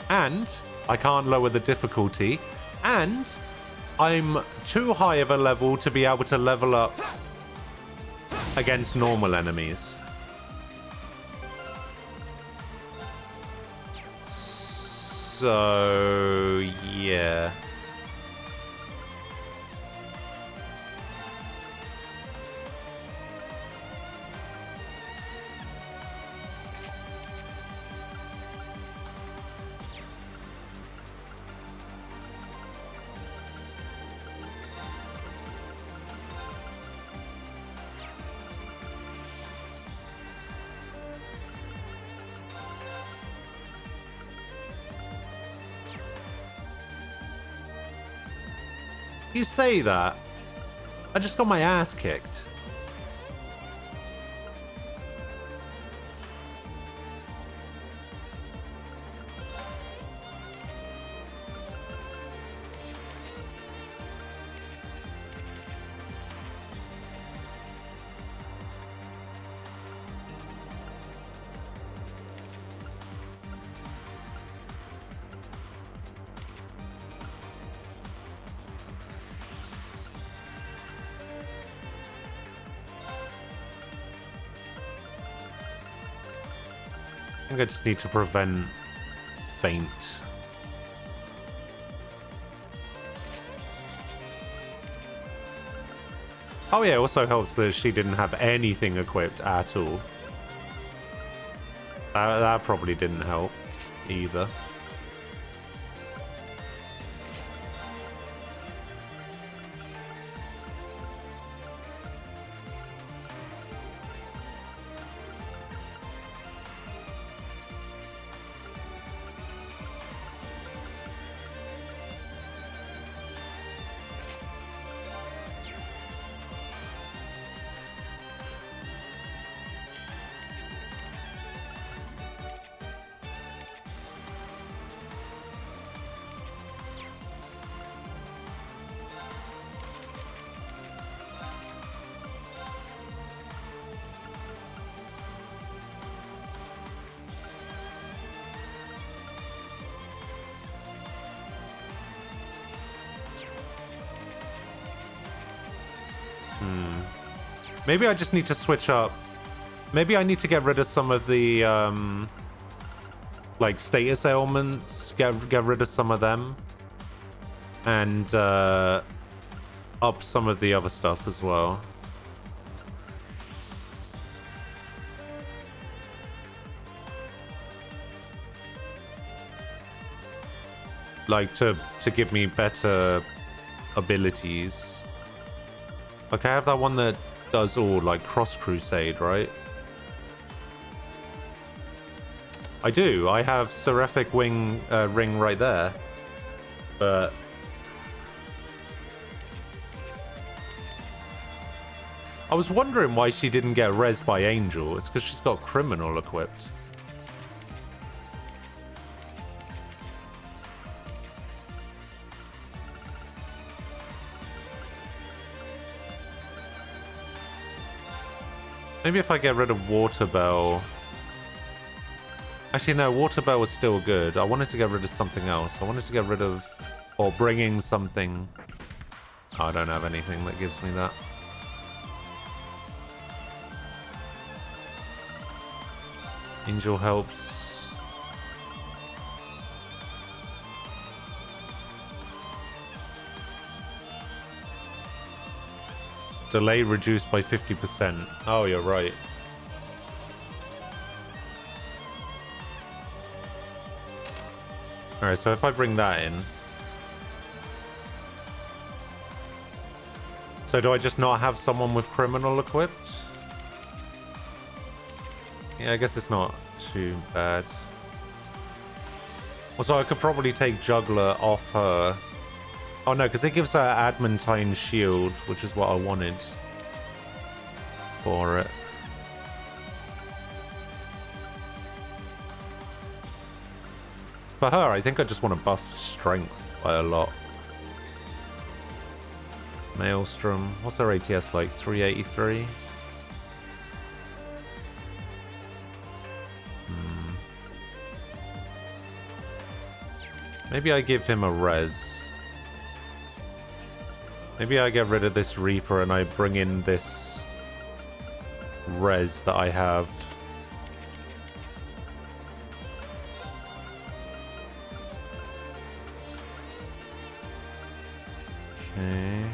And I can't lower the difficulty. And I'm too high of a level to be able to level up against normal enemies. So, yeah. You say that. I just got my ass kicked. I think I just need to prevent faint. Oh yeah, it also helps that she didn't have anything equipped at all. That probably didn't help either. Maybe I just need to switch up. Maybe I need to get rid of some of the like status ailments. Get rid of some of them, and up some of the other stuff as well. Like to give me better abilities. Like I have that one that does all like cross crusade, right? I do. I have Seraphic Wing ring right there, but I was wondering why she didn't get rezzed by Angel. It's because she's got criminal equipped. Maybe if I get rid of Water Bell. Actually, no, Water Bell was still good. I wanted to get rid of something else. I wanted to get rid of, or bringing something. Oh, I don't have anything that gives me that. Angel helps. Delay reduced by 50%. Oh, you're right. Alright, so if I bring that in. So do I just not have someone with criminal equipped? Yeah, I guess it's not too bad. Also, I could probably take Juggler off her. Oh no, because it gives her Adamantine shield, which is what I wanted for it. For her, I think I just want to buff strength by a lot. Maelstrom. What's her ATS like? 383? Maybe I give him a res. Maybe I get rid of this Reaper and I bring in this res that I have. Okay.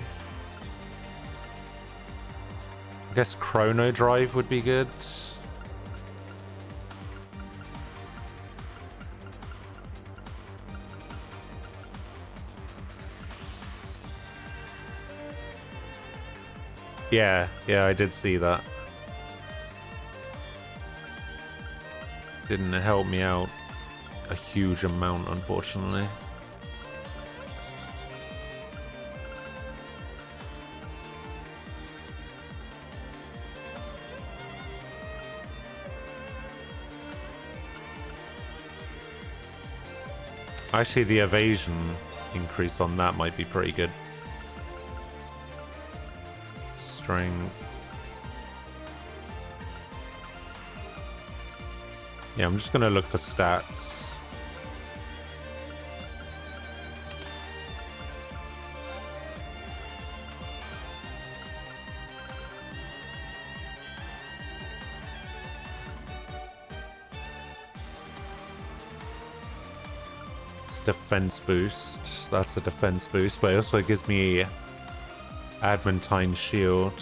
I guess Chrono Drive would be good. Yeah, I did see that. Didn't help me out a huge amount, unfortunately. Actually, the evasion increase on that might be pretty good. Strength. Yeah, I'm just gonna look for stats. Defense boost. That's a defense boost, but it also gives me adamantine shield.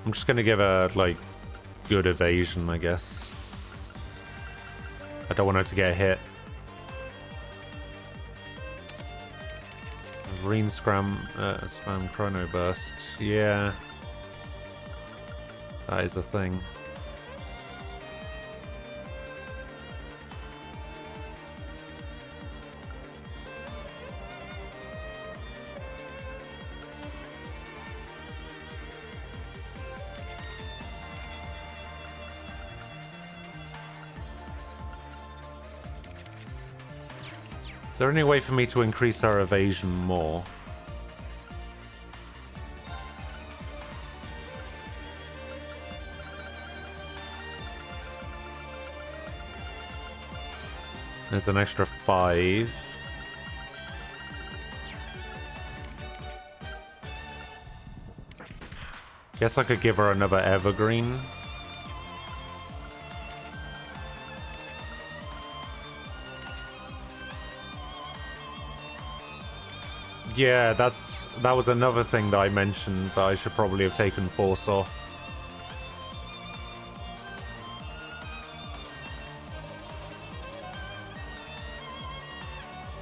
I'm just gonna give her like good evasion, I guess. I don't want her to get hit. Green spam chrono burst. Yeah, that is a thing. Is there any way for me to increase our evasion more? There's an extra 5. Guess I could give her another evergreen. Yeah, that was another thing that I mentioned that I should probably have taken force off.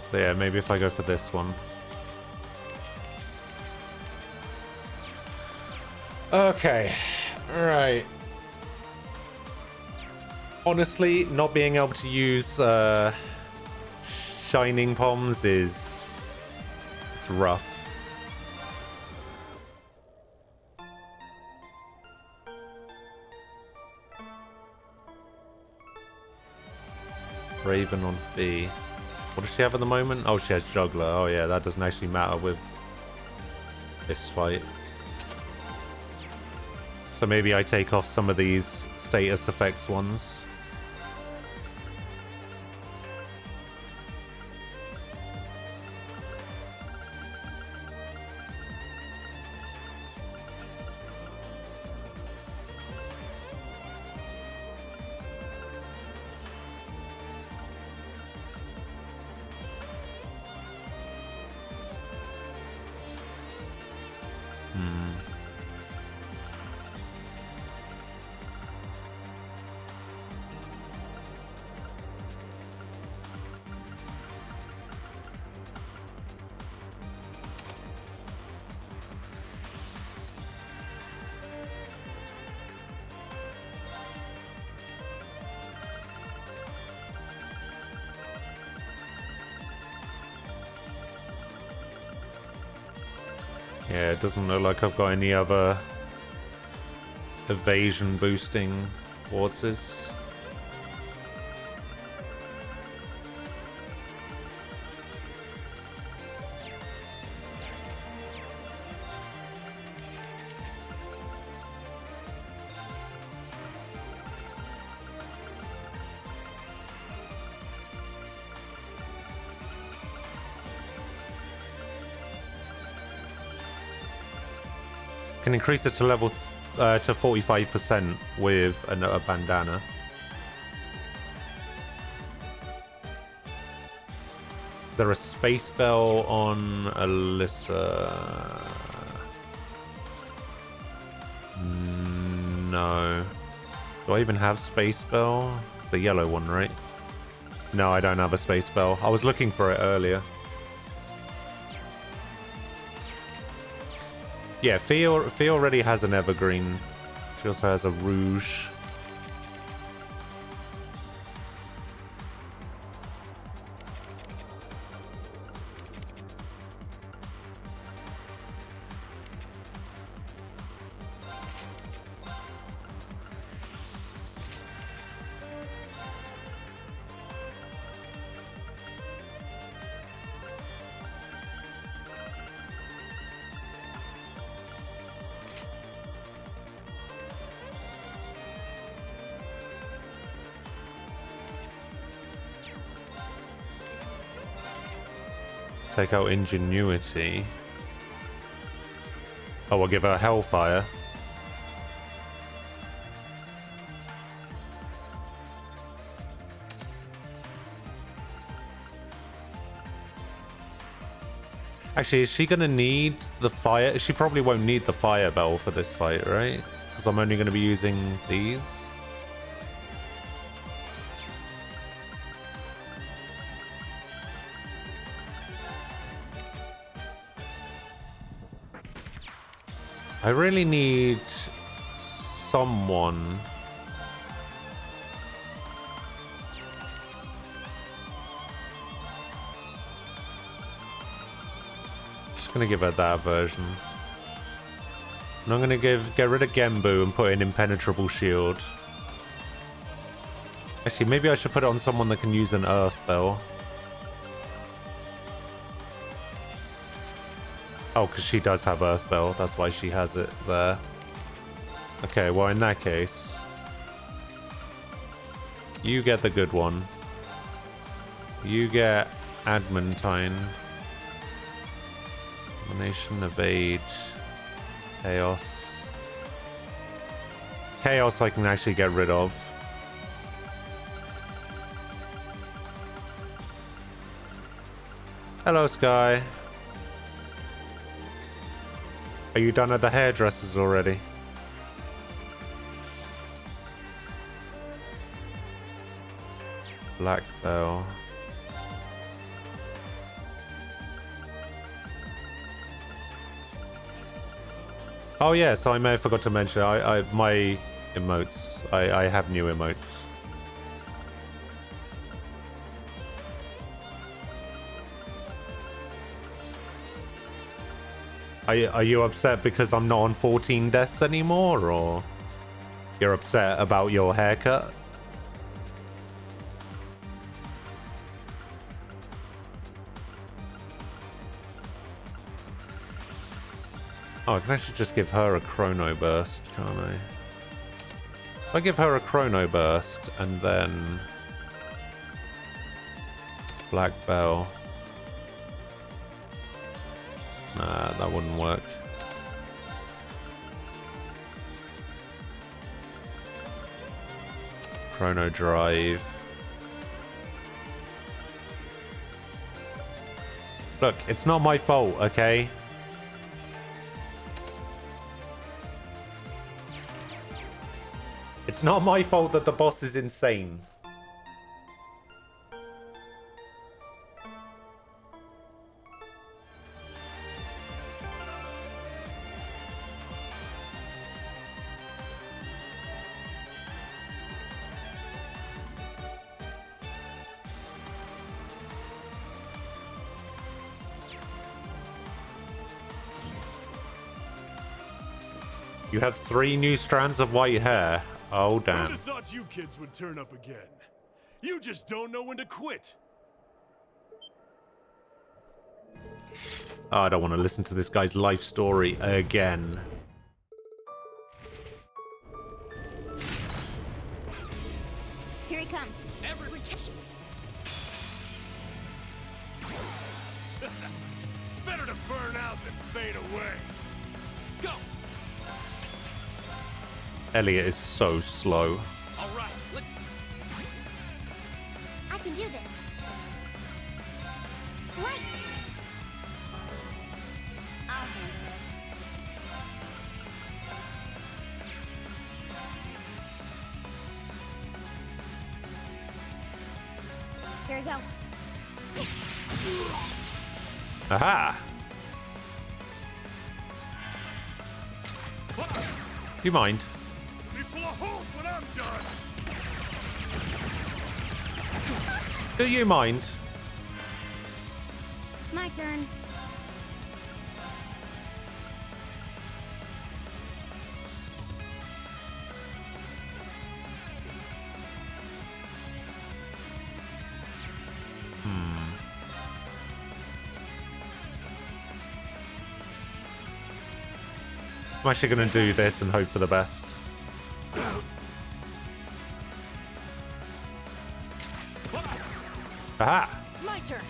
So yeah, maybe if I go for this one. Okay, alright. Honestly, not being able to use Shining Bombs is rough. Raven on B. What does she have at the moment? Oh, she has Juggler. Oh yeah, that doesn't actually matter with this fight. So maybe I take off some of these status effects ones. Yeah, it doesn't look like I've got any other evasion boosting quartzes. Can increase it to level to 45% with a bandana. Is there a space bell on Alyssa? No. Do I even have space bell? It's the yellow one, right? No, I don't have a space bell. I was looking for it earlier. Yeah, Fee already has an evergreen. She also has a rouge. Take out Ingenuity. Oh, we'll give her Hellfire. Actually, is she going to need the fire? She probably won't need the fire bell for this fight, right? Because I'm only going to be using these. I really need someone. Just gonna give her that version. And I'm gonna get rid of Genbu and put in Impenetrable Shield. Actually, maybe I should put it on someone that can use an Earth Bell. Oh, because she does have Earth Bell. That's why she has it there. Okay, well, in that case, you get the good one. You get Adamantine. Domination, Evade, Chaos. Chaos I can actually get rid of. Hello, Sky. Are you done at the hairdressers already? Black Bell. Oh yes, I may have forgot to mention my emotes. I have new emotes. Are you upset because I'm not on 14 deaths anymore, or you're upset about your haircut? Oh, I can actually just give her a Chrono Burst, can't I? If I give her a Chrono Burst and then Black Bell. Nah, that wouldn't work. Chrono Drive. Look, it's not my fault, okay? It's not my fault that the boss is insane. You have 3 new strands of white hair. Oh, damn. Who'd have thought you kids would turn up again? You just don't know when to quit. Oh, I don't want to listen to this guy's life story again. Here he comes. Everyone catch. Better to burn out than fade away. Go. Elliot is so slow. All right, let's. I can do this. Light. I'll handle it. Here we go. Aha! You mind? Be full of holes when I'm done. Do you mind? My turn. I'm actually going to do this and hope for the best. Aha! My turn.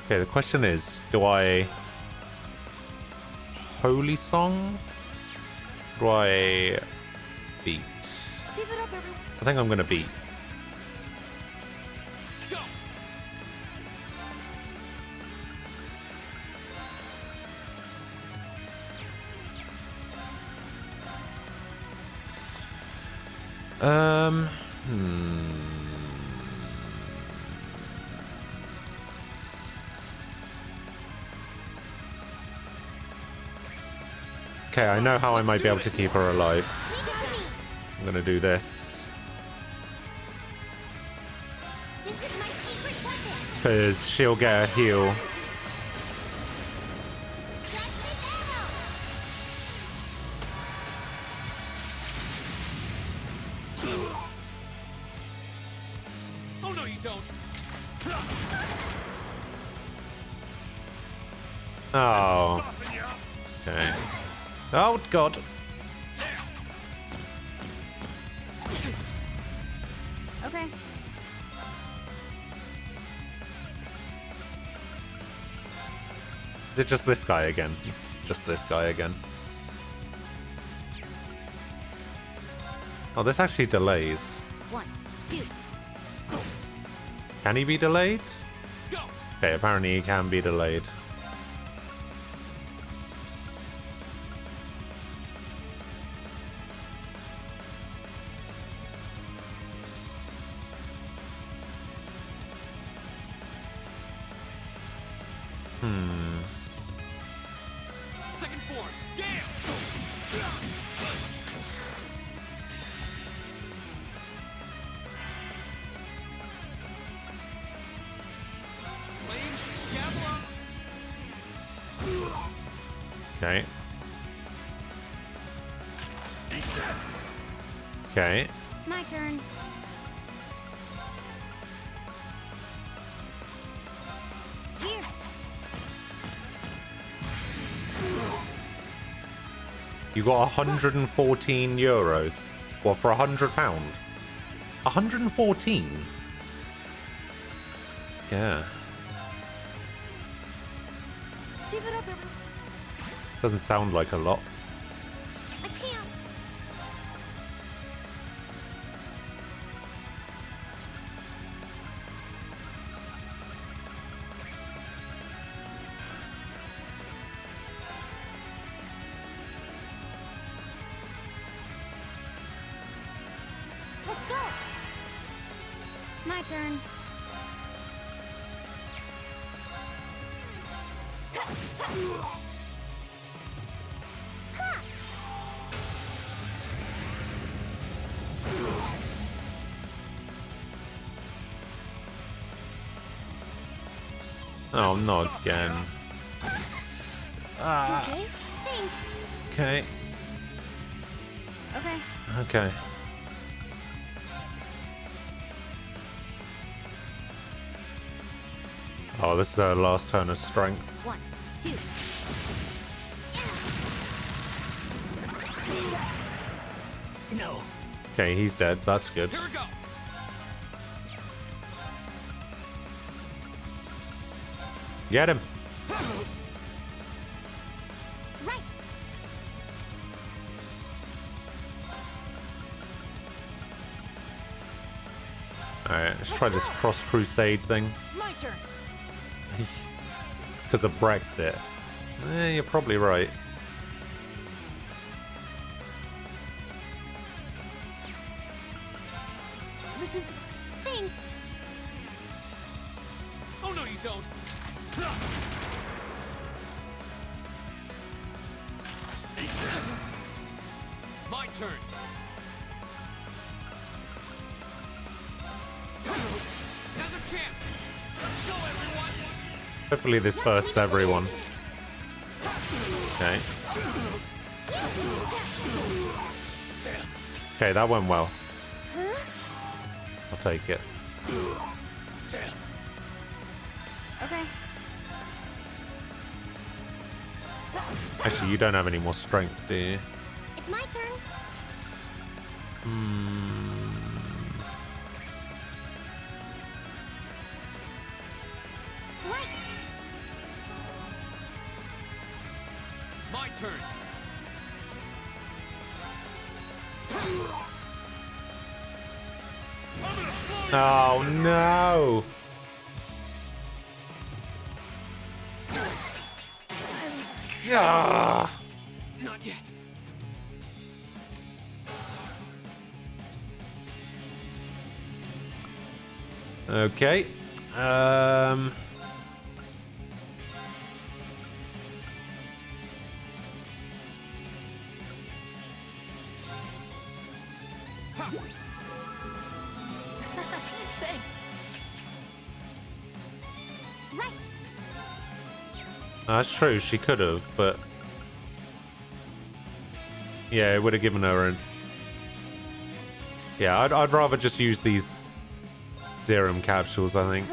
Okay, the question is, do I holy song? Do I beat? Give it up, everyone. I think I'm going to beat. Okay, I know how I might be able to keep her alive. I'm gonna do this. Because she'll get a heal. Oh no, you don't. Oh. Okay. Oh, God. Okay. Is it just this guy again? It's just this guy again. Oh, this actually delays. 1, 2. Can he be delayed? Okay, apparently he can be delayed. Second form. Damn. Flames. Scabula. Okay. Okay. My turn. Here. You got 114 euros. What, for £100? 114? Yeah. Give it up, everyone. Doesn't sound like a lot. I can't. Let's go. My turn. Oh, not again. Ah. Okay. Thanks. Okay. Okay. Okay. Oh, this is our last turn of strength. 1, 2. No. Okay, he's dead. That's good. Here we go. Get him. Right. Alright, let's try this cross crusade thing. My turn. It's because of Brexit. You're probably right. Listen to... Thanks. Oh no, you don't. turn. Now's our chance. Let's go, everyone. Hopefully this bursts everyone. Okay. Okay, that went well. I'll take it. Okay. Actually, you don't have any more strength, do you? It's my turn. My turn. Oh no! Yeah. Not yet. Okay. Thanks. Right. That's true, she could have, but yeah, it would have given her an... Yeah, I'd rather just use these serum capsules, I think.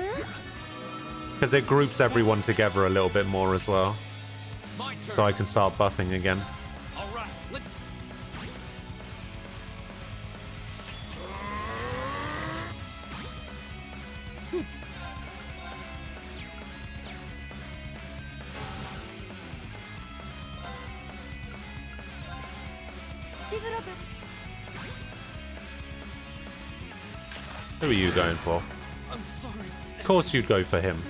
Because it groups everyone together a little bit more as well. So I can start buffing again. All right, let's... Give it up. Who are you going for? I'm sorry. Of course you'd go for him.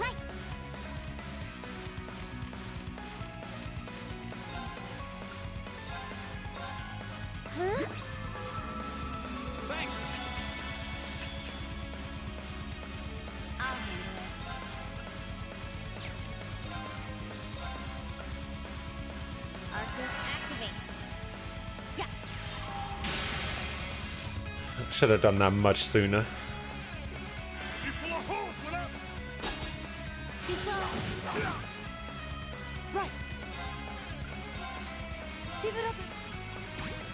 Thanks. I'll handle it. Arcus activate. Yeah. Should have done that much sooner. She's slow. Right. Give it up.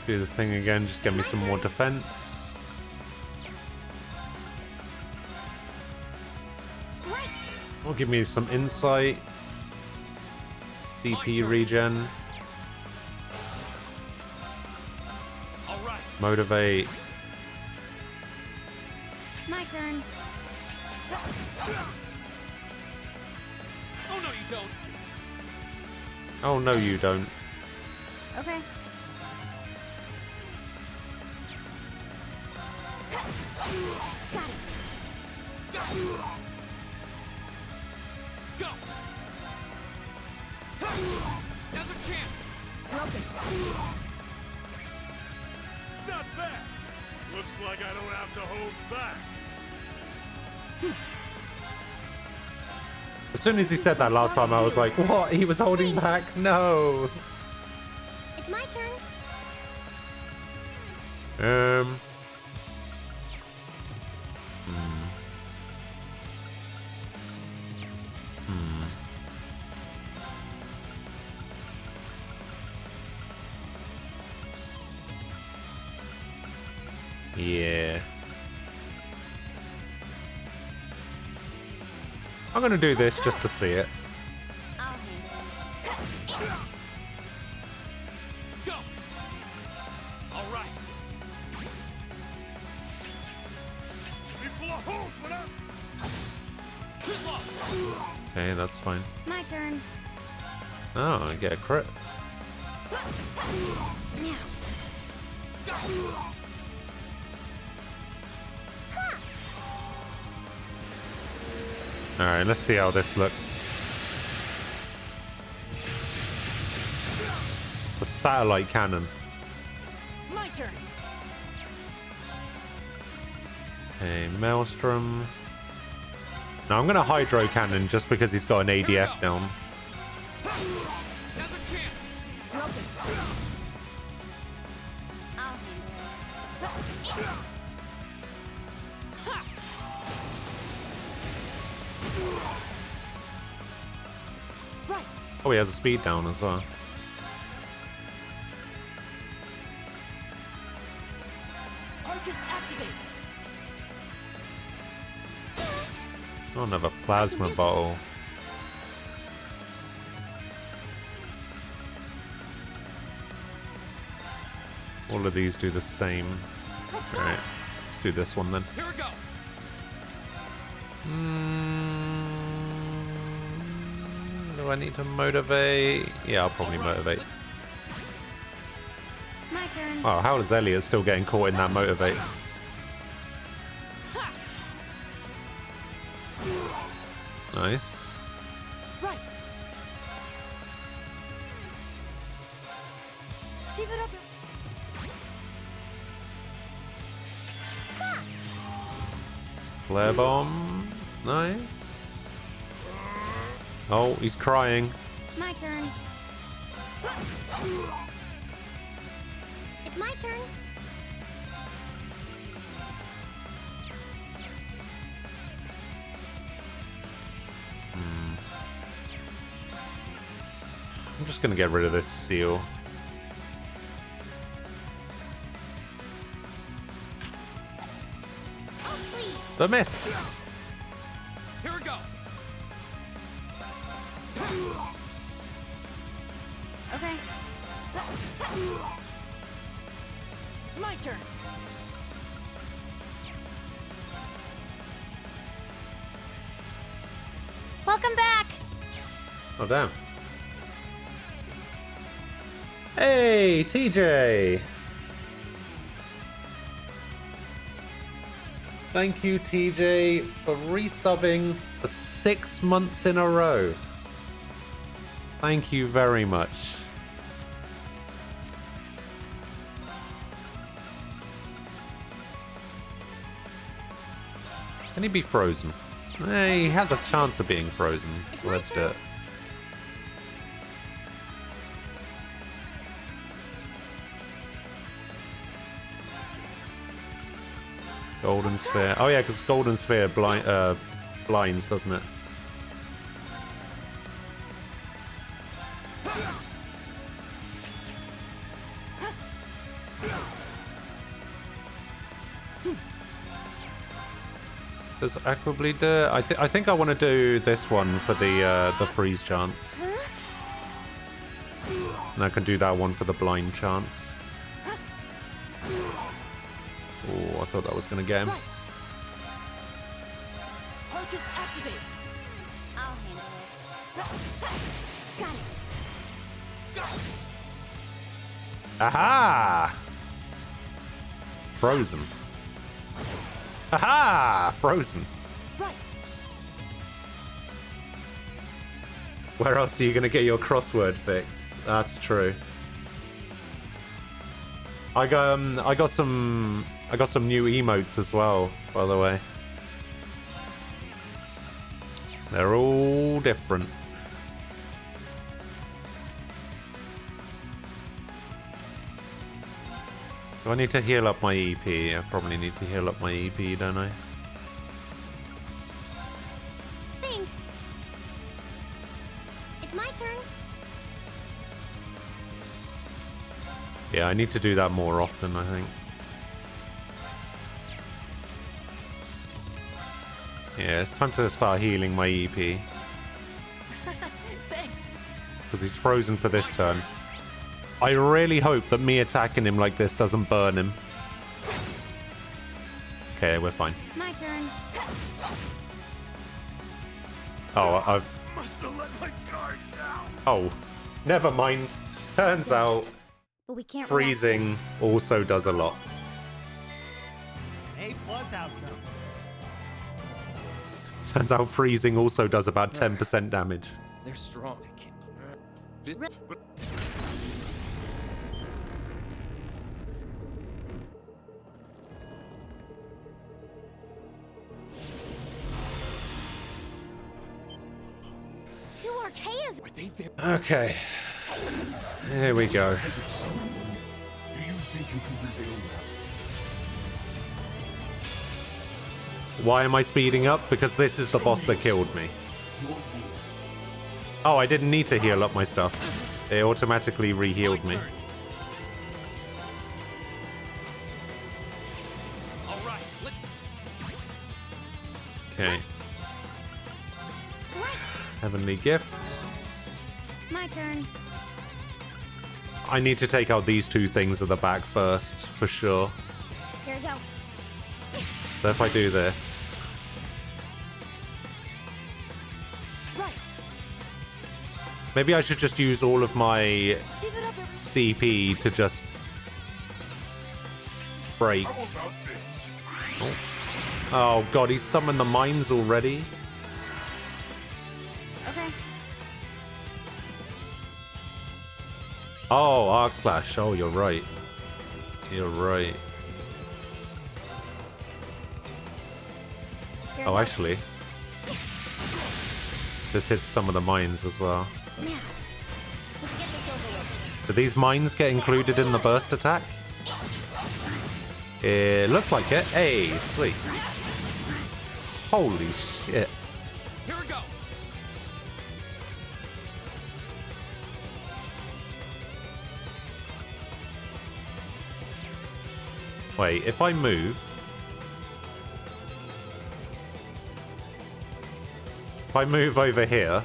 Do the thing again, just get me some more defense. Or give me some insight. CP regen. Motivate. My turn. Oh no, you don't. Oh no, you don't. Okay. Got it. Go. Now's our chance. Broken. Not bad. Looks like I don't have to hold back. As soon as he said that last time, I was like, what? He was holding back? No. It's my turn. Yeah. I'm gonna do this just to see it. I'll handle it. Go. All right. Be full of holes, but I'm... Too slow. Okay, that's fine. My turn. Oh, I get a crit. Now. Alright, let's see how this looks. It's a satellite cannon. My turn. Okay, Maelstrom. Now I'm gonna Hydro Cannon just because he's got an ADF down. Now's our chance. Broken. I'll handle Oh, he has a speed down as well. Arcus activate. Oh, another plasma bottle. All of these do the same. Alright, let's do this one then. Here we go. Do I need to motivate? Yeah, I'll probably motivate. My turn. Oh, how is Elliot still getting caught in that motivate? Nice. Right. Keep it up. Flare bomb. Nice. Oh, he's crying. My turn. It's my turn. I'm just gonna get rid of this seal. The miss. Here we go. Okay. My turn. Welcome back. Oh damn. Hey, TJ. Thank you, TJ, for resubbing for 6 months in a row. Thank you very much. Can he be frozen? He has a chance of being frozen, so let's do it. Golden Sphere. Oh yeah, because Golden Sphere blinds, doesn't it? Does Aqua Bleed do it? I think I want to do this one for the freeze chance. And I can do that one for the blind chance. Oh, I thought that was going to get him. Arcus activate. I'll handle it. Got it. Aha! Frozen. Aha! Frozen. Right. Where else are you going to get your crossword fix? That's true. I got some new emotes as well, by the way. They're all different. Do I need to heal up my EP? I probably need to heal up my EP, don't I? Thanks. It's my turn. Yeah, I need to do that more often, I think. Yeah, it's time to start healing my EP. Thanks. Because he's frozen for this turn. I really hope that me attacking him like this doesn't burn him. Okay, we're fine. My turn. Oh, I've... Must have let my guard down. Oh, never mind. Turns out But we can't freezing also does a lot. A+ outcome. Turns out freezing also does about 10% damage. They're strong. Two Archaeas. Are they there? Okay. Here we go. Do you think you can prevail now? Why am I speeding up? Because this is the boss that killed me. Your will. Oh, I didn't need to heal up my stuff. It automatically re-healed me. All right, let's... Okay. Heavenly Gift. My turn. I need to take out these two things at the back first, for sure. Here we go. So if I do this... Right. Maybe I should just use all of my CP to just break. How about this? Oh god, he's summoned the mines already. Okay. Oh, Arc Slash. Oh, you're right. You're right. Oh, actually. This hits some of the mines as well. Now, let's get this over with. Do these mines get included in the burst attack? It looks like it. Hey, sweet. Holy shit. Here we go. Wait, if I move... If I move over here...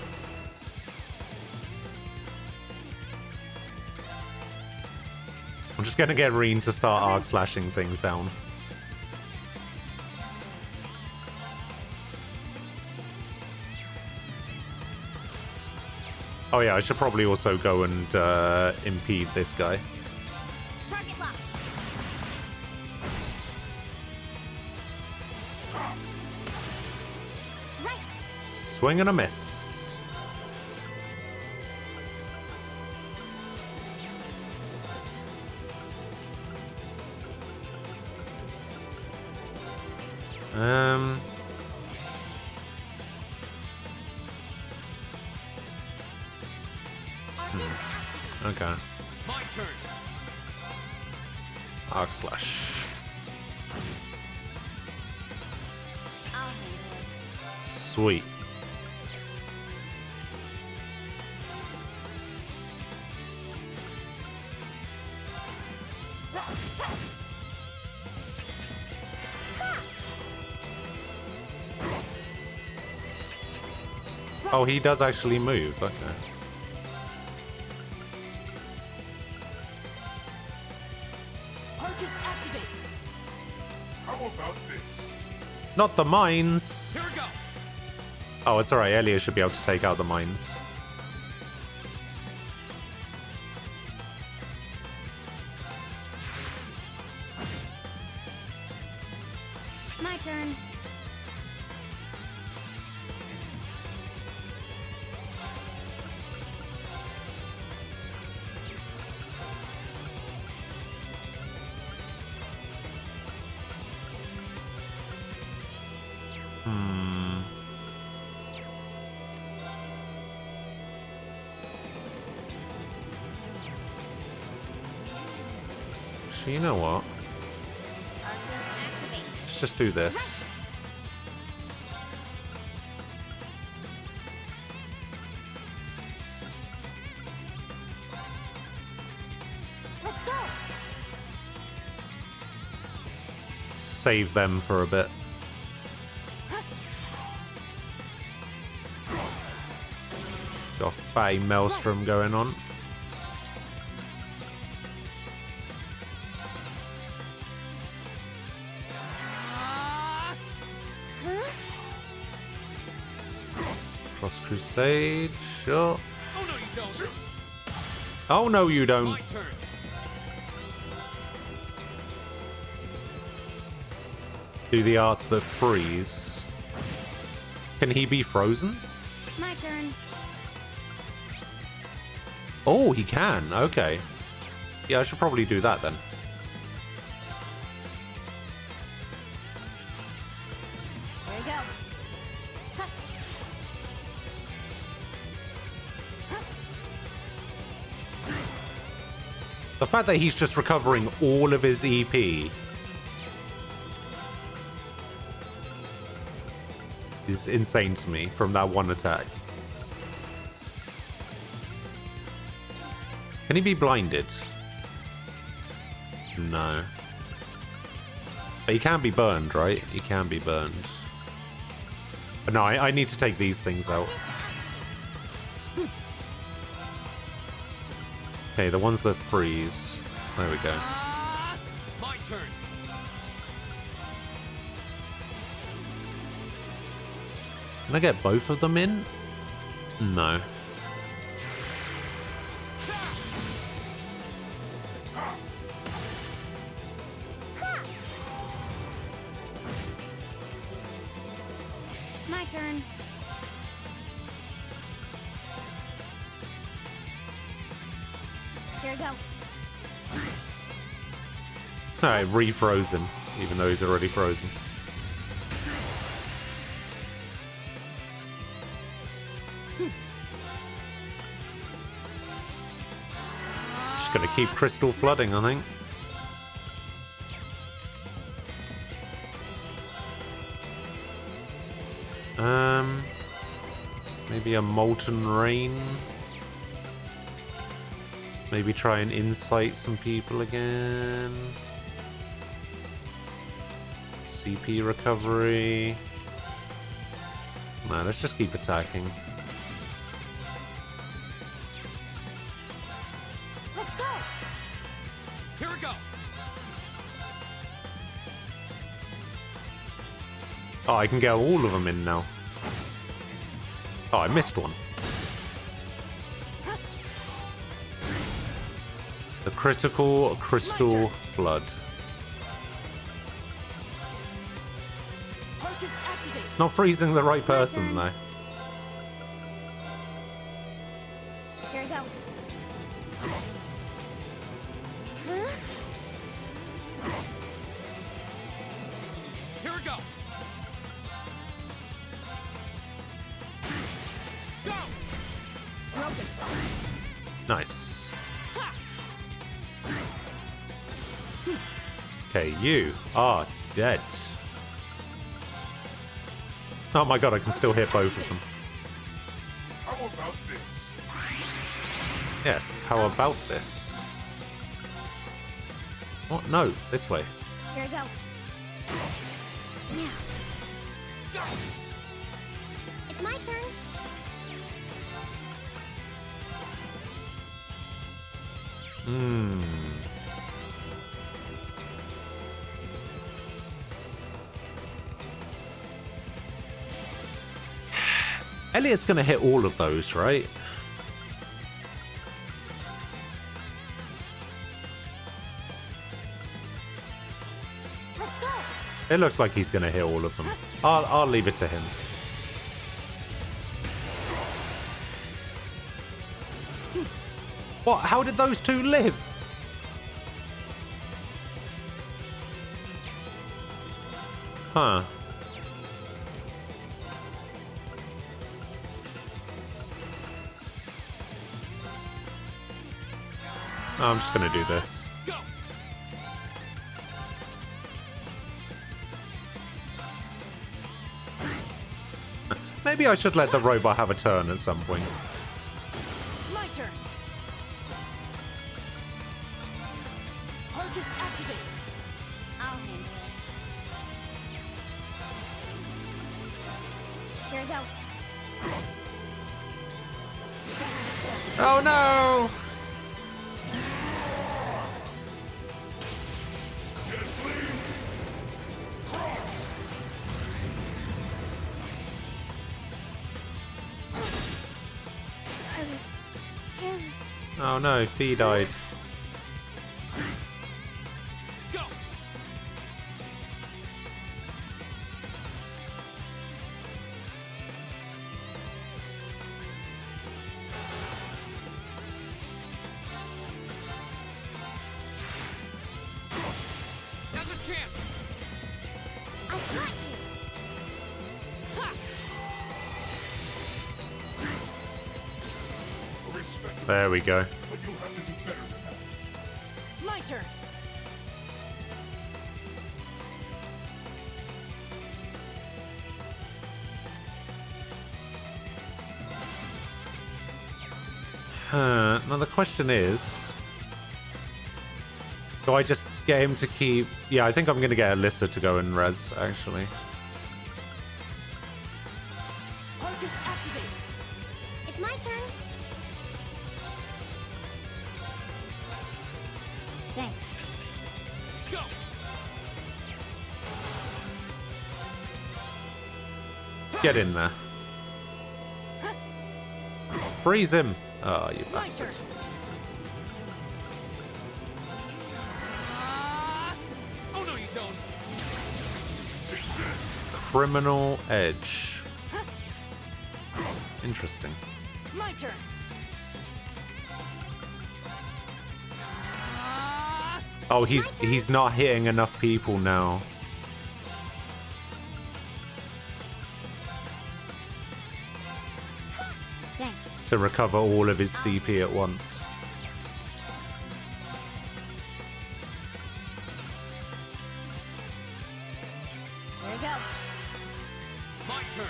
I'm just going to get Reen to start arc slashing things down. Oh yeah, I should probably also go and impede this guy. Target lock. Right. Swing and a miss. Okay. My turn. Arc slash. I'll handle it. Sweet. Oh, he does actually move. Okay. Arcus activate. How about this? Not the mines. Here we go. Oh, it's alright. Elia should be able to take out the mines. My turn. So you know what? Arcus activate. Let's just do this. Let's go. Save them for a bit. Got Faye Maelstrom going on. Cross Crusade, sure. Oh no, you don't. Oh no, you don't. My turn. Do the arts that freeze. Can he be frozen? My turn. Oh, he can. Okay. Yeah, I should probably do that then. There you go. Huh. The fact that he's just recovering all of his EP is insane to me from that one attack. Can he be blinded? No. But he can be burned, right? He can be burned. But no, I need to take these things out. Okay, the ones that freeze. There we go. My turn. Can I get both of them in? No. My turn. Here we go. Alright, refrozen, even though he's already frozen. Just gonna keep crystal flooding, I think. Maybe a molten rain. Maybe try and incite some people again. CP recovery. No, let's just keep attacking. Let's go. Here we go. Oh, I can get all of them in now. Oh, I missed one. The critical crystal flood. It's not freezing the right person, though. Here we go. Here we go. Go. Nice. Okay, you are dead. Oh my god, I can still hit both of them. How about this? Yes, how about this? What? No, this way. Here we go. Yeah. It's my turn. Hmm. Elliot's gonna hit all of those, right? Let's go. It looks like he's gonna hit all of them. I'll leave it to him. What? How did those two live? Huh. I'm just gonna do this. Maybe I should let the robot have a turn at some point. My turn. Arcus activate. I'll handle it. Here we go. Oh no! I was careless. Oh no, Fee died. Go. Now's a chance. I got you. Ha! There we go. But you'll have to do better than that. My turn. Now the question is, do I just get him to keep... Yeah, I think I'm going to get Alyssa to go and res, actually. Focus activate. It's my turn. Thanks. Go! Get in there. Freeze him. Oh, you My bastard. turn. Oh no, you don't. Criminal Edge. Interesting. My turn. Oh, he's not hitting enough people now. Thanks. To recover all of his CP at once. There you go. My turn.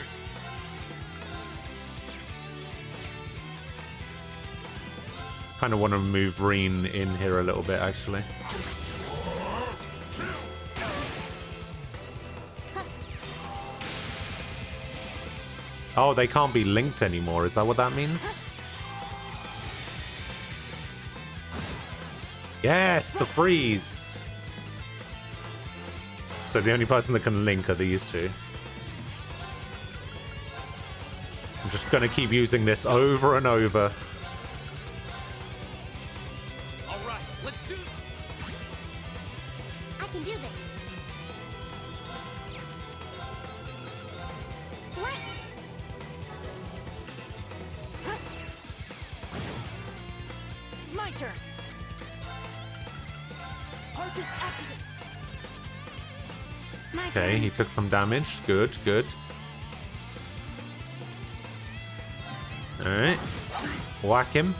Kind of want to move Reen in here a little bit, actually. Oh, they can't be linked anymore. Is that what that means? Yes, the freeze. So the only person that can link are these two. I'm just going to keep using this over and over. All right, let's do. I can do this. What? My turn. Focus activate. Okay, he took some damage. Good, good. Alright. Whack him.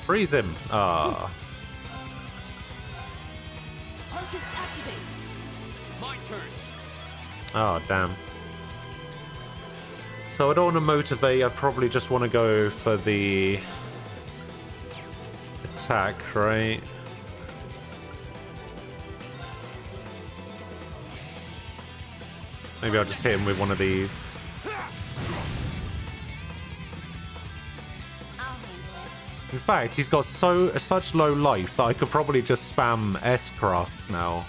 Freeze him. Ah. Focus activate. My turn. Oh, damn. So I don't want to motivate. I probably just want to go for the attack, right? Maybe I'll just hit him with one of these. In fact, he's got such low life that I could probably just spam S-crafts now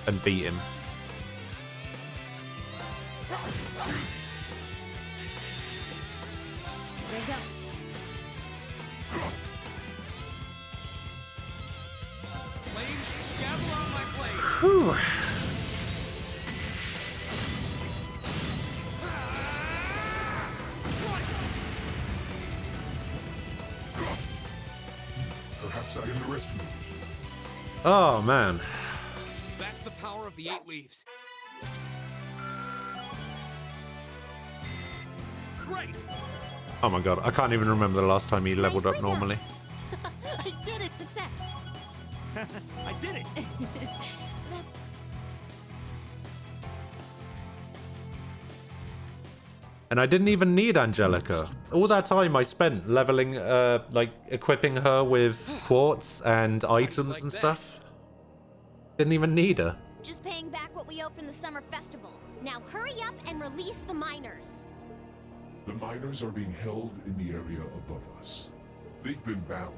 and beat him. There you go. Flames, gather on my blade. Whew. Perhaps I underestimated. Oh, man. That's the power of the 8 leaves. Great. Oh my god, I can't even remember the last time he leveled up normally. I did it! Success! I did it! And I didn't even need Angelica. All that time I spent leveling, like, equipping her with quartz and items and stuff. Didn't even need her. Just paying back what we owe from the summer festival. Now hurry up and release the miners. The miners are being held in the area above us. They've been bound,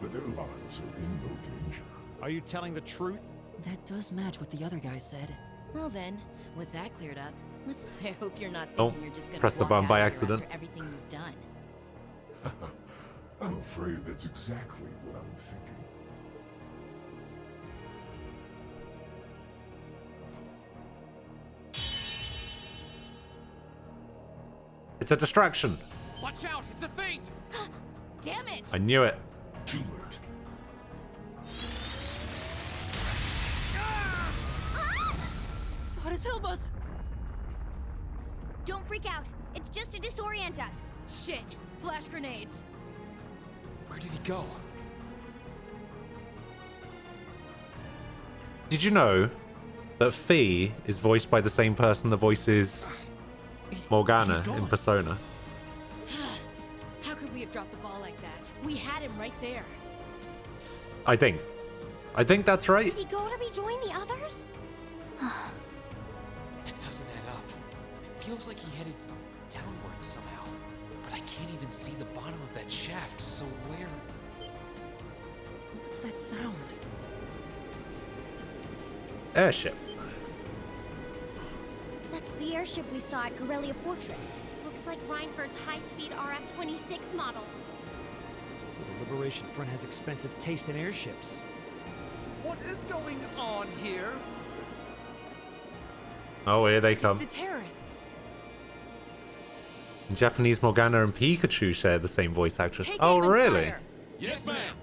but their lives are in no danger. Are you telling the truth? That does match what the other guy said. Well then, with that cleared up, I hope you're not Oh, thinking you're just gonna press the walk button out by of here accident. after everything you've done. I'm afraid that's exactly what I'm thinking. It's a distraction. Watch out! It's a feint! Damn it! I knew it. Too late. What is Hilbus? Don't freak out. It's just to disorient us. Shit! Flash grenades! Where did he go? Did you know that Fee is voiced by the same person that voices Morgana in Persona? have dropped the ball like that. We had him right there. I think that's right. Did he go to rejoin the others? That doesn't add up. It feels like he headed downward somehow. But I can't even see the bottom of that shaft, so where... What's that sound? Airship. That's the airship we saw at Corellia Fortress. Looks like Reinford's high-speed RF-26 model. So the Liberation Front has expensive taste in airships. What is going on here? Oh, here they come. It's the terrorists. In Japanese, Morgana and Pikachu share the same voice actress. Take Oh, aim and really? fire. Yes, ma'am.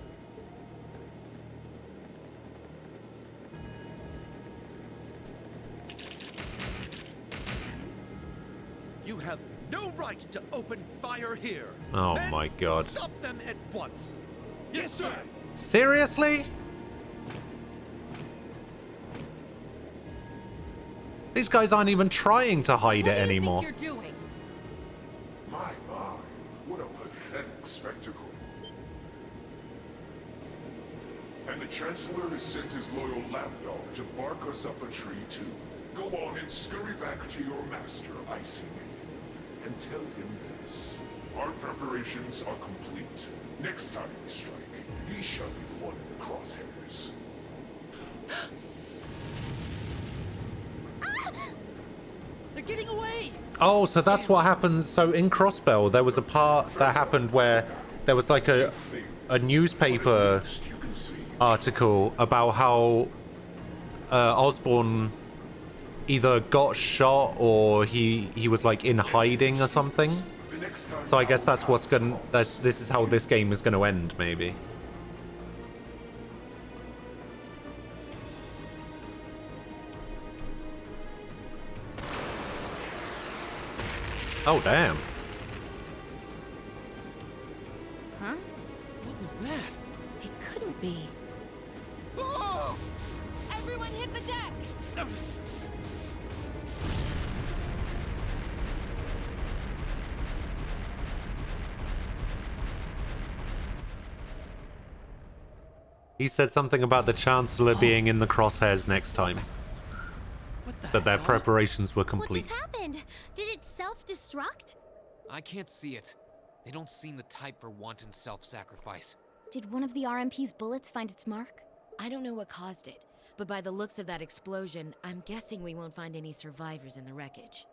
You have no right to open fire here. Oh Men, my god. Stop them at once. Yes, sir. Seriously? These guys aren't even trying to hide it anymore. What do you think you're doing? My, what a pathetic spectacle. And the Chancellor has sent his loyal lapdog to bark us up a tree too. Go on and scurry back to your master, Icy Nathan, and tell him this. Our preparations are complete. Next time we strike, he shall be the one in the crosshairs. They're getting away! Oh, so that's what happens. So in Crossbell, there was a part that happened where there was like a newspaper article about how Osborn either got shot or he was like in hiding or something. So I guess that's what's gonna. This is how this game is gonna end, maybe. Oh damn! Huh? What was that? It couldn't be. Oh! Everyone hit the deck! He said something about the Chancellor being in the crosshairs next time. That their preparations were What complete. just happened? Did it self-destruct? I can't see it. They don't seem the type for wanton self-sacrifice. Did one of the RMP's bullets find its mark? I don't know what caused it, but by the looks of that explosion, I'm guessing we won't find any survivors in the wreckage.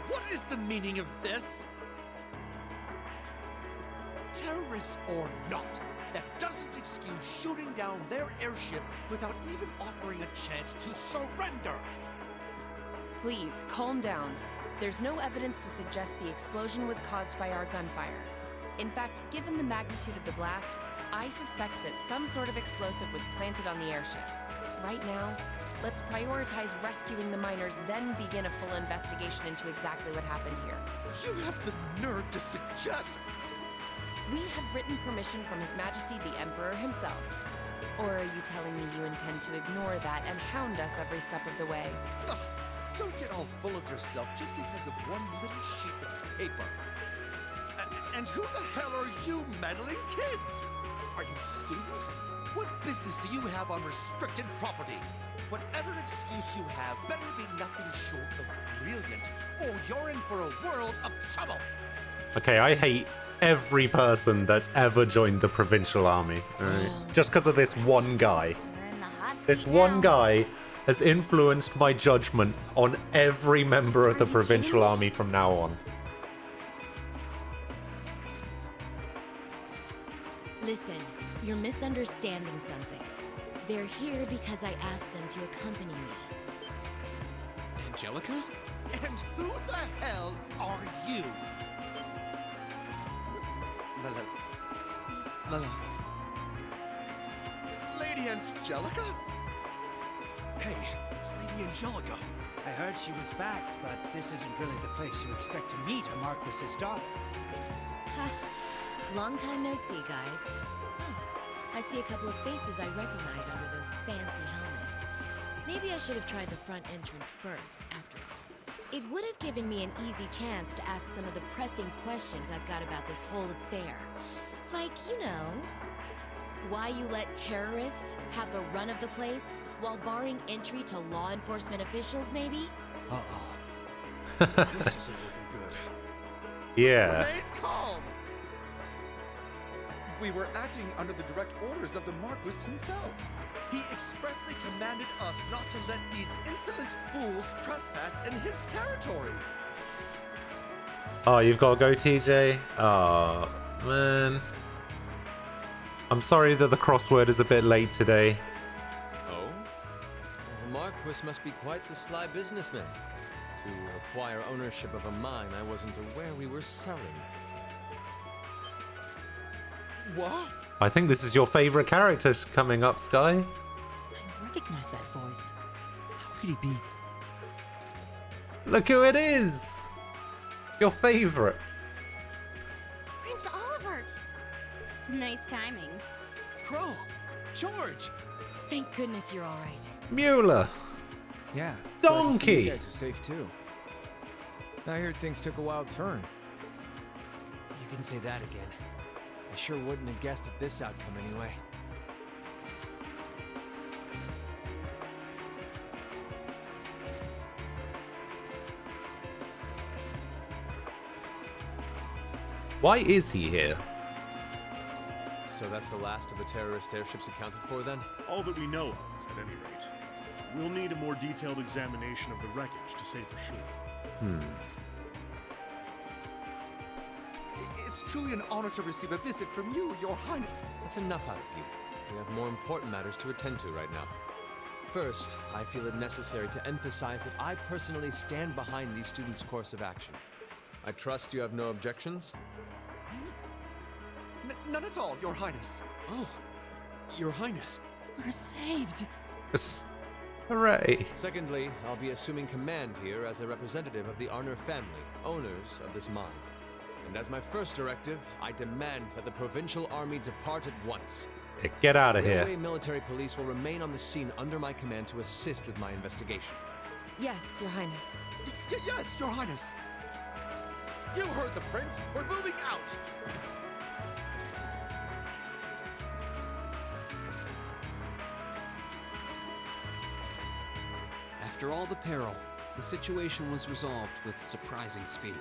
What is the meaning of this? Terrorists or not, that doesn't excuse shooting down their airship without even offering a chance to surrender. Please, calm down. There's no evidence to suggest the explosion was caused by our gunfire. In fact, given the magnitude of the blast, I suspect that some sort of explosive was planted on the airship. Right now, let's prioritize rescuing the miners, then begin a full investigation into exactly what happened here. You have the nerve to suggest... We have written permission from His Majesty the Emperor himself. Or are you telling me you intend to ignore that and hound us every step of the way? Ugh, don't get all full of yourself just because of one little sheet of paper. And who the hell are you meddling kids? Are you students? What business do you have on restricted property? Whatever excuse you have better be nothing short of brilliant, or you're in for a world of trouble. Okay, I hate every person that's ever joined the Provincial Army. Alright? Just because of this one guy. This one guy has influenced my judgment on every member of the Provincial Army from now on. Listen, you're misunderstanding something. They're here because I asked them to accompany me. Angelica? And who the hell are you? Lady Angelica? Hey, it's Lady Angelica. I heard she was back, but this isn't really the place you expect to meet a Marquis's daughter. Ha! Long time no see, guys. Huh. I see a couple of faces I recognize under those fancy helmets. Maybe I should have tried the front entrance first, after all. It would have given me an easy chance to ask some of the pressing questions I've got about this whole affair. Like, you know, why you let terrorists have the run of the place while barring entry to law enforcement officials, maybe? Uh-oh. This isn't looking good. Yeah. Remain calm! We were acting under the direct orders of the Marquis himself. He expressly commanded us not to let these insolent fools trespass in his territory. Oh, you've got to go, TJ? Oh, man. I'm sorry that the crossword is a bit late today. Oh? Well, the Marquis must be quite the sly businessman. To acquire ownership of a mine I wasn't aware we were selling. What? I think this is your favorite character coming up, Sky. I recognize that voice. How could he be? Look who it is! Your favorite. Prince Olivert! Nice timing. Crow! George! Thank goodness you're all right. Mueller. Yeah. Donkey. glad to see you guys are safe too. I heard things took a wild turn. You can say that again. I sure wouldn't have guessed at this outcome anyway. Why is he here? So that's the last of the terrorist airships accounted for then? All that we know of, at any rate. We'll need a more detailed examination of the wreckage to say for sure. It's truly an honor to receive a visit from you, Your Highness. That's enough out of you. We have more important matters to attend to right now. First, I feel it necessary to emphasize that I personally stand behind these students' course of action. I trust you have no objections? None at all, Your Highness. Oh, Your Highness. We're saved. Hooray. Secondly, I'll be assuming command here as a representative of the Arner family, owners of this mine. And as my first directive, I demand that the Provincial Army depart at once. Get out of Railway here. military police will remain on the scene under my command to assist with my investigation. Yes, Your Highness. Yes, Your Highness. You heard the prince. We're moving out. After all the peril, the situation was resolved with surprising speed.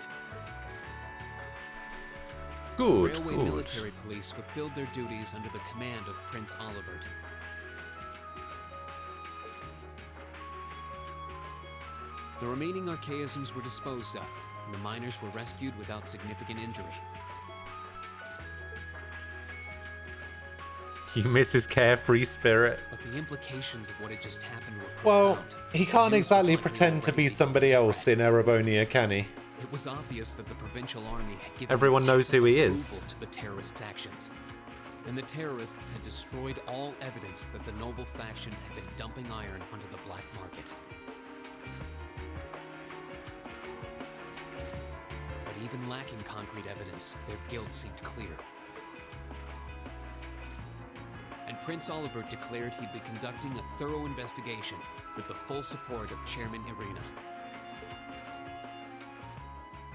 Good, Railway good. military police fulfilled their duties under the command of Prince Olivert. The remaining archaisms were disposed of, and the miners were rescued without significant injury. You miss his carefree spirit. But the implications of what had just happened were Well, profound. he can't The news was exactly likely pretend to already be somebody else in Erebonia, can he? It was obvious that the Provincial Army had given Everyone knows who he tacit is. approval to the terrorists' actions. And the terrorists had destroyed all evidence that the noble faction had been dumping iron onto the black market. But even lacking concrete evidence, their guilt seemed clear. And Prince Olivert declared he'd be conducting a thorough investigation with the full support of Chairman Irina.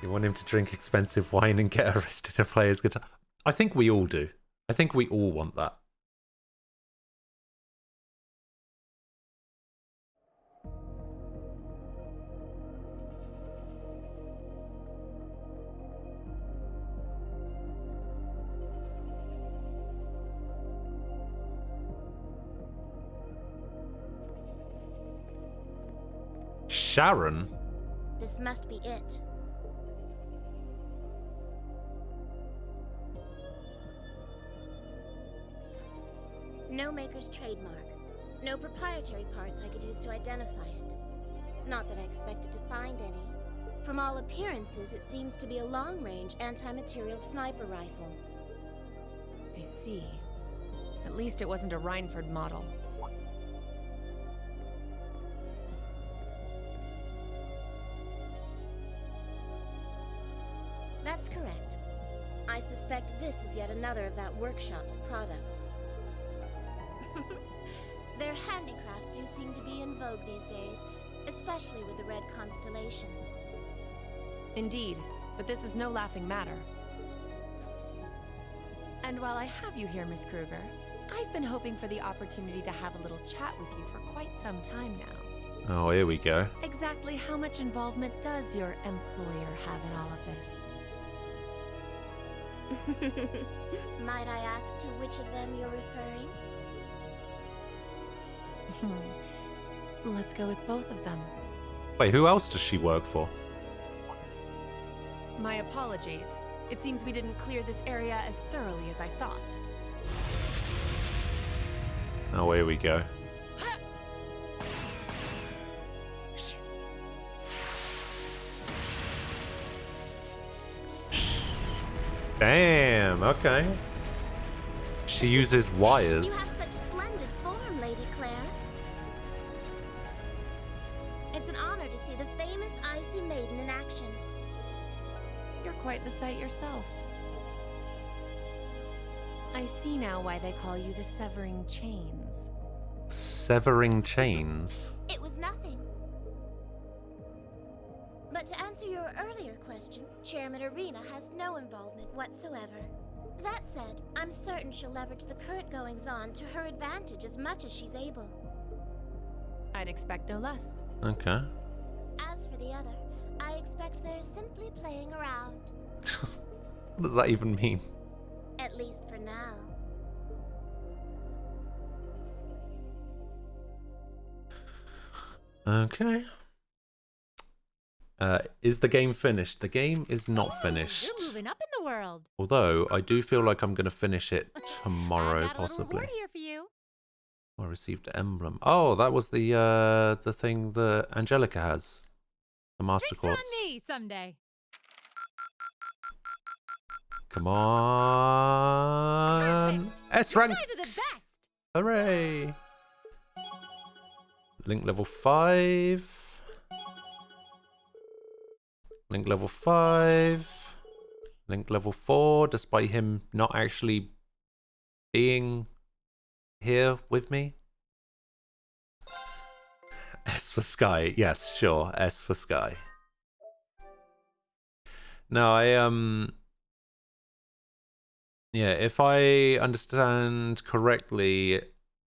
You want him to drink expensive wine and get arrested and play his guitar? I think we all do. I think we all want that. Sharon? This must be it. No maker's trademark. No proprietary parts I could use to identify it. Not that I expected to find any. From all appearances, it seems to be a long-range anti-material sniper rifle. I see. At least it wasn't a Reinford model. That's correct. I suspect this is yet another of that workshop's products. Their handicrafts do seem to be in vogue these days, especially with the Red Constellation. Indeed, but this is no laughing matter. And while I have you here, Miss Kruger, I've been hoping for the opportunity to have a little chat with you for quite some time now. Oh, here we go. Exactly how much involvement does your employer have in all of this? Might I ask to which of them you're referring? Let's go with both of them. Wait, who else does she work for? My apologies. It seems we didn't clear this area as thoroughly as I thought. Oh, here we go. Damn, okay. She uses wires. You have such splendid form, Lady Claire. It's an honor to see the famous Icy Maiden in action. You're quite the sight yourself. I see now why they call you the Severing Chains. Severing Chains? It was nothing. But to answer your earlier question, Chairman Arena has no involvement whatsoever. That said, I'm certain she'll leverage the current goings-on to her advantage as much as she's able. I'd expect no less. Okay. As for the other, I expect they're simply playing around. What does that even mean? At least for now. Okay. Is the game finished? The game is not finished. You're moving up in the world. Although I do feel like I'm going to finish it tomorrow, I got a possibly. little reward here for you. I received an emblem. Oh, that was the thing that Angelica has. The Master Drinks are on Quartz. me someday. Come on. S rank. You guys are the best. Hooray. Link level 5. Link level 5. Link level 4, despite him not actually being here with me. S for Sky. Yes, sure. S for Sky. No, yeah, if I understand correctly,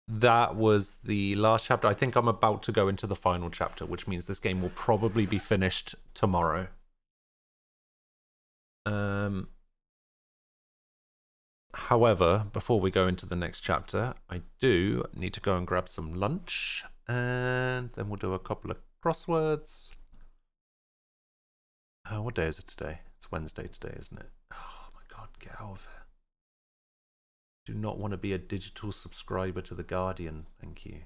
that was the last chapter. I think I'm about to go into the final chapter, which means this game will probably be finished tomorrow. However, before we go into the next chapter, I do need to go and grab some lunch, and then we'll do a couple of crosswords. What day is it today? It's Wednesday today, isn't it? Oh my god, get out of here. Do not want to be a digital subscriber to The Guardian, thank you.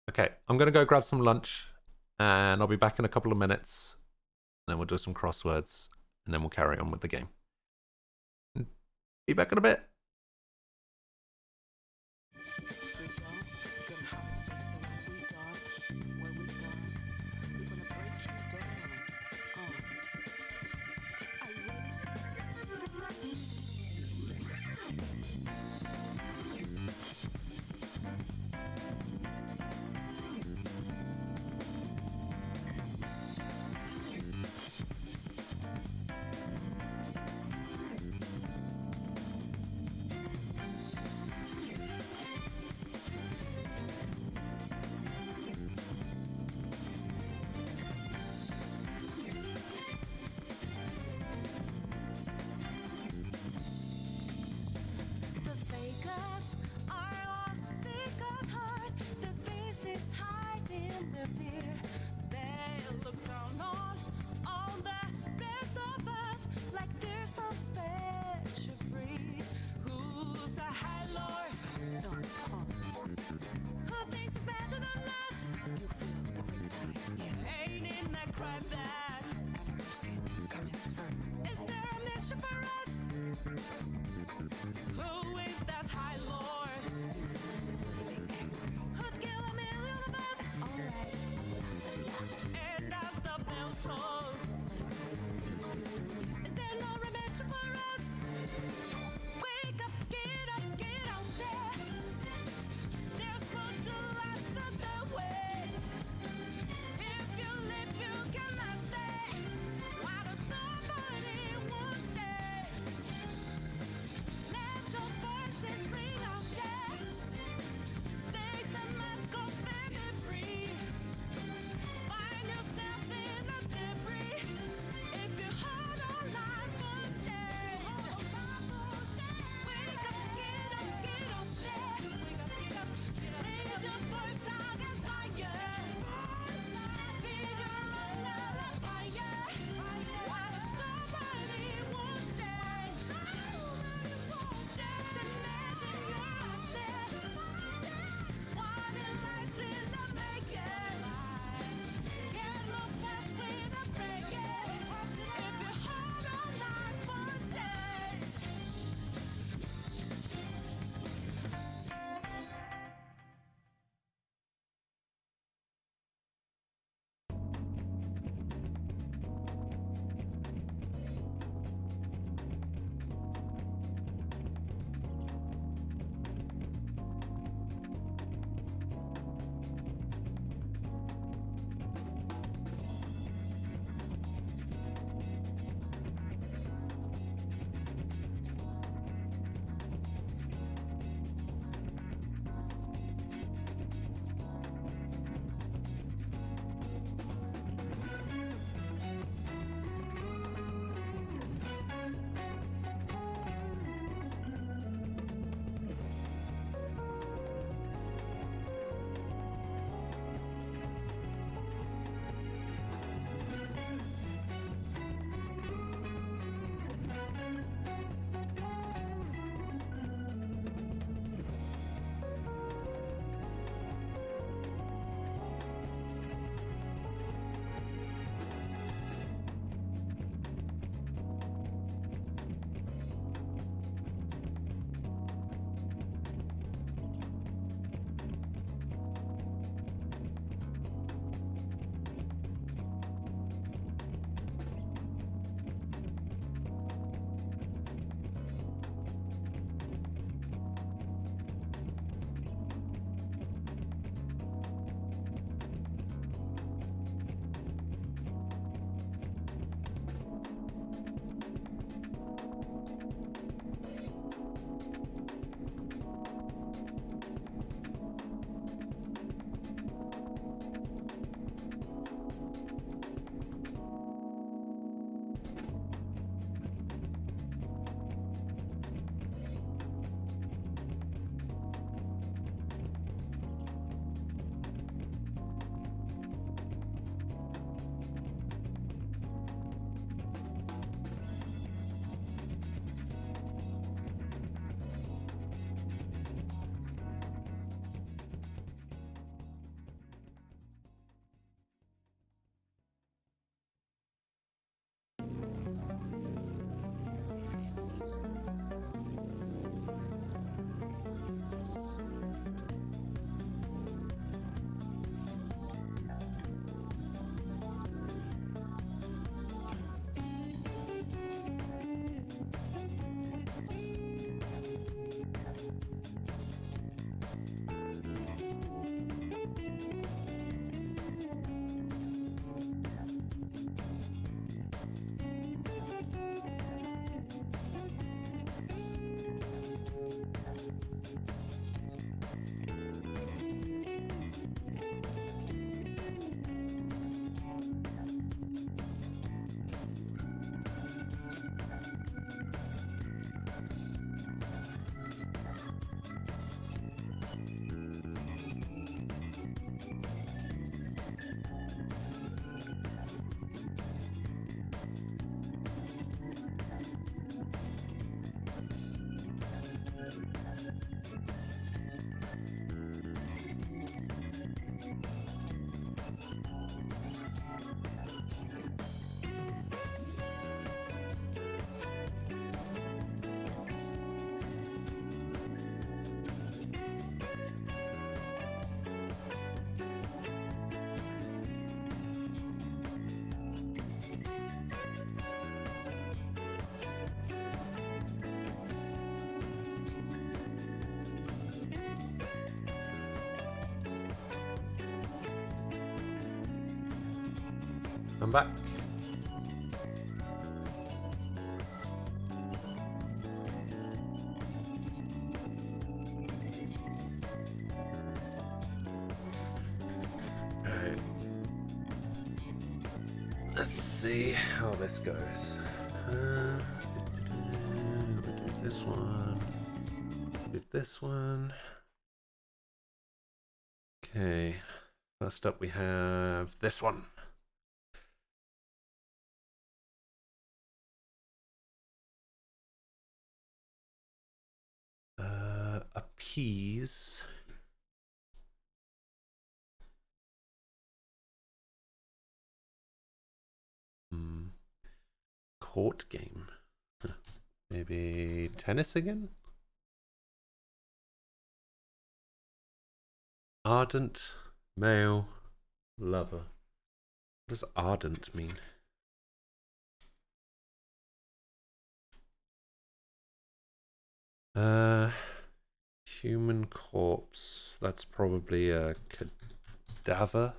Okay, I'm going to go grab some lunch, and I'll be back in a couple of minutes, and then we'll do some crosswords, and then we'll carry on with the game. Be back in a bit. I'm back. Alright. Let's see how this goes. We'll do this one. Do this one. Okay. First up we have this one. Appease. Court game. Maybe tennis again? Ardent male lover. What does ardent mean? Human corpse. That's probably a cadaver.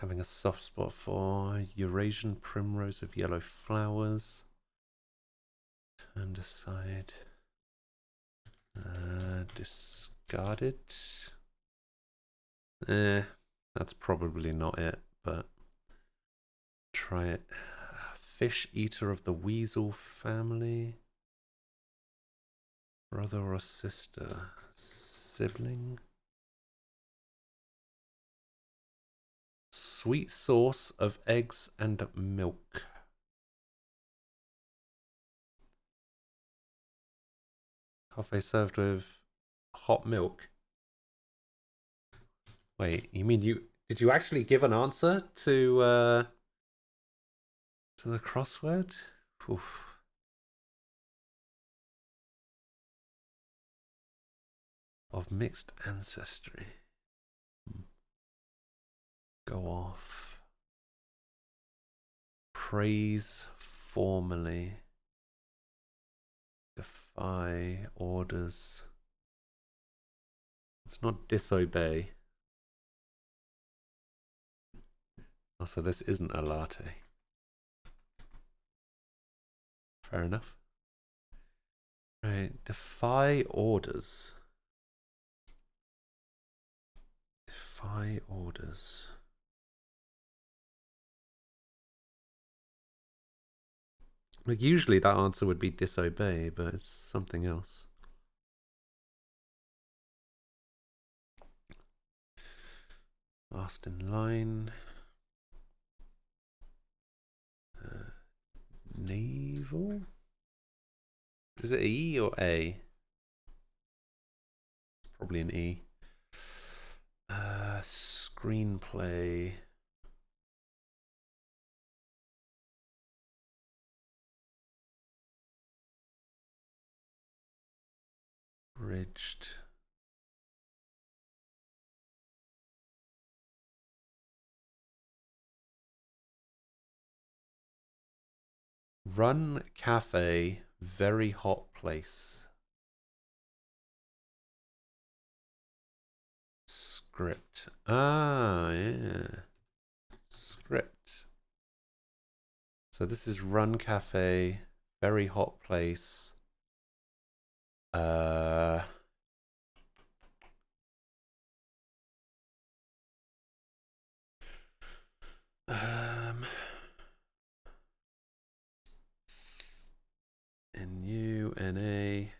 Having a soft spot for Eurasian primrose with yellow flowers. Turned aside. Discarded. That's probably not it, but try it. Fish eater of the weasel family. Brother or sister. Sibling. Sweet sauce of eggs and milk. Coffee served with hot milk. Wait, you mean did you actually give an answer to the crossword? Oof. Of mixed ancestry. Go off. Praise formally. Defy orders. It's not disobey. Oh, so this isn't a latte. Fair enough. Right, defy orders. Defy orders. Like usually that answer would be disobey, but it's something else. Last in line. Naval? Is it E or A? Probably an E. Screenplay. Bridged. Run cafe, very hot place. Script. Ah, yeah. Script. So this is run cafe, very hot place. N-U-N-A.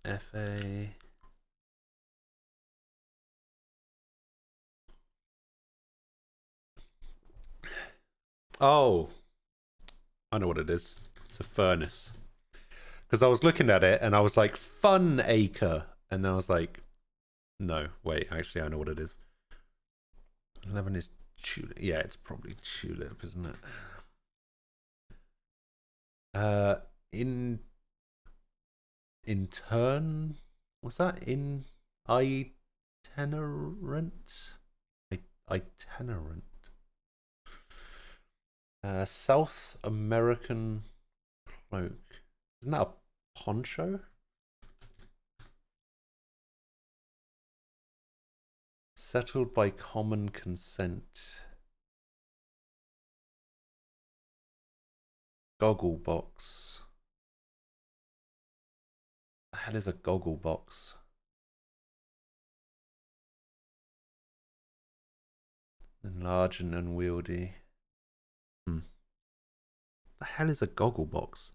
F-A. Oh, I know what it is. It's a furnace. Because I was looking at it and I was like, fun acre. And then I was like, no, wait, actually I know what it is. 11 is tulip. Yeah, it's probably tulip, isn't it? Intern? What's that? Itinerant? Itinerant. South American cloak. Isn't that a poncho? Settled by common consent. Goggle box. The hell is a goggle box? Large and unwieldy. The hell is a goggle box?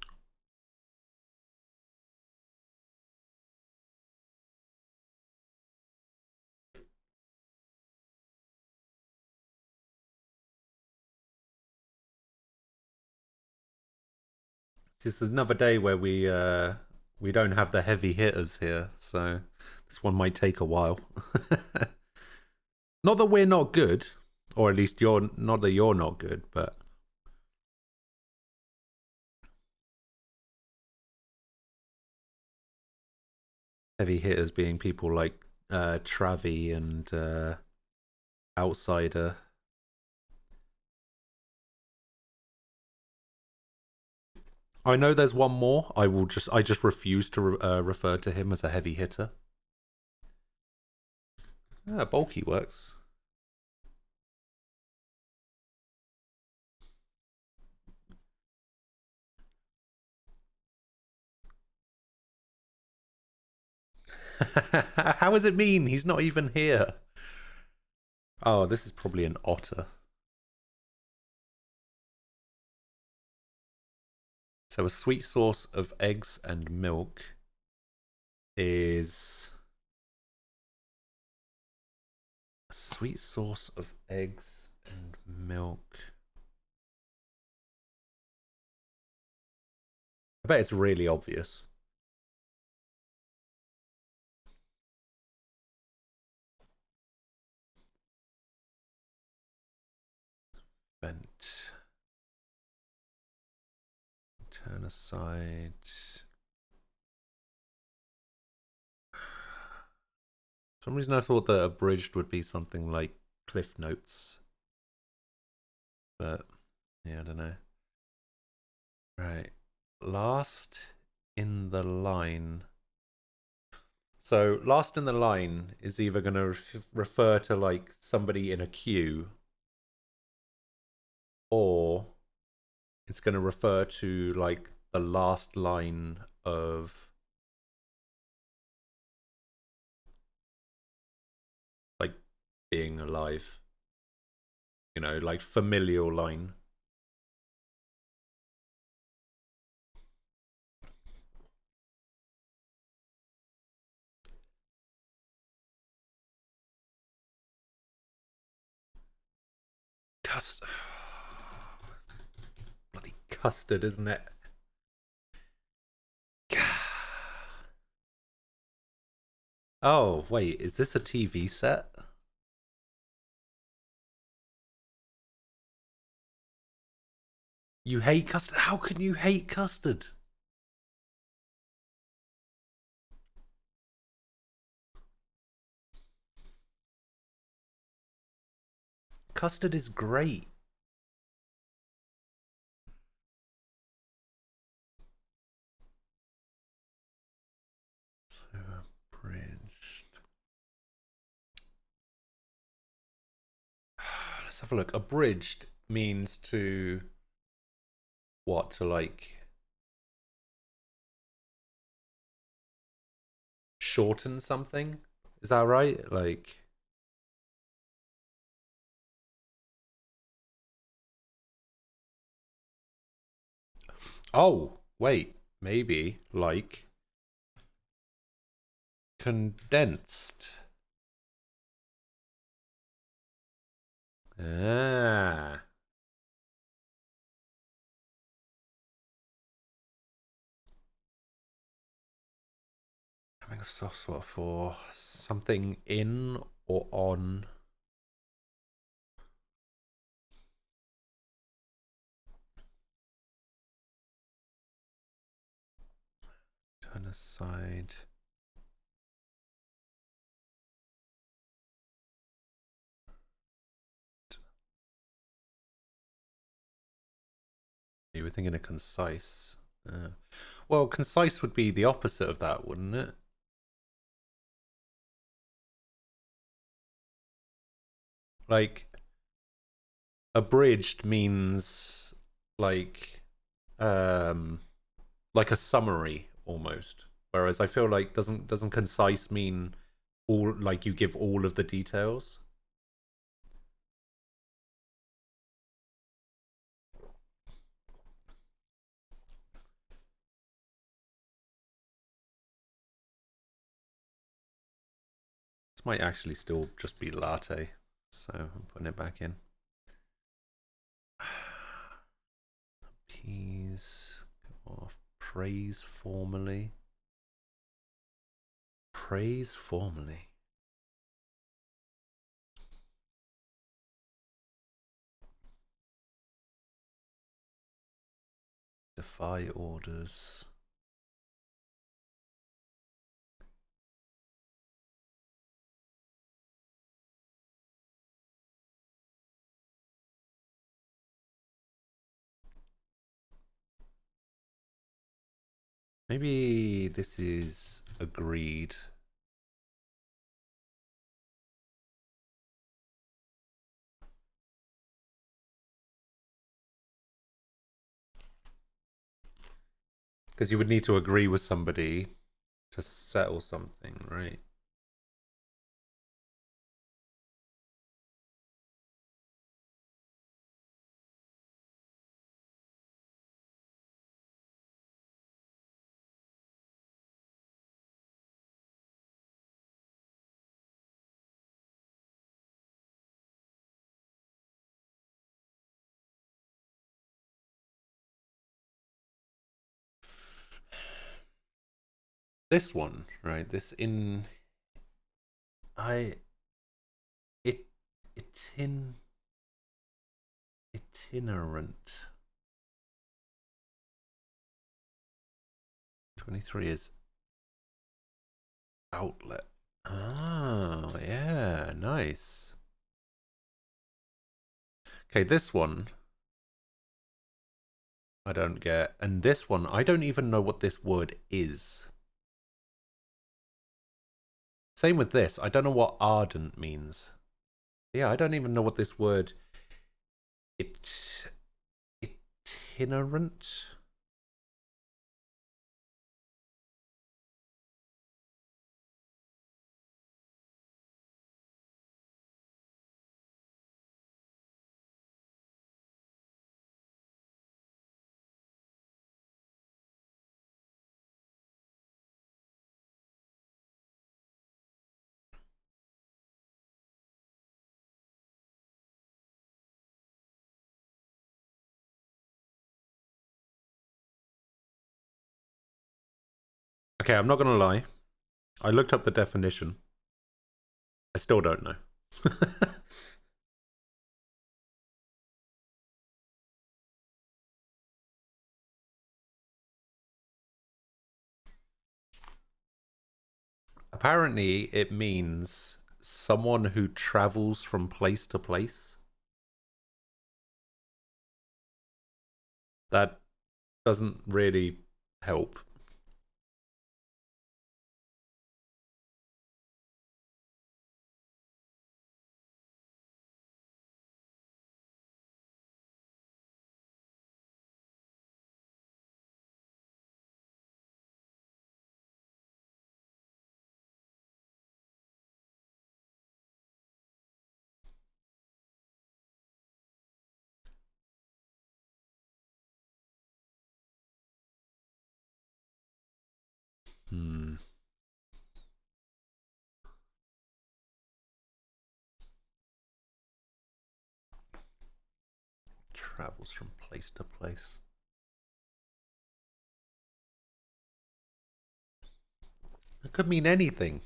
This is another day where we don't have the heavy hitters here, so this one might take a while. Not that we're not good, or at least you're not that you're not good, but heavy hitters being people like Travi and Outsider. I know there's one more. I just refuse to refer to him as a heavy hitter. Ah, bulky works. How does it mean? He's not even here. Oh, this is probably an otter. So a sweet sauce of eggs and milk is... A sweet sauce of eggs and milk. I bet it's really obvious. Vent. Turn aside. For some reason I thought that abridged would be something like Cliff Notes. But, yeah, I don't know. Right. Last in the line. So, last in the line is either going to refer to, like, somebody in a queue, or it's going to refer to, like, the last line of... like, being alive. You know, like, familial line. Bloody custard, isn't it? Oh, wait, is this a TV set? You hate custard? How can you hate custard? Custard is great. So abridged. Let's have a look. Abridged means to what? To like shorten something? Is that right? Like oh, wait, maybe like condensed. Ah. Having a soft spot for something in or on. Turn aside. You were thinking of concise. Well, concise would be the opposite of that, wouldn't it? Like, abridged means like a summary almost. Whereas I feel like doesn't concise mean all, like you give all of the details? This might actually still just be latte, so I'm putting it back in. Peas go off. Praise formally. Praise formally. Defy orders. Maybe this is agreed. Because you would need to agree with somebody to settle something, right? This one, right? This in itinerant. 23 is outlet. Oh, yeah, nice. Okay, this one I don't get, and this one I don't even know what this word is. Same with this. I don't know what ardent means. Yeah, I don't even know what this word itinerant. Okay, I'm not gonna lie. I looked up the definition. I still don't know. Apparently, it means someone who travels from place to place. That doesn't really help. Hmm. Travels from place to place. It could mean anything.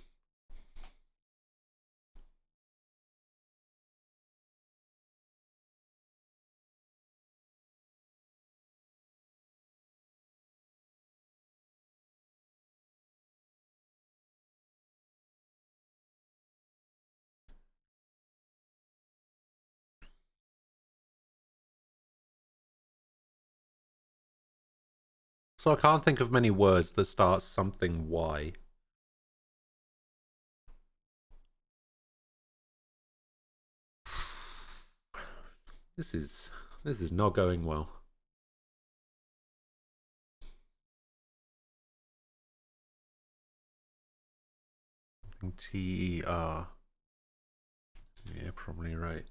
So I can't think of many words that start something Y. This is not going well. TER. Yeah, probably right.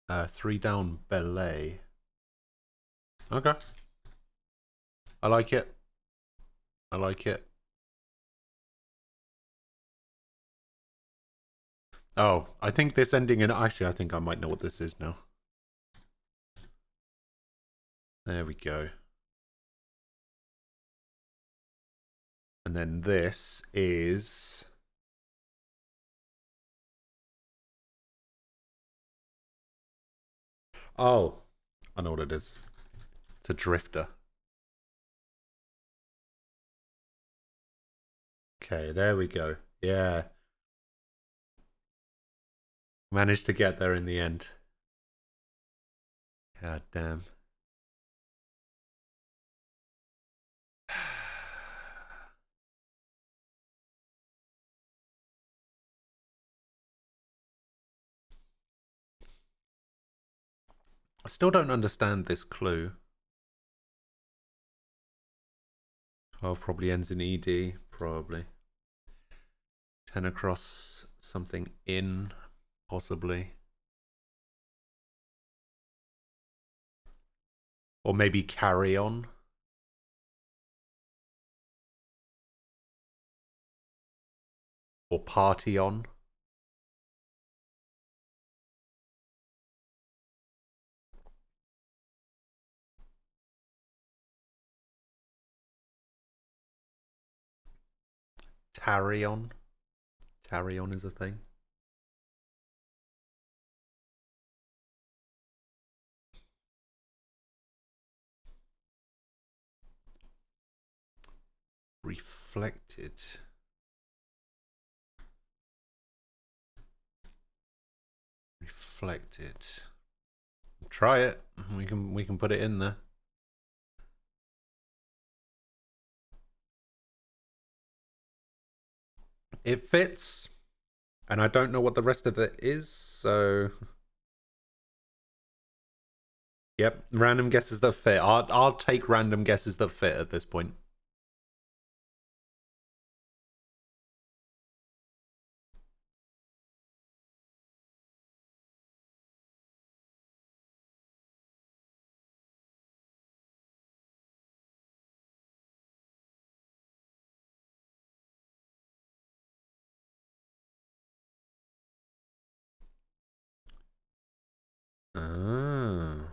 3 down ballet. Okay. I like it. I like it. Oh, I think this ending in... Actually, I think I might know what this is now. There we go. And then this is... Oh, I know what it is. It's a drifter. Okay, there we go. Yeah. Managed to get there in the end. God damn. I still don't understand this clue. 12 probably ends in ED, probably. 10 across something in, possibly. Or maybe carry on. Or party on. Tarry on. Tarry on is a thing. Reflected. Reflected. Try it. We can put it in there. It fits, and I don't know what the rest of it is, so yep, random guesses that fit. I'll take random guesses that fit at this point. Ah.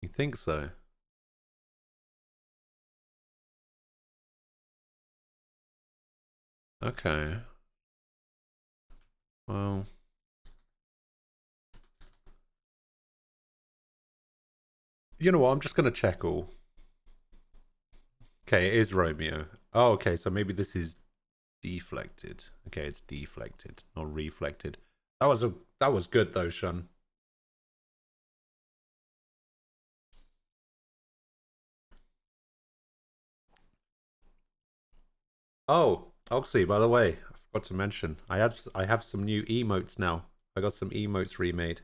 You think so? Okay. Well. You know what? I'm just going to check all. Okay, it is Romeo. Oh, okay, so maybe this is deflected. Okay, it's deflected, not reflected. That was good though, Shun. Oh, Oxy, by the way, I forgot to mention. I have some new emotes now. I got some emotes remade.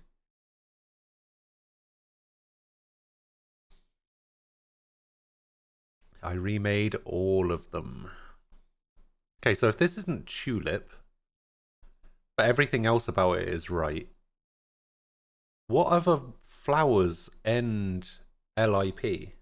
I remade all of them. Okay, so if this isn't Tulip, but everything else about it is right, what other flowers end LIP?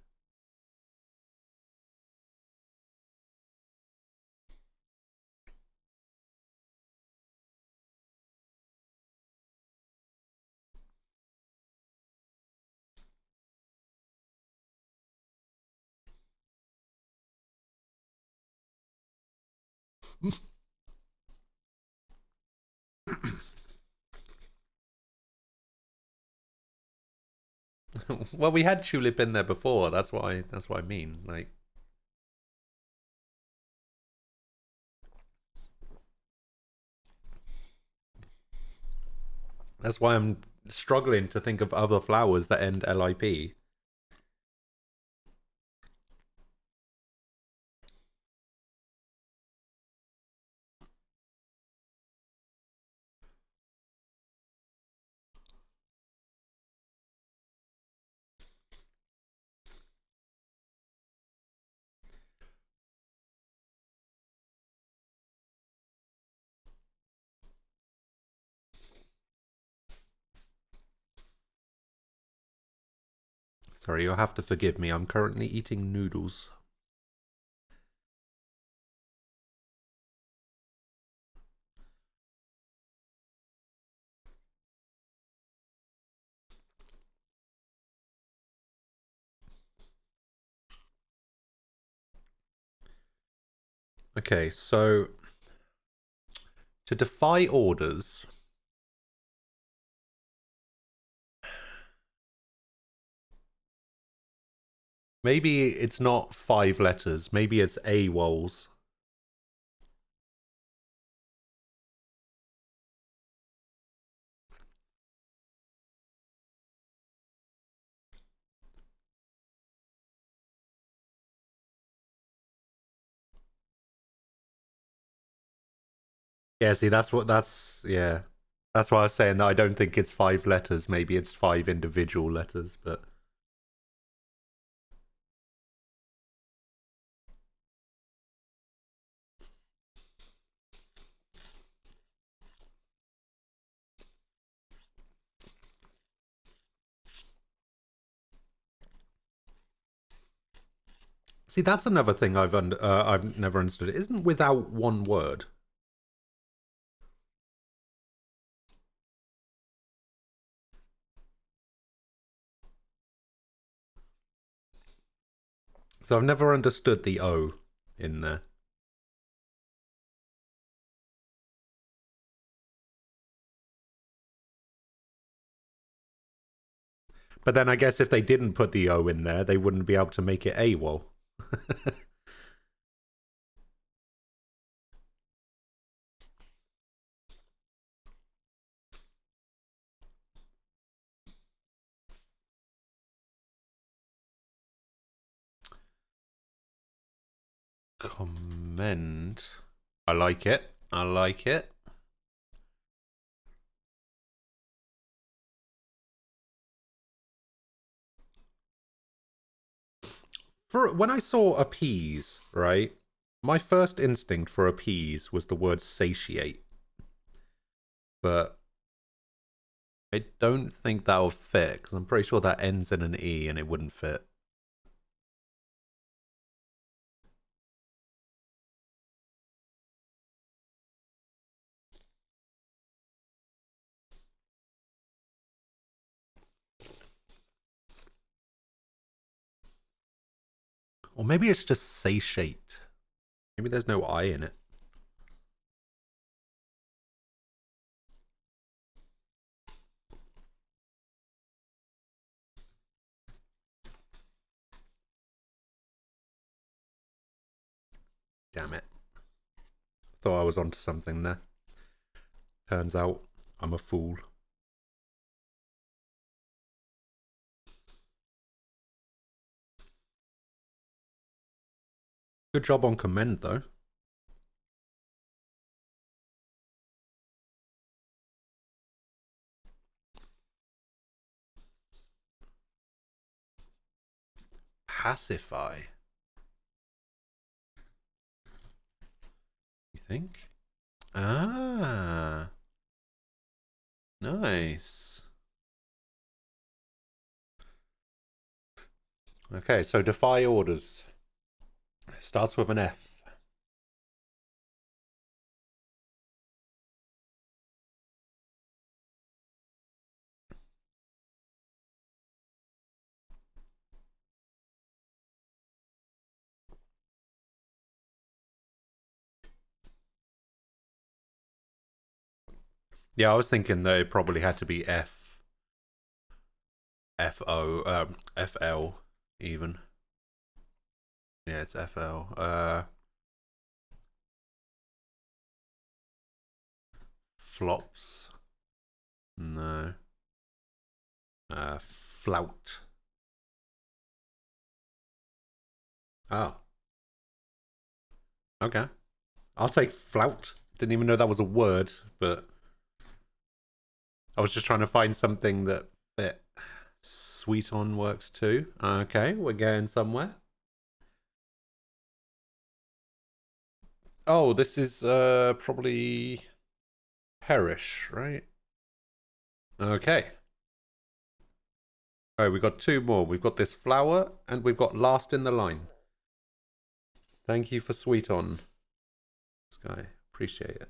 Well, we had Tulip in there before. That's what I mean. Like, that's why struggling to think of other flowers that end LIP. Sorry, you'll have to forgive me. I'm currently eating noodles. Okay, so to defy orders, maybe it's not 5 letters. Maybe it's AWOLs. Yeah, see, that's yeah. That's why I was saying that I don't think it's 5 letters. Maybe it's 5 individual letters, but... See, that's another thing I've never understood. It isn't without one word. So I've never understood the O in there. But then I guess if they didn't put the O in there, they wouldn't be able to make it AWOL. Comment. I like it. I like it. For when I saw appease, right? My first instinct for appease was the word satiate. But I don't think that will fit, because I'm pretty sure that ends in an E and it wouldn't fit. Or maybe it's just satiate. Maybe there's no I in it. Damn it. Thought I was onto something there. Turns out I'm a fool. Good job on commend, though. Pacify. You think? Ah. Nice. Okay, so defy orders. Starts with an F. Yeah, I was thinking that it probably had to be F. F-O, F-L, even. Yeah, it's F-L. Flops. No. Flout. Oh. Okay. I'll take flout. Didn't even know that was a word, but I was just trying to find something that fit. Sweet on works too. Okay, we're going somewhere. Oh, this is probably perish, right? Okay. All right, we've got two more. We've got this flower, and we've got last in the line. Thank you for sweet on, Sky. Appreciate it.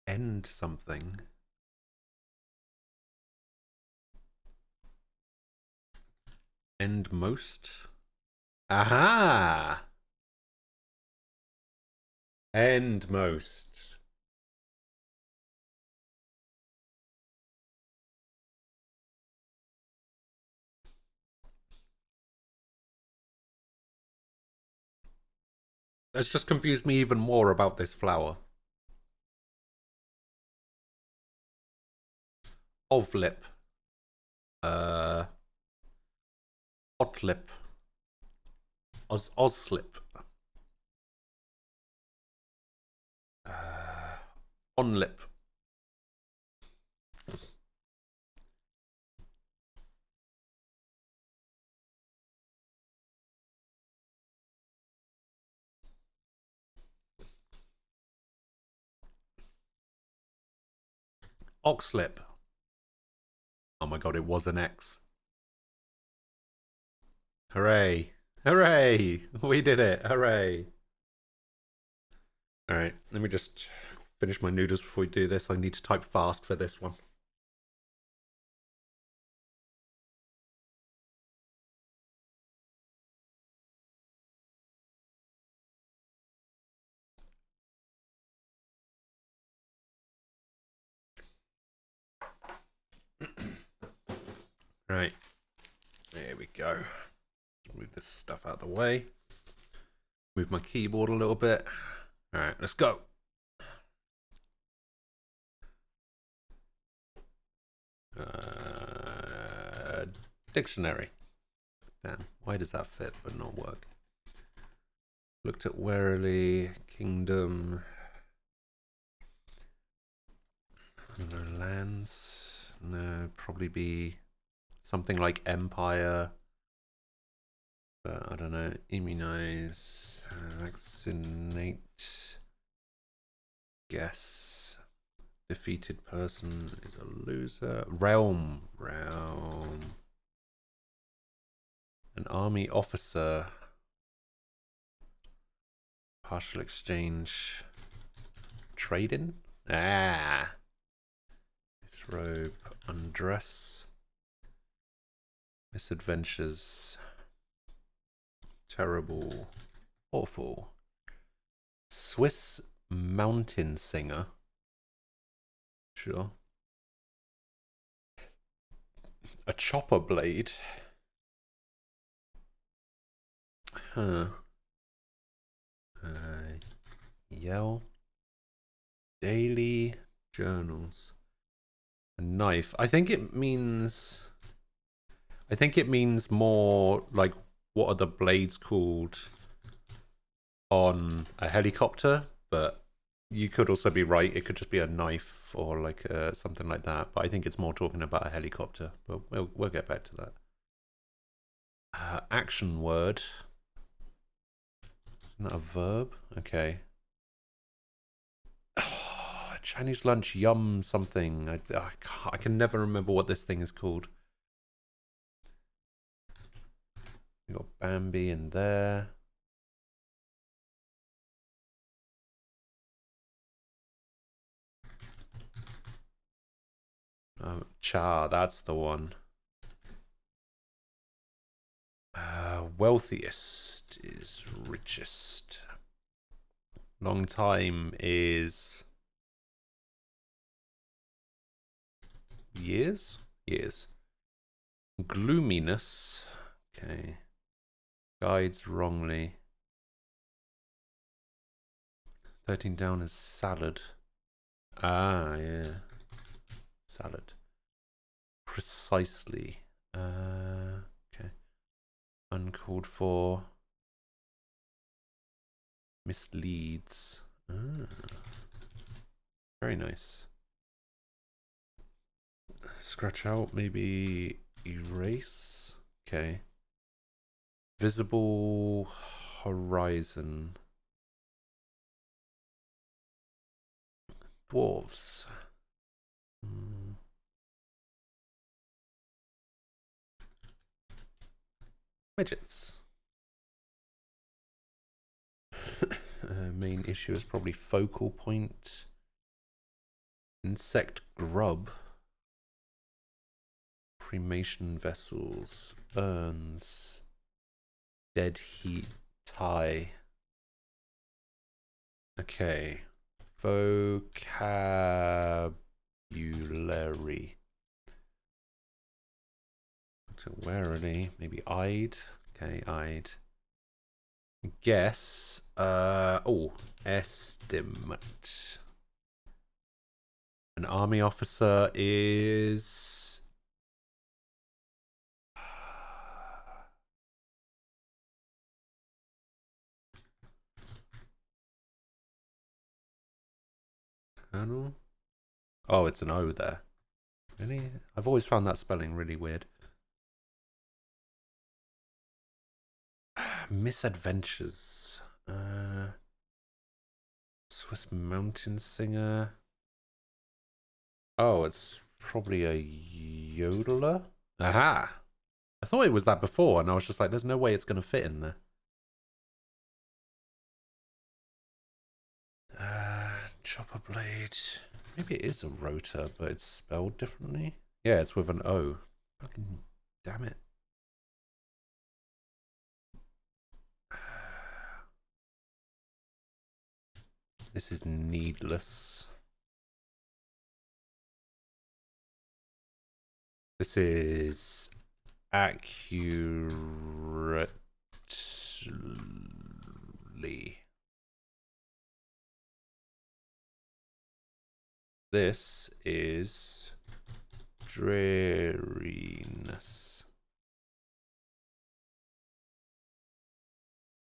End something. End most. Aha! End most. That's just confused me even more about this flower. Ovlip. Otlip. Oslip. Onlip. Oxlip. Oh my god, it was an X. Hooray. Hooray! We did it. Hooray. Alright, let me just finish my noodles before we do this. I need to type fast for this one. Right. There we go. Move this stuff out of the way. Move my keyboard a little bit. Alright, let's go. Dictionary. Damn, why does that fit but not work? Looked at warily. Kingdom. No lands. No, probably be something like empire. But I don't know. Immunize. Vaccinate. Guess. Defeated person is a loser. Realm. Realm. An army officer. Partial exchange. Trading? Ah. Disrobe. Undress. Misadventures. Terrible. Awful. Swiss mountain singer. Sure. A chopper blade. Huh. Yell. Daily journals. A knife. I think it means more like what are the blades called on a helicopter, but you could also be right. It could just be a knife or like something like that. But I think it's more talking about a helicopter. But we'll get back to that. Action word. Isn't that a verb? Okay. Oh, Chinese lunch yum something. I can never remember what this thing is called. We got Bambi in there. Cha, that's the one. Wealthiest is richest. Long time is years? Years. Gloominess. Okay. Guides wrongly. 13 down is salad. Ah, yeah. Salad. Precisely. Okay. Uncalled for. Misleads. Ah. Very nice. Scratch out, maybe erase. Okay. Visible horizon. Dwarves. Midgets. Main issue is probably focal point. Insect grub. Cremation vessels. Urns. Dead heat tie. Okay. Vocabulary. So warily, maybe eyed. Okay, eyed. Guess. Oh, estimate. An army officer is. Colonel? Oh, it's an O there. Really? I've always found that spelling really weird. Misadventures. Swiss mountain singer. Oh, it's probably a yodeler. Aha! I thought it was that before, and I was just like, there's no way it's going to fit in there. Chopper blade. Maybe it is a rotor, but it's spelled differently. Yeah, it's with an O. Fucking damn it. This is needless. This is accurately. This is dreariness.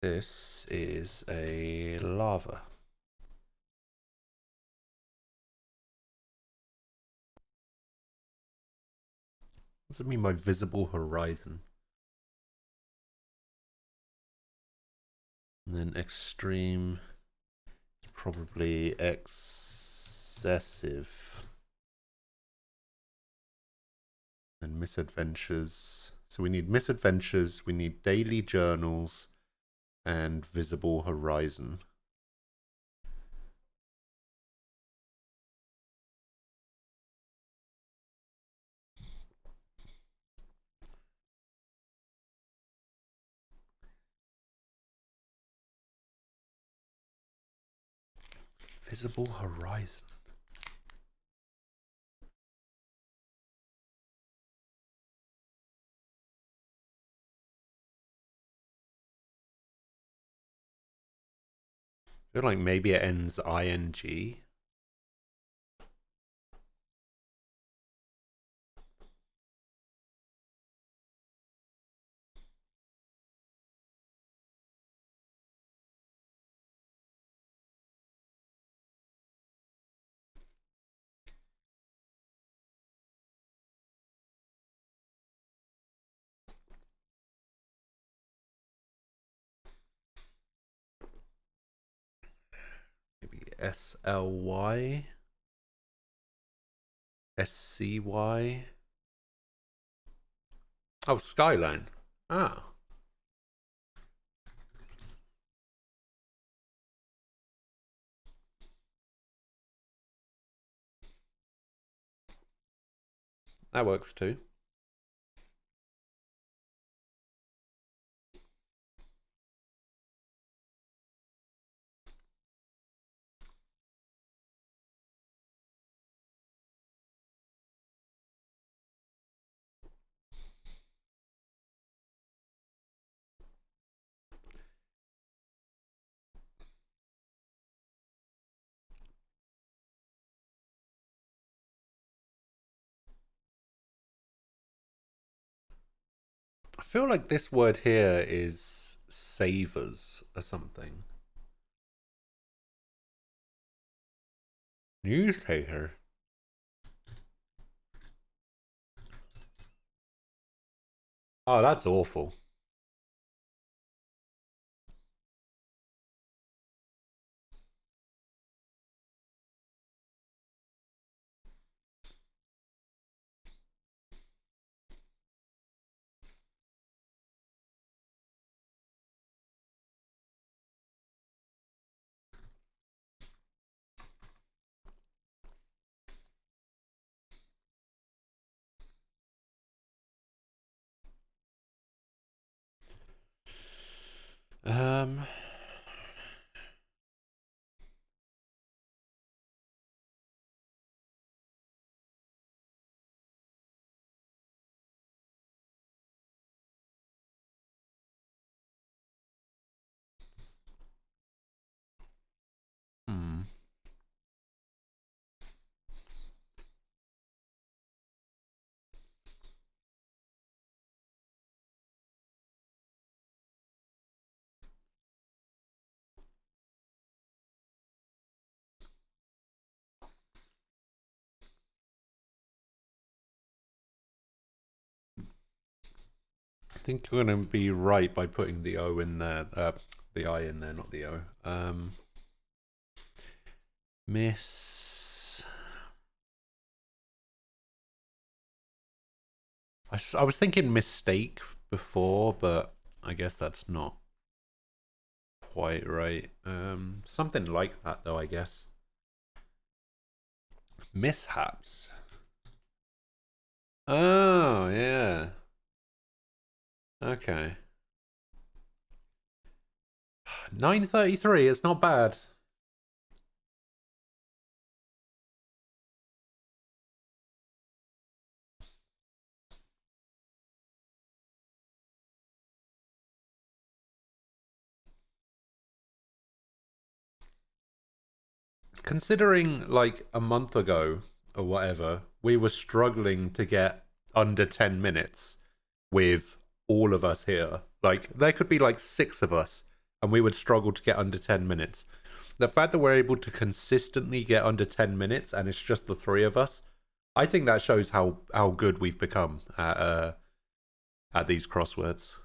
This is a lava. What does it mean by visible horizon? And then extreme is probably excessive. And misadventures. So we need misadventures, we need daily journals, and visible horizon. Visible horizon. I feel like maybe it ends ing. SLY, SCY. Oh, Skyline. Ah. That works too. feel like this word here is savors or something. Newspaper. Oh, that's awful. Um, hmm. I think you're going to be right by putting the O in there, the I in there, not the O. Miss. I was thinking mistake before, but I guess that's not quite right. Something like that, though, I guess. Mishaps. Oh, yeah. Okay. 9:33, it's not bad. Considering like a month ago or whatever, we were struggling to get under 10 minutes with all of us here. Like there could be like 6 of us and we would struggle to get under 10 minutes. The fact that we're able to consistently get under 10 minutes and it's just the 3 of us, I think that shows how good we've become at these crosswords.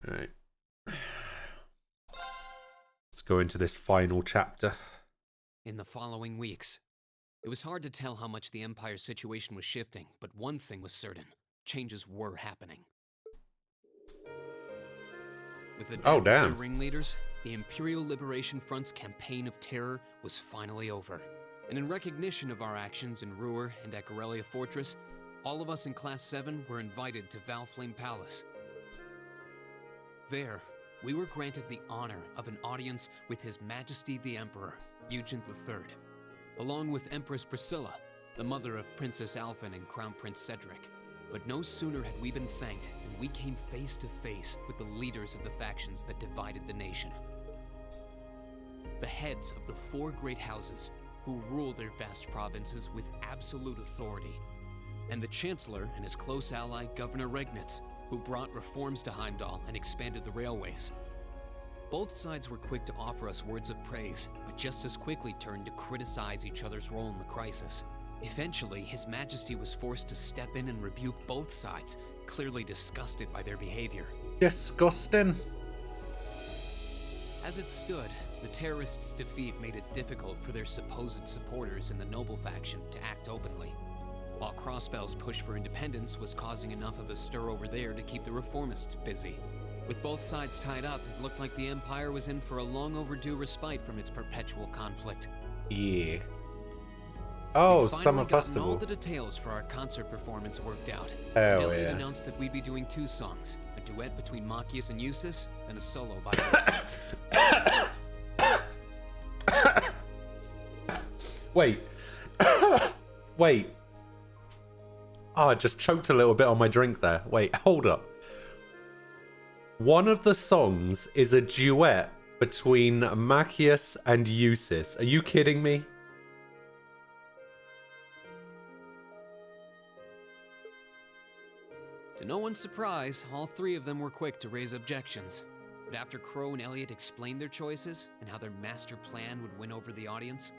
All right. Let's go into this final chapter. In the following weeks, it was hard to tell how much the Empire's situation was shifting, but one thing was certain. Changes were happening. With the death of their ringleaders, the Imperial Liberation Front's campaign of terror was finally over. And in recognition of our actions in Ruhr and at Corellia Fortress, all of us in Class 7 were invited to Valflame Palace. There, we were granted the honor of an audience with His Majesty the Emperor, Eugene III, along with Empress Priscilla, the mother of Princess Alphen and Crown Prince Cedric. But no sooner had we been thanked than we came face to face with the leaders of the factions that divided the nation. The heads of the 4 great houses who rule their vast provinces with absolute authority, and the Chancellor and his close ally, Governor Regnitz, who brought reforms to Heimdall and expanded the railways. Both sides were quick to offer us words of praise, but just as quickly turned to criticize each other's role in the crisis. Eventually, His Majesty was forced to step in and rebuke both sides, clearly disgusted by their behavior. Disgusting. As it stood, the terrorists' defeat made it difficult for their supposed supporters in the noble faction to act openly, while Crossbell's push for independence was causing enough of a stir over there to keep the reformists busy. With both sides tied up, it looked like the Empire was in for a long overdue respite from its perpetual conflict. Yeah. Oh, We'd Summer finally gotten Festival. all the details for our concert performance worked out. Hell Elliot yeah. announced that we'd be doing 2 songs, a duet between Machias and Eustace, and a solo by Wait. Wait. Oh, I just choked a little bit on my drink there. Wait, hold up. One of the songs is a duet between Machias and Eusis. Are you kidding me? To no one's surprise, all three of them were quick to raise objections. But after Crow and Elliot explained their choices and how their master plan would win over the audience,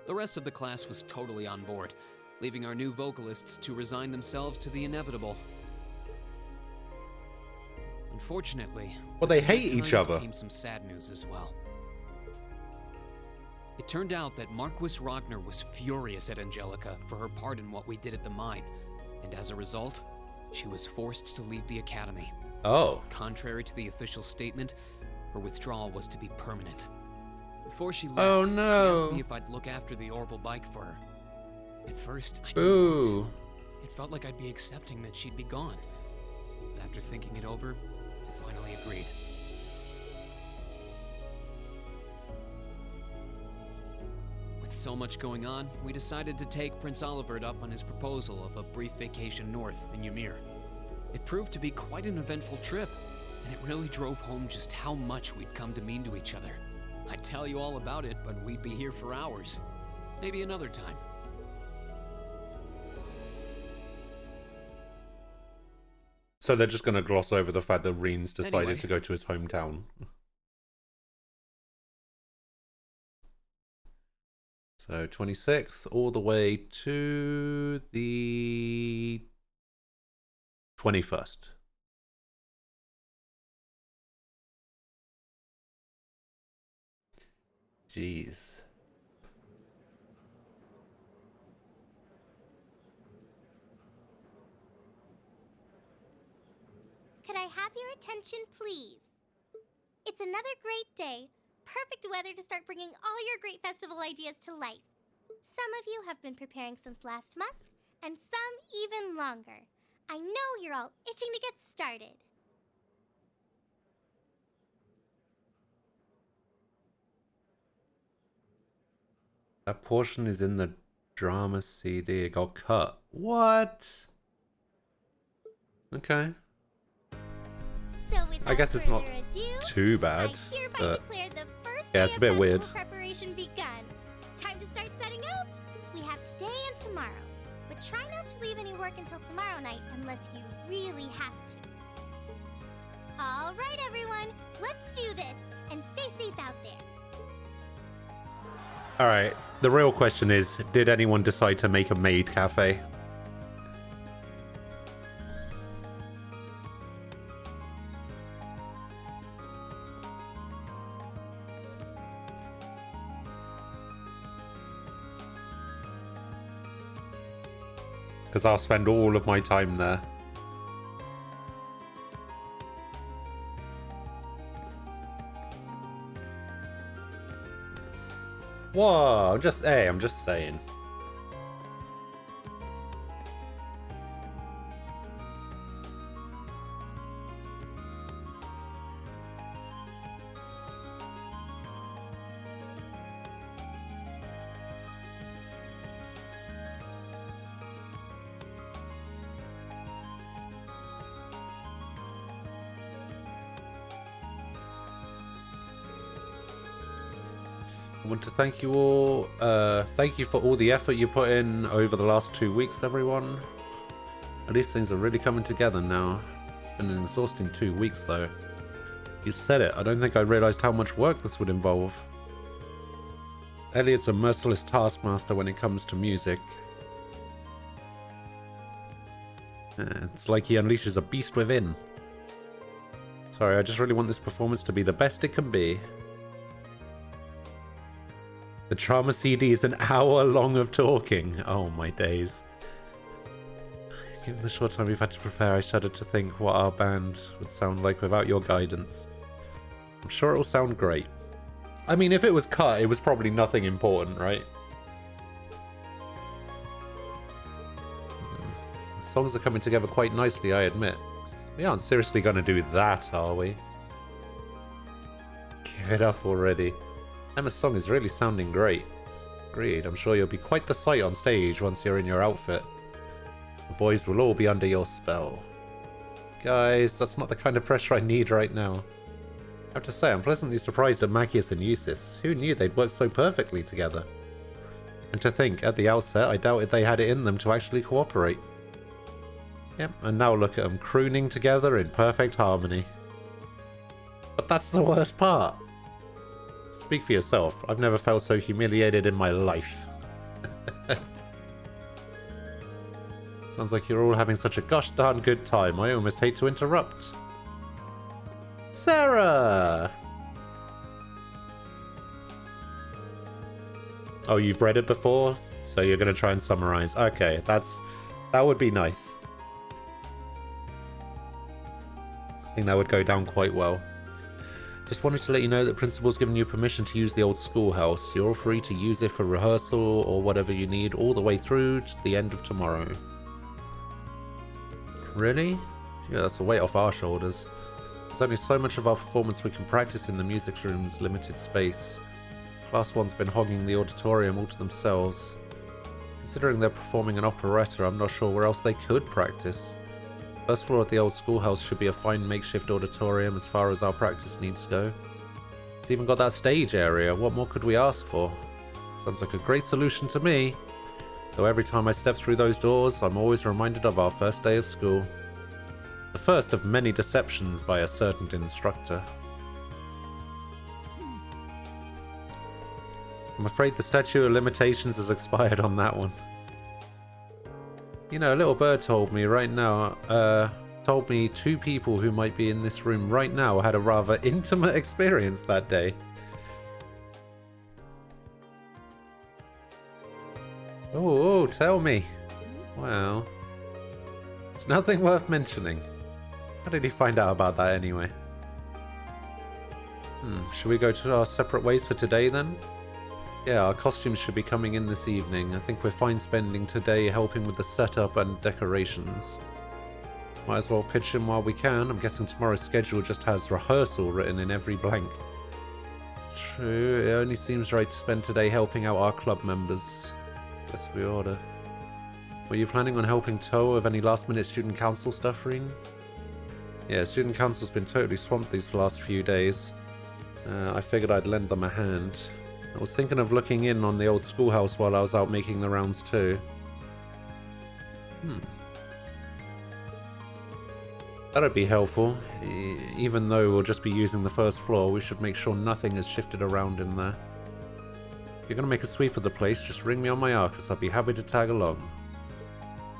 the rest of the class was totally on board, leaving our new vocalists to resign themselves to the inevitable. Unfortunately, well, they hate each other. Came some sad news as well. It turned out that Marquis Ragnar was furious at Angelica for her part in what we did at the mine, and as a result, she was forced to leave the academy. Oh. Contrary to the official statement, her withdrawal was to be permanent. Before she left, oh, no. She asked me if I'd look after the Orbital bike for her. At first, I didn't want to. It felt like I'd be accepting that she'd be gone. But after thinking it over, I finally agreed. With so much going on, we decided to take Prince Olivert up on his proposal of a brief vacation north in Ymir. It proved to be quite an eventful trip, and it really drove home just how much we'd come to mean to each other. I'd tell you all about it, but we'd be here for hours. Maybe another time. So they're just going to gloss over the fact that Reens decided to go to his hometown. So 26th all the way to the 21st. Jeez. Could I have your attention, please? It's another great day. Perfect weather to start bringing all your great festival ideas to life. Some of you have been preparing since last month, and some even longer. I know you're all itching to get started. That portion is in the drama CD. It got cut. What? Okay. So I guess it's not too bad, but yeah, it's a bit weird. Preparation begun. Time to start setting up. We have today and tomorrow, but try not to leave any work until tomorrow night unless you really have to. All right, everyone, let's do this and stay safe out there. All right. The real question is, did anyone decide to make a maid cafe? Because I'll spend all of my time there. Whoa, I'm just saying. I want to thank you all. Thank you for all the effort you put in over the last 2 weeks, everyone. At least things are really coming together now. It's been an exhausting 2 weeks, though. You said it. I don't think I realized how much work this would involve. Elliot's a merciless taskmaster when it comes to music. It's like he unleashes a beast within. Sorry, I just really want this performance to be the best it can be. The drama CD is an hour long of talking. Oh my days. Given the short time we've had to prepare, I shudder to think what our band would sound like without your guidance. I'm sure it'll sound great. I mean, if it was cut, it was probably nothing important, right? The songs are coming together quite nicely, I admit. We aren't seriously going to do that, are we? Give it up already. Emma's song is really sounding great. Agreed, I'm sure you'll be quite the sight on stage once you're in your outfit. The boys will all be under your spell. Guys, that's not the kind of pressure I need right now. I have to say, I'm pleasantly surprised at Magius and Eustace. Who knew they'd work so perfectly together? And to think, at the outset, I doubted they had it in them to actually cooperate. Yep, and now look at them, crooning together in perfect harmony. But that's the worst part. Speak for yourself. I've never felt so humiliated in my life. Sounds like you're all having such a gosh darn good time. I almost hate to interrupt. Sarah! Oh, you've read it before? So you're going to try and summarize. Okay, that would be nice. I think that would go down quite well. Just wanted to let you know that Principal's given you permission to use the old schoolhouse. You're all free to use it for rehearsal or whatever you need all the way through to the end of tomorrow. Really? Yeah, that's a weight off our shoulders. There's only so much of our performance we can practice in the music room's limited space. Class 1's been hogging the auditorium all to themselves. Considering they're performing an operetta, I'm not sure where else they could practice. First floor of the old schoolhouse should be a fine makeshift auditorium as far as our practice needs go. It's even got that stage area. What more could we ask for? Sounds like a great solution to me. Though every time I step through those doors, I'm always reminded of our first day of school. The first of many deceptions by a certain instructor. I'm afraid the statute of limitations has expired on that one. You know, a little bird told me right now, told me 2 people who might be in this room right now had a rather intimate experience that day. Oh, tell me. Well, it's nothing worth mentioning. How did he find out about that anyway? Should we go to our separate ways for today then? Yeah, our costumes should be coming in this evening. I think we're fine spending today helping with the setup and decorations. Might as well pitch in while we can. I'm guessing tomorrow's schedule just has rehearsal written in every blank. True, it only seems right to spend today helping out our club members. Guess we oughta. Were you planning on helping Toa with any last-minute student council stuff, Reen? Yeah, student council's been totally swamped these last few days. I figured I'd lend them a hand. I was thinking of looking in on the old schoolhouse while I was out making the rounds too. That'd be helpful. Even though we'll just be using the first floor, we should make sure nothing is shifted around in there. If you're gonna make a sweep of the place, just ring me on my Arcus. I'll be happy to tag along.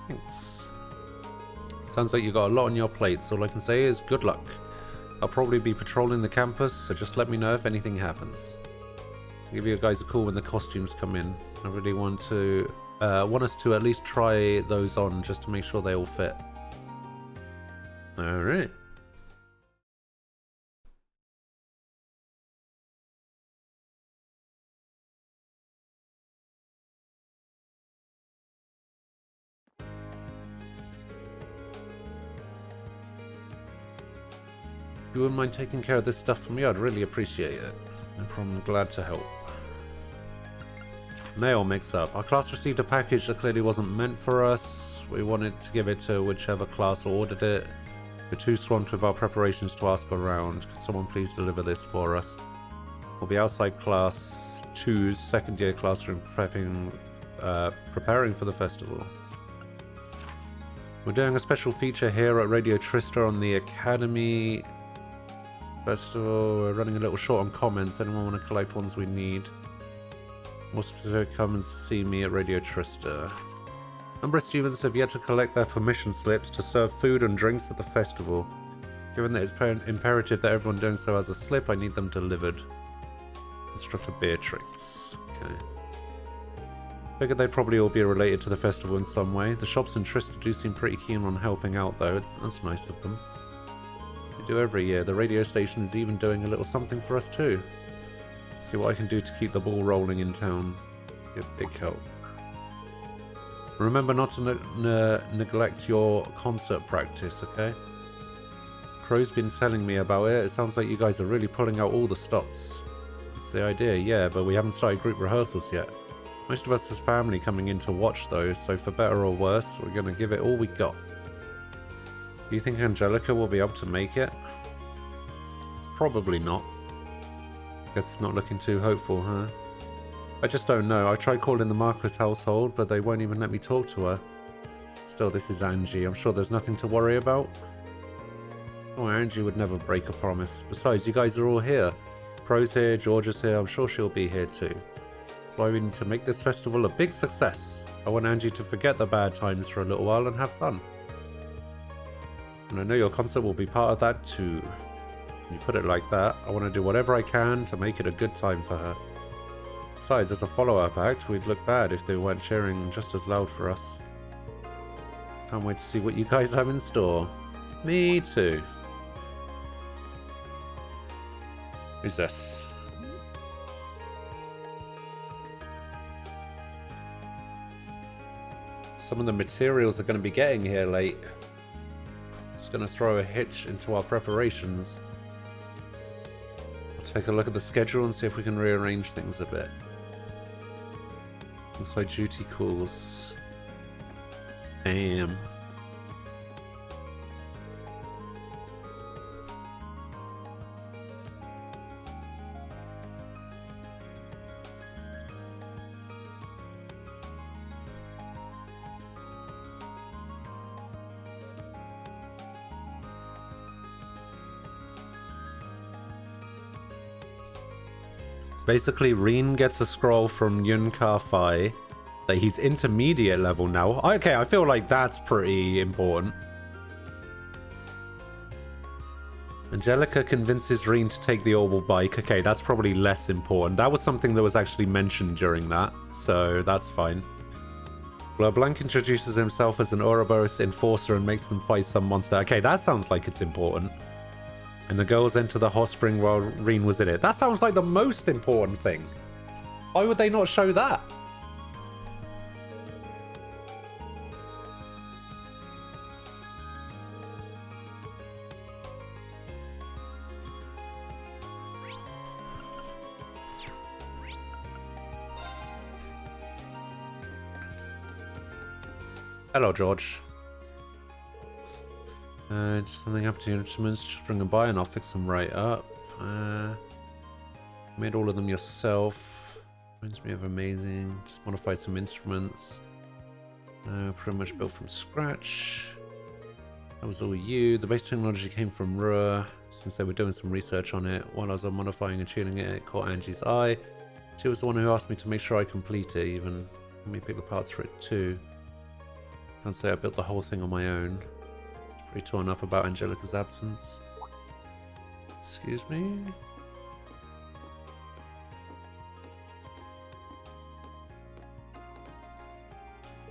Thanks. Sounds like you got a lot on your plate, so all I can say is good luck. I'll probably be patrolling the campus, so just let me know if anything happens. I'll give you guys a call when the costumes come in. I really want us to at least try those on just to make sure they all fit. Alright. If you wouldn't mind taking care of this stuff for me, I'd really appreciate it. No problem, glad to help. Mail mix-up. Our class received a package that clearly wasn't meant for us. We wanted to give it to whichever class ordered it. We're too swamped with our preparations to ask around. Could someone please deliver this for us? We'll be outside class 2's second year classroom preparing for the festival. We're doing a special feature here at Radio Trista on the Academy Festival. We're running a little short on comments. Anyone want to collect ones we need? More specific, come and see me at Radio Trista. A number of students have yet to collect their permission slips to serve food and drinks at the festival. Given that it's imperative that everyone doing so has a slip, I need them delivered. Instructor Beatrix. Okay. Figured they'd probably all be related to the festival in some way. The shops in Trista do seem pretty keen on helping out though. That's nice of them. They do every year. The radio station is even doing a little something for us too. See what I can do to keep the ball rolling in town. Be a big help. Remember not to neglect your concert practice, okay? Crow's been telling me about it. It sounds like you guys are really pulling out all the stops. That's the idea, yeah, but we haven't started group rehearsals yet. Most of us as family coming in to watch though, so for better or worse, we're gonna give it all we got. Do you think Angelica will be able to make it? Probably not. Guess it's not looking too hopeful, huh? I just don't know. I tried calling the Marquis household, but they won't even let me talk to her. Still, this is Angie. I'm sure there's nothing to worry about. Oh, Angie would never break a promise. Besides, you guys are all here. Pro's here, George is here. I'm sure she'll be here too. That's why we need to make this festival a big success. I want Angie to forget the bad times for a little while and have fun. And I know your concert will be part of that too. When you put it like that, I want to do whatever I can to make it a good time for her. Besides, as a follow-up act, we'd look bad if they weren't cheering just as loud for us. Can't wait to see what you guys have in store. Me too. Who's this? Some of the materials are going to be getting here late. It's going to throw a hitch into our preparations. I'll take a look at the schedule and see if we can rearrange things a bit. Looks like duty calls. Damn. Basically, Reen gets a scroll from Yun Ka-Fai that he's intermediate level now. Okay, I feel like that's pretty important. Angelica convinces Reen to take the orbital bike. Okay, that's probably less important. That was something that was actually mentioned during that, so that's fine. LeBlanc introduces himself as an Ouroboros enforcer and makes them fight some monster. Okay, that sounds like it's important. And the girls enter the hot spring while Reen was in it. That sounds like the most important thing. Why would they not show that? Hello, George. Just something up to your instruments, just bring them by and I'll fix them right up. Made all of them yourself. Reminds me of amazing. Just modified some instruments. Pretty much built from scratch. That was all you. The base technology came from Rua, since they were doing some research on it. While I was modifying and tuning it, it caught Angie's eye. She was the one who asked me to make sure I complete it, even let me pick the parts for it too. Can't say I built the whole thing on my own. Pretty torn up about Angelica's absence. Excuse me?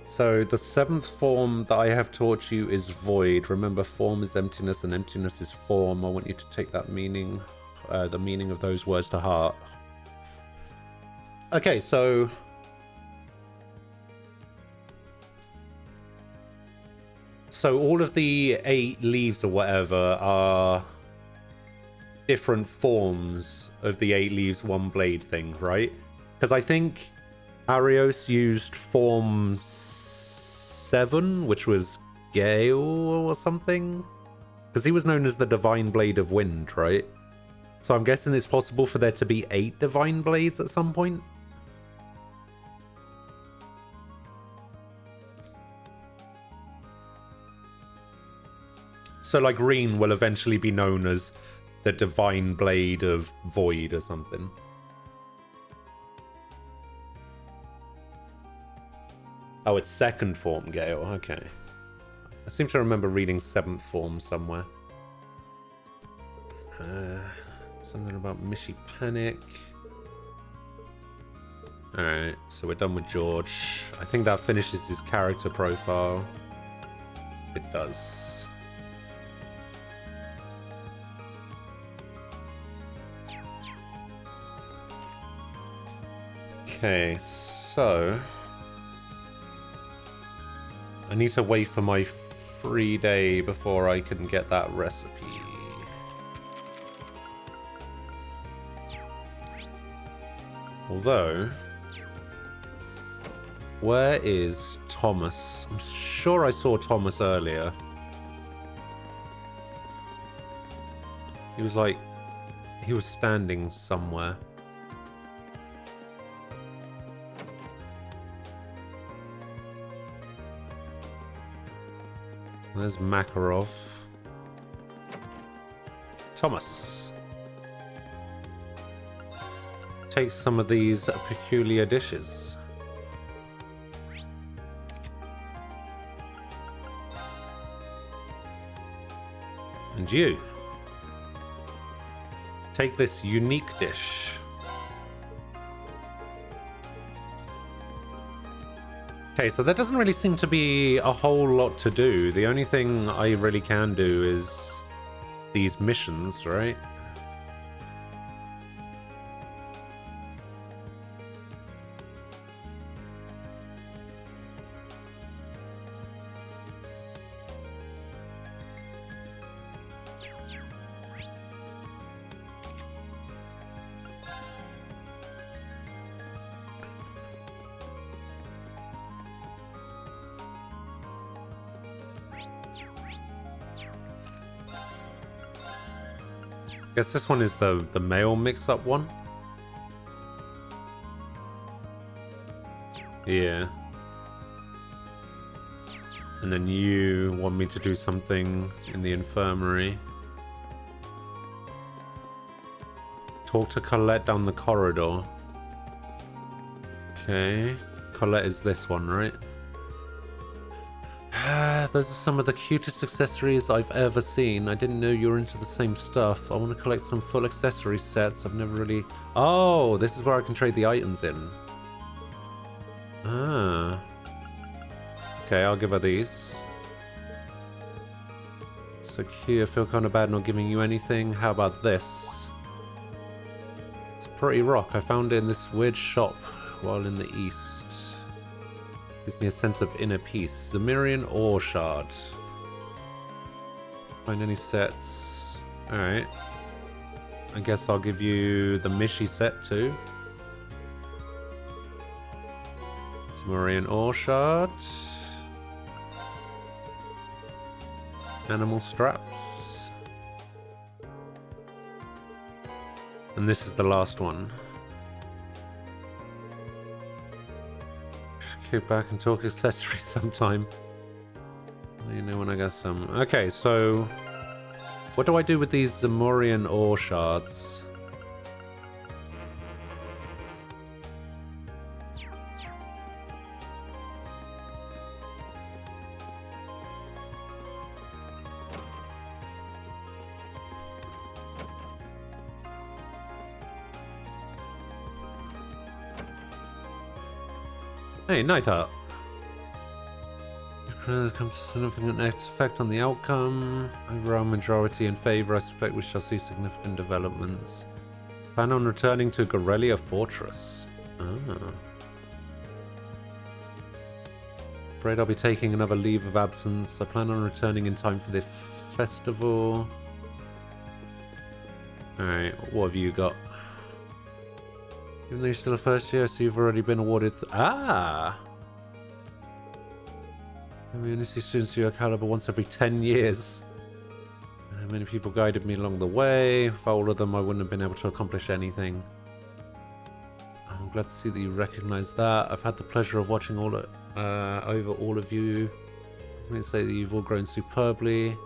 So the 7th form that I have taught you is void. Remember, form is emptiness and emptiness is form. I want you to take that meaning, the meaning of those words to heart. Okay, so all of the 8 leaves or whatever are different forms of the 8 leaves, 1 blade thing, right? Because I think Arios used form 7, which was Gale or something. Because he was known as the Divine Blade of Wind, right? So I'm guessing it's possible for there to be 8 Divine Blades at some point. So, like, Reen will eventually be known as the Divine Blade of Void or something. Oh, it's 2nd form, Gale. Okay. I seem to remember reading 7th form somewhere. Something about Mishi Panic. Alright, so we're done with George. I think that finishes his character profile. It does. Okay, so I need to wait for my free day before I can get that recipe. Although Where is Thomas? I'm sure I saw Thomas earlier. He was like... He was standing somewhere. There's Makarov. Thomas. Take some of these peculiar dishes. And you. Take this unique dish. Okay, so there doesn't really seem to be a whole lot to do. The only thing I really can do is these missions, right? Guess this one is the male mix-up one. Yeah. And then you want me to do something in the infirmary. Talk to Colette down the corridor. Okay. Colette is this one, right? Those are some of the cutest accessories I've ever seen. I didn't know you were into the same stuff. I want to collect some full accessory sets. I've never really... Oh, this is where I can trade the items in. Ah. Okay, I'll give her these. So cute. I feel kind of bad not giving you anything. How about this? It's a pretty rock. I found it in this weird shop while in the east. Gives me a sense of inner peace. Zemirian Ore Shard. Find any sets. Alright. I guess I'll give you the Mishi set too. Zemirian Ore Shard. Animal straps. And this is the last one. Get back and talk accessories sometime. You know when I got some. Okay, so what do I do with these Zemorian ore shards? Hey, Nightheart. There comes a significant effect on the outcome. Overall majority in favour. I suspect we shall see significant developments. Plan on returning to Gorelia Fortress. Ah. Afraid I'll be taking another leave of absence. I plan on returning in time for the festival. Alright, what have you got? Even though you're still a first year, so you've already been awarded... Ah! We only see students who are caliber once every 10 years. Many people guided me along the way. Without all of them, I wouldn't have been able to accomplish anything. I'm glad to see that you recognize that. I've had the pleasure of watching over all of you. I'm going to say that you've all grown superbly.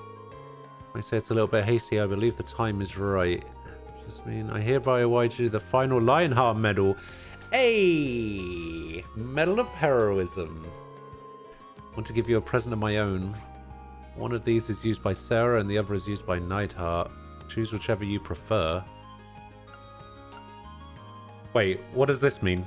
I say it's a little bit hasty. I believe the time is right. Does this mean I hereby award you the final Lionheart Medal? Hey! Medal of Heroism. I want to give you a present of my own. One of these is used by Sarah and the other is used by Nightheart. Choose whichever you prefer. Wait, what does this mean?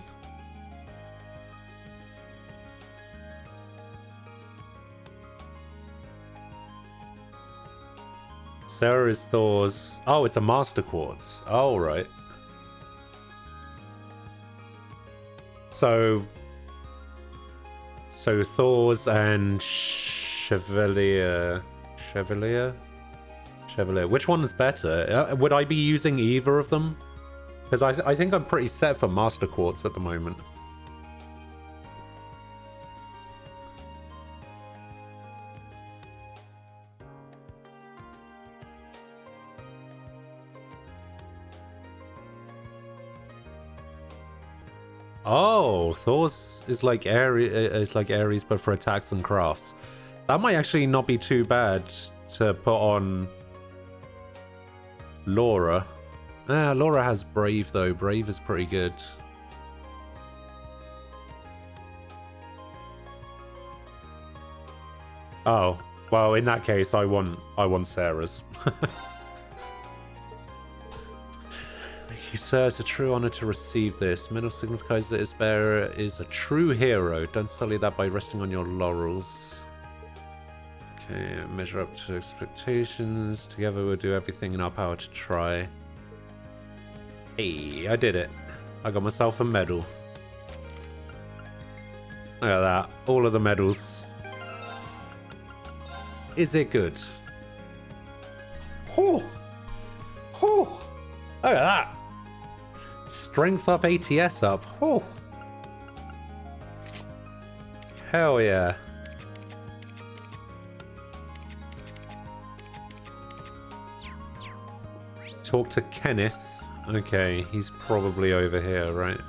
Sarah is Thor's... Oh, it's a Master Quartz. Oh, right. So Thor's and Chevalier. Which one's better? Would I be using either of them? Because I think I'm pretty set for Master Quartz at the moment. Oh, Thor's is like Ares, but for attacks and crafts. That might actually not be too bad to put on Laura. Laura has Brave though. Brave is pretty good. Oh, well, in that case, I want Sarah's. You, sir, it's a true honor to receive this. Medal signifies that its bearer is a true hero. Don't sully that by resting on your laurels. Okay, measure up to expectations. Together we'll do everything in our power to try. Hey, I did it. I got myself a medal. Look at that. All of the medals. Is it good? Oh! Oh! Look at that! Strength up, ATS up. Oh! Hell yeah. Talk to Kenneth. Okay, he's probably over here, right?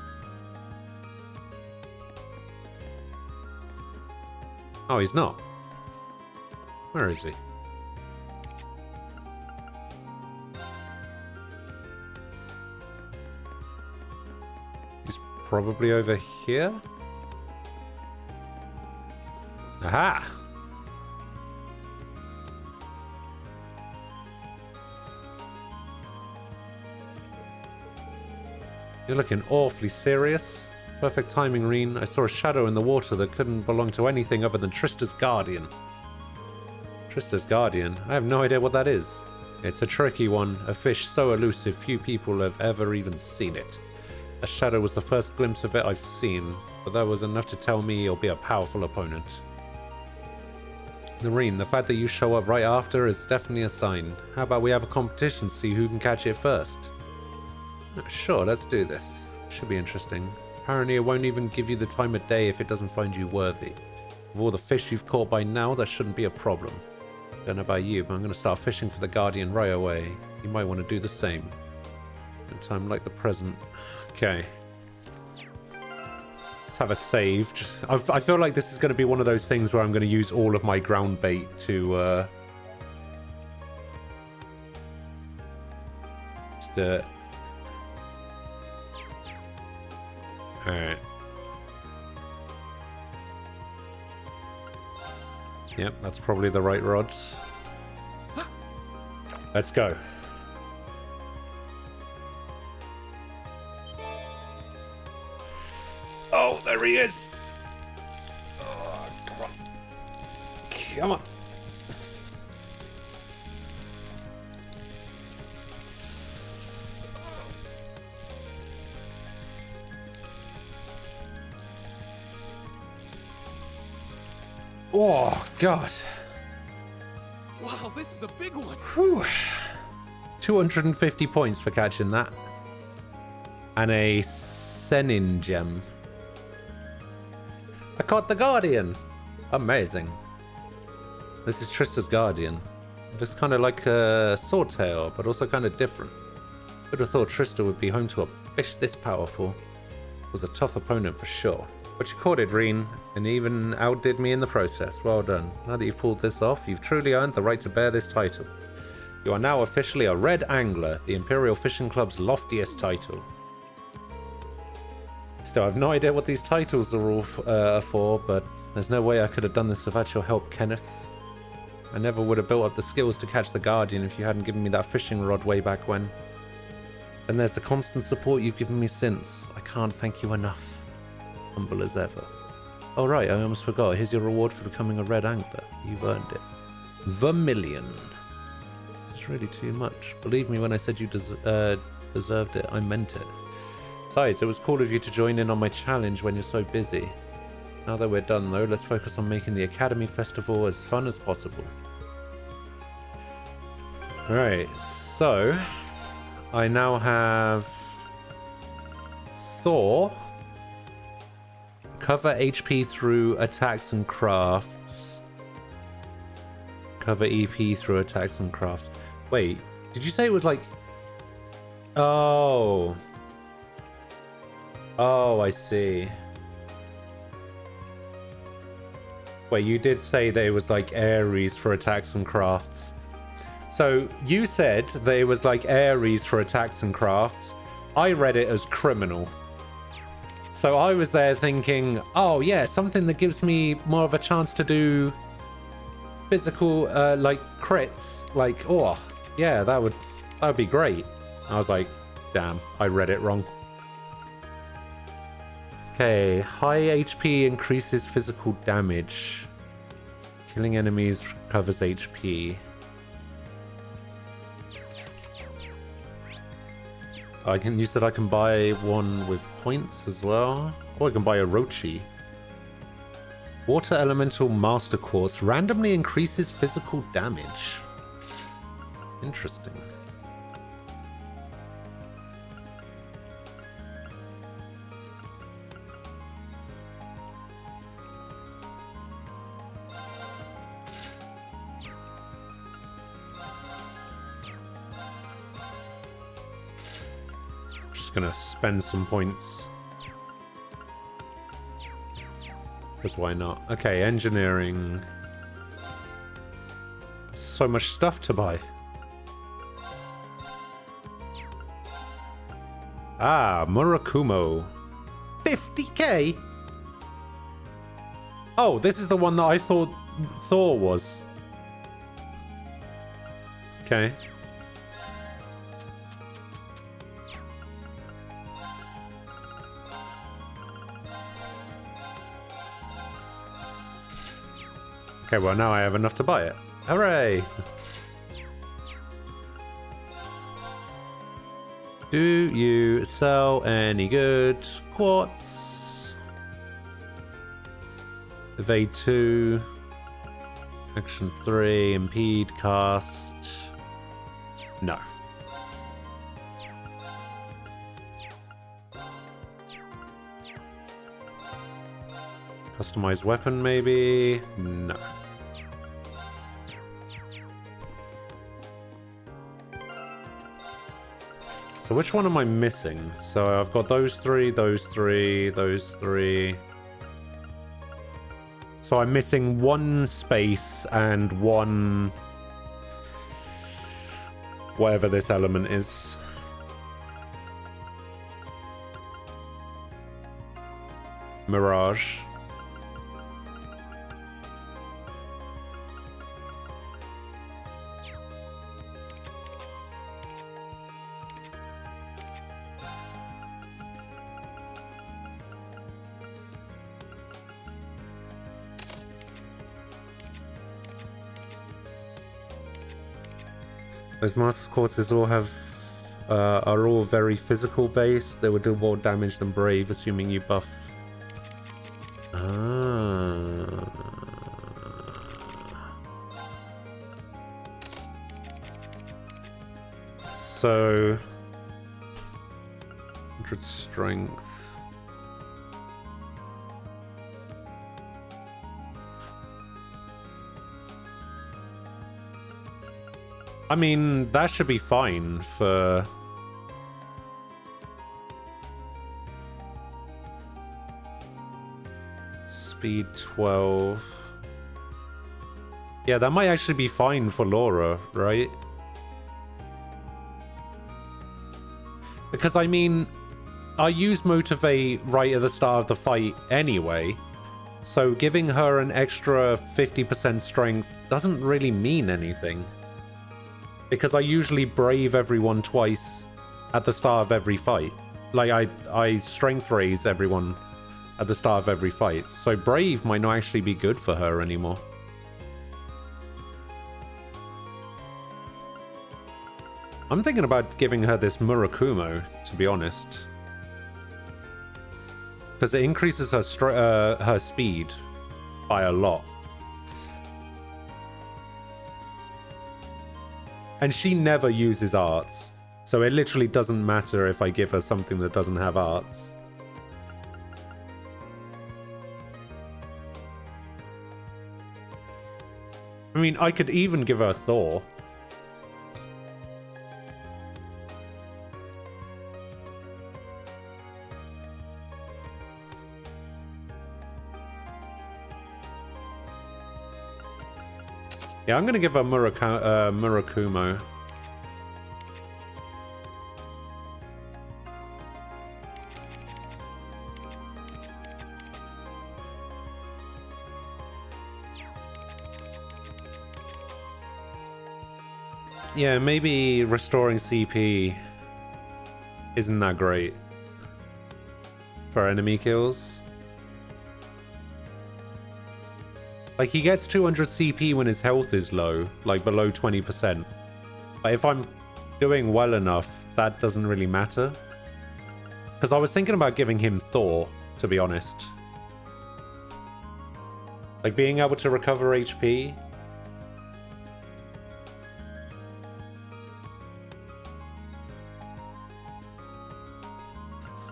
Oh, he's not. Where is he? He's probably over here? Aha! You're looking awfully serious. Perfect timing, Reen. I saw a shadow in the water that couldn't belong to anything other than Trista's Guardian. Trista's Guardian? I have no idea what that is. It's a tricky one, a fish so elusive few people have ever even seen it. A shadow was the first glimpse of it I've seen, but that was enough to tell me you'll be a powerful opponent. Noreen, the fact that you show up right after is definitely a sign. How about we have a competition to see who can catch it first? Sure, let's do this. Should be interesting. Apparently it won't even give you the time of day if it doesn't find you worthy. With all the fish you've caught by now, that shouldn't be a problem. Don't know about you, but I'm going to start fishing for the Guardian right away. You might want to do the same. In a time like the present. Okay. Let's have a save. I feel like this is going to be one of those things where I'm going to use all of my ground bait to do it. Alright. Yep, that's probably the right rod. Let's go. Oh, there he is. Oh, come on. Come on. Oh, God. Wow, this is a big one. Whew. 250 points for catching that. And a Senin gem. I caught the Guardian. Amazing. This is Trista's Guardian. Just kind of like a Swordtail, but also kind of different. Would have thought Trista would be home to a fish this powerful. Was a tough opponent for sure. But you caught it, Reen, and even outdid me in the process. Well done. Now that you've pulled this off, you've truly earned the right to bear this title. You are now officially a Red Angler, the Imperial Fishing Club's loftiest title. Still, I have no idea what these titles are all for, but there's no way I could have done this without your help, Kenneth. I never would have built up the skills to catch the Guardian if you hadn't given me that fishing rod way back when. And there's the constant support you've given me since. I can't thank you enough. Humble as ever. Oh right, I almost forgot. Here's your reward for becoming a Red Angler. You've earned it. Vermilion. It's really too much. Believe me when I said you deserved it, I meant it. Besides, it was cool of you to join in on my challenge when you're so busy. Now that we're done though, let's focus on making the Academy Festival as fun as possible. Alright, so I now have Thor. Cover HP through attacks and crafts. Cover EP through attacks and crafts. Wait, did you say it was like... Oh. Oh, I see. Wait, you did say that it was like Ares for attacks and crafts. So you said that it was like Ares for attacks and crafts. I read it as criminal. So I was there thinking, oh yeah, something that gives me more of a chance to do physical, like crits. Like, oh yeah, that would be great. I was like, damn, I read it wrong. Okay, high HP increases physical damage. Killing enemies recovers HP. You said I can buy one with points as well? Or I can buy a Rochi. Water Elemental Master Quartz randomly increases physical damage. Interesting. Gonna spend some points, because why not? Okay, engineering. So much stuff to buy. Ah, Murakumo. 50k. Oh, this is the one that I thought Thor was. Okay. Okay, well now I have enough to buy it. Hooray! Do you sell any good quartz? Evade 2. Action 3. Impede. Cast. No. Customized weapon, maybe? No. So which one am I missing? So I've got those three, those three, those three. So I'm missing one space and one... whatever this element is. Mirage. Those master courses all have are all very physical based. They will do more damage than Brave, assuming you buff. So 100 strength. I mean, that should be fine for... Speed 12. Yeah, that might actually be fine for Laura, right? Because, I mean, I use Motivate right at the start of the fight anyway. So giving her an extra 50% strength doesn't really mean anything. Because I usually Brave everyone twice at the start of every fight. Like, I strength raise everyone at the start of every fight. So Brave might not actually be good for her anymore. I'm thinking about giving her this Murakumo, to be honest. Because it increases her, her speed by a lot. And she never uses arts. So it literally doesn't matter if I give her something that doesn't have arts. I mean, I could even give her Thor. Yeah, I'm gonna give her Murakumo. Yeah, maybe restoring CP isn't that great for enemy kills. Like, he gets 200 CP when his health is low, like below 20%. But if I'm doing well enough, that doesn't really matter. Because I was thinking about giving him Thor, to be honest. Like, being able to recover HP.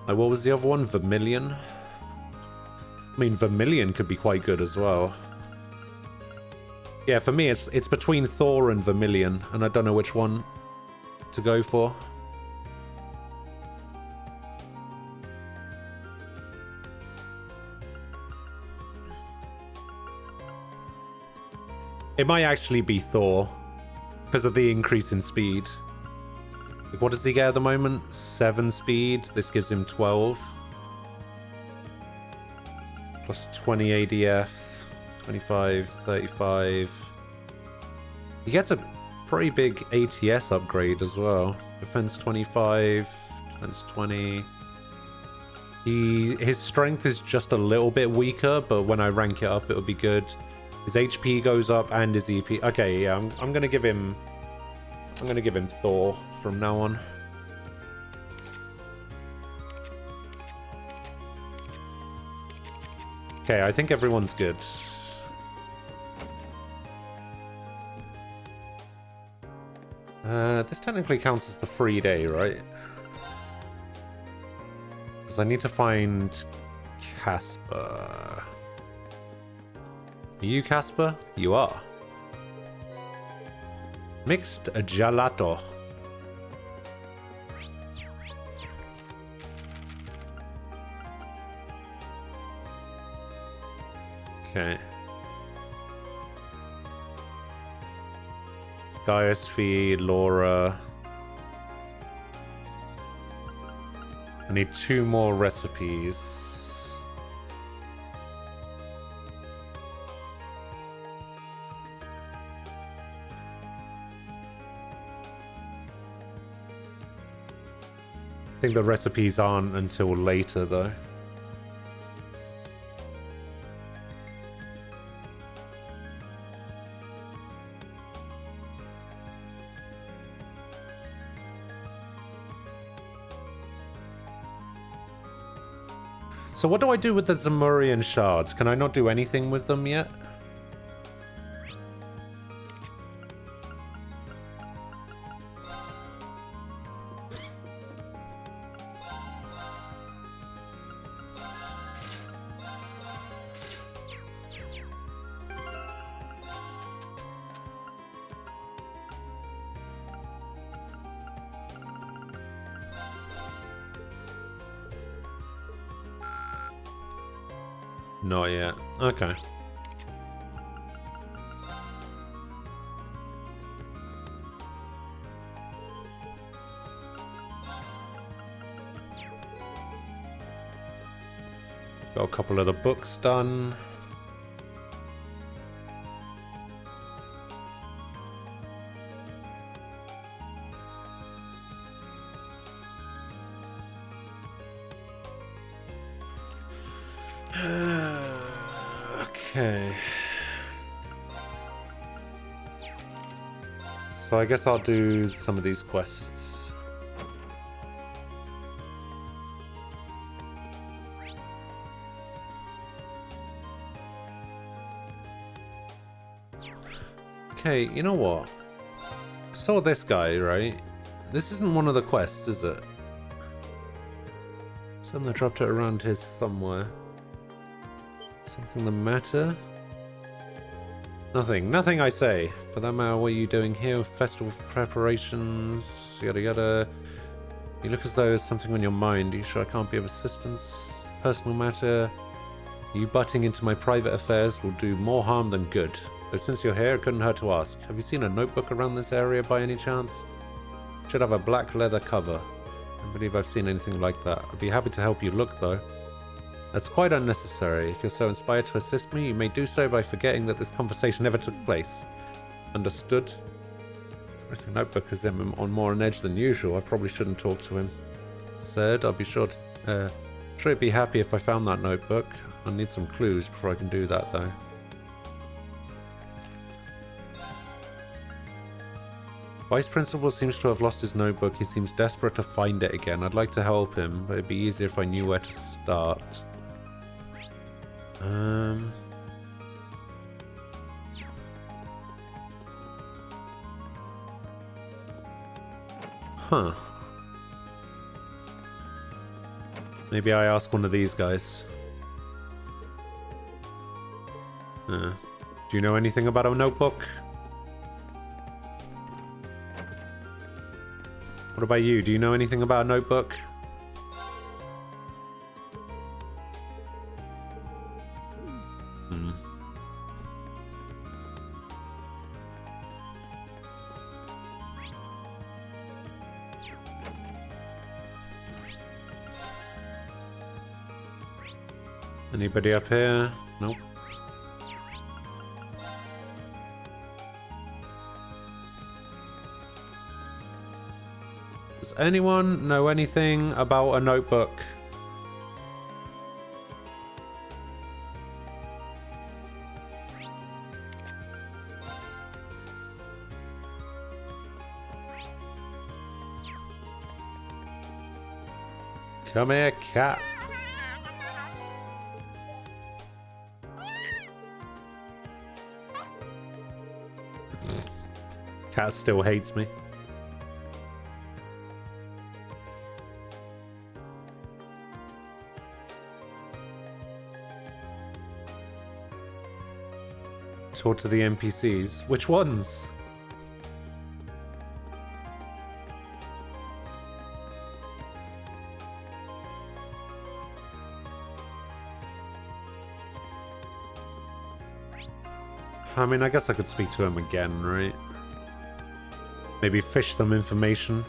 Like, what was the other one? Vermilion? I mean, Vermilion could be quite good as well. Yeah, for me, it's between Thor and Vermilion, and I don't know which one to go for. It might actually be Thor, because of the increase in speed. Like, what does he get at the moment? 7 speed. This gives him 12. Plus 20 ADF. 25, 35. He gets a pretty big ATS upgrade as well. Defense 25, defense 20. His strength is just a little bit weaker, but when I rank it up, it'll be good. His HP goes up and his EP. Okay, yeah, I'm gonna give him. I'm gonna give him Thor from now on. Okay, I think everyone's good. This technically counts as the free day, right? Because I need to find Casper. Are you Casper? You are. Mixed gelato. Okay. Gaius feed, Laura. I need 2 more recipes. I think the recipes aren't until later though. So what do I do with the Zamurian shards? Can I not do anything with them yet? Not yet. Okay. Got a couple of the books done. Okay. So I guess I'll do some of these quests. Okay, you know what? I saw this guy, right? This isn't one of the quests, is it? Suddenly dropped it around here somewhere. Something the matter? Nothing. Nothing I say. For that matter, what are you doing here? Festival preparations, yada yada. You look as though there's something on your mind. Are you sure I can't be of assistance? Personal matter. You butting into my private affairs will do more harm than good. So since you're here, it couldn't hurt to ask. Have you seen a notebook around this area by any chance? Should have a black leather cover. I don't believe I've seen anything like that. I'd be happy to help you look, though. That's quite unnecessary. If you're so inspired to assist me, you may do so by forgetting that this conversation never took place. Understood? This notebook is on more on edge than usual. I probably shouldn't talk to him. Said, I'll be sure he'd be happy if I found that notebook. I'll need some clues before I can do that, though. Vice Principal seems to have lost his notebook. He seems desperate to find it again. I'd like to help him, but it'd be easier if I knew where to start. Huh. Maybe I ask one of these guys. Do you know anything about a notebook? What about you? Do you know anything about a notebook? Anybody up here? Nope. Does anyone know anything about a notebook? Come here, cat. Cat still hates me. Talk to the NPCs. Which ones? I mean, I guess I could speak to him again, right? Maybe fish some information.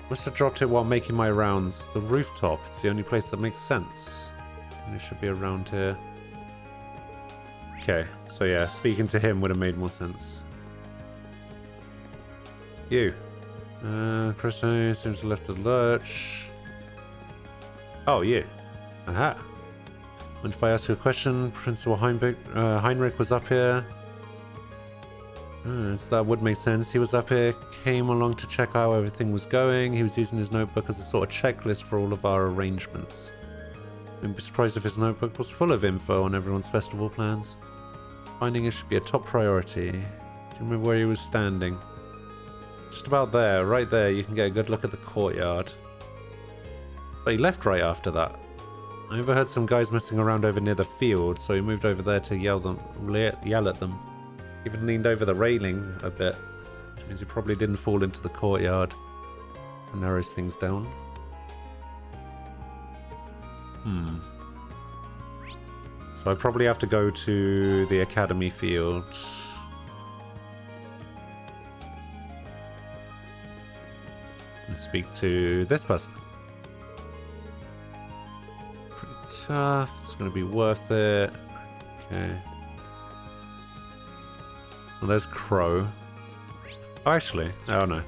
Must have dropped it while making my rounds. The rooftop. It's the only place that makes sense. And it should be around here. Okay, so yeah, speaking to him would have made more sense. You. Chris seems to have left the lurch. Oh, you. Aha. Mind if I ask you a question? Principal Heinrich was up here. So that would make sense. He was up here, came along to check how everything was going. He was using his notebook as a sort of checklist for all of our arrangements. I'd be surprised if his notebook was full of info on everyone's festival plans. Finding it should be a top priority. Do you remember where he was standing? Just about there, right there. You can get a good look at the courtyard. But he left right after that. I overheard some guys messing around over near the field, so he moved over there to yell at them. Even leaned over the railing a bit, which means he probably didn't fall into the courtyard. That narrows things down. So I probably have to go to the academy field. And speak to this person. Pretty tough. It's going to be worth it. Okay. Well, there's Crow. Oh, actually, oh no.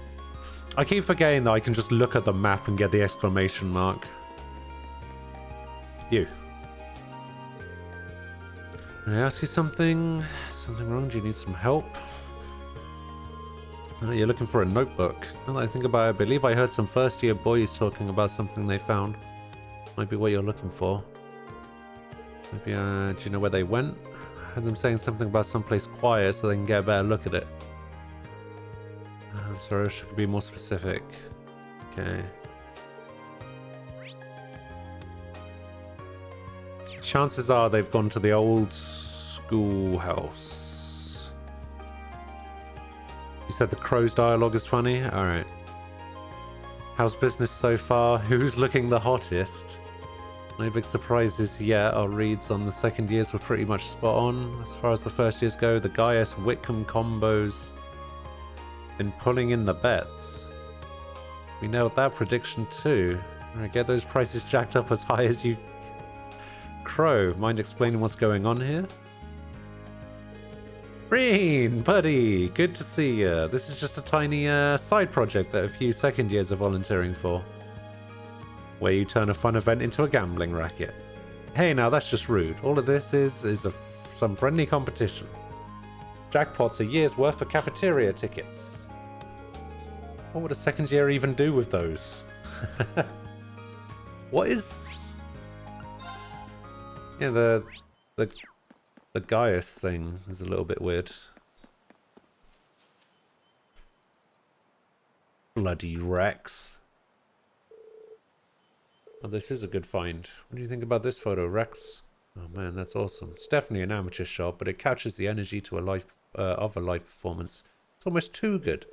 I keep forgetting that I can just look at the map and get the exclamation mark. You. Can I ask you something? Something wrong? Do you need some help? Oh, you're looking for a notebook. Now that I think about it, I believe I heard some first-year boys talking about something they found. Might be what you're looking for. Maybe, do you know where they went? I heard them saying something about someplace quiet so they can get a better look at it. I'm sorry, I should be more specific. Okay. Chances are they've gone to the old schoolhouse. You said the Crow's dialogue is funny? Alright. How's business so far? Who's looking the hottest? No big surprises yet. Our reads on the second years were pretty much spot on. As far as the first years go, the Gaius Whitcomb combos been pulling in the bets. We nailed that prediction too. Alright, get those prices jacked up as high as you... Crow, mind explaining what's going on here? Breen, buddy, good to see you. This is just a tiny side project that a few second years are volunteering for. Where you turn a fun event into a gambling racket. Hey, now that's just rude. All of this is some friendly competition. Jackpot's a year's worth of cafeteria tickets. What would a second year even do with those? What is... Yeah, the Gaius thing is a little bit weird. Bloody Rex. Oh, this is a good find. What do you think about this photo, Rex? Oh man, that's awesome. It's definitely an amateur shot, but it captures the energy to a live of a live performance. It's almost too good.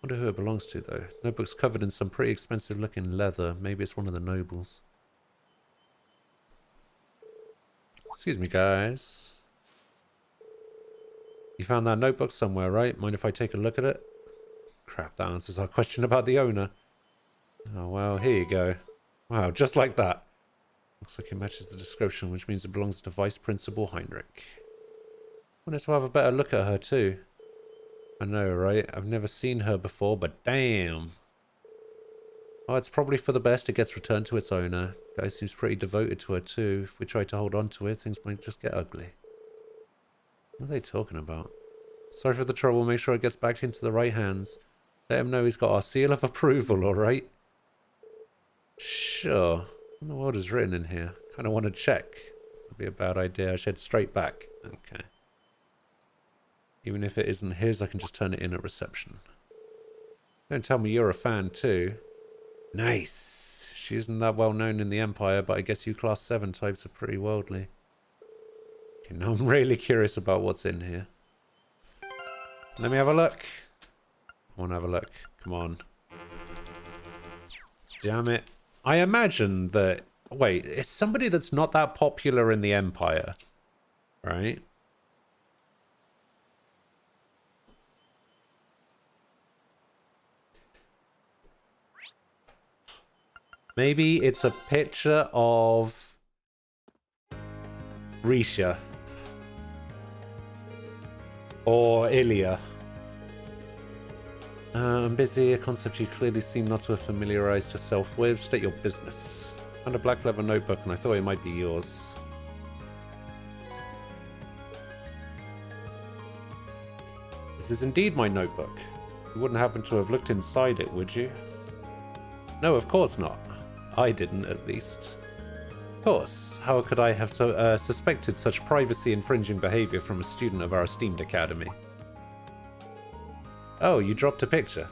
Wonder who it belongs to though. Notebook's covered in some pretty expensive looking leather. Maybe it's one of the nobles. Excuse me, guys. You found that notebook somewhere, right? Mind if I take a look at it? Crap, that answers our question about the owner. Oh well, here you go. Wow, just like that. Looks like it matches the description, which means it belongs to Vice Principal Heinrich. Wanted to have a better look at her too. I know, right? I've never seen her before, but damn. Oh, it's probably for the best it gets returned to its owner. Guy seems pretty devoted to her too. If we try to hold on to her, things might just get ugly. What are they talking about? Sorry for the trouble. Make sure it gets back into the right hands. Let him know he's got our seal of approval, alright? Sure. What in the world is written in here? Kind of want to check. That'd be a bad idea. I should head straight back. Okay. Even if it isn't his, I can just turn it in at reception. Don't tell me you're a fan too. Nice. She isn't that well known in the Empire, but I guess you Class 7 types are pretty worldly. Okay, now I'm really curious about what's in here. Let me have a look. I want to have a look. Come on. Damn it. I imagine that... Wait, it's somebody that's not that popular in the Empire. Right? Maybe it's a picture of Risha. Or Ilya. I'm busy, a concept you clearly seem not to have familiarized yourself with. State your business. I found a black leather notebook and I thought it might be yours. This is indeed my notebook. You wouldn't happen to have looked inside it, would you? No, of course not. I didn't, at least. Of course. How could I have suspected such privacy-infringing behavior from a student of our esteemed academy? Oh, you dropped a picture.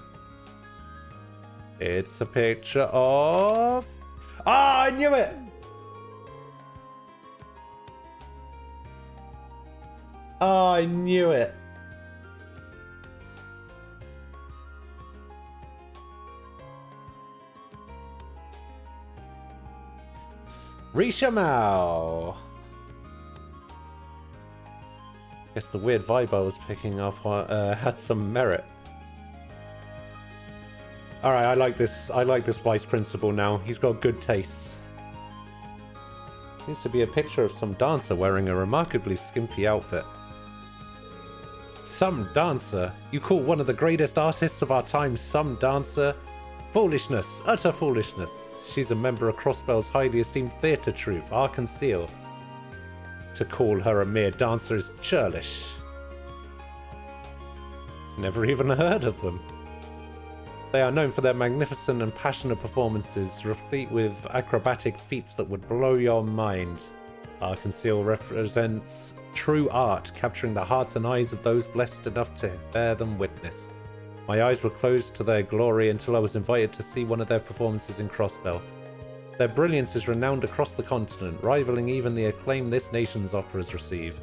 It's a picture of... Ah, I knew it! Oh, I knew it. Risha Mao. Guess the weird vibe I was picking up had some merit. Alright, I like this vice principal now. He's got good taste. Seems to be a picture of some dancer wearing a remarkably skimpy outfit. Some dancer? You call one of the greatest artists of our time some dancer? Foolishness, utter foolishness. She's a member of Crossbell's highly esteemed theatre troupe, Arkansas. To call her a mere dancer is churlish. Never even heard of them. They are known for their magnificent and passionate performances, replete with acrobatic feats that would blow your mind. Arkansas represents true art, capturing the hearts and eyes of those blessed enough to bear them witness. My eyes were closed to their glory until I was invited to see one of their performances in Crossbell. Their brilliance is renowned across the continent, rivaling even the acclaim this nation's operas receive.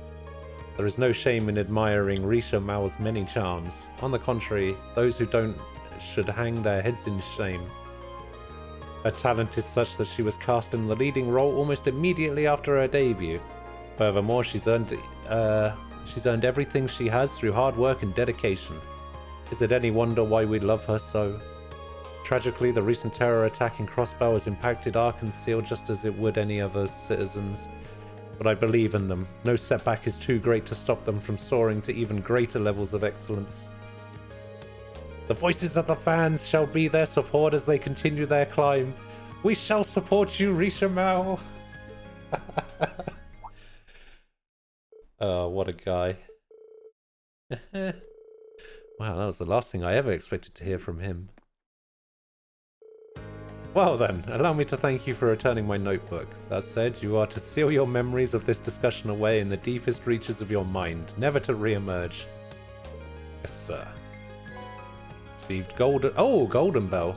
There is no shame in admiring Risha Mao's many charms. On the contrary, those who don't should hang their heads in shame. Her talent is such that she was cast in the leading role almost immediately after her debut. Furthermore, she's earned everything she has through hard work and dedication. Is it any wonder why we love her so? Tragically, the recent terror attack in Crossbow has impacted Arkansas just as it would any other citizens. But I believe in them. No setback is too great to stop them from soaring to even greater levels of excellence. The voices of the fans shall be their support as they continue their climb. We shall support you, Rishamel. Oh, what a guy. Wow, that was the last thing I ever expected to hear from him. Well then, allow me to thank you for returning my notebook. That said, you are to seal your memories of this discussion away in the deepest reaches of your mind, never to re-emerge. Yes, sir. Received Golden Bell.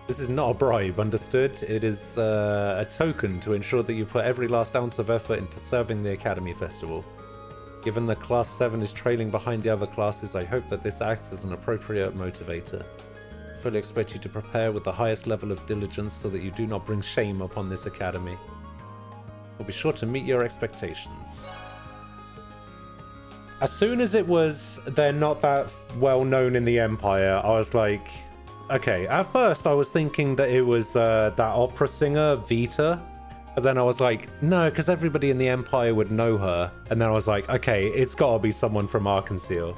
This is not a bribe, understood? It is a token to ensure that you put every last ounce of effort into serving the Academy Festival. Given that Class 7 is trailing behind the other classes, I hope that this acts as an appropriate motivator. I fully expect you to prepare with the highest level of diligence so that you do not bring shame upon this Academy. We'll be sure to meet your expectations. As soon as it was they're not that well known in the Empire, I was like, okay. At first I was thinking that it was that opera singer Vita, but then I was like, no, because everybody in the Empire would know her. And then I was like, okay, it's gotta be someone from Arkansas.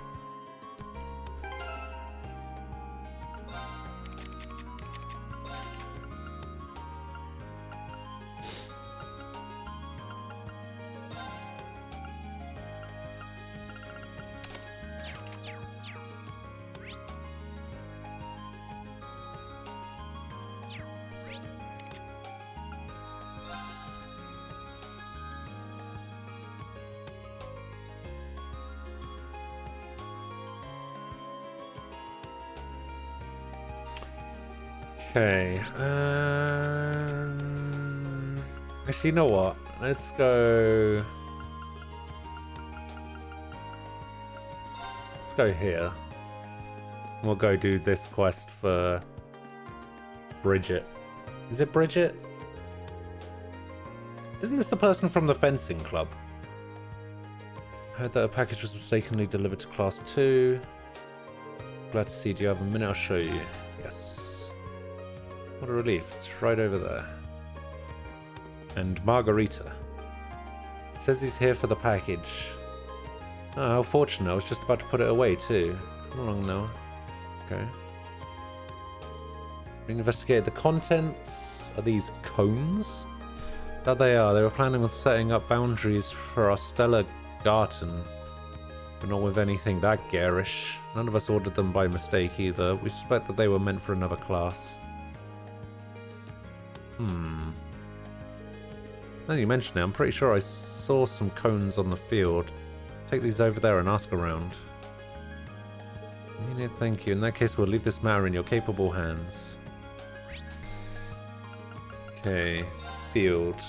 Okay. Actually, you know what? Let's go. Let's go here. We'll go do this quest for Bridget. Is it Bridget? Isn't this the person from the fencing club? I heard that a package was mistakenly delivered to Class 2. Glad to see you. Do you have a minute? I'll show you. Yes. What a relief. It's right over there. And Margarita. It says he's here for the package. Oh, how fortunate. I was just about to put it away too. Come along now. Okay. We investigated the contents. Are these cones? That they are. They were planning on setting up boundaries for our Stellar Garten. But not with anything that garish. None of us ordered them by mistake either. We suspect that they were meant for another class. Now that you mention it, I'm pretty sure I saw some cones on the field. Take these over there and ask around. Thank you. In that case, we'll leave this matter in your capable hands. Okay, field.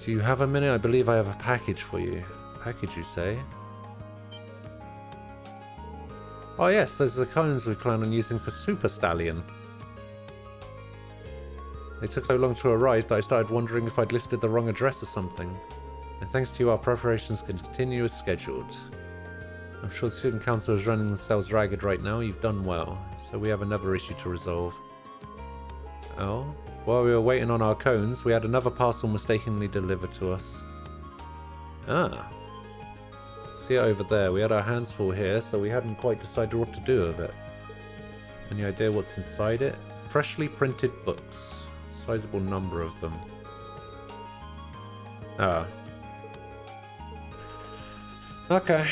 Do you have a minute? I believe I have a package for you. Package, you say? Oh yes, those are the cones we plan on using for Super Stallion. They took so long to arrive that I started wondering if I'd listed the wrong address or something. And thanks to you, our preparations can continue as scheduled. I'm sure the Student Council is running themselves ragged right now. You've done well, so we have another issue to resolve. Oh? While we were waiting on our cones, we had another parcel mistakenly delivered to us. Ah. See it over there. We had our hands full here, so we hadn't quite decided what to do with it. Any idea what's inside it? Freshly printed books. Sizable number of them. Ah. Okay.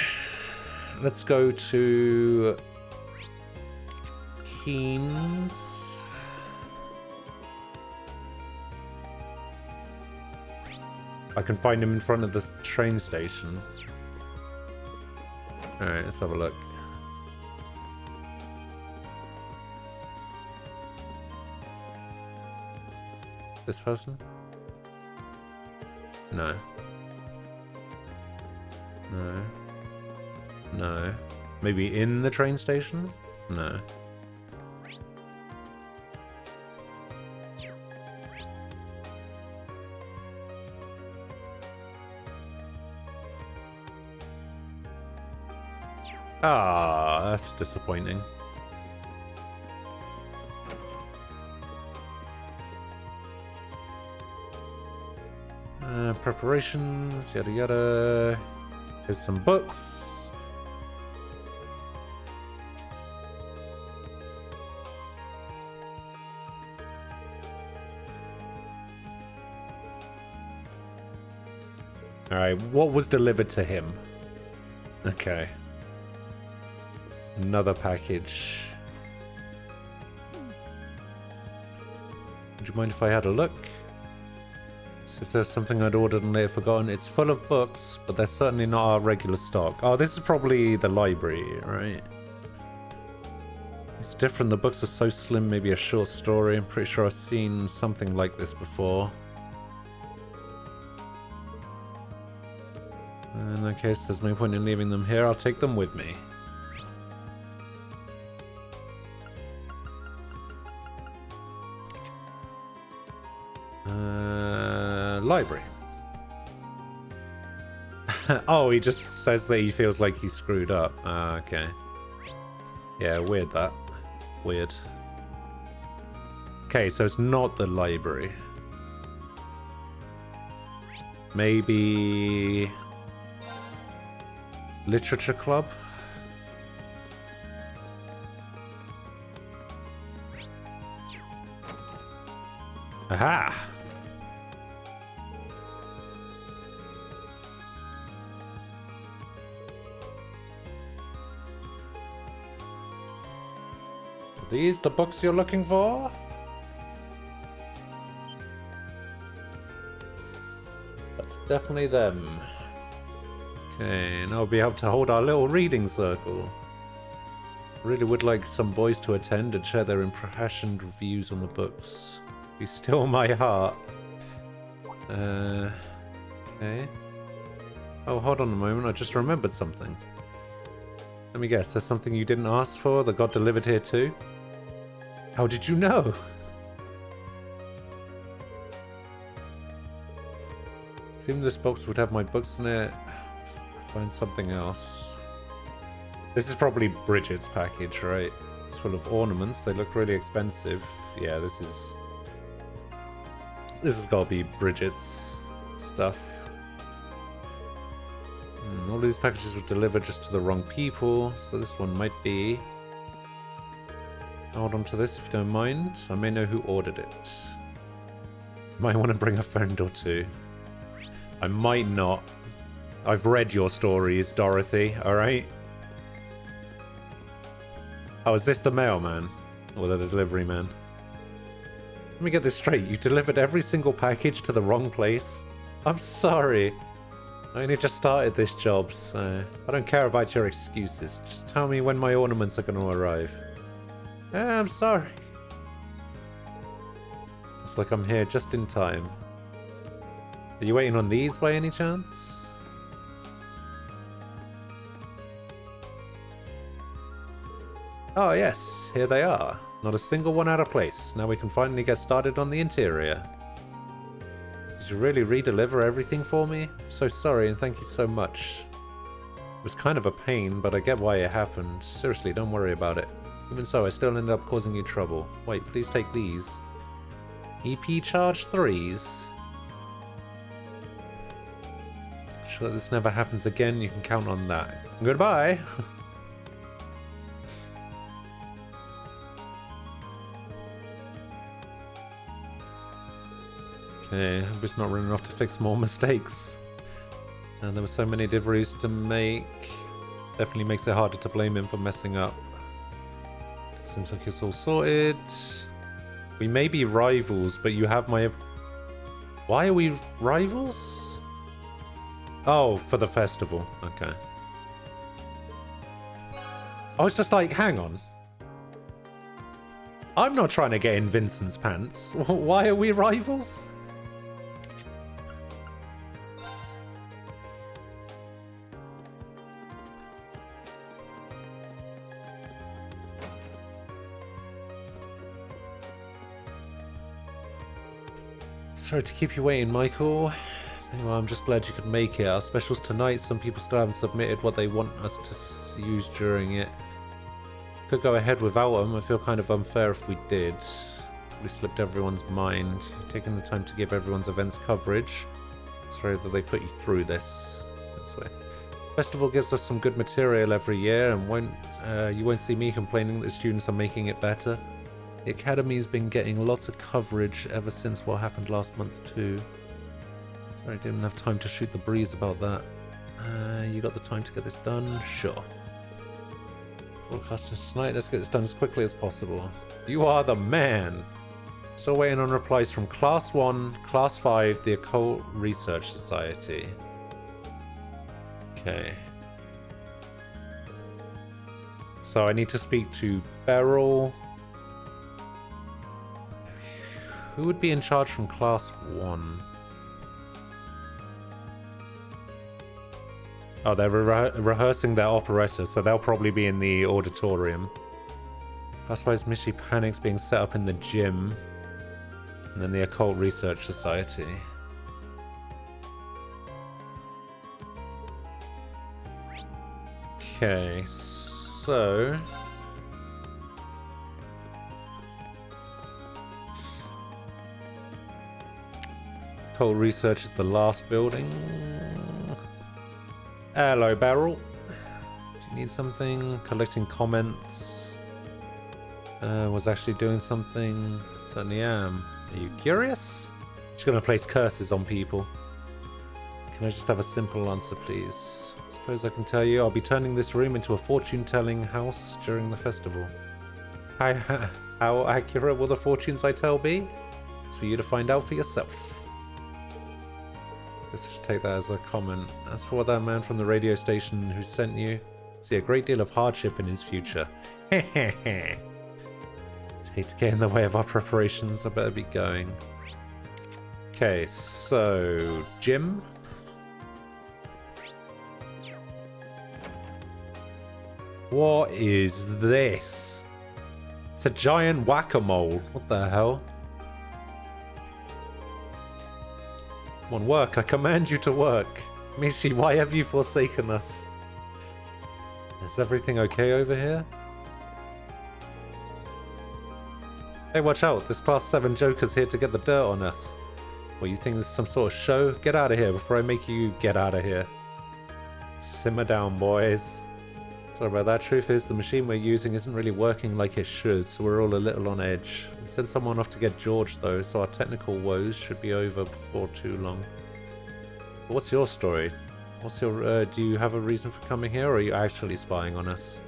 Let's go to Keen's. I can find him in front of the train station. Alright, let's have a look. This person? No. No. No. Maybe in the train station? No. Ah, that's disappointing. Preparations, yada yada. Here's some books. Alright, what was delivered to him? Okay. Another package. Would you mind if I had a look? So if there's something I'd ordered and later forgotten, it's full of books, but they're certainly not our regular stock. Oh, this is probably the library, right? It's different. The books are so slim, maybe a short story. I'm pretty sure I've seen something like this before. In that case, there's no point in leaving them here. I'll take them with me. Library. Oh, he just says that he feels like he screwed up. Okay. Yeah, weird that. Weird. Okay, so it's not the library. Maybe... Literature club? Aha! Are these the books you're looking for? That's definitely them. Okay, and I'll be able to hold our little reading circle. I really would like some boys to attend and share their impassioned reviews on the books. Be still my heart. Okay. Oh, hold on a moment, I just remembered something. Let me guess, there's something you didn't ask for that got delivered here too? How did you know? Assume this box would have my books in it. Find something else. This is probably Bridget's package, right? It's full of ornaments. They look really expensive. Yeah, this has got to be Bridget's stuff. All these packages were delivered just to the wrong people, so this one might be. Hold on to this if you don't mind. I may know who ordered it. Might want to bring a friend or two. I might not. I've read your stories, Dorothy, alright? Oh, is this the mailman? Or the delivery man? Let me get this straight. You delivered every single package to the wrong place? I'm sorry. I only just started this job, so I don't care about your excuses. Just tell me when my ornaments are going to arrive. I'm sorry. Looks like I'm here just in time. Are you waiting on these by any chance? Oh yes, here they are. Not a single one out of place. Now we can finally get started on the interior. Did you really re-deliver everything for me? I'm so sorry and thank you so much. It was kind of a pain, but I get why it happened. Seriously, don't worry about it. Even so, I still ended up causing you trouble. Wait, please take these. EP charge 3s. Sure that this never happens again, you can count on that. Goodbye! Okay, I'm just not running off to fix more mistakes. And there were so many deliveries to make. Definitely makes it harder to blame him for messing up. Seems like it's all sorted. We may be rivals, but you have my... Why are we rivals? Oh, for the festival. Okay. I was just like, hang on. I'm not trying to get in Vincent's pants. Why are we rivals? Sorry to keep you waiting, Michael. Well, I'm just glad you could make it. Our specials tonight, some people still haven't submitted what they want us to use during it. Could go ahead without them. I feel kind of unfair if we did. We slipped everyone's mind. Taking the time to give everyone's events coverage. Sorry that they put you through this way. Festival gives us some good material every year, and you won't see me complaining that the students are making it better. The Academy's been getting lots of coverage ever since what happened last month too. Sorry, I didn't have time to shoot the breeze about that. You got the time to get this done? Sure. Broadcasting tonight, let's get this done as quickly as possible. You are the man! Still waiting on replies from Class 1, Class 5, the Occult Research Society. Okay. So I need to speak to Beryl. Who would be in charge from Class 1? Oh, they're rehearsing their operetta, so they'll probably be in the auditorium. Class 5's Misty Panic's being set up in the gym. And then the Occult Research Society. Okay, so... Occult Research is the last building. Hello, Beryl. Do you need something? Collecting comments. Was actually doing something. Certainly am. Are you curious? She's gonna place curses on people. Can I just have a simple answer, please? I suppose I can tell you I'll be turning this room into a fortune-telling house during the festival. How accurate will the fortunes I tell be? It's for you to find out for yourself. I should take that as a comment. As for that man from the radio station who sent you, I see a great deal of hardship in his future. Hate to get in the way of our preparations. I better be going. Okay, so Jim. What is this? It's a giant whack-a-mole. What the hell? Come on, work. I command you to work. Mishi, why have you forsaken us? Is everything okay over here? Hey, watch out. This Class 7 Joker's here to get the dirt on us. What, you think this is some sort of show? Get out of here before I make you get out of here. Simmer down, boys. Sorry about that. Truth is, the machine we're using isn't really working like it should, so we're all a little on edge. We sent someone off to get George, though, so our technical woes should be over before too long. But what's your story? What's your, do you have a reason for coming here, or are you actually spying on us?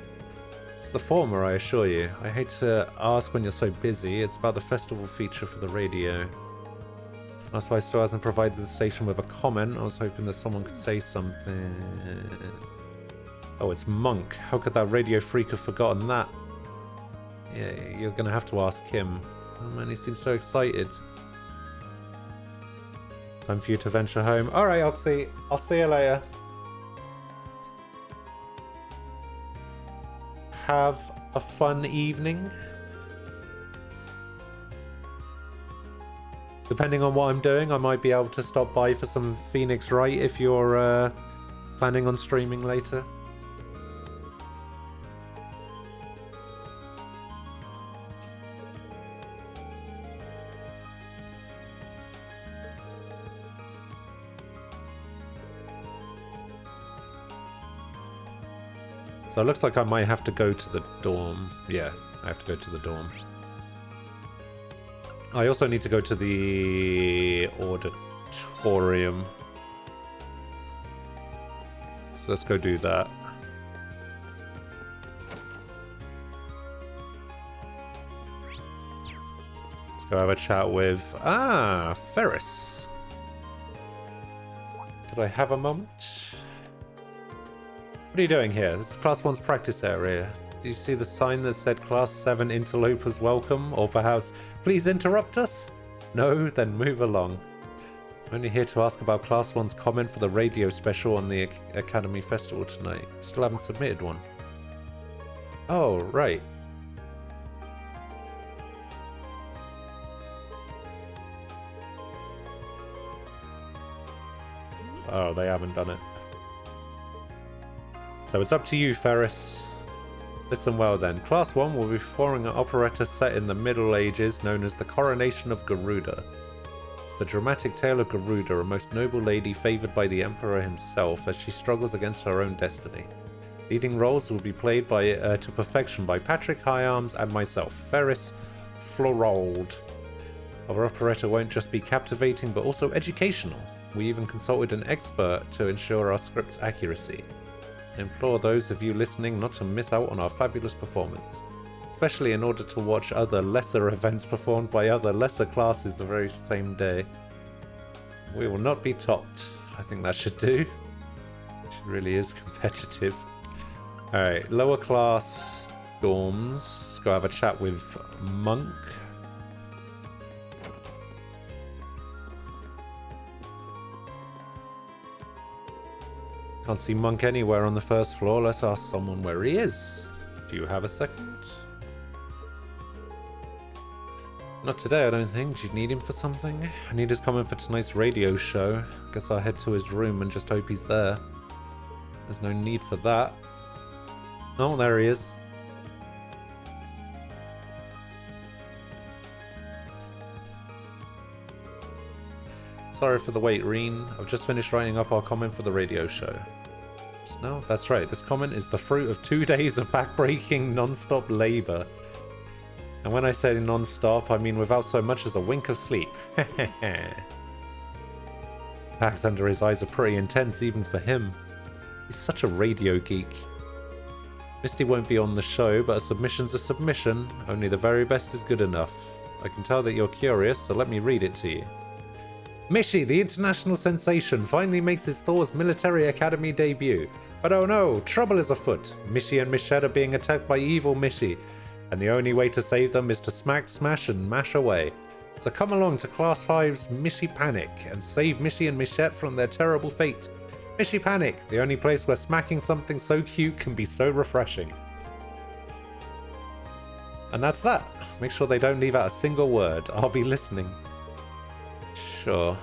It's the former, I assure you. I hate to ask when you're so busy. It's about the festival feature for the radio. That's why still hasn't provided the station with a comment. I was hoping that someone could say something. Oh, it's Monk. How could that radio freak have forgotten that? Yeah, you're gonna have to ask him. Oh man, he seems so excited. Time for you to venture home. Alright, Oxy. I'll see you later. Have a fun evening. Depending on what I'm doing, I might be able to stop by for some Phoenix Wright if you're planning on streaming later. So it looks like I might have to go to the dorm. Yeah, I have to go to the dorm. I also need to go to the auditorium. So let's go do that. Let's go have a chat with... Ferris. Could I have a moment? What are you doing here? This is Class 1's practice area. Do you see the sign that said Class 7 interlopers welcome? Or perhaps, please interrupt us? No? Then move along. I'm only here to ask about Class 1's comment for the radio special on the Academy Festival tonight. Still haven't submitted one. Oh, right. Oh, they haven't done it. So it's up to you, Ferris. Listen well then. Class 1 will be performing an operetta set in the Middle Ages known as the Coronation of Garuda. It's the dramatic tale of Garuda, a most noble lady favoured by the Emperor himself as she struggles against her own destiny. Leading roles will be played to perfection by Patrick Hyarms and myself, Ferris Florold. Our operetta won't just be captivating but also educational. We even consulted an expert to ensure our script's accuracy. I implore those of you listening not to miss out on our fabulous performance, especially in order to watch other lesser events performed by other lesser classes the very same day. We will not be topped. I think that should do. It really is competitive. Alright, lower class dorms. Let's go have a chat with Monk. Can't see Monk anywhere on the first floor. Let's ask someone where he is. Do you have a second? Not today, I don't think. Do you need him for something? I need his comment for tonight's radio show. Guess I'll head to his room and just hope he's there. There's no need for that. Oh, there he is. Sorry for the wait, Reen. I've just finished writing up our comment for the radio show. No, that's right. This comment is the fruit of 2 days of backbreaking non-stop labour. And when I say non-stop, I mean without so much as a wink of sleep. Bags under his eyes are pretty intense even for him. He's such a radio geek. Misty won't be on the show, but a submission's a submission. Only the very best is good enough. I can tell that you're curious, so let me read it to you. Mishy, the international sensation, finally makes his Thor's Military Academy debut. But oh no, trouble is afoot. Mishy and Michette are being attacked by evil Mishy, and the only way to save them is to smack, smash, and mash away. So come along to Class 5's Mishy Panic and save Mishy and Michette from their terrible fate. Mishy Panic, the only place where smacking something so cute can be so refreshing. And that's that. Make sure they don't leave out a single word. I'll be listening. Sure.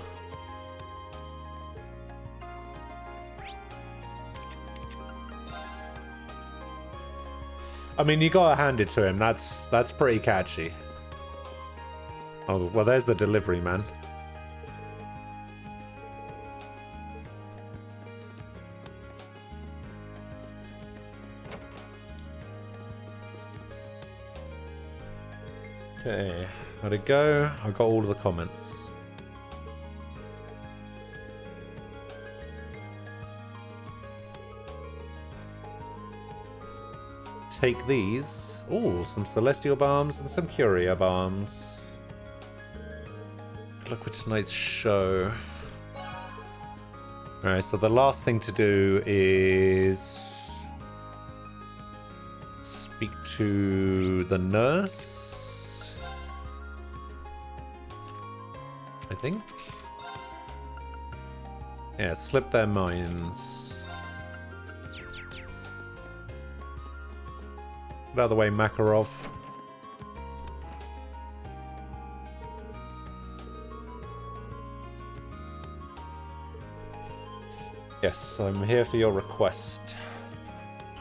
I mean, you gotta hand it to him. That's pretty catchy. Oh, well, there's the delivery man. Okay, how'd it go? I got all of the comments. Take these. Oh, some Celestial Bombs and some Curia Bombs. Good luck with tonight's show. Alright, so the last thing to do is speak to the nurse. I think. Yeah, slip their minds. Get out of the way, Makarov. Yes, I'm here for your request.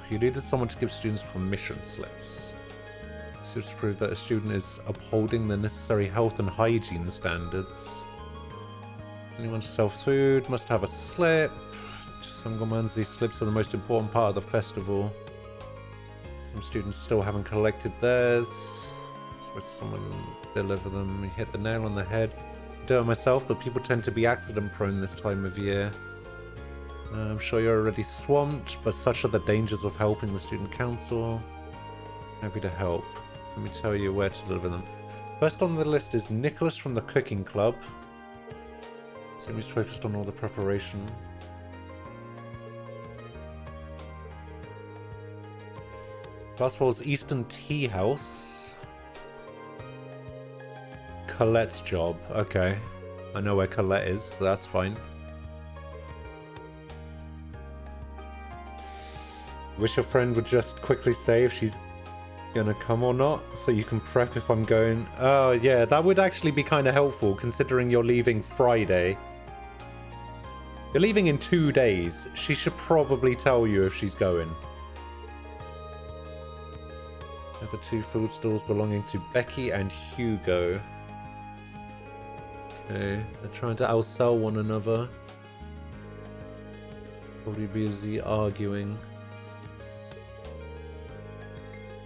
You needed someone to give students permission slips. Slips prove that a student is upholding the necessary health and hygiene standards. Anyone to sell food must have a slip. Some commands, these slips are the most important part of the festival. Some students still haven't collected theirs. So someone deliver them. You hit the nail on the head. I do it myself, but people tend to be accident prone this time of year. I'm sure you're already swamped, but such are the dangers of helping the student council. Happy to help. Let me tell you where to deliver them. First on the list is Nicholas from the Cooking Club. So he's focused on all the preparation. Class 4's Eastern Tea House. Colette's job. Okay. I know where Colette is, so that's fine. Wish your friend would just quickly say if she's gonna come or not, so you can prep if I'm going. Oh yeah, that would actually be kind of helpful considering you're leaving Friday. You're leaving in 2 days. She should probably tell you if she's going. The 2 food stalls belonging to Becky and Hugo. Okay, they're trying to outsell one another. Probably busy arguing.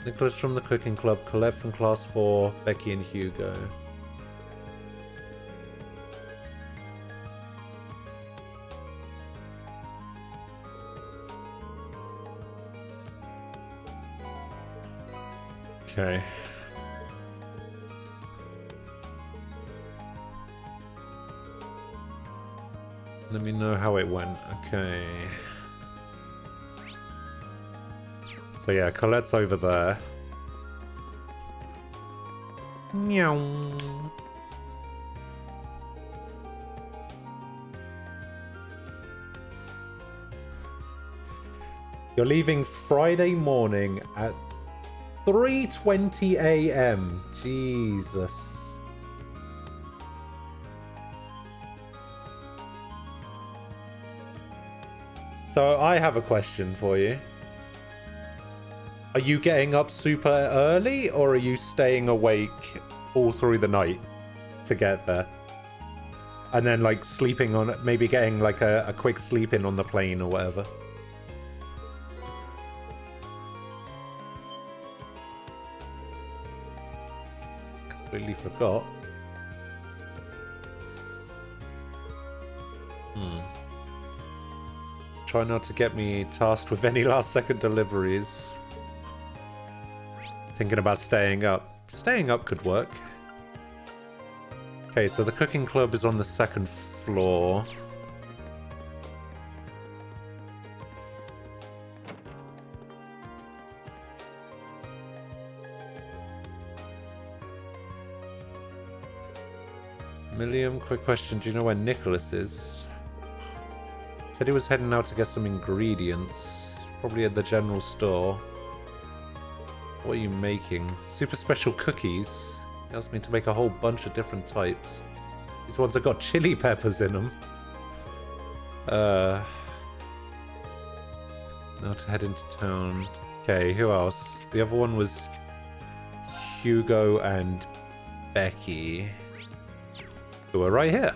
Nicholas from the cooking club, Colette from class 4, Becky and Hugo. Okay. Let me know how it went. Okay. So yeah, Colette's over there. Meow. You're leaving Friday morning at 3:20 a.m. Jesus. So I have a question for you. Are you getting up super early or are you staying awake all through the night to get there? And then like sleeping on it, maybe getting like a quick sleep in on the plane or whatever. Completely forgot. Try not to get me tasked with any last second deliveries. Thinking about staying up. Staying up could work. Okay, so the cooking club is on the 2nd floor. Milliam, quick question. Do you know where Nicholas is? Said he was heading out to get some ingredients. Probably at the general store. What are you making? Super special cookies. He asked me to make a whole bunch of different types. These ones have got chili peppers in them. Now to head into town. Okay, who else? The other one was Hugo and Becky, who are right here.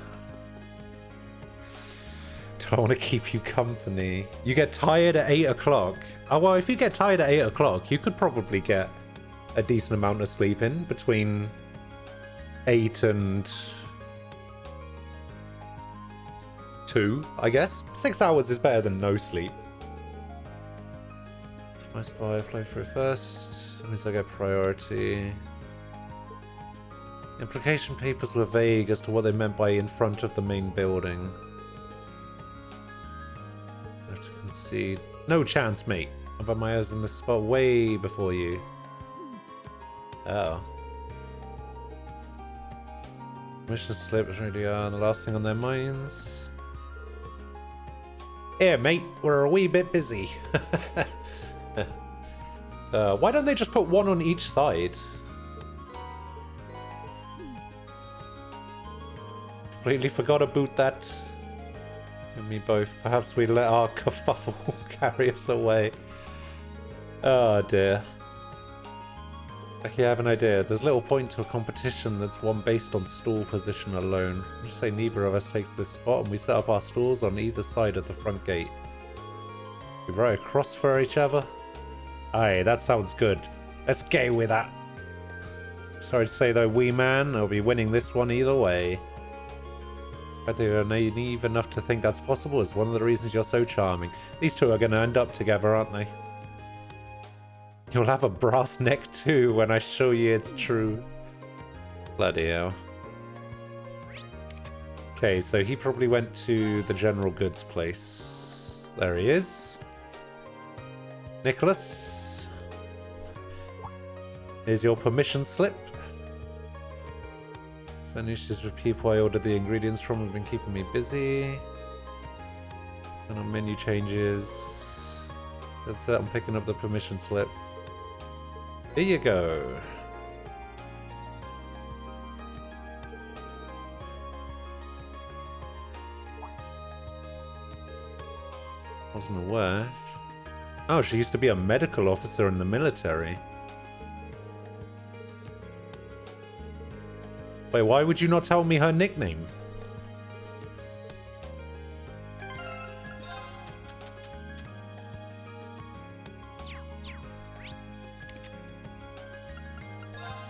Do I want to keep you company? You get tired at 8 o'clock. Oh, well, if you get tired at 8 o'clock, you could probably get a decent amount of sleep in between 8 and 2, I guess. 6 hours is better than no sleep. My spy play through first. That means I get priority. Implication papers were vague as to what they meant by in front of the main building. I have to concede. No chance, mate. I've had my eyes in this spot way before you. Oh. Mission slip is really the last thing on their minds. Here, mate, we're a wee bit busy. Why don't they just put one on each side? Completely forgot about that. And me both. Perhaps we let our kerfuffle carry us away. Oh dear. Okay, I have an idea. There's little point to a competition that's one based on stall position alone. I'll just say neither of us takes this spot and we set up our stalls on either side of the front gate. We right across for each other? Aye, that sounds good. Let's go with that. Sorry to say though, wee man, I'll be winning this one either way. But they are naive enough to think that's possible is one of the reasons you're so charming. These two are going to end up together, aren't they? You'll have a brass neck too when I show you it's true. Bloody hell. Okay, so he probably went to the general goods place. There he is. Nicholas. Here's your permission slip. So niches with people I ordered the ingredients from have been keeping me busy. And on menu changes. That's it, I'm picking up the permission slip. Here you go. Wasn't aware. Oh, she used to be a medical officer in the military. Wait, why would you not tell me her nickname?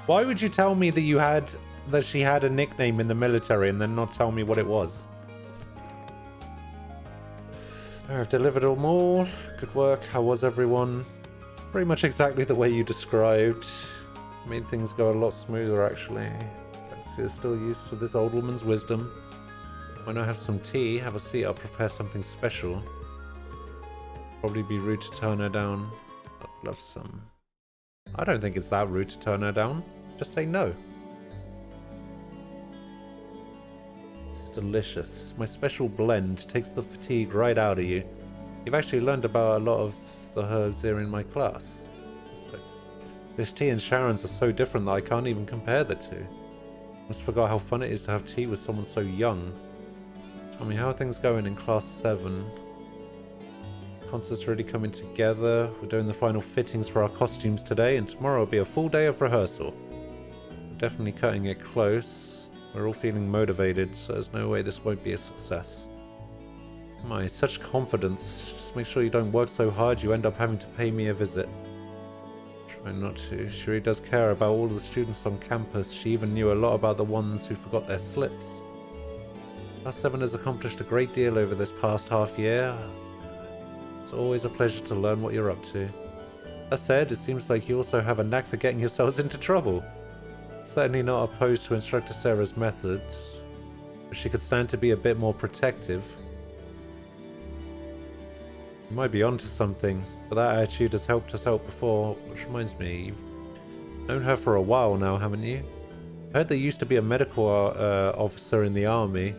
Why would you tell me that she had a nickname in the military and then not tell me what it was? I've delivered them all. Good work. How was everyone? Pretty much exactly the way you described. Made things go a lot smoother, actually. There's still use for this old woman's wisdom. Why not have some tea? Have a seat. I'll prepare something special. Probably be rude to turn her down. I'd love some. I don't think it's that rude to turn her down. Just say no. It's delicious. My special blend takes the fatigue right out of you. You've actually learned about a lot of the herbs here in my class. This tea and Sharon's are so different that I can't even compare the two. Almost forgot how fun it is to have tea with someone so young. Tell me, how are things going in class 7? Concert's really coming together. We're doing the final fittings for our costumes today, and tomorrow will be a full day of rehearsal. We're definitely cutting it close. We're all feeling motivated, so there's no way this won't be a success. My, such confidence. Just make sure you don't work so hard you end up having to pay me a visit. Try not to. She really does care about all the students on campus. She even knew a lot about the ones who forgot their slips. Class 7 has accomplished a great deal over this past half year. It's always a pleasure to learn what you're up to. That said, it seems like you also have a knack for getting yourselves into trouble. Certainly not opposed to Instructor Sarah's methods, but she could stand to be a bit more protective. You might be onto something, but that attitude has helped us out before, which reminds me, you've known her for a while now, haven't you? I heard there used to be a medical officer in the army.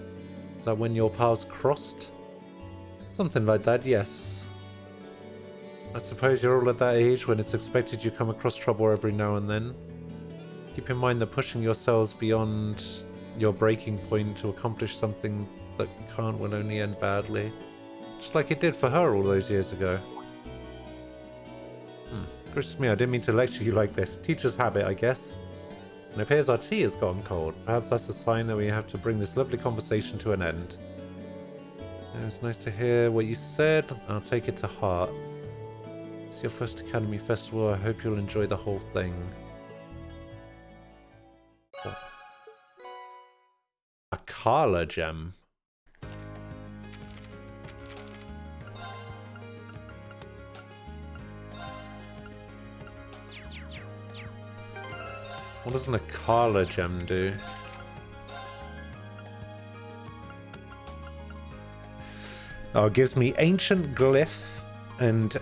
Is that when your paths crossed? Something like that, yes. I suppose you're all at that age when it's expected you come across trouble every now and then. Keep in mind that pushing yourselves beyond your breaking point to accomplish something that can't will only end badly. Just like it did for her all those years ago. Excuse me, I didn't mean to lecture you like this. Teacher's habit, I guess. And it appears our tea has gone cold. Perhaps that's a sign that we have to bring this lovely conversation to an end. It was nice to hear what you said. I'll take it to heart. It's your first Academy Festival. I hope you'll enjoy the whole thing. A Carla gem. What does an Akala gem do? Oh, it gives me Ancient Glyph and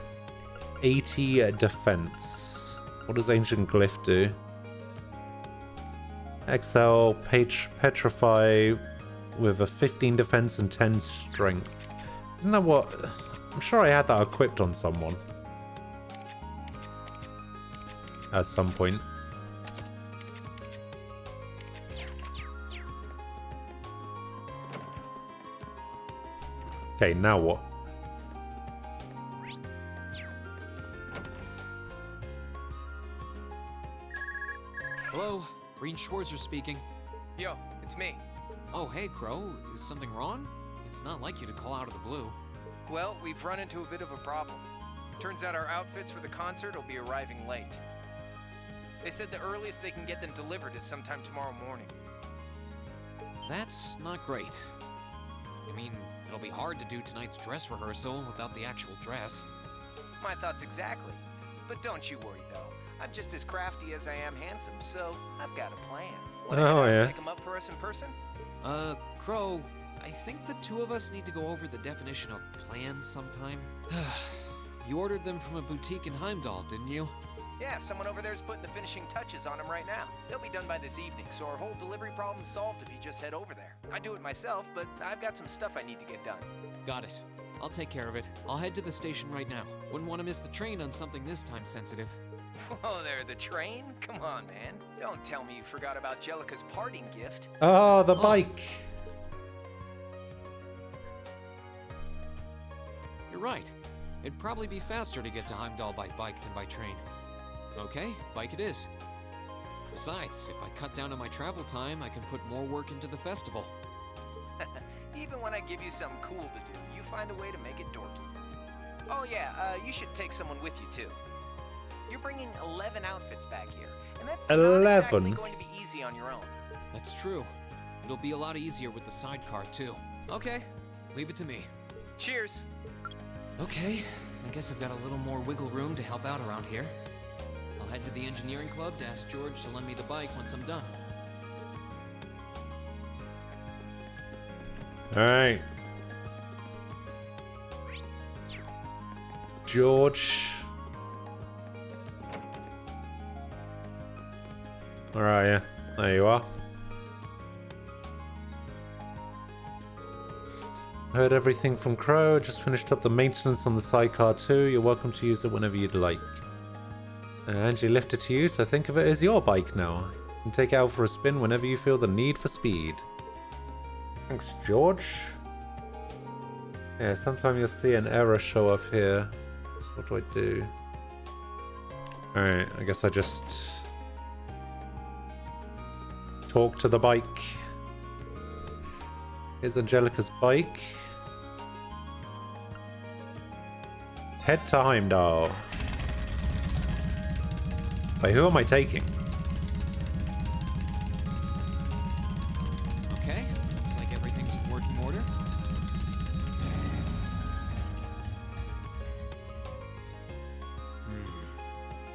80 Defense. What does Ancient Glyph do? Excel, Petrify with a 15 Defense and 10 Strength. Isn't that what... I'm sure I had that equipped on someone. At some point. Okay, now what? Hello, Green Schwarzer speaking. Yo, it's me. Oh, hey, Crow. Is something wrong? It's not like you to call out of the blue. Well, we've run into a bit of a problem. Turns out our outfits for the concert will be arriving late. They said the earliest they can get them delivered is sometime tomorrow morning. That's not great. I mean, it'll be hard to do tonight's dress rehearsal without the actual dress. My thoughts exactly. But don't you worry, though. I'm just as crafty as I am handsome, so I've got a plan. Oh, Pick them up for us in person? Crow, I think the two of us need to go over the definition of plan sometime. You ordered them from a boutique in Heimdall, didn't you? Yeah, someone over there's putting the finishing touches on them right now. They'll be done by this evening, so our whole delivery problem's solved if you just head over there. I do it myself, but I've got some stuff I need to get done. Got it. I'll take care of it. I'll head to the station right now. Wouldn't want to miss the train on something this time sensitive. Whoa there, the train? Come on, man. Don't tell me you forgot about Jellica's parting gift. Oh, the bike. You're You're right. It'd probably be faster to get to Heimdall by bike than by train. Okay, bike it is. Besides, if I cut down on my travel time, I can put more work into the festival. Even when I give you something cool to do, you find a way to make it dorky. Oh yeah, you should take someone with you too. You're bringing 11 outfits back here, and that's not exactly going to be easy on your own. That's true. It'll be a lot easier with the sidecar too. Okay, leave it to me. Cheers. Okay, I guess I've got a little more wiggle room to help out around here. I'll head to the engineering club to ask George to lend me the bike once I'm done. Alright. George. Where are you? There you are. Heard everything from Crow. Just finished up the maintenance on the sidecar too. You're welcome to use it whenever you'd like. Angie left it to you, so think of it as your bike now. You can take it out for a spin whenever you feel the need for speed. Thanks, George. Yeah, sometime you'll see an error show up here. So what do I do? Alright, I guess I just talk to the bike. Here's Angelica's bike. Head to Heimdall. Wait, who am I taking? Okay, looks like everything's in working order.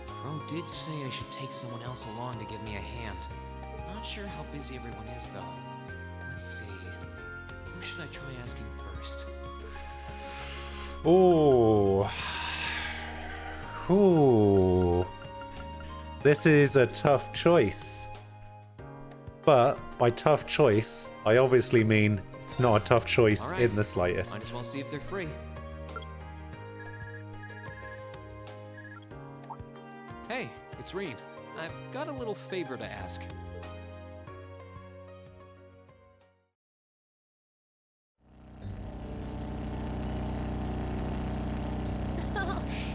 Crow did say I should take someone else along to give me a hand. Not sure how busy everyone is though. Let's see. Who should I try asking first? Oh. Ooh. This is a tough choice. But by tough choice, I obviously mean it's not a tough choice in the slightest. Might as well see if they're free. Hey, it's Reen. I've got a little favor to ask.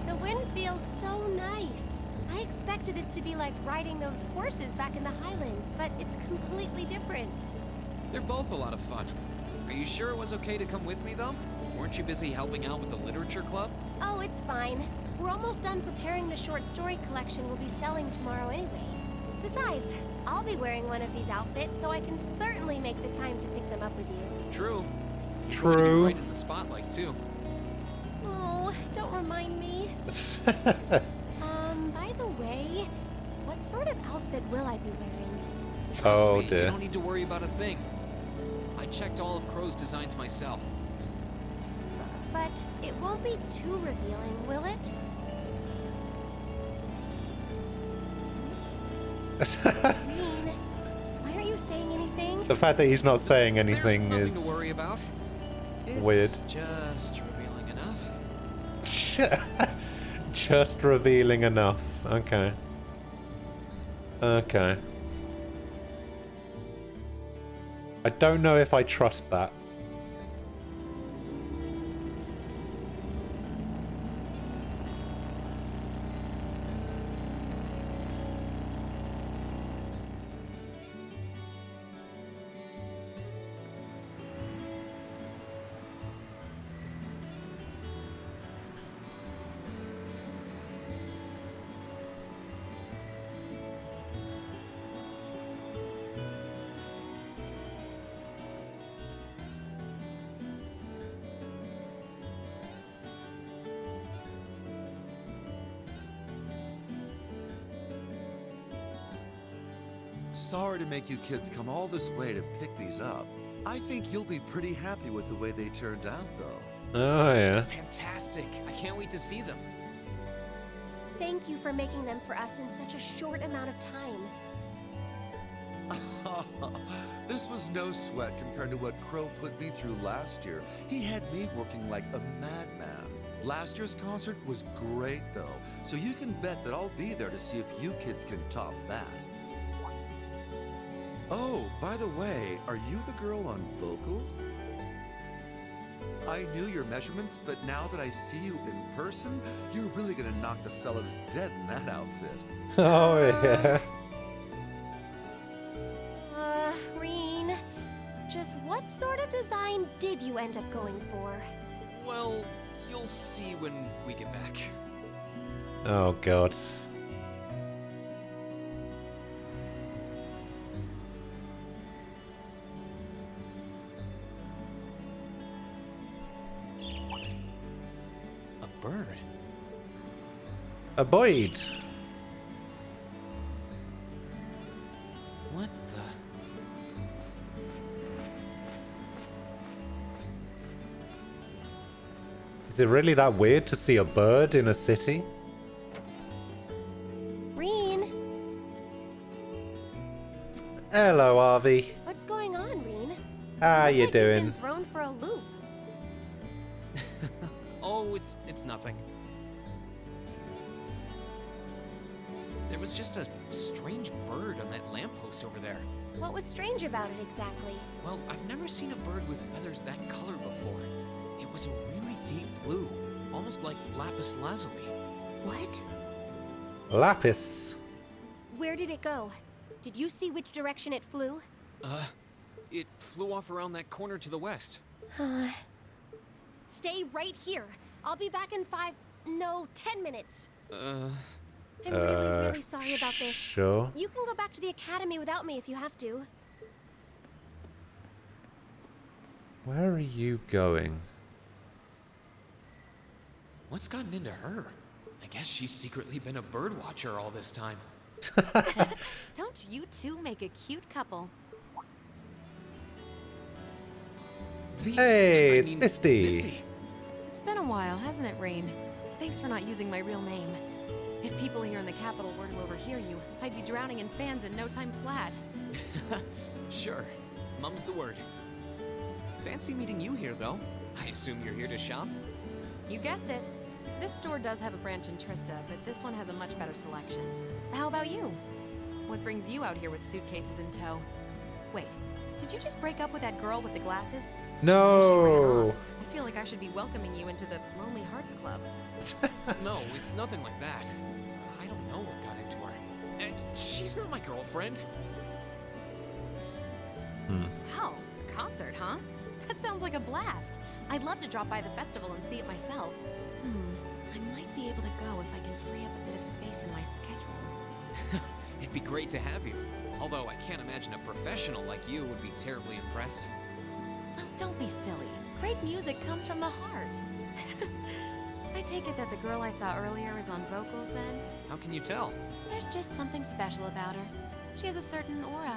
The wind feels so nice. I expected this to be like riding those horses back in the Highlands, but it's completely different. They're both a lot of fun. Are you sure it was okay to come with me, though? Weren't you busy helping out with the literature club? Oh, it's fine. We're almost done preparing the short story collection we'll be selling tomorrow anyway. Besides, I'll be wearing one of these outfits, so I can certainly make the time to pick them up with you. True. You're True. going to be right in the spotlight, too. Oh, don't remind me. By the way, what sort of outfit will I be wearing? Trust Oh, me, dear. you don't need to worry about a thing. I checked all of Crow's designs myself. But it won't be too revealing, will it? Mean, why aren't you saying anything? The fact that he's not saying anything There's nothing is to worry about. weird. It's just revealing enough. Just revealing enough. Okay. Okay. I don't know if I trust that. Sorry to make you kids come all this way to pick these up. I think you'll be pretty happy with the way they turned out, though. Oh, yeah. Fantastic. I can't wait to see them. Thank you for making them for us in such a short amount of time. This was no sweat compared to what Crow put me through last year. He had me working like a madman. Last year's concert was great, though, so you can bet that I'll be there to see if you kids can top that. Oh, by the way, are you the girl on vocals? I knew your measurements, but now that I see you in person, you're really gonna knock the fellas dead in that outfit. Oh, yeah. Reen, just what sort of design did you end up going for? Well, you'll see when we get back. Oh, God. A bird? A Boyd. What the? Is it really that weird to see a bird in a city? Reen, Hello, Arvi. what's going on, Reen? How you You've doing? been thrown for a loop. Oh, it's nothing. There was just a strange bird on that lamppost over there. What was strange about it exactly? Well, I've never seen a bird with feathers that color before. It was a really deep blue, almost like lapis lazuli. What? Lapis. Where did it go? Did you see which direction it flew? It flew off around that corner to the west. Stay right here. I'll be back in 10 minutes. I'm really sorry about this. Sure. You can go back to the academy without me if you have to. Where are you going? What's gotten into her? I guess she's secretly been a bird watcher all this time. Don't you two make a cute couple? Hey, it's Misty. It's been a while, hasn't it, Rain? Thanks for not using my real name. If people here in the capital were to overhear you, I'd be drowning in fans in no time flat. Sure, mum's the word. Fancy meeting you here, though. I assume you're here to shop? You guessed it. This store does have a branch in Trista, but this one has a much better selection. How about you? What brings you out here with suitcases in tow? Wait, did you just break up with that girl with the glasses? No. I feel like I should be welcoming you into the Lonely Hearts Club. No, it's nothing like that. I don't know what got into her. And she's not my girlfriend. Wow, a concert, huh? That sounds like a blast. I'd love to drop by the festival and see it myself. I might be able to go if I can free up a bit of space in my schedule. It'd be great to have you. Although I can't imagine a professional like you would be terribly impressed. Oh, don't be silly. Great music comes from the heart. I take it that the girl I saw earlier is on vocals then? How can you tell? There's just something special about her. She has a certain aura.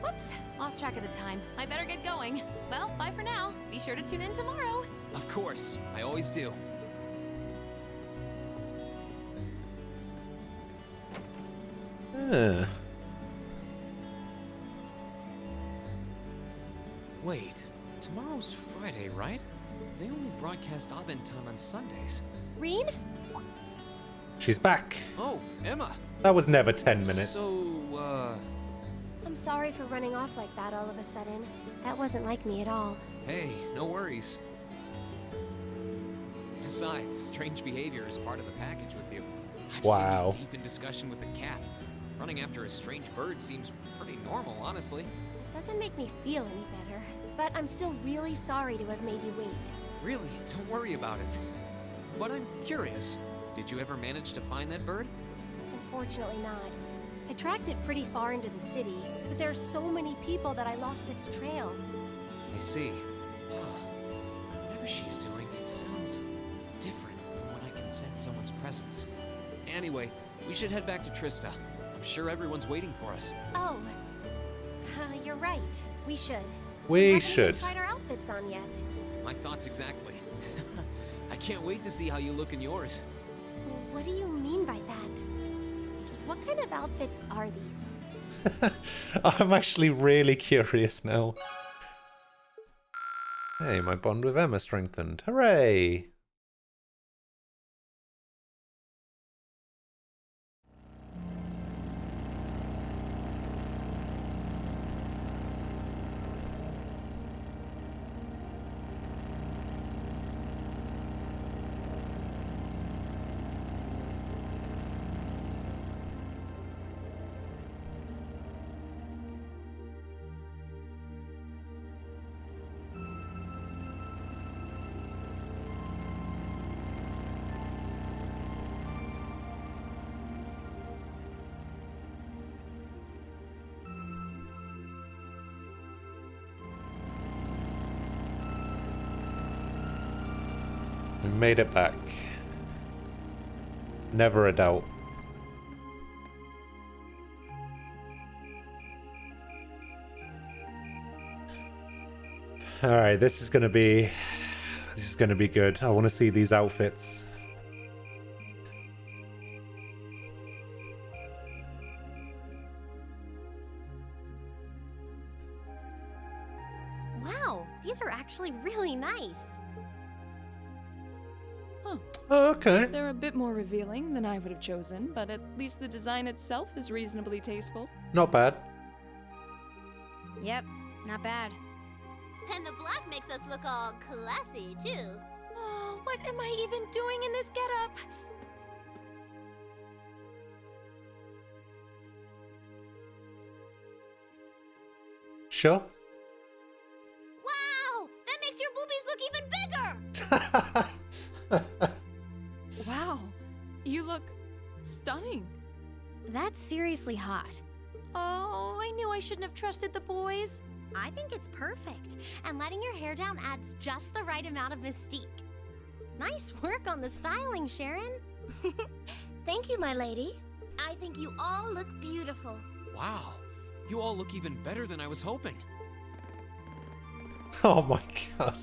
Whoops, lost track of the time. I better get going. Well, bye for now. Be sure to tune in tomorrow. Of course, I always do. Wait, tomorrow's Friday, right? They only broadcast Abend time on Sundays. Reen? She's back. Oh, Emma. That was never 10 minutes. So, I'm sorry for running off like that all of a sudden. That wasn't like me at all. Hey, no worries. Besides, strange behavior is part of the package with you. I've Wow. seen you deep in discussion with a cat. Running after a strange bird seems pretty normal, honestly. It doesn't make me feel any better. But I'm still really sorry to have made you wait. Really, don't worry about it. But I'm curious, did you ever manage to find that bird? Unfortunately not. I tracked it pretty far into the city, but there are so many people that I lost its trail. I see. Whatever she's doing, it sounds different from when I can sense someone's presence. Anyway, we should head back to Trista. I'm sure everyone's waiting for us. Oh, you're right. We should. We haven't should. even tried our outfits on yet. My thoughts exactly. I can't wait to see how you look in yours. What do you mean by that? Just what kind of outfits are these? I'm actually really curious now. Hey, my bond with Emma strengthened. Hooray! We made it back. Never a doubt. Alright, this is gonna be good. I want to see these outfits. Wow, these are actually really nice. Oh. Oh, okay. They're a bit more revealing than I would have chosen, but at least the design itself is reasonably tasteful. Not bad. Yep, not bad. And the black makes us look all classy, too. Oh, what am I even doing in this getup? Sure. Wow! That makes your boobies look even bigger! Wow, you look stunning. That's seriously hot. Oh, I knew I shouldn't have trusted the boys. I think it's perfect, and letting your hair down adds just the right amount of mystique. Nice work on the styling, Sharon. Thank you, my lady. I think you all look beautiful. Wow, you all look even better than I was hoping. Oh my god.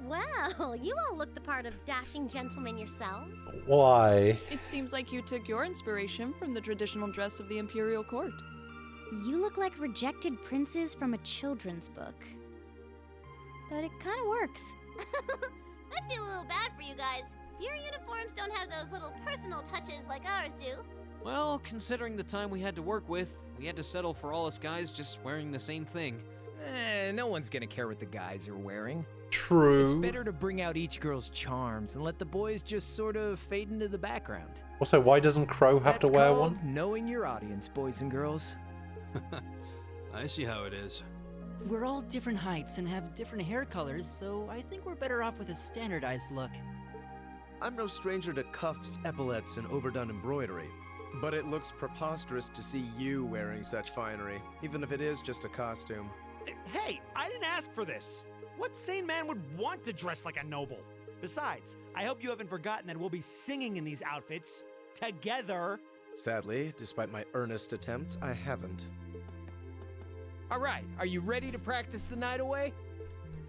Well, you all look the part of dashing gentlemen yourselves. Why? It seems like you took your inspiration from the traditional dress of the Imperial Court. You look like rejected princes from a children's book. But it kind of works. I feel a little bad for you guys. Your uniforms don't have those little personal touches like ours do. Well, considering the time we had to work with, we had to settle for all us guys just wearing the same thing. No one's gonna care what the guys are wearing. True. It's better to bring out each girl's charms and let the boys just sort of fade into the background. Also, why doesn't Crow have to wear one? Knowing your audience, boys and girls. I see how it is. We're all different heights and have different hair colors, so I think we're better off with a standardized look. I'm no stranger to cuffs, epaulets, and overdone embroidery. But it looks preposterous to see you wearing such finery, even if it is just a costume. Hey, I didn't ask for this. What sane man would want to dress like a noble? Besides, I hope you haven't forgotten that we'll be singing in these outfits together. Sadly, despite my earnest attempts, I haven't. All right, are you ready to practice the night away?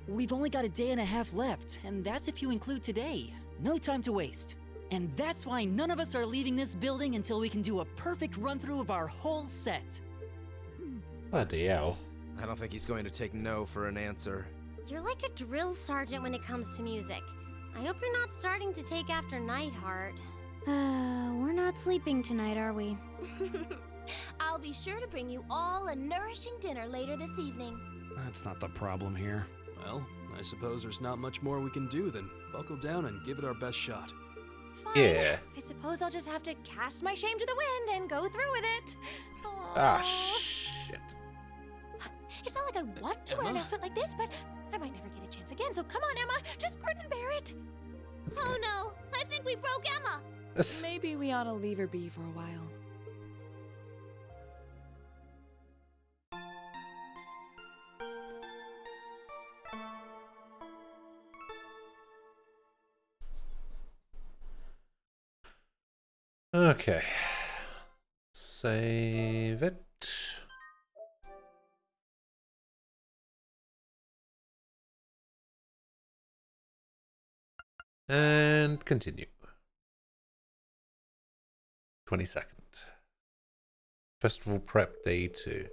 We've only got a day and a half left, and that's if you include today. No time to waste. And that's why none of us are leaving this building until we can do a perfect run-through of our whole set. Bloody hell. I don't think he's going to take no for an answer. You're like a drill sergeant when it comes to music. I hope you're not starting to take after Nightheart. We're not sleeping tonight, are we? I'll be sure to bring you all a nourishing dinner later this evening. That's not the problem here. Well, I suppose there's not much more we can do than buckle down and give it our best shot. Fine. Yeah. I suppose I'll just have to cast my shame to the wind and go through with it. Aww. Ah, shit. It's not like I want to wear an outfit like this, but I might never get a chance again, so come on, Emma. Just grin and bear it. Oh no, I think we broke Emma. Maybe we ought to leave her be for a while. Okay. Save it. And continue. 22nd. Festival prep day 2.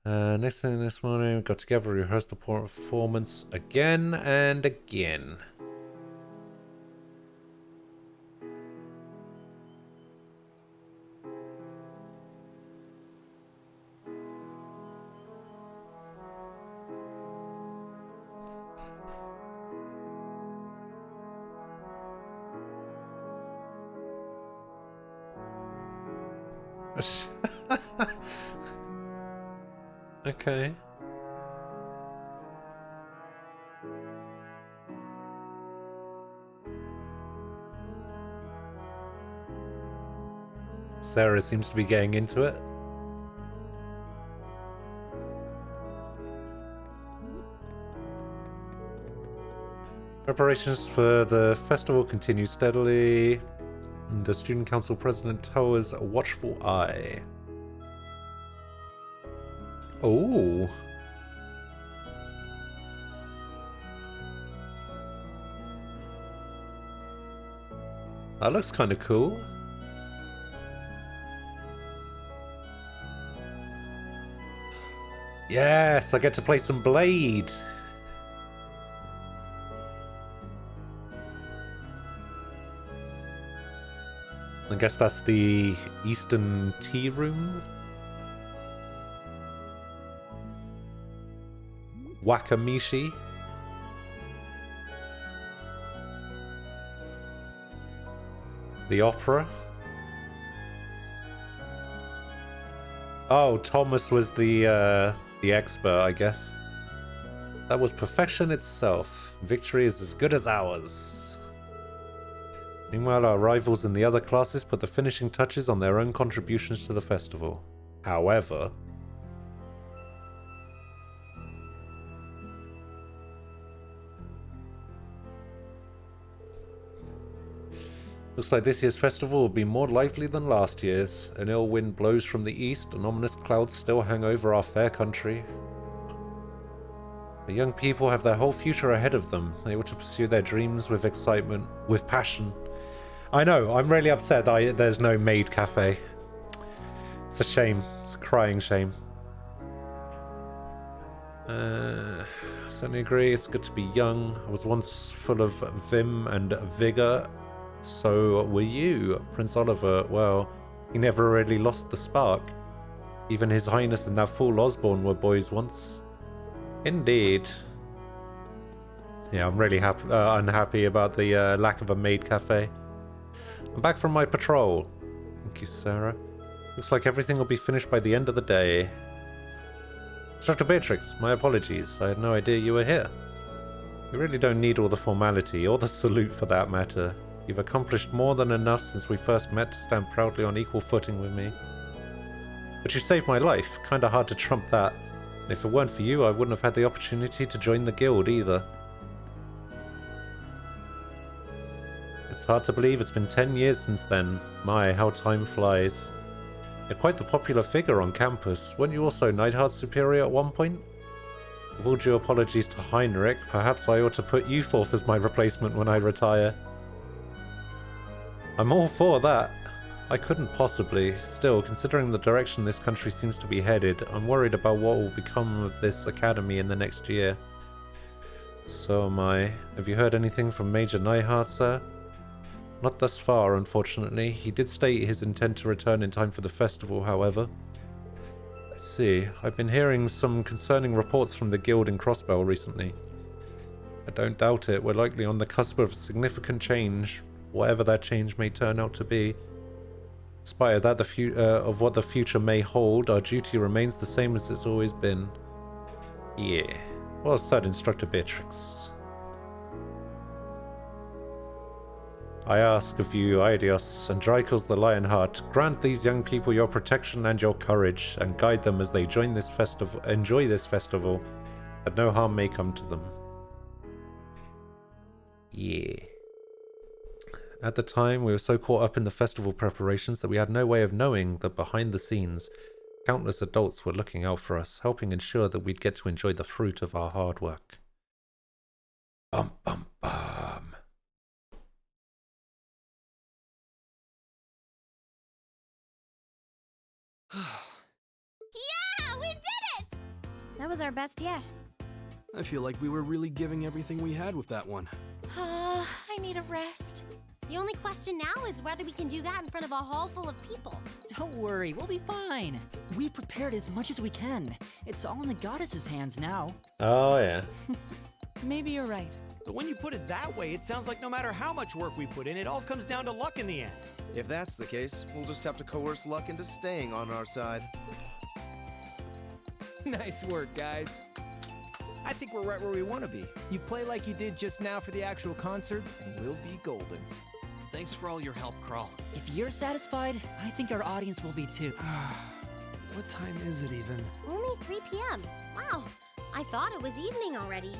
Next thing this morning, we got together, rehearsed the performance again and again. Okay. Sarah seems to be getting into it. Her Preparations for the festival continue steadily. The student council president towers a watchful eye. Oh. That looks kind of cool. Yes, I get to play some Blade. I guess that's the Eastern Tea Room. Wakamishi. The opera. Oh, Thomas was the expert, I guess. That was perfection itself. Victory is as good as ours. Meanwhile, our rivals in the other classes put the finishing touches on their own contributions to the festival. However, looks like this year's festival will be more lively than last year's. An ill wind blows from the east, and ominous clouds still hang over our fair country. The young people have their whole future ahead of them, able to pursue their dreams with excitement, with passion. I know, I'm really upset that there's no maid cafe. It's a shame. It's a crying shame. Certainly agree, it's good to be young. I was once full of vim and vigor. So were you, Prince Oliver. Well, he never really lost the spark. Even His Highness and that fool Osborne were boys once. Indeed. Yeah, I'm really unhappy about the lack of a maid cafe. I'm back from my patrol. Thank you, Sarah. Looks like everything will be finished by the end of the day. Instructor Beatrix, my apologies. I had no idea you were here. You really don't need all the formality, or the salute for that matter. You've accomplished more than enough since we first met to stand proudly on equal footing with me. But you saved my life. Kinda hard to trump that. And if it weren't for you, I wouldn't have had the opportunity to join the guild either. It's hard to believe it's been 10 years since then. My, how time flies. You're quite the popular figure on campus. Weren't you also Neidhardt Superior at one point? With all due apologies to Heinrich, perhaps I ought to put you forth as my replacement when I retire. I'm all for that. I couldn't possibly. Still, considering the direction this country seems to be headed, I'm worried about what will become of this academy in the next year. So am I. Have you heard anything from Major Neidhardt, sir? Not thus far, unfortunately. He did state his intent to return in time for the festival, however. I see. I've been hearing some concerning reports from the guild in Crossbell recently. I don't doubt it. We're likely on the cusp of a significant change, whatever that change may turn out to be. In spite of that, of what the future may hold, our duty remains the same as it's always been. Yeah. Well said, Instructor Beatrix. I ask of you, Aidios, and Drykos the Lionheart, grant these young people your protection and your courage, and guide them as they enjoy this festival, that no harm may come to them. Yeah. At the time, we were so caught up in the festival preparations that we had no way of knowing that behind the scenes, countless adults were looking out for us, helping ensure that we'd get to enjoy the fruit of our hard work. Bum bum bum. Yeah, we did it! That was our best yet. I feel like we were really giving everything we had with that one. I need a rest. The only question now is whether we can do that in front of a hall full of people. Don't worry, we'll be fine. We prepared as much as we can. It's all in the goddess's hands now. Oh, yeah. Maybe you're right. But when you put it that way, it sounds like no matter how much work we put in, it all comes down to luck in the end. If that's the case, we'll just have to coerce luck into staying on our side. Nice work, guys. I think we're right where we want to be. You play like you did just now for the actual concert, and we'll be golden. Thanks for all your help, Kral. If you're satisfied, I think our audience will be too. What time is it even? Only 3 p.m. Wow, I thought it was evening already.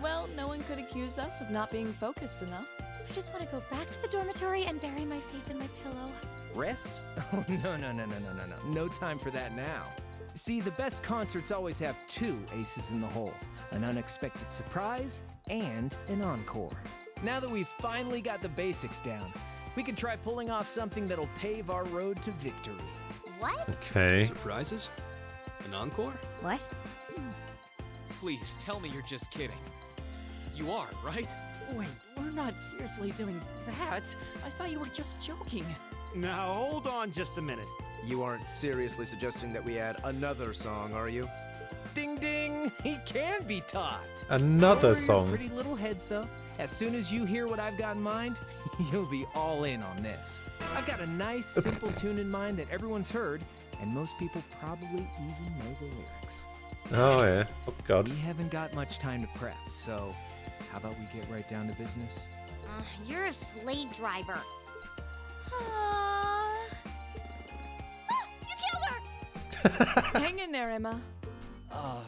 well, no one could accuse us of not being focused enough. I just want to go back to the dormitory and bury my face in my pillow. Rest? Oh, no. No time for that now. See, the best concerts always have two aces in the hole. An unexpected surprise and an encore. Now that we've finally got the basics down, we can try pulling off something that'll pave our road to victory. What? Okay. Surprises? An encore? What? Please tell me you're just kidding. You are, right? Wait, we're not seriously doing that. I thought you were just joking. Now, hold on just a minute. You aren't seriously suggesting that we add another song, are you? Ding ding! He can be taught! Another Lower your song. Pretty little heads, though. As soon as you hear what I've got in mind, you'll be all in on this. I've got a nice, simple tune in mind that everyone's heard, and most people probably even know the lyrics. Oh, yeah. Oh, God. We haven't got much time to prep, so how about we get right down to business? You're a slave driver. You killed her! Hang in there, Emma. I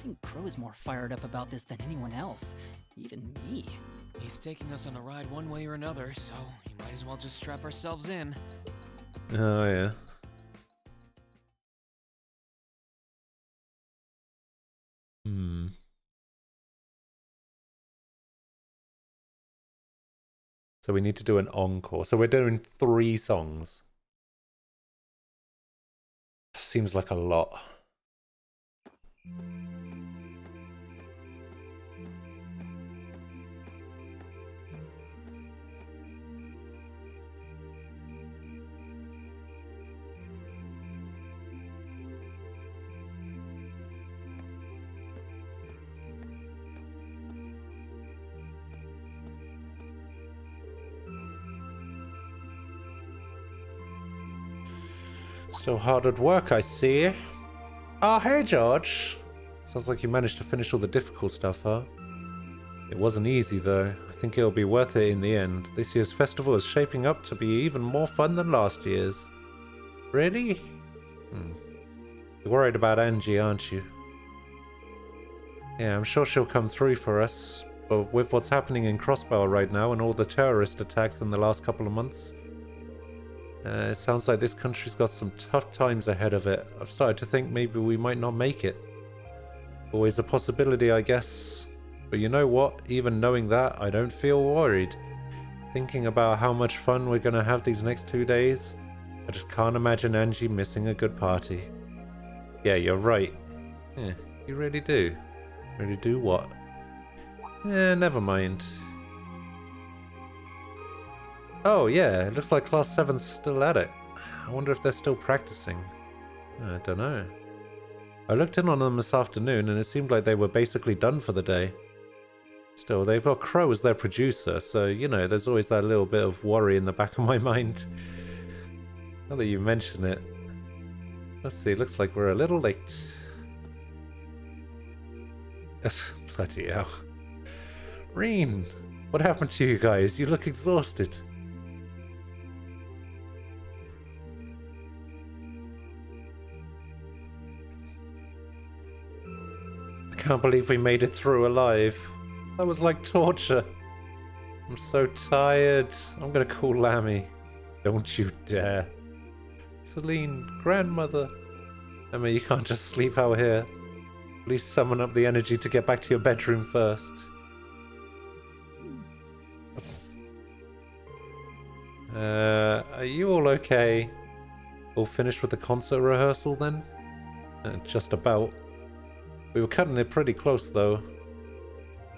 think Crow's more fired up about this than anyone else. Even me. He's taking us on a ride one way or another, so you might as well just strap ourselves in. Oh, yeah. So we need to do an encore. So we're doing 3 songs. Seems like a lot. Still hard at work, I see. Oh, hey, George. Sounds like you managed to finish all the difficult stuff, huh? It wasn't easy, though. I think it'll be worth it in the end. This year's festival is shaping up to be even more fun than last year's. Really? You're worried about Angie, aren't you? Yeah, I'm sure she'll come through for us. But with what's happening in Crossbow right now and all the terrorist attacks in the last couple of months, it sounds like this country's got some tough times ahead of it. I've started to think maybe we might not make it. Always a possibility, I guess. But you know what? Even knowing that, I don't feel worried. Thinking about how much fun we're gonna have these next 2 days, I just can't imagine Angie missing a good party. Yeah, you're right. Yeah, you really do. Really do what? Yeah, never mind. Oh yeah, it looks like Class 7's still at it. I wonder if they're still practicing. I don't know. I looked in on them this afternoon and it seemed like they were basically done for the day. Still, they've got Crow as their producer, so, you know, there's always that little bit of worry in the back of my mind. Now that you mention it. Let's see, looks like we're a little late. Bloody hell. Reen, what happened to you guys? You look exhausted. I can't believe we made it through alive. That was like torture. I'm so tired. I'm gonna call Lammy. Don't you dare. Celine, grandmother. Emma, you can't just sleep out here. Please summon up the energy to get back to your bedroom first. Are you all okay? All finished with the concert rehearsal then? Just about. We were cutting it pretty close though.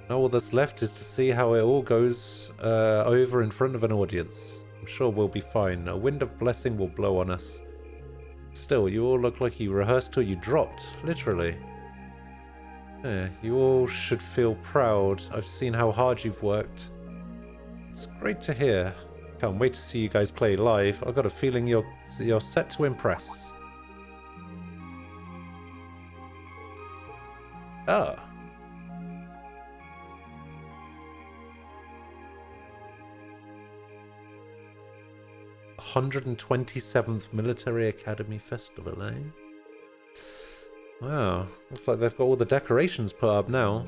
Now all that's left is to see how it all goes over in front of an audience. I'm sure we'll be fine. A wind of blessing will blow on us. Still, you all look like you rehearsed till you dropped, literally. Yeah, you all should feel proud. I've seen how hard you've worked. It's great to hear. Can't wait to see you guys play live. I've got a feeling you're set to impress. Ah. "127th Military Academy Festival, eh? Wow, looks like they've got all the decorations put up now.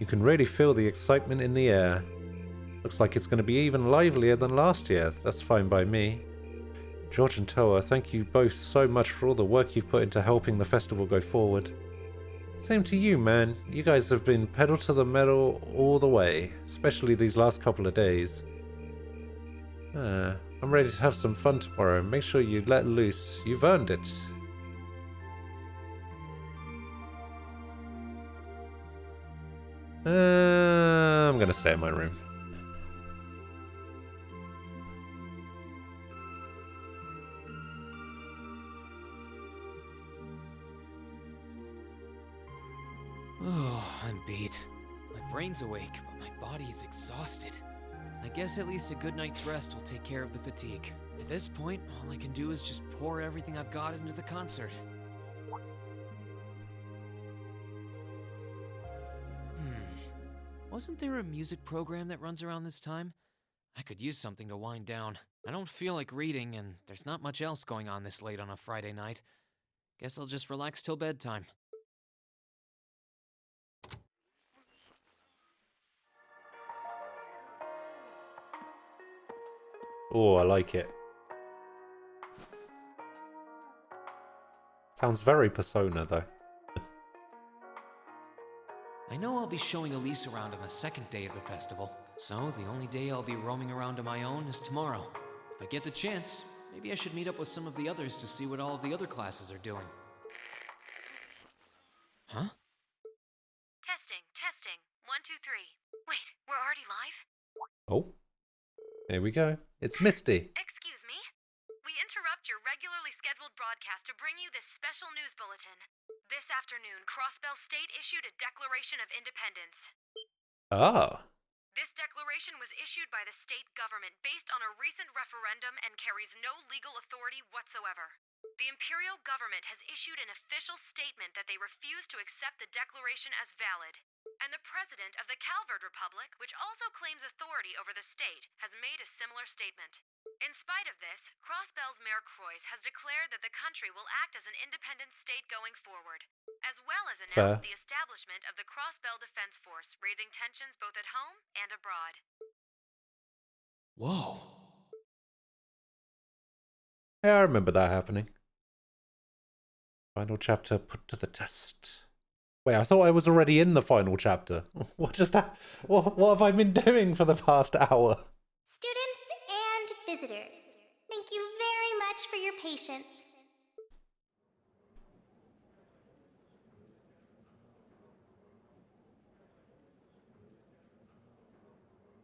You can really feel the excitement in the air. Looks like it's going to be even livelier than last year. That's fine by me. George and Toa, thank you both so much for all the work you've put into helping the festival go forward. Same to you, man. You guys have been pedal to the metal all the way, especially these last couple of days. I'm ready to have some fun tomorrow. Make sure you let loose. You've earned it. I'm gonna stay in my room. Oh, I'm beat. My brain's awake, but my body's exhausted. I guess at least a good night's rest will take care of the fatigue. At this point, all I can do is just pour everything I've got into the concert. Wasn't there a music program that runs around this time? I could use something to wind down. I don't feel like reading, and there's not much else going on this late on a Friday night. Guess I'll just relax till bedtime. Oh, I like it. Sounds very Persona, though. I know I'll be showing Elise around on the second day of the festival, so the only day I'll be roaming around on my own is tomorrow. If I get the chance, maybe I should meet up with some of the others to see what all of the other classes are doing. Huh? Testing. 1, 2, 3. Wait, we're already live? Oh. Here we go. It's Misty. Excuse me? We interrupt your regularly scheduled broadcast to bring you this special news bulletin. This afternoon, Crossbell State issued a Declaration of Independence. Ah. This declaration was issued by the state government based on a recent referendum and carries no legal authority whatsoever. The Imperial government has issued an official statement that they refuse to accept the declaration as valid. And the president of the Calvard Republic, which also claims authority over the state, has made a similar statement. In spite of this, Crossbell's Mayor Croix has declared that the country will act as an independent state going forward, as well as announced the establishment of the Crossbell Defense Force, raising tensions both at home and abroad. Whoa. Yeah, I remember that happening. Final chapter put to the test. Wait, I thought I was already in the final chapter. What just that? What have I been doing for the past hour? Students and visitors, thank you very much for your patience.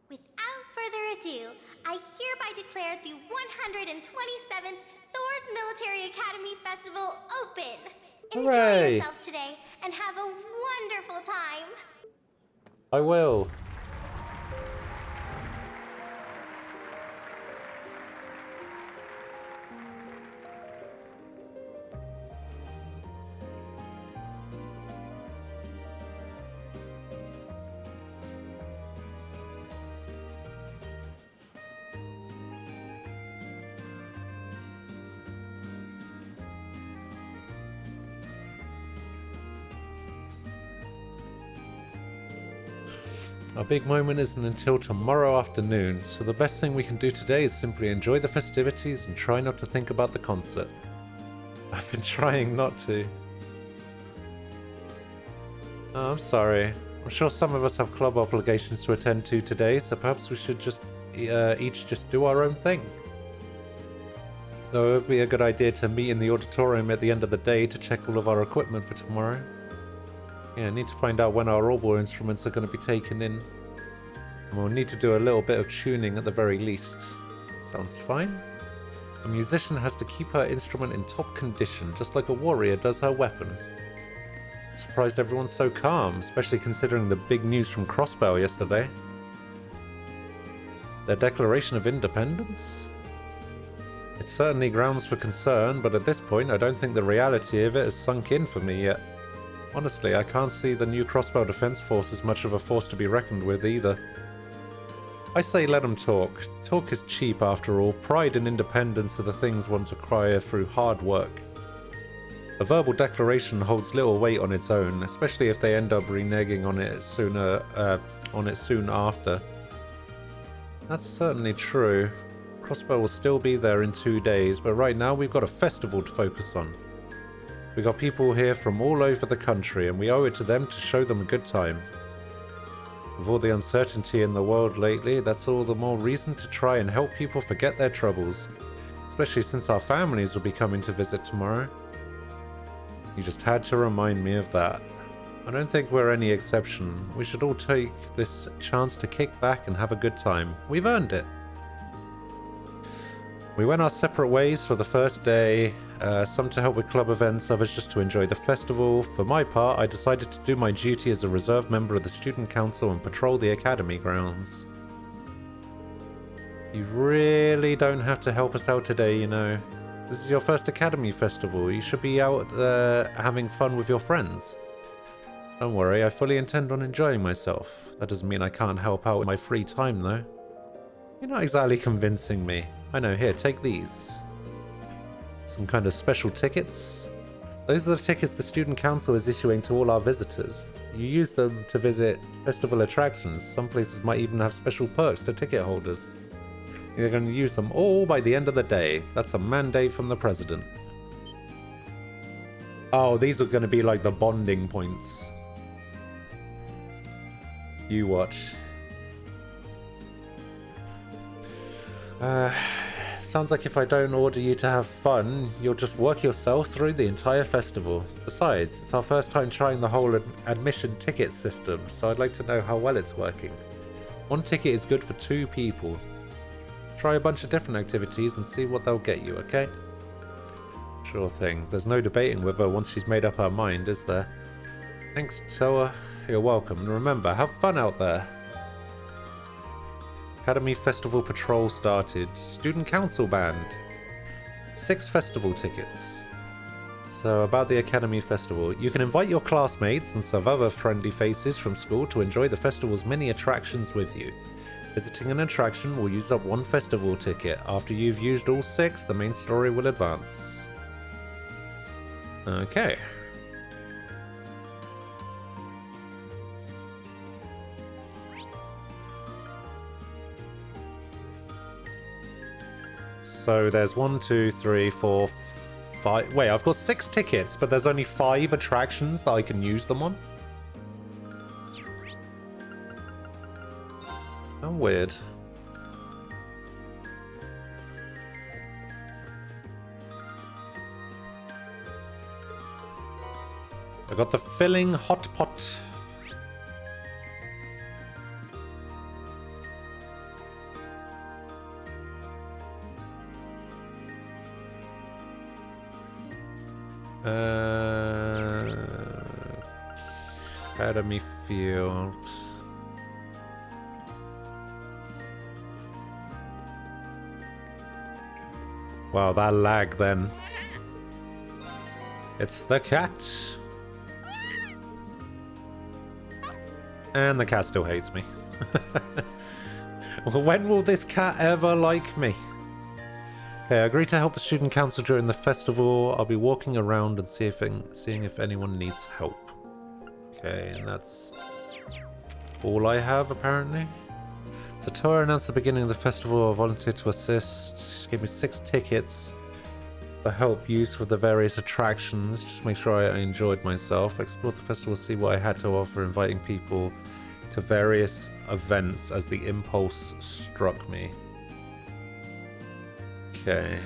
Without further ado, I hereby declare the 127th Thor's Military Academy Festival open. Enjoy Hooray! yourselves today and have a wonderful time. I will. Our big moment isn't until tomorrow afternoon, so the best thing we can do today is simply enjoy the festivities and try not to think about the concert. I've been trying not to. Oh, I'm sorry. I'm sure some of us have club obligations to attend to today, so perhaps we should just each just do our own thing. Though it would be a good idea to meet in the auditorium at the end of the day to check all of our equipment for tomorrow. Yeah, I need to find out when our oboe instruments are going to be taken in. And we'll need to do a little bit of tuning at the very least. Sounds fine. A musician has to keep her instrument in top condition, just like a warrior does her weapon. Surprised everyone's so calm, especially considering the big news from Crossbell yesterday. Their Declaration of Independence? It's certainly grounds for concern, but at this point I don't think the reality of it has sunk in for me yet. Honestly, I can't see the new Crossbell Defense Force as much of a force to be reckoned with either. I say let them talk. Talk is cheap after all. Pride and independence are the things one acquire through hard work. A verbal declaration holds little weight on its own, especially if they end up reneging on it soon after. That's certainly true. Crossbow will still be there in 2 days, but right now we've got a festival to focus on. We got people here from all over the country, and we owe it to them to show them a good time. With all the uncertainty in the world lately, that's all the more reason to try and help people forget their troubles, especially since our families will be coming to visit tomorrow. You just had to remind me of that. I don't think we're any exception. We should all take this chance to kick back and have a good time. We've earned it. We went our separate ways for the first day, some to help with club events, others just to enjoy the festival. For my part, I decided to do my duty as a reserve member of the student council and patrol the academy grounds. You really don't have to help us out today, you know. This is your first academy festival. You should be out there having fun with your friends. Don't worry, I fully intend on enjoying myself. That doesn't mean I can't help out in my free time, though. You're not exactly convincing me. I know, here, take these. Some kind of special tickets. Those are the tickets the student council is issuing to all our visitors. You use them to visit festival attractions. Some places might even have special perks to ticket holders. You're going to use them all by the end of the day. That's a mandate from the president. Oh, these are going to be like the bonding points. You watch. Sounds like if I don't order you to have fun, you'll just work yourself through the entire festival. Besides, it's our first time trying the whole admission ticket system, so I'd like to know how well it's working. 1 ticket is good for 2 people. Try a bunch of different activities and see what they'll get you, okay? Sure thing. There's no debating with her once she's made up her mind, is there? Thanks, Toa. You're welcome. And remember, have fun out there. Academy Festival Patrol started. Student Council Band. 6 festival tickets. So, about the Academy Festival. You can invite your classmates and some other friendly faces from school to enjoy the festival's many attractions with you. Visiting an attraction will use up 1 festival ticket. After you've used all 6, the main story will advance. Okay. So there's 1, 2, 3, 4, 5. Wait, I've got 6 tickets, but there's only 5 attractions that I can use them on? How weird. I got the filling hot pot. Academy Field. Wow, that lag then. It's the cat. And the cat still hates me. When will this cat ever like me? Okay, I agreed to help the student council during the festival. I'll be walking around and seeing if anyone needs help. Okay, and that's all I have apparently. So Toa announced at the beginning of the festival I volunteered to assist. She gave me 6 tickets to help use with the various attractions. Just make sure I enjoyed myself. I explored the festival to see what I had to offer, inviting people to various events as the impulse struck me. Okay.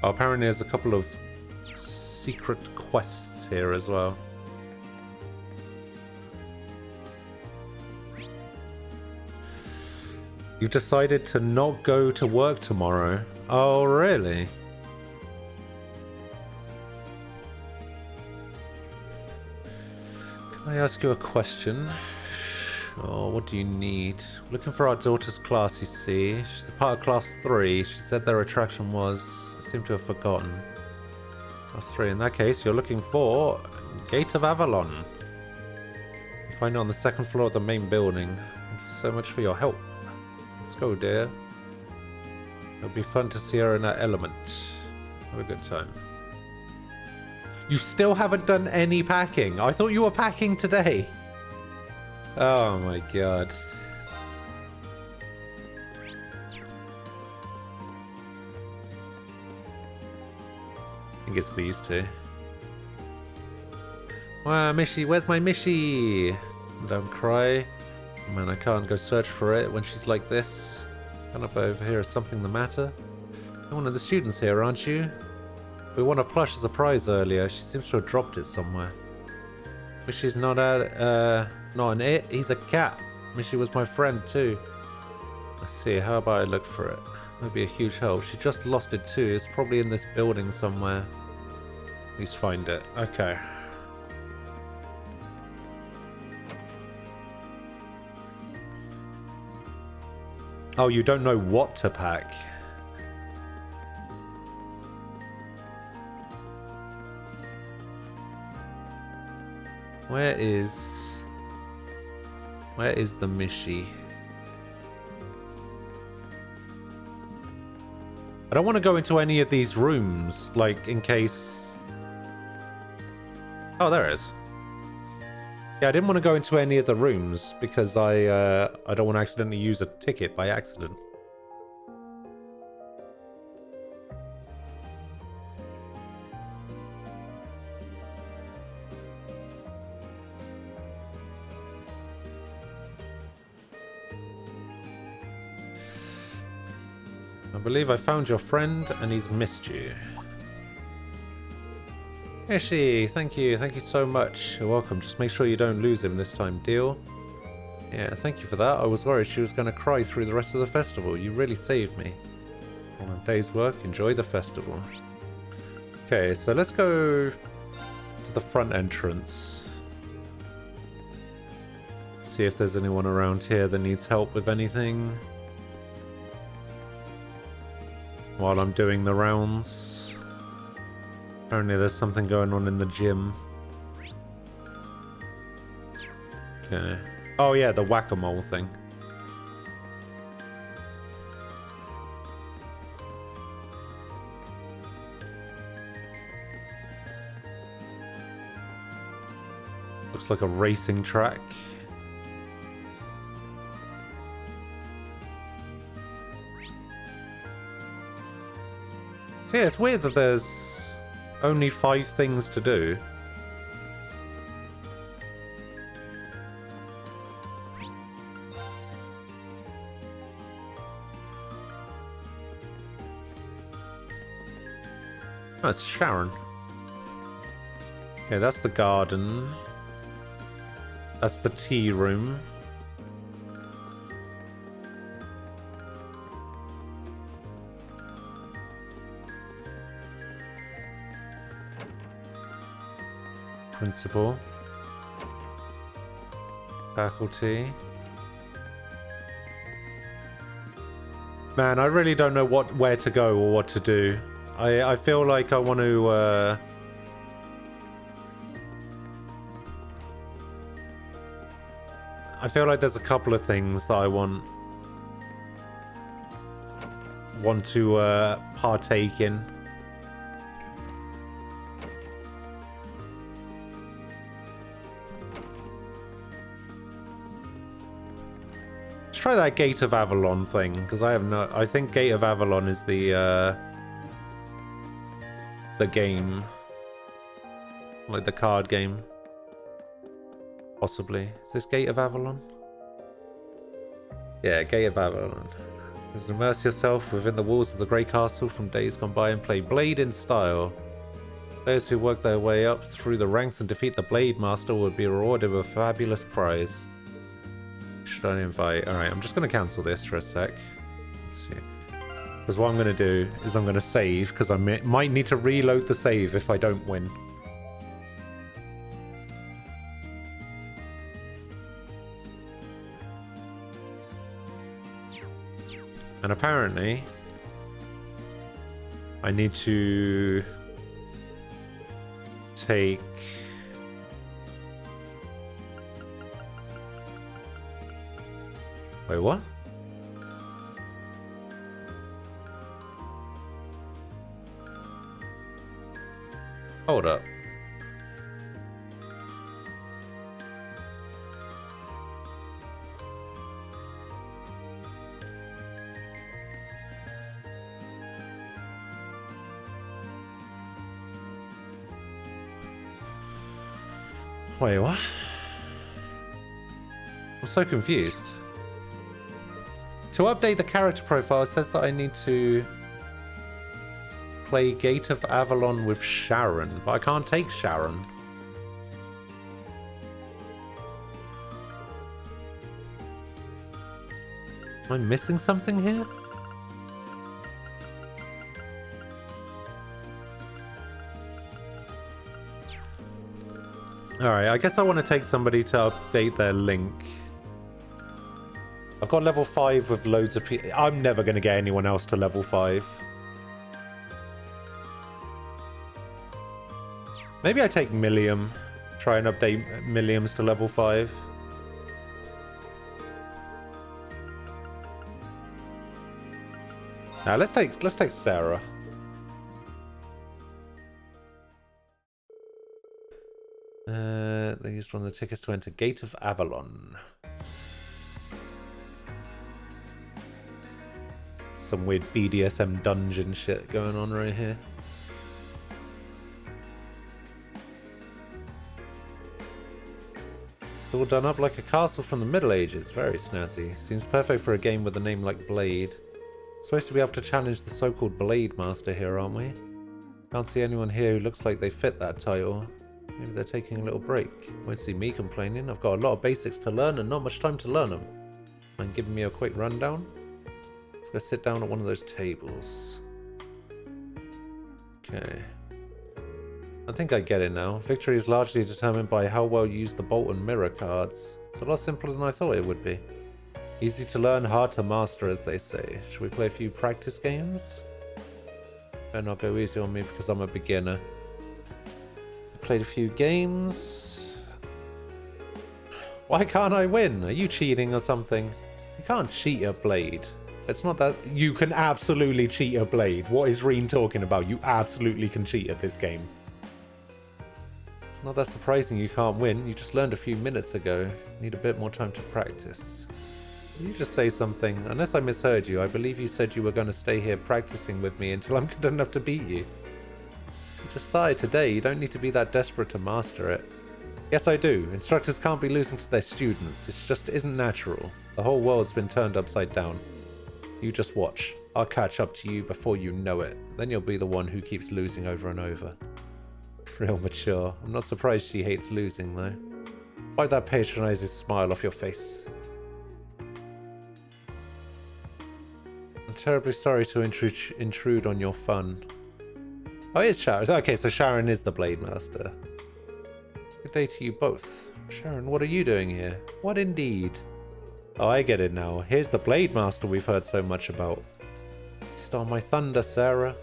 Oh, apparently there's a couple of secret quests here as well. You've decided to not go to work tomorrow. Oh, really? Can I ask you a question? Sure, what do you need? Looking for our daughter's class, you see. She's a part of class 3. She said their attraction was... I seem to have forgotten. Class 3. In that case, you're looking for Gate of Avalon. You find it on the 2nd floor of the main building. Thank you so much for your help. Let's go, dear. It'll be fun to see her in her element. Have a good time. You still haven't done any packing. I thought you were packing today. Oh my god. I think it's these two. Wow, Mishy, where's my Mishy? Don't cry. Man, I can't go search for it when she's like this. Run up over here, is something the matter? You're one of the students here, aren't you? We won a plush as a prize earlier. She seems to have dropped it somewhere. Mishy's not an it, he's a cat. Mishy was my friend too. I see, how about I look for it? That'd be a huge help. She just lost it too. It's probably in this building somewhere. Please find it. Okay. Oh, you don't know what to pack. Where is the Mishy? I don't want to go into any of these rooms, like, in case... Oh, there it is. Yeah, I didn't want to go into any of the rooms because I don't want to accidentally use a ticket by accident. I believe I found your friend and he's missed you. Ishi, thank you so much. You're welcome. Just make sure you don't lose him this time, deal? Yeah, thank you for that. I was worried she was going to cry through the rest of the festival. You really saved me. On a day's work, enjoy the festival. Okay, so let's go to the front entrance. See if there's anyone around here that needs help with anything. While I'm doing the rounds. Apparently there's something going on in the gym. Okay. Oh yeah, the whack-a-mole thing. Looks like a racing track. So yeah, it's weird that there's only 5 things to do. Oh, it's Sharon. Okay, that's the garden. That's the tea room. Principal. Faculty. Man, I really don't know where to go or what to do. I feel like I want to I feel like there's a couple of things that I want to partake in. Try that Gate of Avalon thing, because I think Gate of Avalon is the game, like the card game, possibly. Is this Gate of Avalon? Yeah, Gate of Avalon. Just immerse yourself within the walls of the Grey Castle from days gone by and play Blade in style. Those who work their way up through the ranks and defeat the Blade Master will be rewarded with a fabulous prize. Should I invite? Alright, I'm just going to cancel this for a sec. Let's see. Because what I'm going to do is I'm going to save, because I might need to reload the save if I don't win. And apparently, I need to take... Wait, what? Hold up. Wait, what? I'm so confused. To update the character profile, it says that I need to play Gate of Avalon with Sharon, but I can't take Sharon. Am I missing something here? Alright, I guess I want to take somebody to update their link. I've got level 5 with loads of people. I'm never going to get anyone else to level 5. Maybe I take Milliam. Try and update Milliam's to level 5. Now let's take Sarah. They used one of the tickets to enter Gate of Avalon. Some weird BDSM dungeon shit going on right here. It's all done up like a castle from the Middle Ages. Very snazzy. Seems perfect for a game with a name like Blade. Supposed to be able to challenge the so-called Blade Master here, aren't we? Can't see anyone here who looks like they fit that title. Maybe they're taking a little break. Won't see me complaining. I've got a lot of basics to learn and not much time to learn them. Mind giving me a quick rundown? Let's go sit down at one of those tables. Okay. I think I get it now. Victory is largely determined by how well you use the Bolt and Mirror cards. It's a lot simpler than I thought it would be. Easy to learn, hard to master, as they say. Should we play a few practice games? Better not go easy on me because I'm a beginner. Played a few games. Why can't I win? Are you cheating or something? You can't cheat a Blade. It's not that. You can absolutely cheat a Blade. What is Reen talking about? You absolutely can cheat at this game. It's not that surprising you can't win. You just learned a few minutes ago. Need a bit more time to practice. Did you just say something? Unless I misheard you, I believe you said you were going to stay here practicing with me until I'm good enough to beat you. You just started today. You don't need to be that desperate to master it. Yes, I do. Instructors can't be losing to their students. It just isn't natural. The whole world's been turned upside down. You just watch. I'll catch up to you before you know it. Then you'll be the one who keeps losing over and over. Real mature. I'm not surprised she hates losing, though. Wipe that patronizing smile off your face. I'm terribly sorry to intrude on your fun. Oh, it's Sharon. Okay, so Sharon is the Blade Master. Good day to you both. Sharon, what are you doing here? What indeed? Oh, I get it now. Here's the Blade Master we've heard so much about. You stole my thunder, Sarah.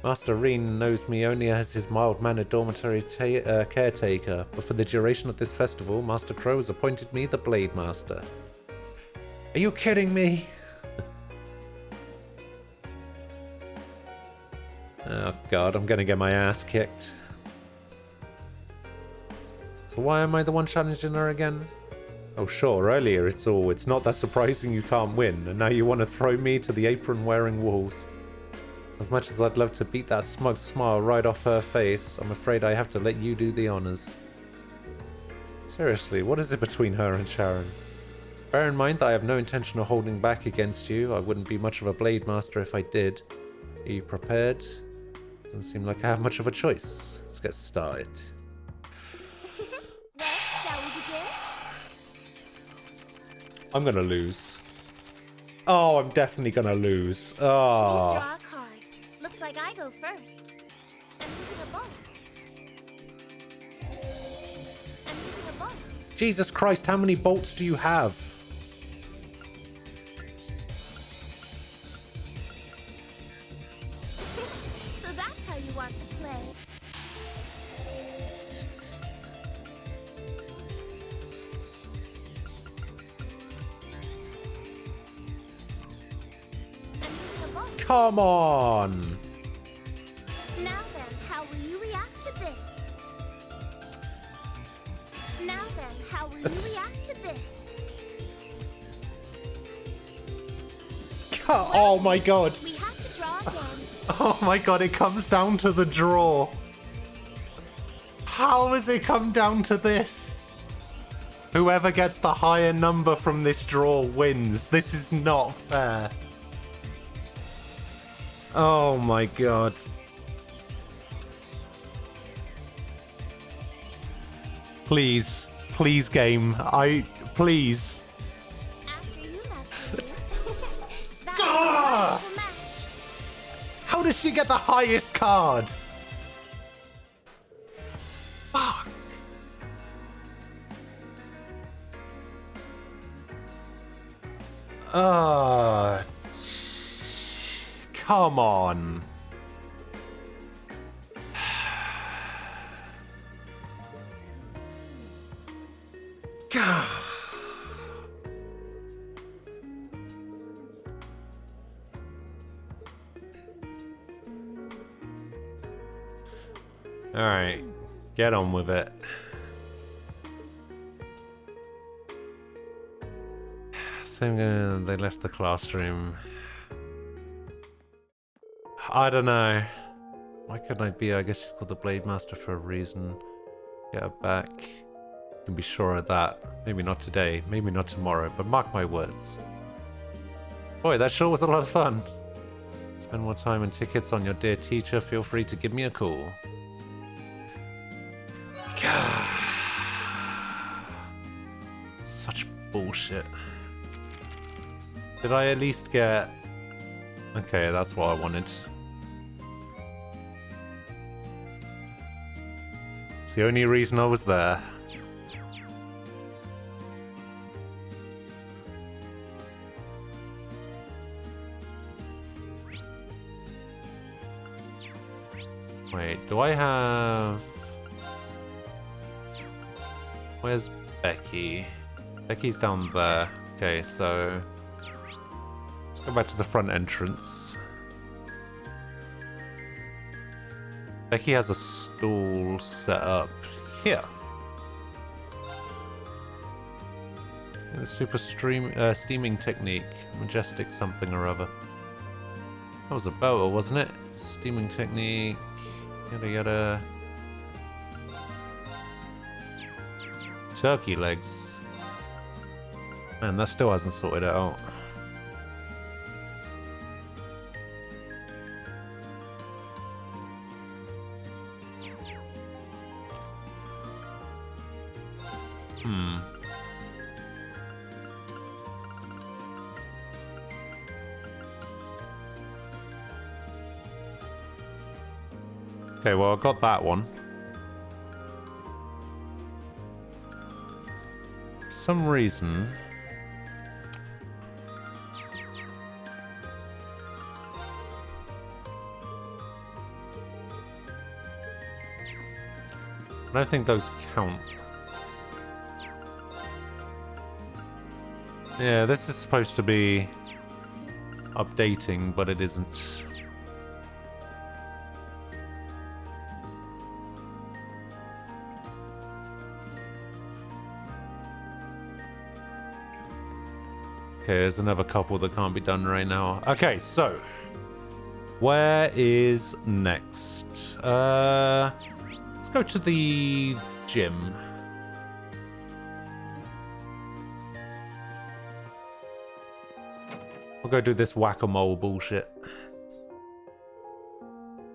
Master Reen knows me only as his mild-mannered dormitory caretaker, but for the duration of this festival, Master Crow has appointed me the Blade Master. Are you kidding me? Oh god, I'm gonna get my ass kicked. So why am I the one challenging her again? Oh sure, earlier it's not that surprising you can't win, and now you want to throw me to the apron-wearing wolves. As much as I'd love to beat that smug smile right off her face, I'm afraid I have to let you do the honors. Seriously, what is it between her and Sharon? Bear in mind that I have no intention of holding back against you. I wouldn't be much of a Blade Master if I did. Are you prepared? Doesn't seem like I have much of a choice. Let's get started. Well, shall we begin? I'm gonna lose. Oh, I'm definitely gonna lose. Please Oh. draw a card. Looks like I go first. I'm using a bolt. I'm using a bolt. Jesus Christ, how many bolts do you have? So that's how you want to play. I'm using a bolt. Come on. Now then, how will you react? react to this? Oh my god. We have to draw again. Oh my god, it comes down to the draw. How has it come down to this? Whoever gets the higher number from this draw wins. This is not fair. Oh my god. Please. Please, game. Please. After you, Master Yu. That Ah! was a wonderful match. How does she get the highest card? Fuck. Come on. God. All right, get on with it. So they left the classroom. I don't know. Why couldn't I be? I guess she's called the Blade Master for a reason. Get her back. You can be sure of that. Maybe not today, maybe not tomorrow, but mark my words. Boy, that sure was a lot of fun. Spend more time and tickets on your dear teacher, feel free to give me a call. Such bullshit. Did I at least get... Okay, that's what I wanted. It's the only reason I was there. Wait, do I have... Where's Becky? Becky's down there. Okay, so... Let's go back to the front entrance. Becky has a stall set up here. The super steaming technique. Majestic something or other. That was a boa, wasn't it? It's a steaming technique. Yada yada. Turkey legs. Man, that still hasn't sorted it out. Okay, well, I got that one. For some reason... I don't think those count. Yeah, this is supposed to be updating, but it isn't. Okay, there's another couple that can't be done right now. Okay, so where is next? Let's go to the gym. We'll go do this whack-a-mole bullshit.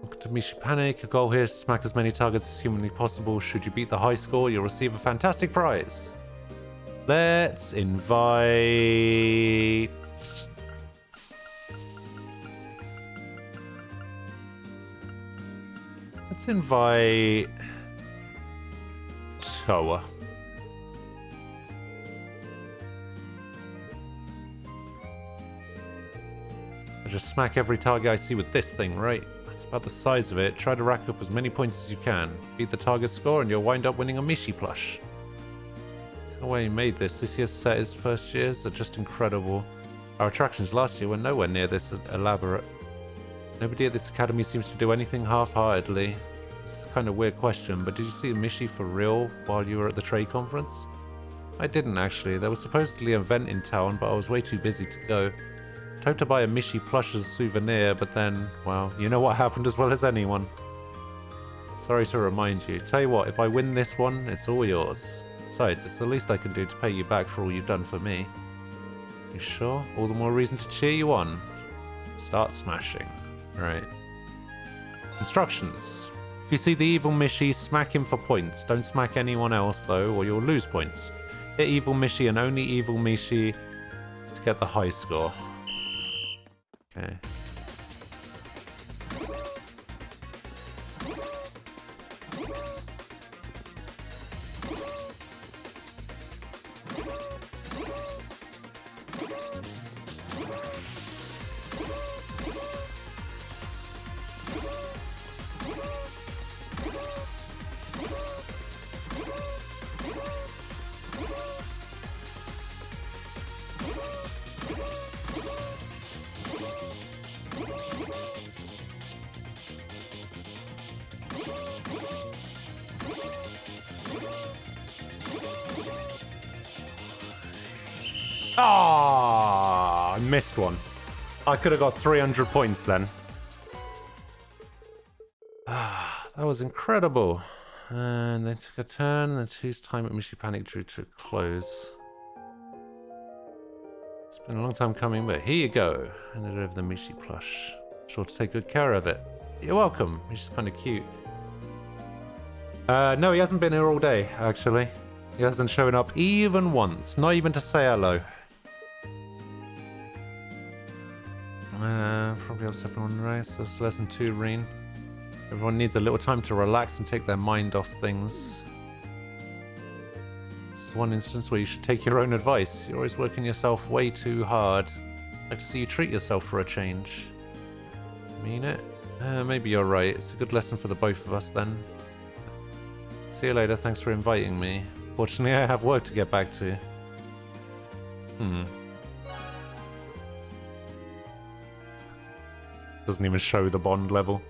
Welcome to Mishi Panic. Your goal here is to smack as many targets as humanly possible. Should you beat the high score, you'll receive a fantastic prize. Let's invite... Let's invite... Toa. I just smack every target I see with this thing, right? That's about the size of it. Try to rack up as many points as you can. Beat the target score and you'll wind up winning a Mishi plush. The way he made this. This year's set is first years are just incredible. Our attractions last year were nowhere near this elaborate. Nobody at this academy seems to do anything half-heartedly. It's a kind of weird question, but did you see Mishi for real while you were at the trade conference? I didn't actually. There was supposedly an event in town, but I was way too busy to go. I hoped to buy a Mishi plush as a souvenir, but then, well, you know what happened as well as anyone. Sorry to remind you. Tell you what, if I win this one, it's all yours. Besides, it's the least I can do to pay you back for all you've done for me. You sure? All the more reason to cheer you on. Start smashing. Right. Instructions. If you see the evil Mishi, smack him for points. Don't smack anyone else, though, or you'll lose points. Hit evil Mishi and only evil Mishi to get the high score. Okay. Ah, I missed one. I could have got 300 points then. Ah, that was incredible. And they took a turn, and whose time at Mishi Panic drew to a close. It's been a long time coming, but here you go. Handed over the Mishi plush. Sure to take good care of it. You're welcome. Mishi's kind of cute. No, he hasn't been here all day, actually. He hasn't shown up even once. Not even to say hello. Probably helps everyone race. That's lesson 2, Reen. Everyone needs a little time to relax and take their mind off things. This is one instance where you should take your own advice. You're always working yourself way too hard. I'd like to see you treat yourself for a change. Mean it? Maybe you're right. It's a good lesson for the both of us then. See you later. Thanks for inviting me. Fortunately, I have work to get back to. Doesn't even show the bond level.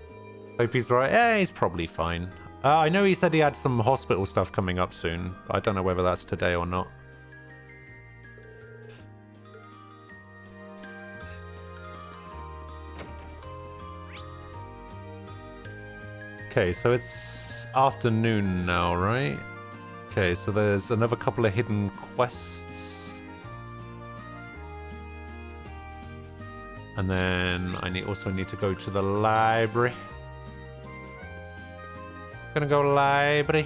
Hope he's right. Yeah, he's probably fine. I know he said he had some hospital stuff coming up soon. I don't know whether that's today or not. Okay, so it's afternoon now, right? Okay, so there's another couple of hidden quests. And then I also need to go to the library. Gonna go library.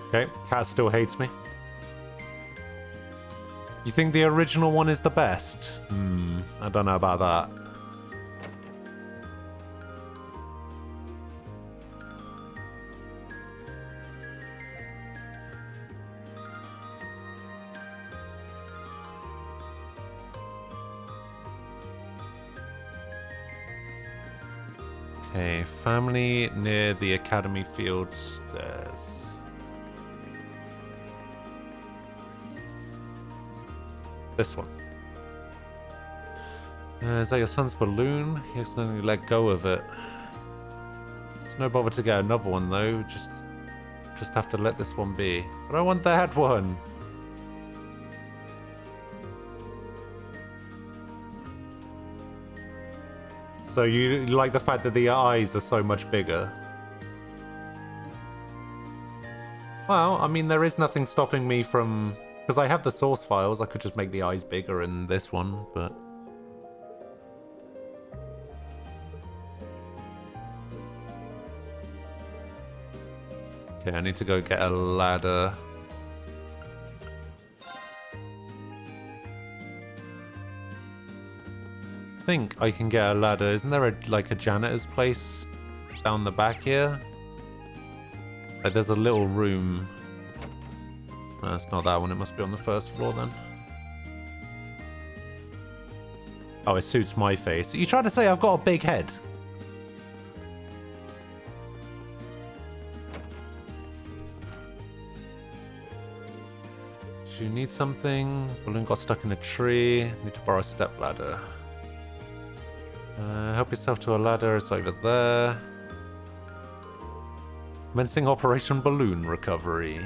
Okay, cat still hates me. You think the original one is the best? I don't know about that. Okay, family near the academy field stairs. This one. Is that your son's balloon? He accidentally let go of it. It's no bother to get another one though. Just have to let this one be. But I want that one. So you like the fact that the eyes are so much bigger? Well, I mean, there is nothing stopping me from... Because I have the source files, I could just make the eyes bigger in this one, but... Okay, I need to go get a ladder. I think I can get a ladder. Isn't there like a janitor's place down the back here? Like there's a little room. No, it's not that one. It must be on the first floor then. Oh, it suits my face. Are you trying to say I've got a big head? Do you need something? Balloon got stuck in a tree. Need to borrow a step ladder. Help yourself to a ladder. It's over there. Commencing Operation Balloon Recovery.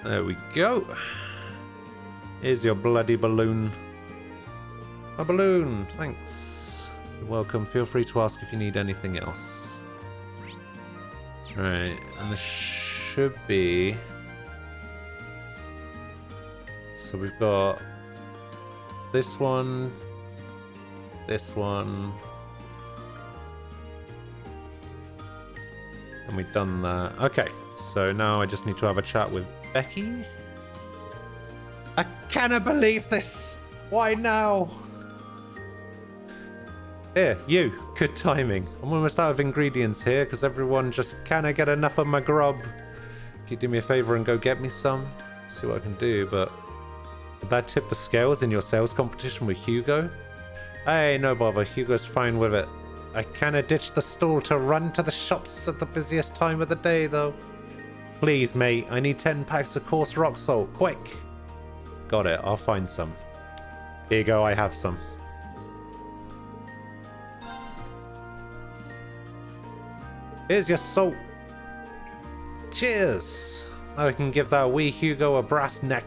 There we go. Here's your bloody balloon. A balloon, thanks. You're welcome. Feel free to ask if you need anything else. Right, and there should be... So we've got this one, and we've done that. Okay, so now I just need to have a chat with Becky. I cannot believe this! Why now? Here, you. Good timing. I'm almost out of ingredients here because everyone just cannot get enough of my grub. Can you do me a favor and go get me some? See what I can do, but... Did that tip the scales in your sales competition with Hugo? Hey, no bother. Hugo's fine with it. I cannot ditch the stall to run to the shops at the busiest time of the day, though. Please, mate. I need 10 packs of coarse rock salt. Quick! Got it. I'll find some. Here you go. I have some. Here's your salt. Cheers! Now I can give that wee Hugo a brass neck.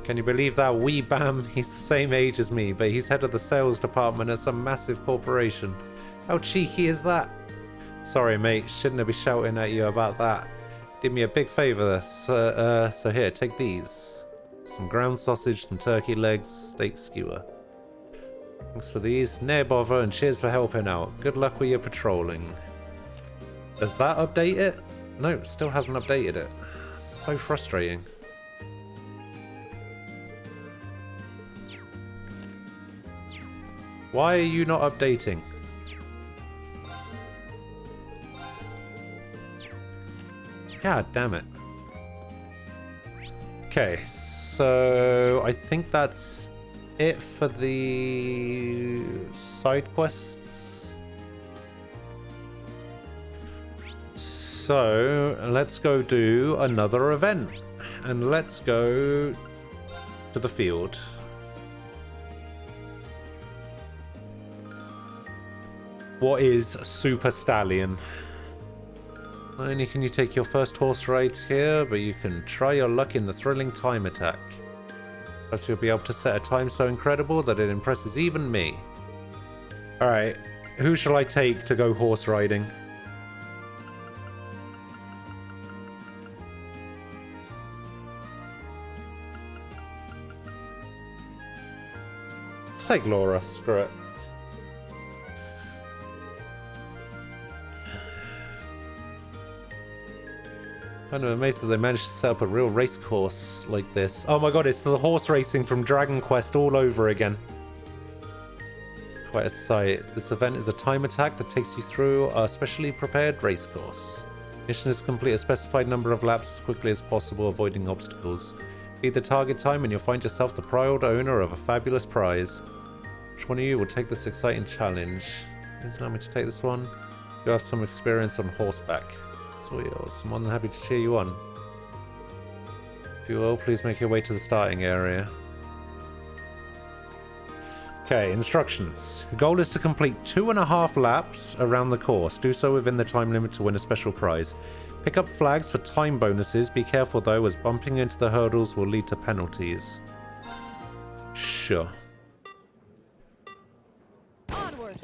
Can you believe that wee bam? He's the same age as me, but he's head of the sales department at some massive corporation. How cheeky is that? Sorry, mate. Shouldn't have been shouting at you about that. Did me a big favor. So here, take these. Some ground sausage, some turkey legs, steak skewer. Thanks for these. No bother, and cheers for helping out. Good luck with your patrolling. Does that update it? No, it still hasn't updated it. So frustrating. Why are you not updating? God damn it. Okay, so I think that's it for the side quests. So let's go do another event. And let's go to the field. What is Super Stallion? Not only can you take your first horse ride here, but you can try your luck in the thrilling time attack. Plus you'll be able to set a time so incredible that it impresses even me. Alright, who shall I take to go horse riding? Let's take Laura, screw it. Kind of amazed that they managed to set up a real race course like this. Oh my god, it's the horse racing from Dragon Quest all over again. Quite a sight. This event is a time attack that takes you through a specially prepared race course. Mission is to complete a specified number of laps as quickly as possible, avoiding obstacles. Beat the target time and you'll find yourself the proud owner of a fabulous prize. Which one of you will take this exciting challenge? Please allow me to take this one. You have some experience on horseback. Wheels. I'm more than happy to cheer you on. If you will, please make your way to the starting area. Okay, instructions. The goal is to complete 2.5 laps around the course. Do so within the time limit to win a special prize. Pick up flags for time bonuses. Be careful though, as bumping into the hurdles will lead to penalties. Sure. Onward.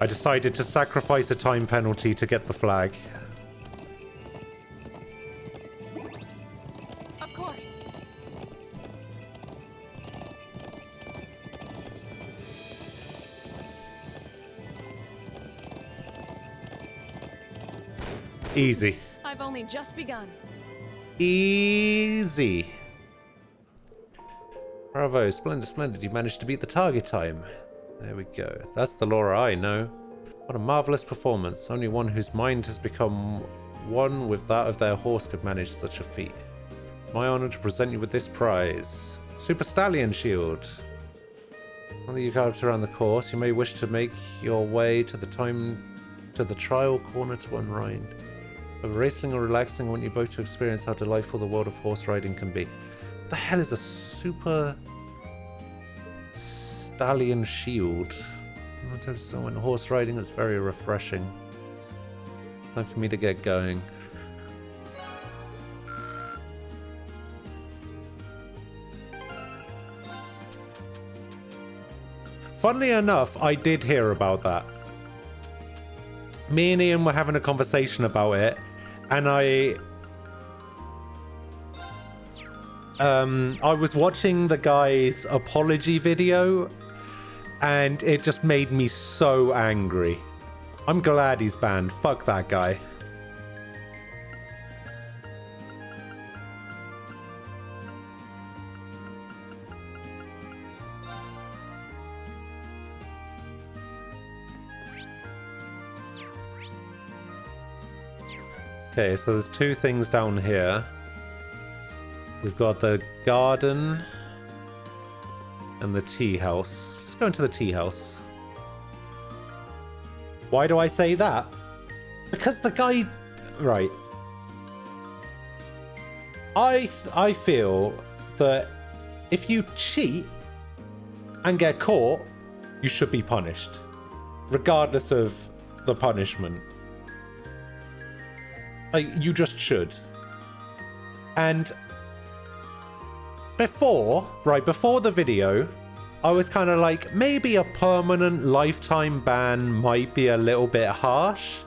I decided to sacrifice a time penalty to get the flag. Of course. Easy. I've only just begun. Easy. Bravo, splendid, splendid. You managed to beat the target time. There we go. That's the Laura I know. What a marvelous performance. Only one whose mind has become one with that of their horse could manage such a feat. It's my honor to present you with this prize. Super Stallion Shield. Now that you've galloped around the course, you may wish to make your way to the trial corner to unwind. Whether racing or relaxing, I want you both to experience how delightful the world of horse riding can be. What the hell is a Super Stallion Shield? So when horse riding is very refreshing. Time for me to get going. Funnily enough, I did hear about that. Me and Ian were having a conversation about it, and I was watching the guy's apology video, and it just made me so angry. I'm glad he's banned. Fuck that guy. Okay, so there's two things down here. We've got the garden and the tea house. Let's go into the tea house. Why do I say that? Because the guy... Right. I feel that if you cheat and get caught, you should be punished. Regardless of the punishment. Like, you just should. And before the video, I was kind of like, maybe a permanent lifetime ban might be a little bit harsh.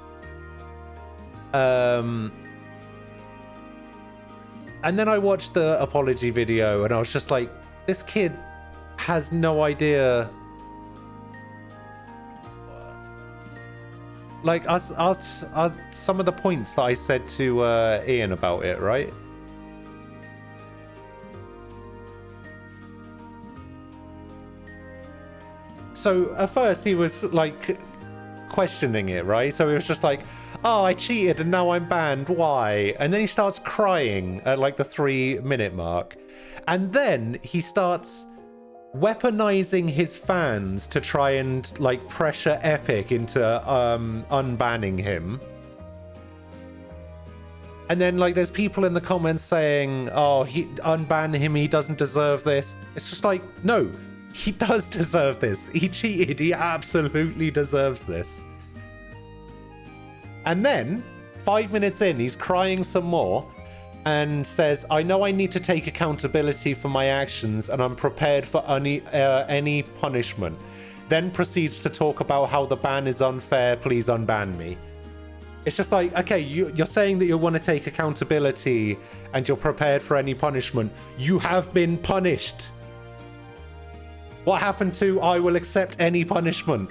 And then I watched the apology video and I was just like, this kid has no idea. Like, some of the points that I said to Ian about it, right? So at first he was like questioning it, right? So he was just like, oh, I cheated and now I'm banned. Why? And then he starts crying at like the 3-minute mark. And then he starts weaponizing his fans to try and like pressure Epic into unbanning him. And then like there's people in the comments saying, oh, he unban him, he doesn't deserve this. It's just like, no, he does deserve this. He cheated. He absolutely deserves this. And then 5 minutes in, he's crying some more and says, I know I need to take accountability for my actions and I'm prepared for any punishment. Then proceeds to talk about how the ban is unfair. Please unban me. It's just like, okay, you're saying that you want to take accountability and you're prepared for any punishment. You have been punished. What happened to I will accept any punishment?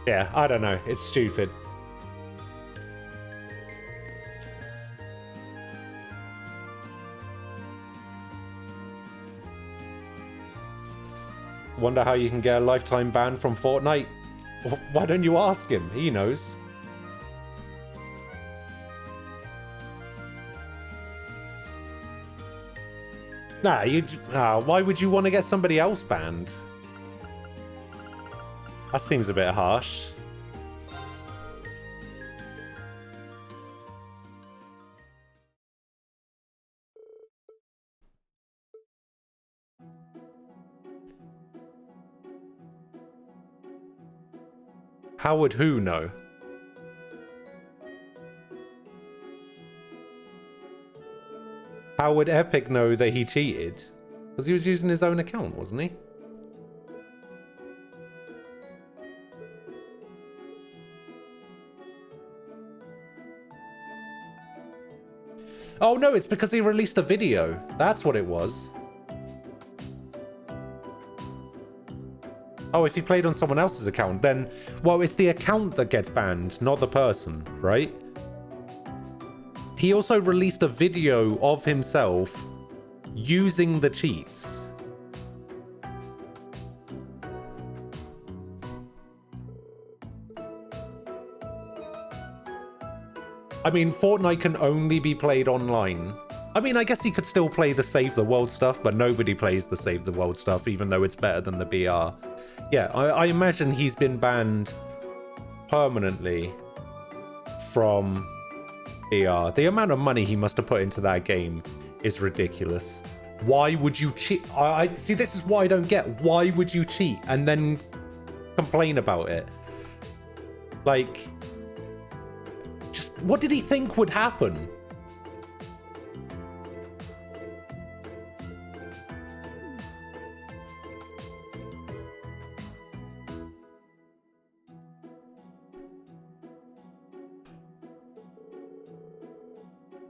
Yeah, I don't know. It's stupid. Wonder how you can get a lifetime ban from Fortnite. Why don't you ask him? He knows. Nah, why would you want to get somebody else banned? That seems a bit harsh. How would who know? How would Epic know that he cheated? Because he was using his own account, wasn't he? Oh no, it's because he released a video. That's what it was. Oh, if he played on someone else's account, then... Well, it's the account that gets banned, not the person, right? He also released a video of himself using the cheats. I mean, Fortnite can only be played online. I mean, I guess he could still play the Save the World stuff, but nobody plays the Save the World stuff, even though it's better than the BR. Yeah, I imagine he's been banned permanently from BR. The amount of money he must have put into that game is ridiculous. Why would you cheat? I see, this is what I don't get. Why would you cheat and then complain about it? Like, just what did he think would happen?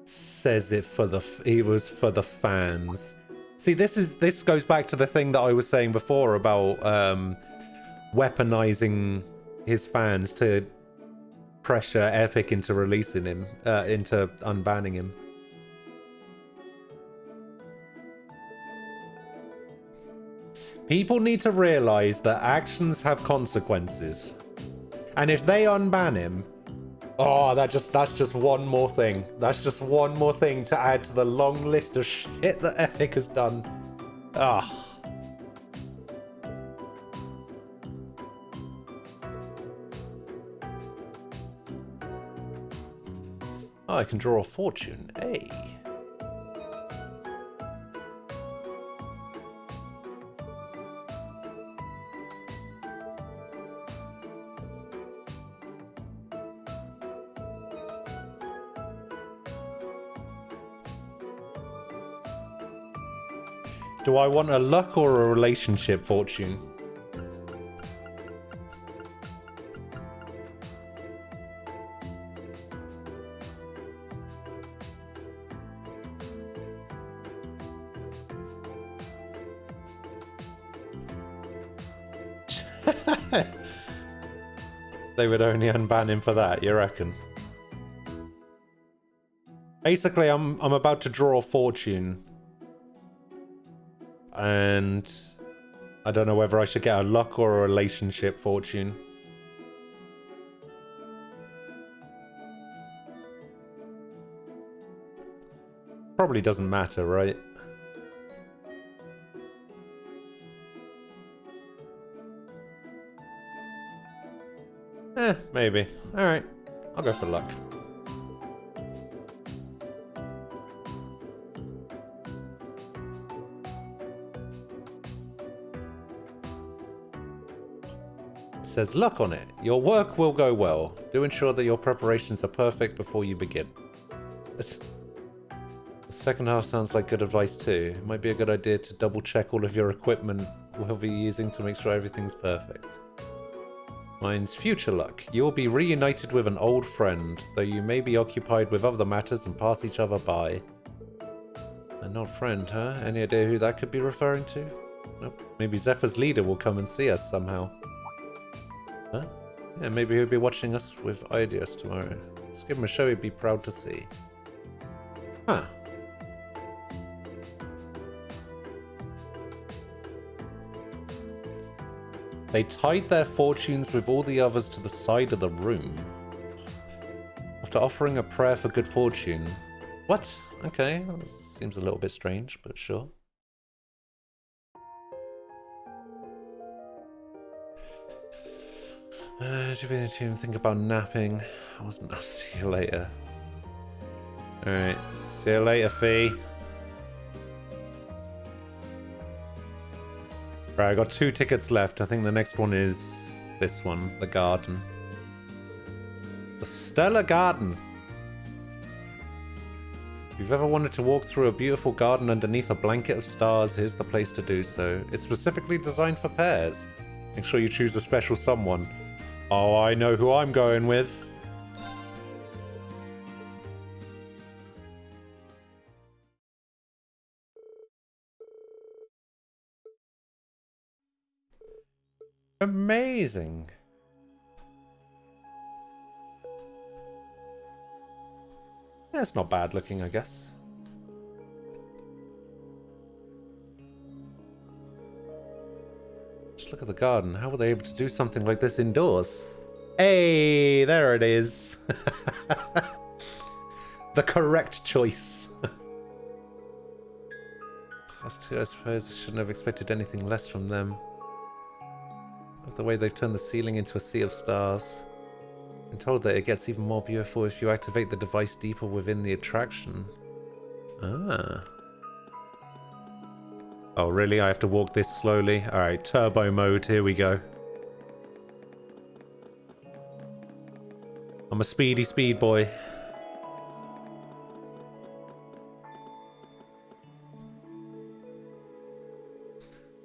Says it for the he was for the fans. See, this goes back to the thing that I was saying before about weaponizing his fans to pressure Epic into releasing him, into unbanning him. People need to realize that actions have consequences, and if they unban him, oh, that's just one more thing. That's just one more thing to add to the long list of shit that Epic has done. Ah. Oh, I can draw a fortune. Hey. Do I want a luck or a relationship fortune? They would only unban him for that, you reckon? Basically, I'm about to draw a fortune. And I don't know whether I should get a luck or a relationship fortune. Probably doesn't matter, right? Maybe. Alright, I'll go for luck. It says luck on it. Your work will go well. Do ensure that your preparations are perfect before you begin. The second half sounds like good advice too. It might be a good idea to double check all of your equipment we'll be using to make sure everything's perfect. Mine's future luck. You will be reunited with an old friend, though you may be occupied with other matters and pass each other by. An old friend, huh? Any idea who that could be referring to? Nope. Maybe Zephyr's leader will come and see us somehow. Huh? Yeah, maybe he'll be watching us with Ideas tomorrow. Let's give him a show he'd be proud to see. Huh. They tied their fortunes with all the others to the side of the room. After offering a prayer for good fortune. What? Okay, seems a little bit strange, but sure. Do you even think about napping? I'll see you later. Alright, see you later, Fee. Right, I got 2 tickets left. I think the next one is this one, the garden. The Stellar Garden. If you've ever wanted to walk through a beautiful garden underneath a blanket of stars, here's the place to do so. It's specifically designed for pairs. Make sure you choose a special someone. Oh, I know who I'm going with. Amazing. Yeah, it's not bad looking, I guess. Just look at the garden. How were they able to do something like this indoors? Hey, there it is. The correct choice. Class 2, I suppose. I shouldn't have expected anything less from them. Of the way they've turned the ceiling into a sea of stars. I'm told that it gets even more beautiful if you activate the device deeper within the attraction. Ah. Oh, really? I have to walk this slowly? Alright, turbo mode, here we go. I'm a speedy speed boy.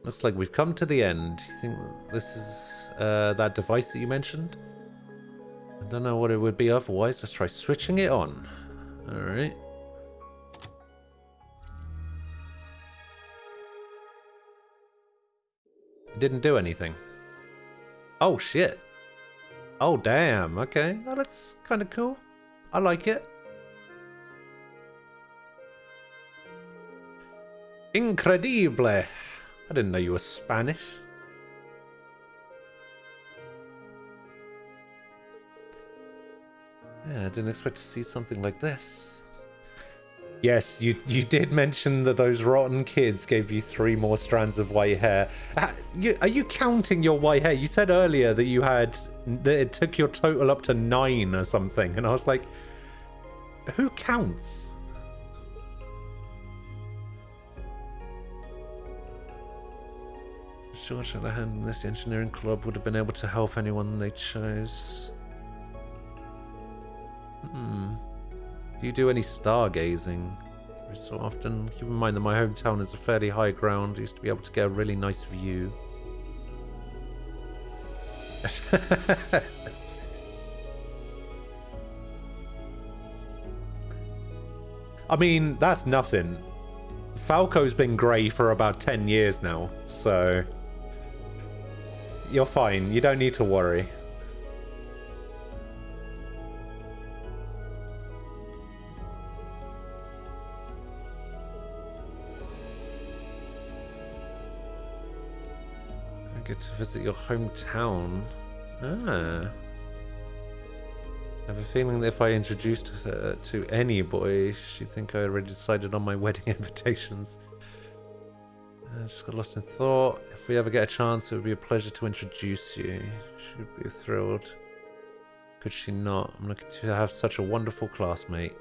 Looks like we've come to the end. You think this is that device that you mentioned? I don't know what it would be otherwise. Let's try switching it on. Alright. It didn't do anything. Oh shit. Oh damn. Okay. Oh, that's kind of cool. I like it. Incredible. I didn't know you were Spanish. Yeah, I didn't expect to see something like this. Yes, you did mention that those rotten kids gave you 3 more strands of white hair. Are you counting your white hair? You said earlier that you had that it took your total up to 9 or something, and I was like, who counts? Sure, should I hand this engineering club would have been able to help anyone they chose. Do you do any stargazing? Every so often. Keep in mind that my hometown is a fairly high ground. I used to be able to get a really nice view. I mean, that's nothing. Falco's been grey for about 10 years now, so you're fine. You don't need to worry. I get to visit your hometown. Ah. I have a feeling that if I introduced her to any boy, she'd think I already decided on my wedding invitations. I just got lost in thought. If we ever get a chance, it would be a pleasure to introduce you. She'd be thrilled. Could she not? I'm looking to have such a wonderful classmate.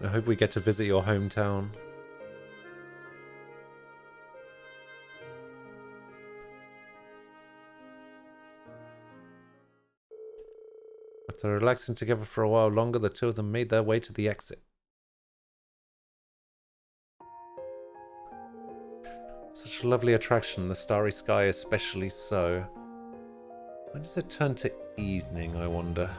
I hope we get to visit your hometown. After relaxing together for a while longer, the two of them made their way to the exit. Such a lovely attraction, the starry sky especially so. When does it turn to evening, I wonder?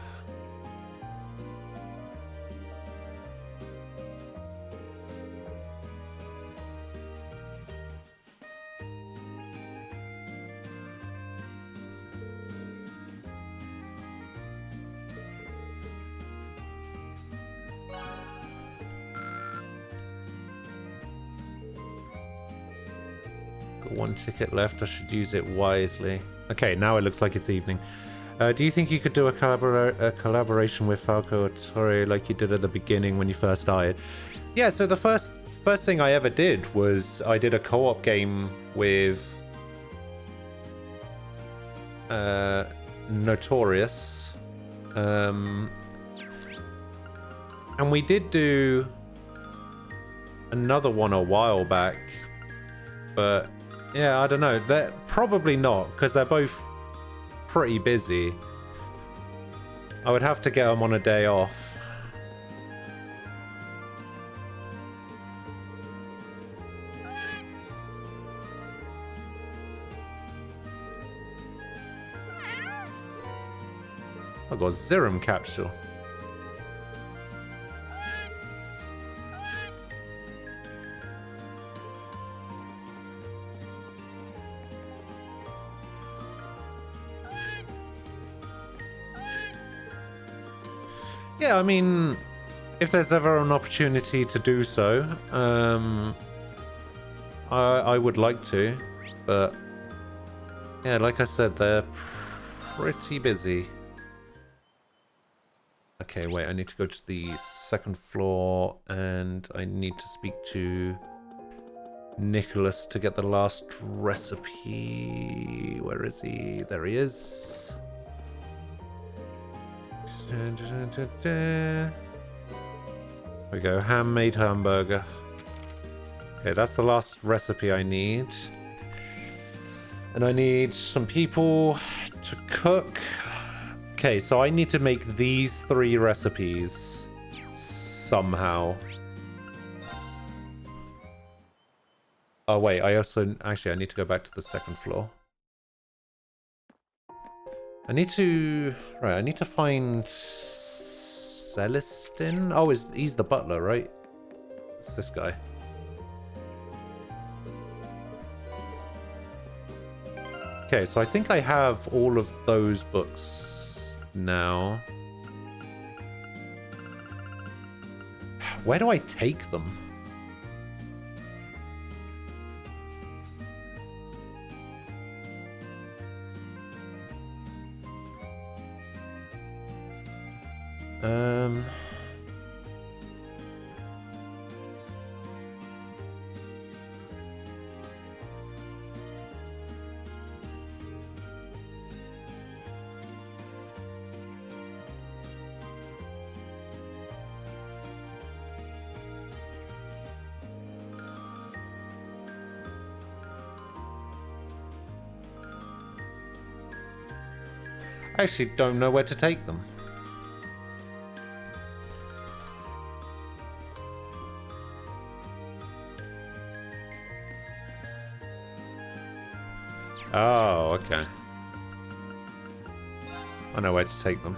One ticket left. I should use it wisely. Okay, now it looks like it's evening. Do you think you could do a collaboration with Falco or Tori like you did at the beginning when you first started? Yeah, so the first thing I ever did was I did a co-op game with Notorious. And we did do another one a while back, but yeah, I don't know. They're probably not, because they're both pretty busy. I would have to get them on a day off. I got Zerum capsule. Yeah, I mean, if there's ever an opportunity to do so, I would like to, but yeah, like I said, they're pretty busy. Okay, wait, I need to go to the second floor and I need to speak to Nicholas to get the last recipe. Where is he? There he is. There we go, handmade hamburger. Okay, that's the last recipe I need. And I need some people to cook. Okay, so I need to make these 3 recipes somehow. Oh wait, I need to go back to the second floor. I need to find Celestin. Oh, he's the butler, right? It's this guy. Okay, so I think I have all of those books now. Where do I take them? I actually don't know where to take them. Oh, okay. I know where to take them.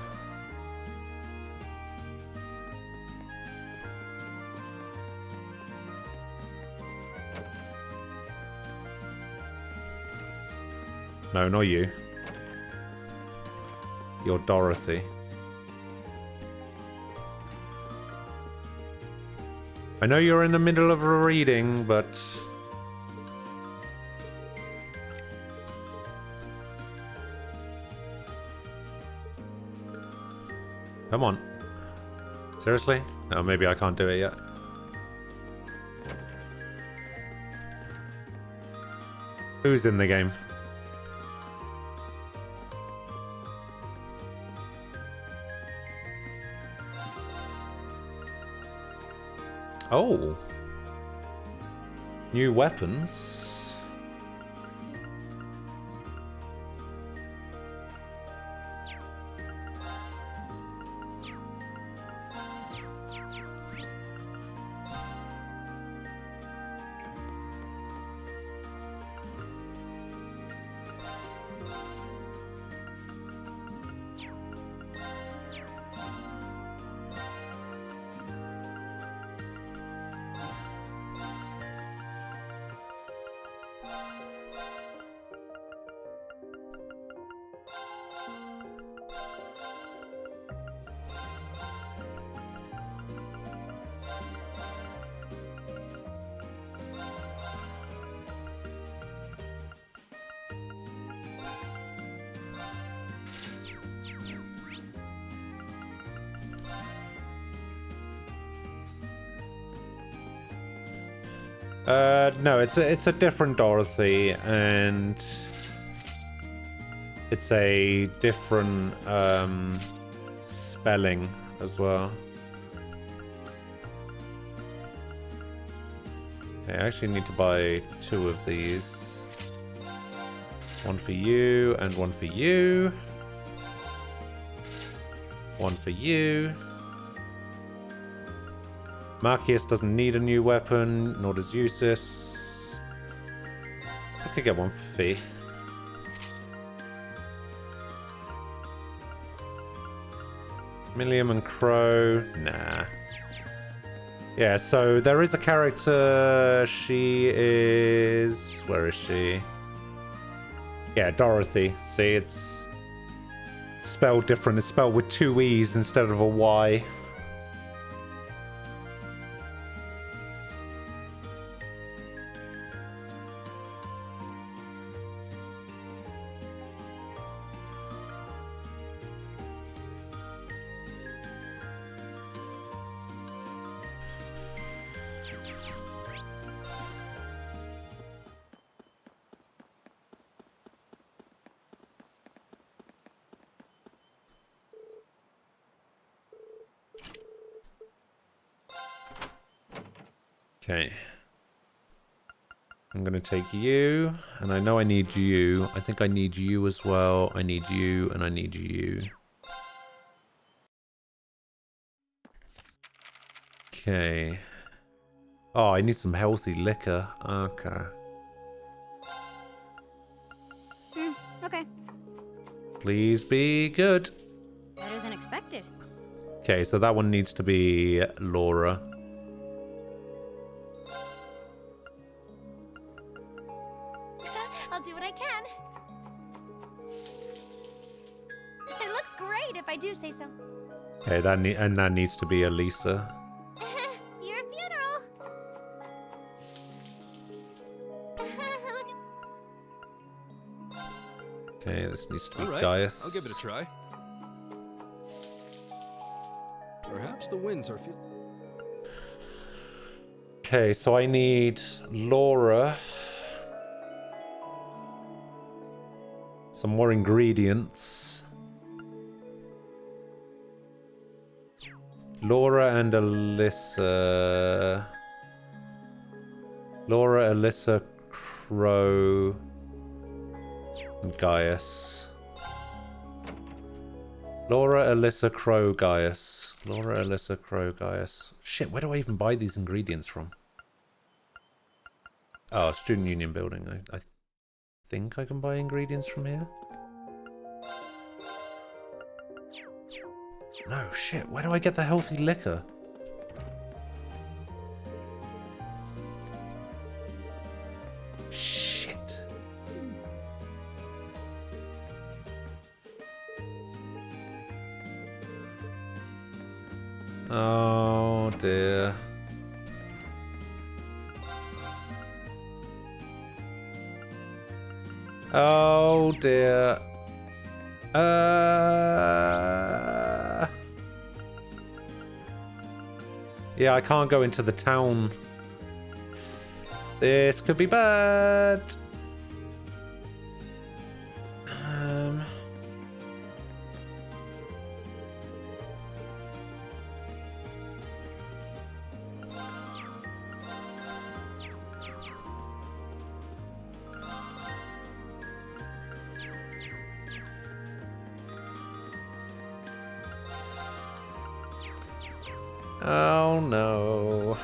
No, not you. You're Dorothy. I know you're in the middle of a reading, but... Come on. Seriously? Oh, maybe I can't do it yet. Who's in the game? Oh. New weapons. No, it's a different Dorothy, and it's a different spelling as well. Okay, I actually need to buy 2 of these. One for you and one for you. One for you. Marcius doesn't need a new weapon, nor does Eustace. I could get one for Fee. Milliam and Crow, nah. Yeah, so there is a character, she is... Where is she? Yeah, Dorothy. See, it's spelled different. It's spelled with 2 E's instead of a Y. Okay. I'm gonna take you, and I know I need you. I think I need you as well. I need you, and I need you. Okay. Oh, I need some healthy liquor. Okay. Okay. Please be good. Better than expected. Okay, so that one needs to be Laura. I'll do what I can. It looks great if I do say so. Okay, that needs to be Elisa. Your funeral. Okay, this needs to be All right, Gaius. I'll give it a try. Perhaps the winds are feeling. Okay, so I need Laura. Some more ingredients. Laura and Alyssa. Laura, Alyssa, Crow, and Gaius. Laura, Alyssa, Crow, Gaius. Laura, Alyssa, Crow, Gaius. Shit, where do I even buy these ingredients from? Oh, Student Union building. I think I can buy ingredients from here. No, shit, where do I get the healthy liquor? Shit. Oh dear. Oh dear. Yeah, I can't go into the town. This could be bad. Oh no.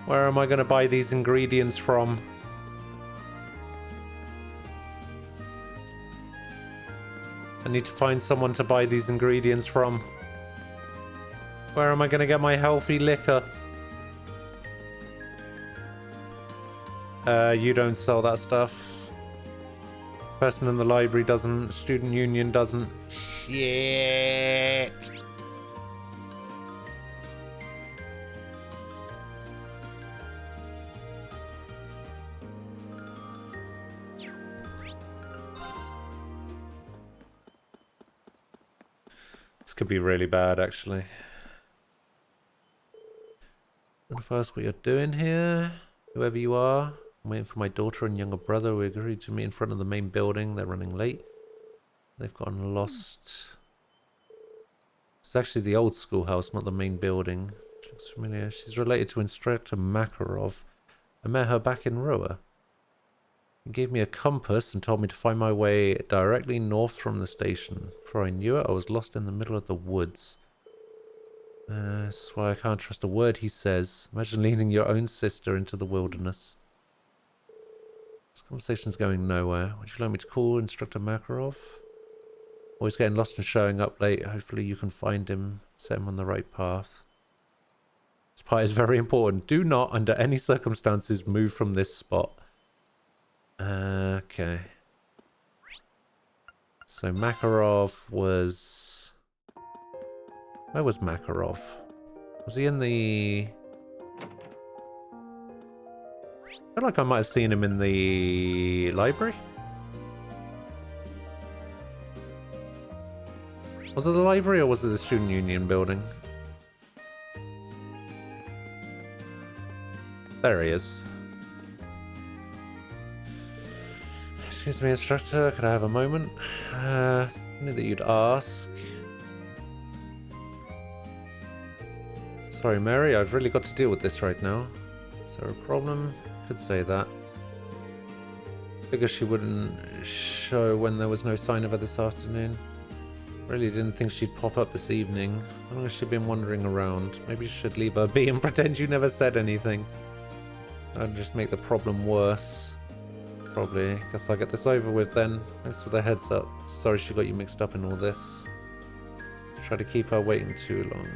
Where am I going to buy these ingredients from? I need to find someone to buy these ingredients from. Where am I going to get my healthy liquor? You don't sell that stuff. Person in the library doesn't. Student Union doesn't. Shit. This could be really bad, actually. I'm gonna ask what you're doing here, whoever you are. I'm waiting for my daughter and younger brother. We agreed to meet in front of the main building. They're running late. They've gotten lost. It's actually the old schoolhouse, not the main building. She looks familiar. She's related to Instructor Makarov. I met her back in Roa. He gave me a compass and told me to find my way directly north from the station. Before I knew it, I was lost in the middle of the woods. That's why I can't trust a word he says. Imagine leading your own sister into the wilderness. This conversation's going nowhere. Would you like me to call Instructor Makarov? Always getting lost and showing up late. Hopefully you can find him, set him on the right path. This part is very important. Do not, under any circumstances, move from this spot. Okay. So Makarov was... Where was Makarov? Was he in the... I feel like I might have seen him in the library. Was it the library or was it the Student Union building? There he is. Excuse me, instructor, could I have a moment? I knew that you'd ask. Sorry, Mary, I've really got to deal with this right now. Is there a problem? Could say that. Figure she wouldn't show when there was no sign of her this afternoon. Really didn't think she'd pop up this evening. How long has she been wandering around? Maybe you should leave her be and pretend you never said anything. That'd just make the problem worse. Probably. Guess I'll get this over with then. Thanks for the heads up. Sorry she got you mixed up in all this. Try to keep her waiting too long.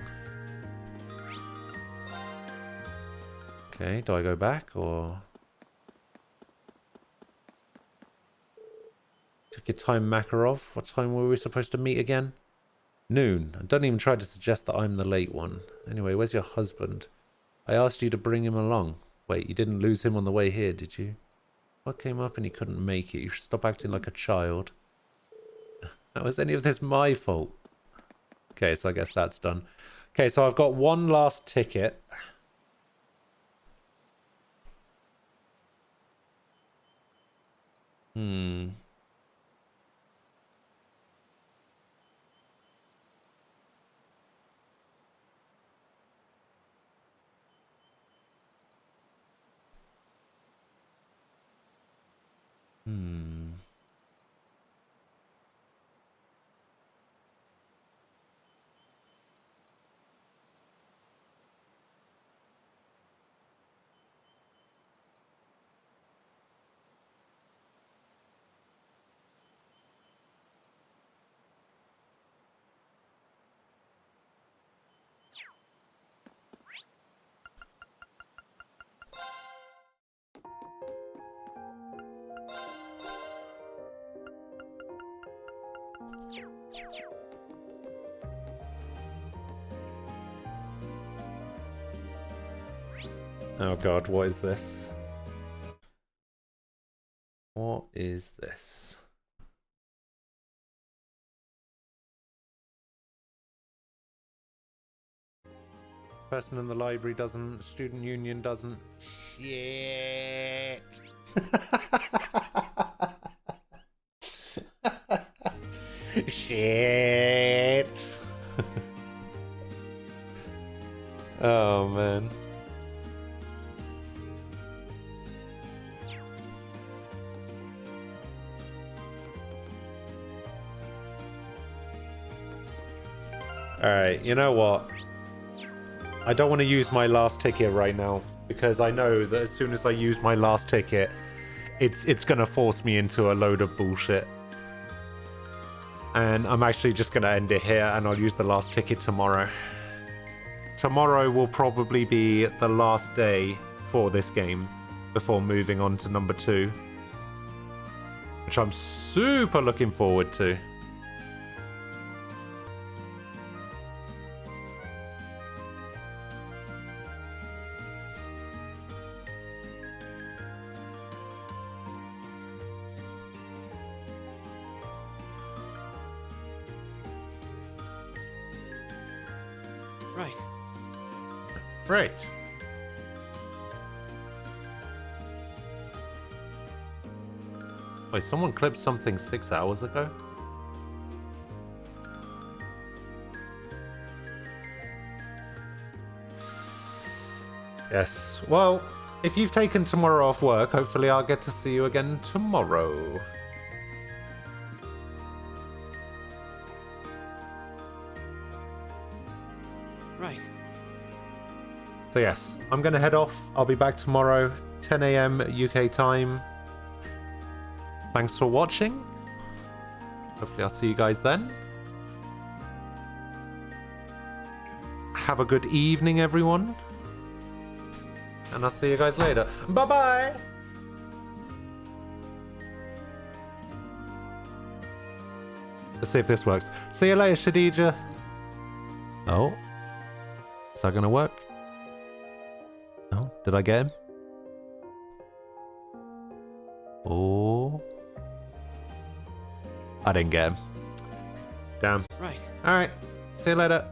Okay, do I go back or... Took your time, Makarov. What time were we supposed to meet again? Noon. And don't even try to suggest that I'm the late one. Anyway, where's your husband? I asked you to bring him along. Wait, you didn't lose him on the way here, did you? What came up and he couldn't make it? You should stop acting like a child. How is any of this my fault? Okay, so I guess that's done. Okay, so I've got one last ticket. Oh god, what is this? What is this? Person in the library doesn't, student union doesn't. Shit. Shit. Oh man. Alright, you know what? I don't want to use my last ticket right now, because I know that as soon as I use my last ticket, it's gonna force me into a load of bullshit. And I'm actually just gonna end it here, and I'll use the last ticket tomorrow. Tomorrow will probably be the last day for this game, before moving on to number 2. Which I'm super looking forward to. Right. Wait, someone clipped something 6 hours ago? Yes. Well, if you've taken tomorrow off work, hopefully I'll get to see you again tomorrow. Right. So yes, I'm going to head off. I'll be back tomorrow, 10 AM UK time. Thanks for watching. Hopefully I'll see you guys then. Have a good evening, everyone. And I'll see you guys later. Bye-bye! Let's see if this works. See you later, Shadija. Oh. Is that gonna work? Oh, did I get him? Oh. I didn't get him. Damn. Right. Alright. See you later.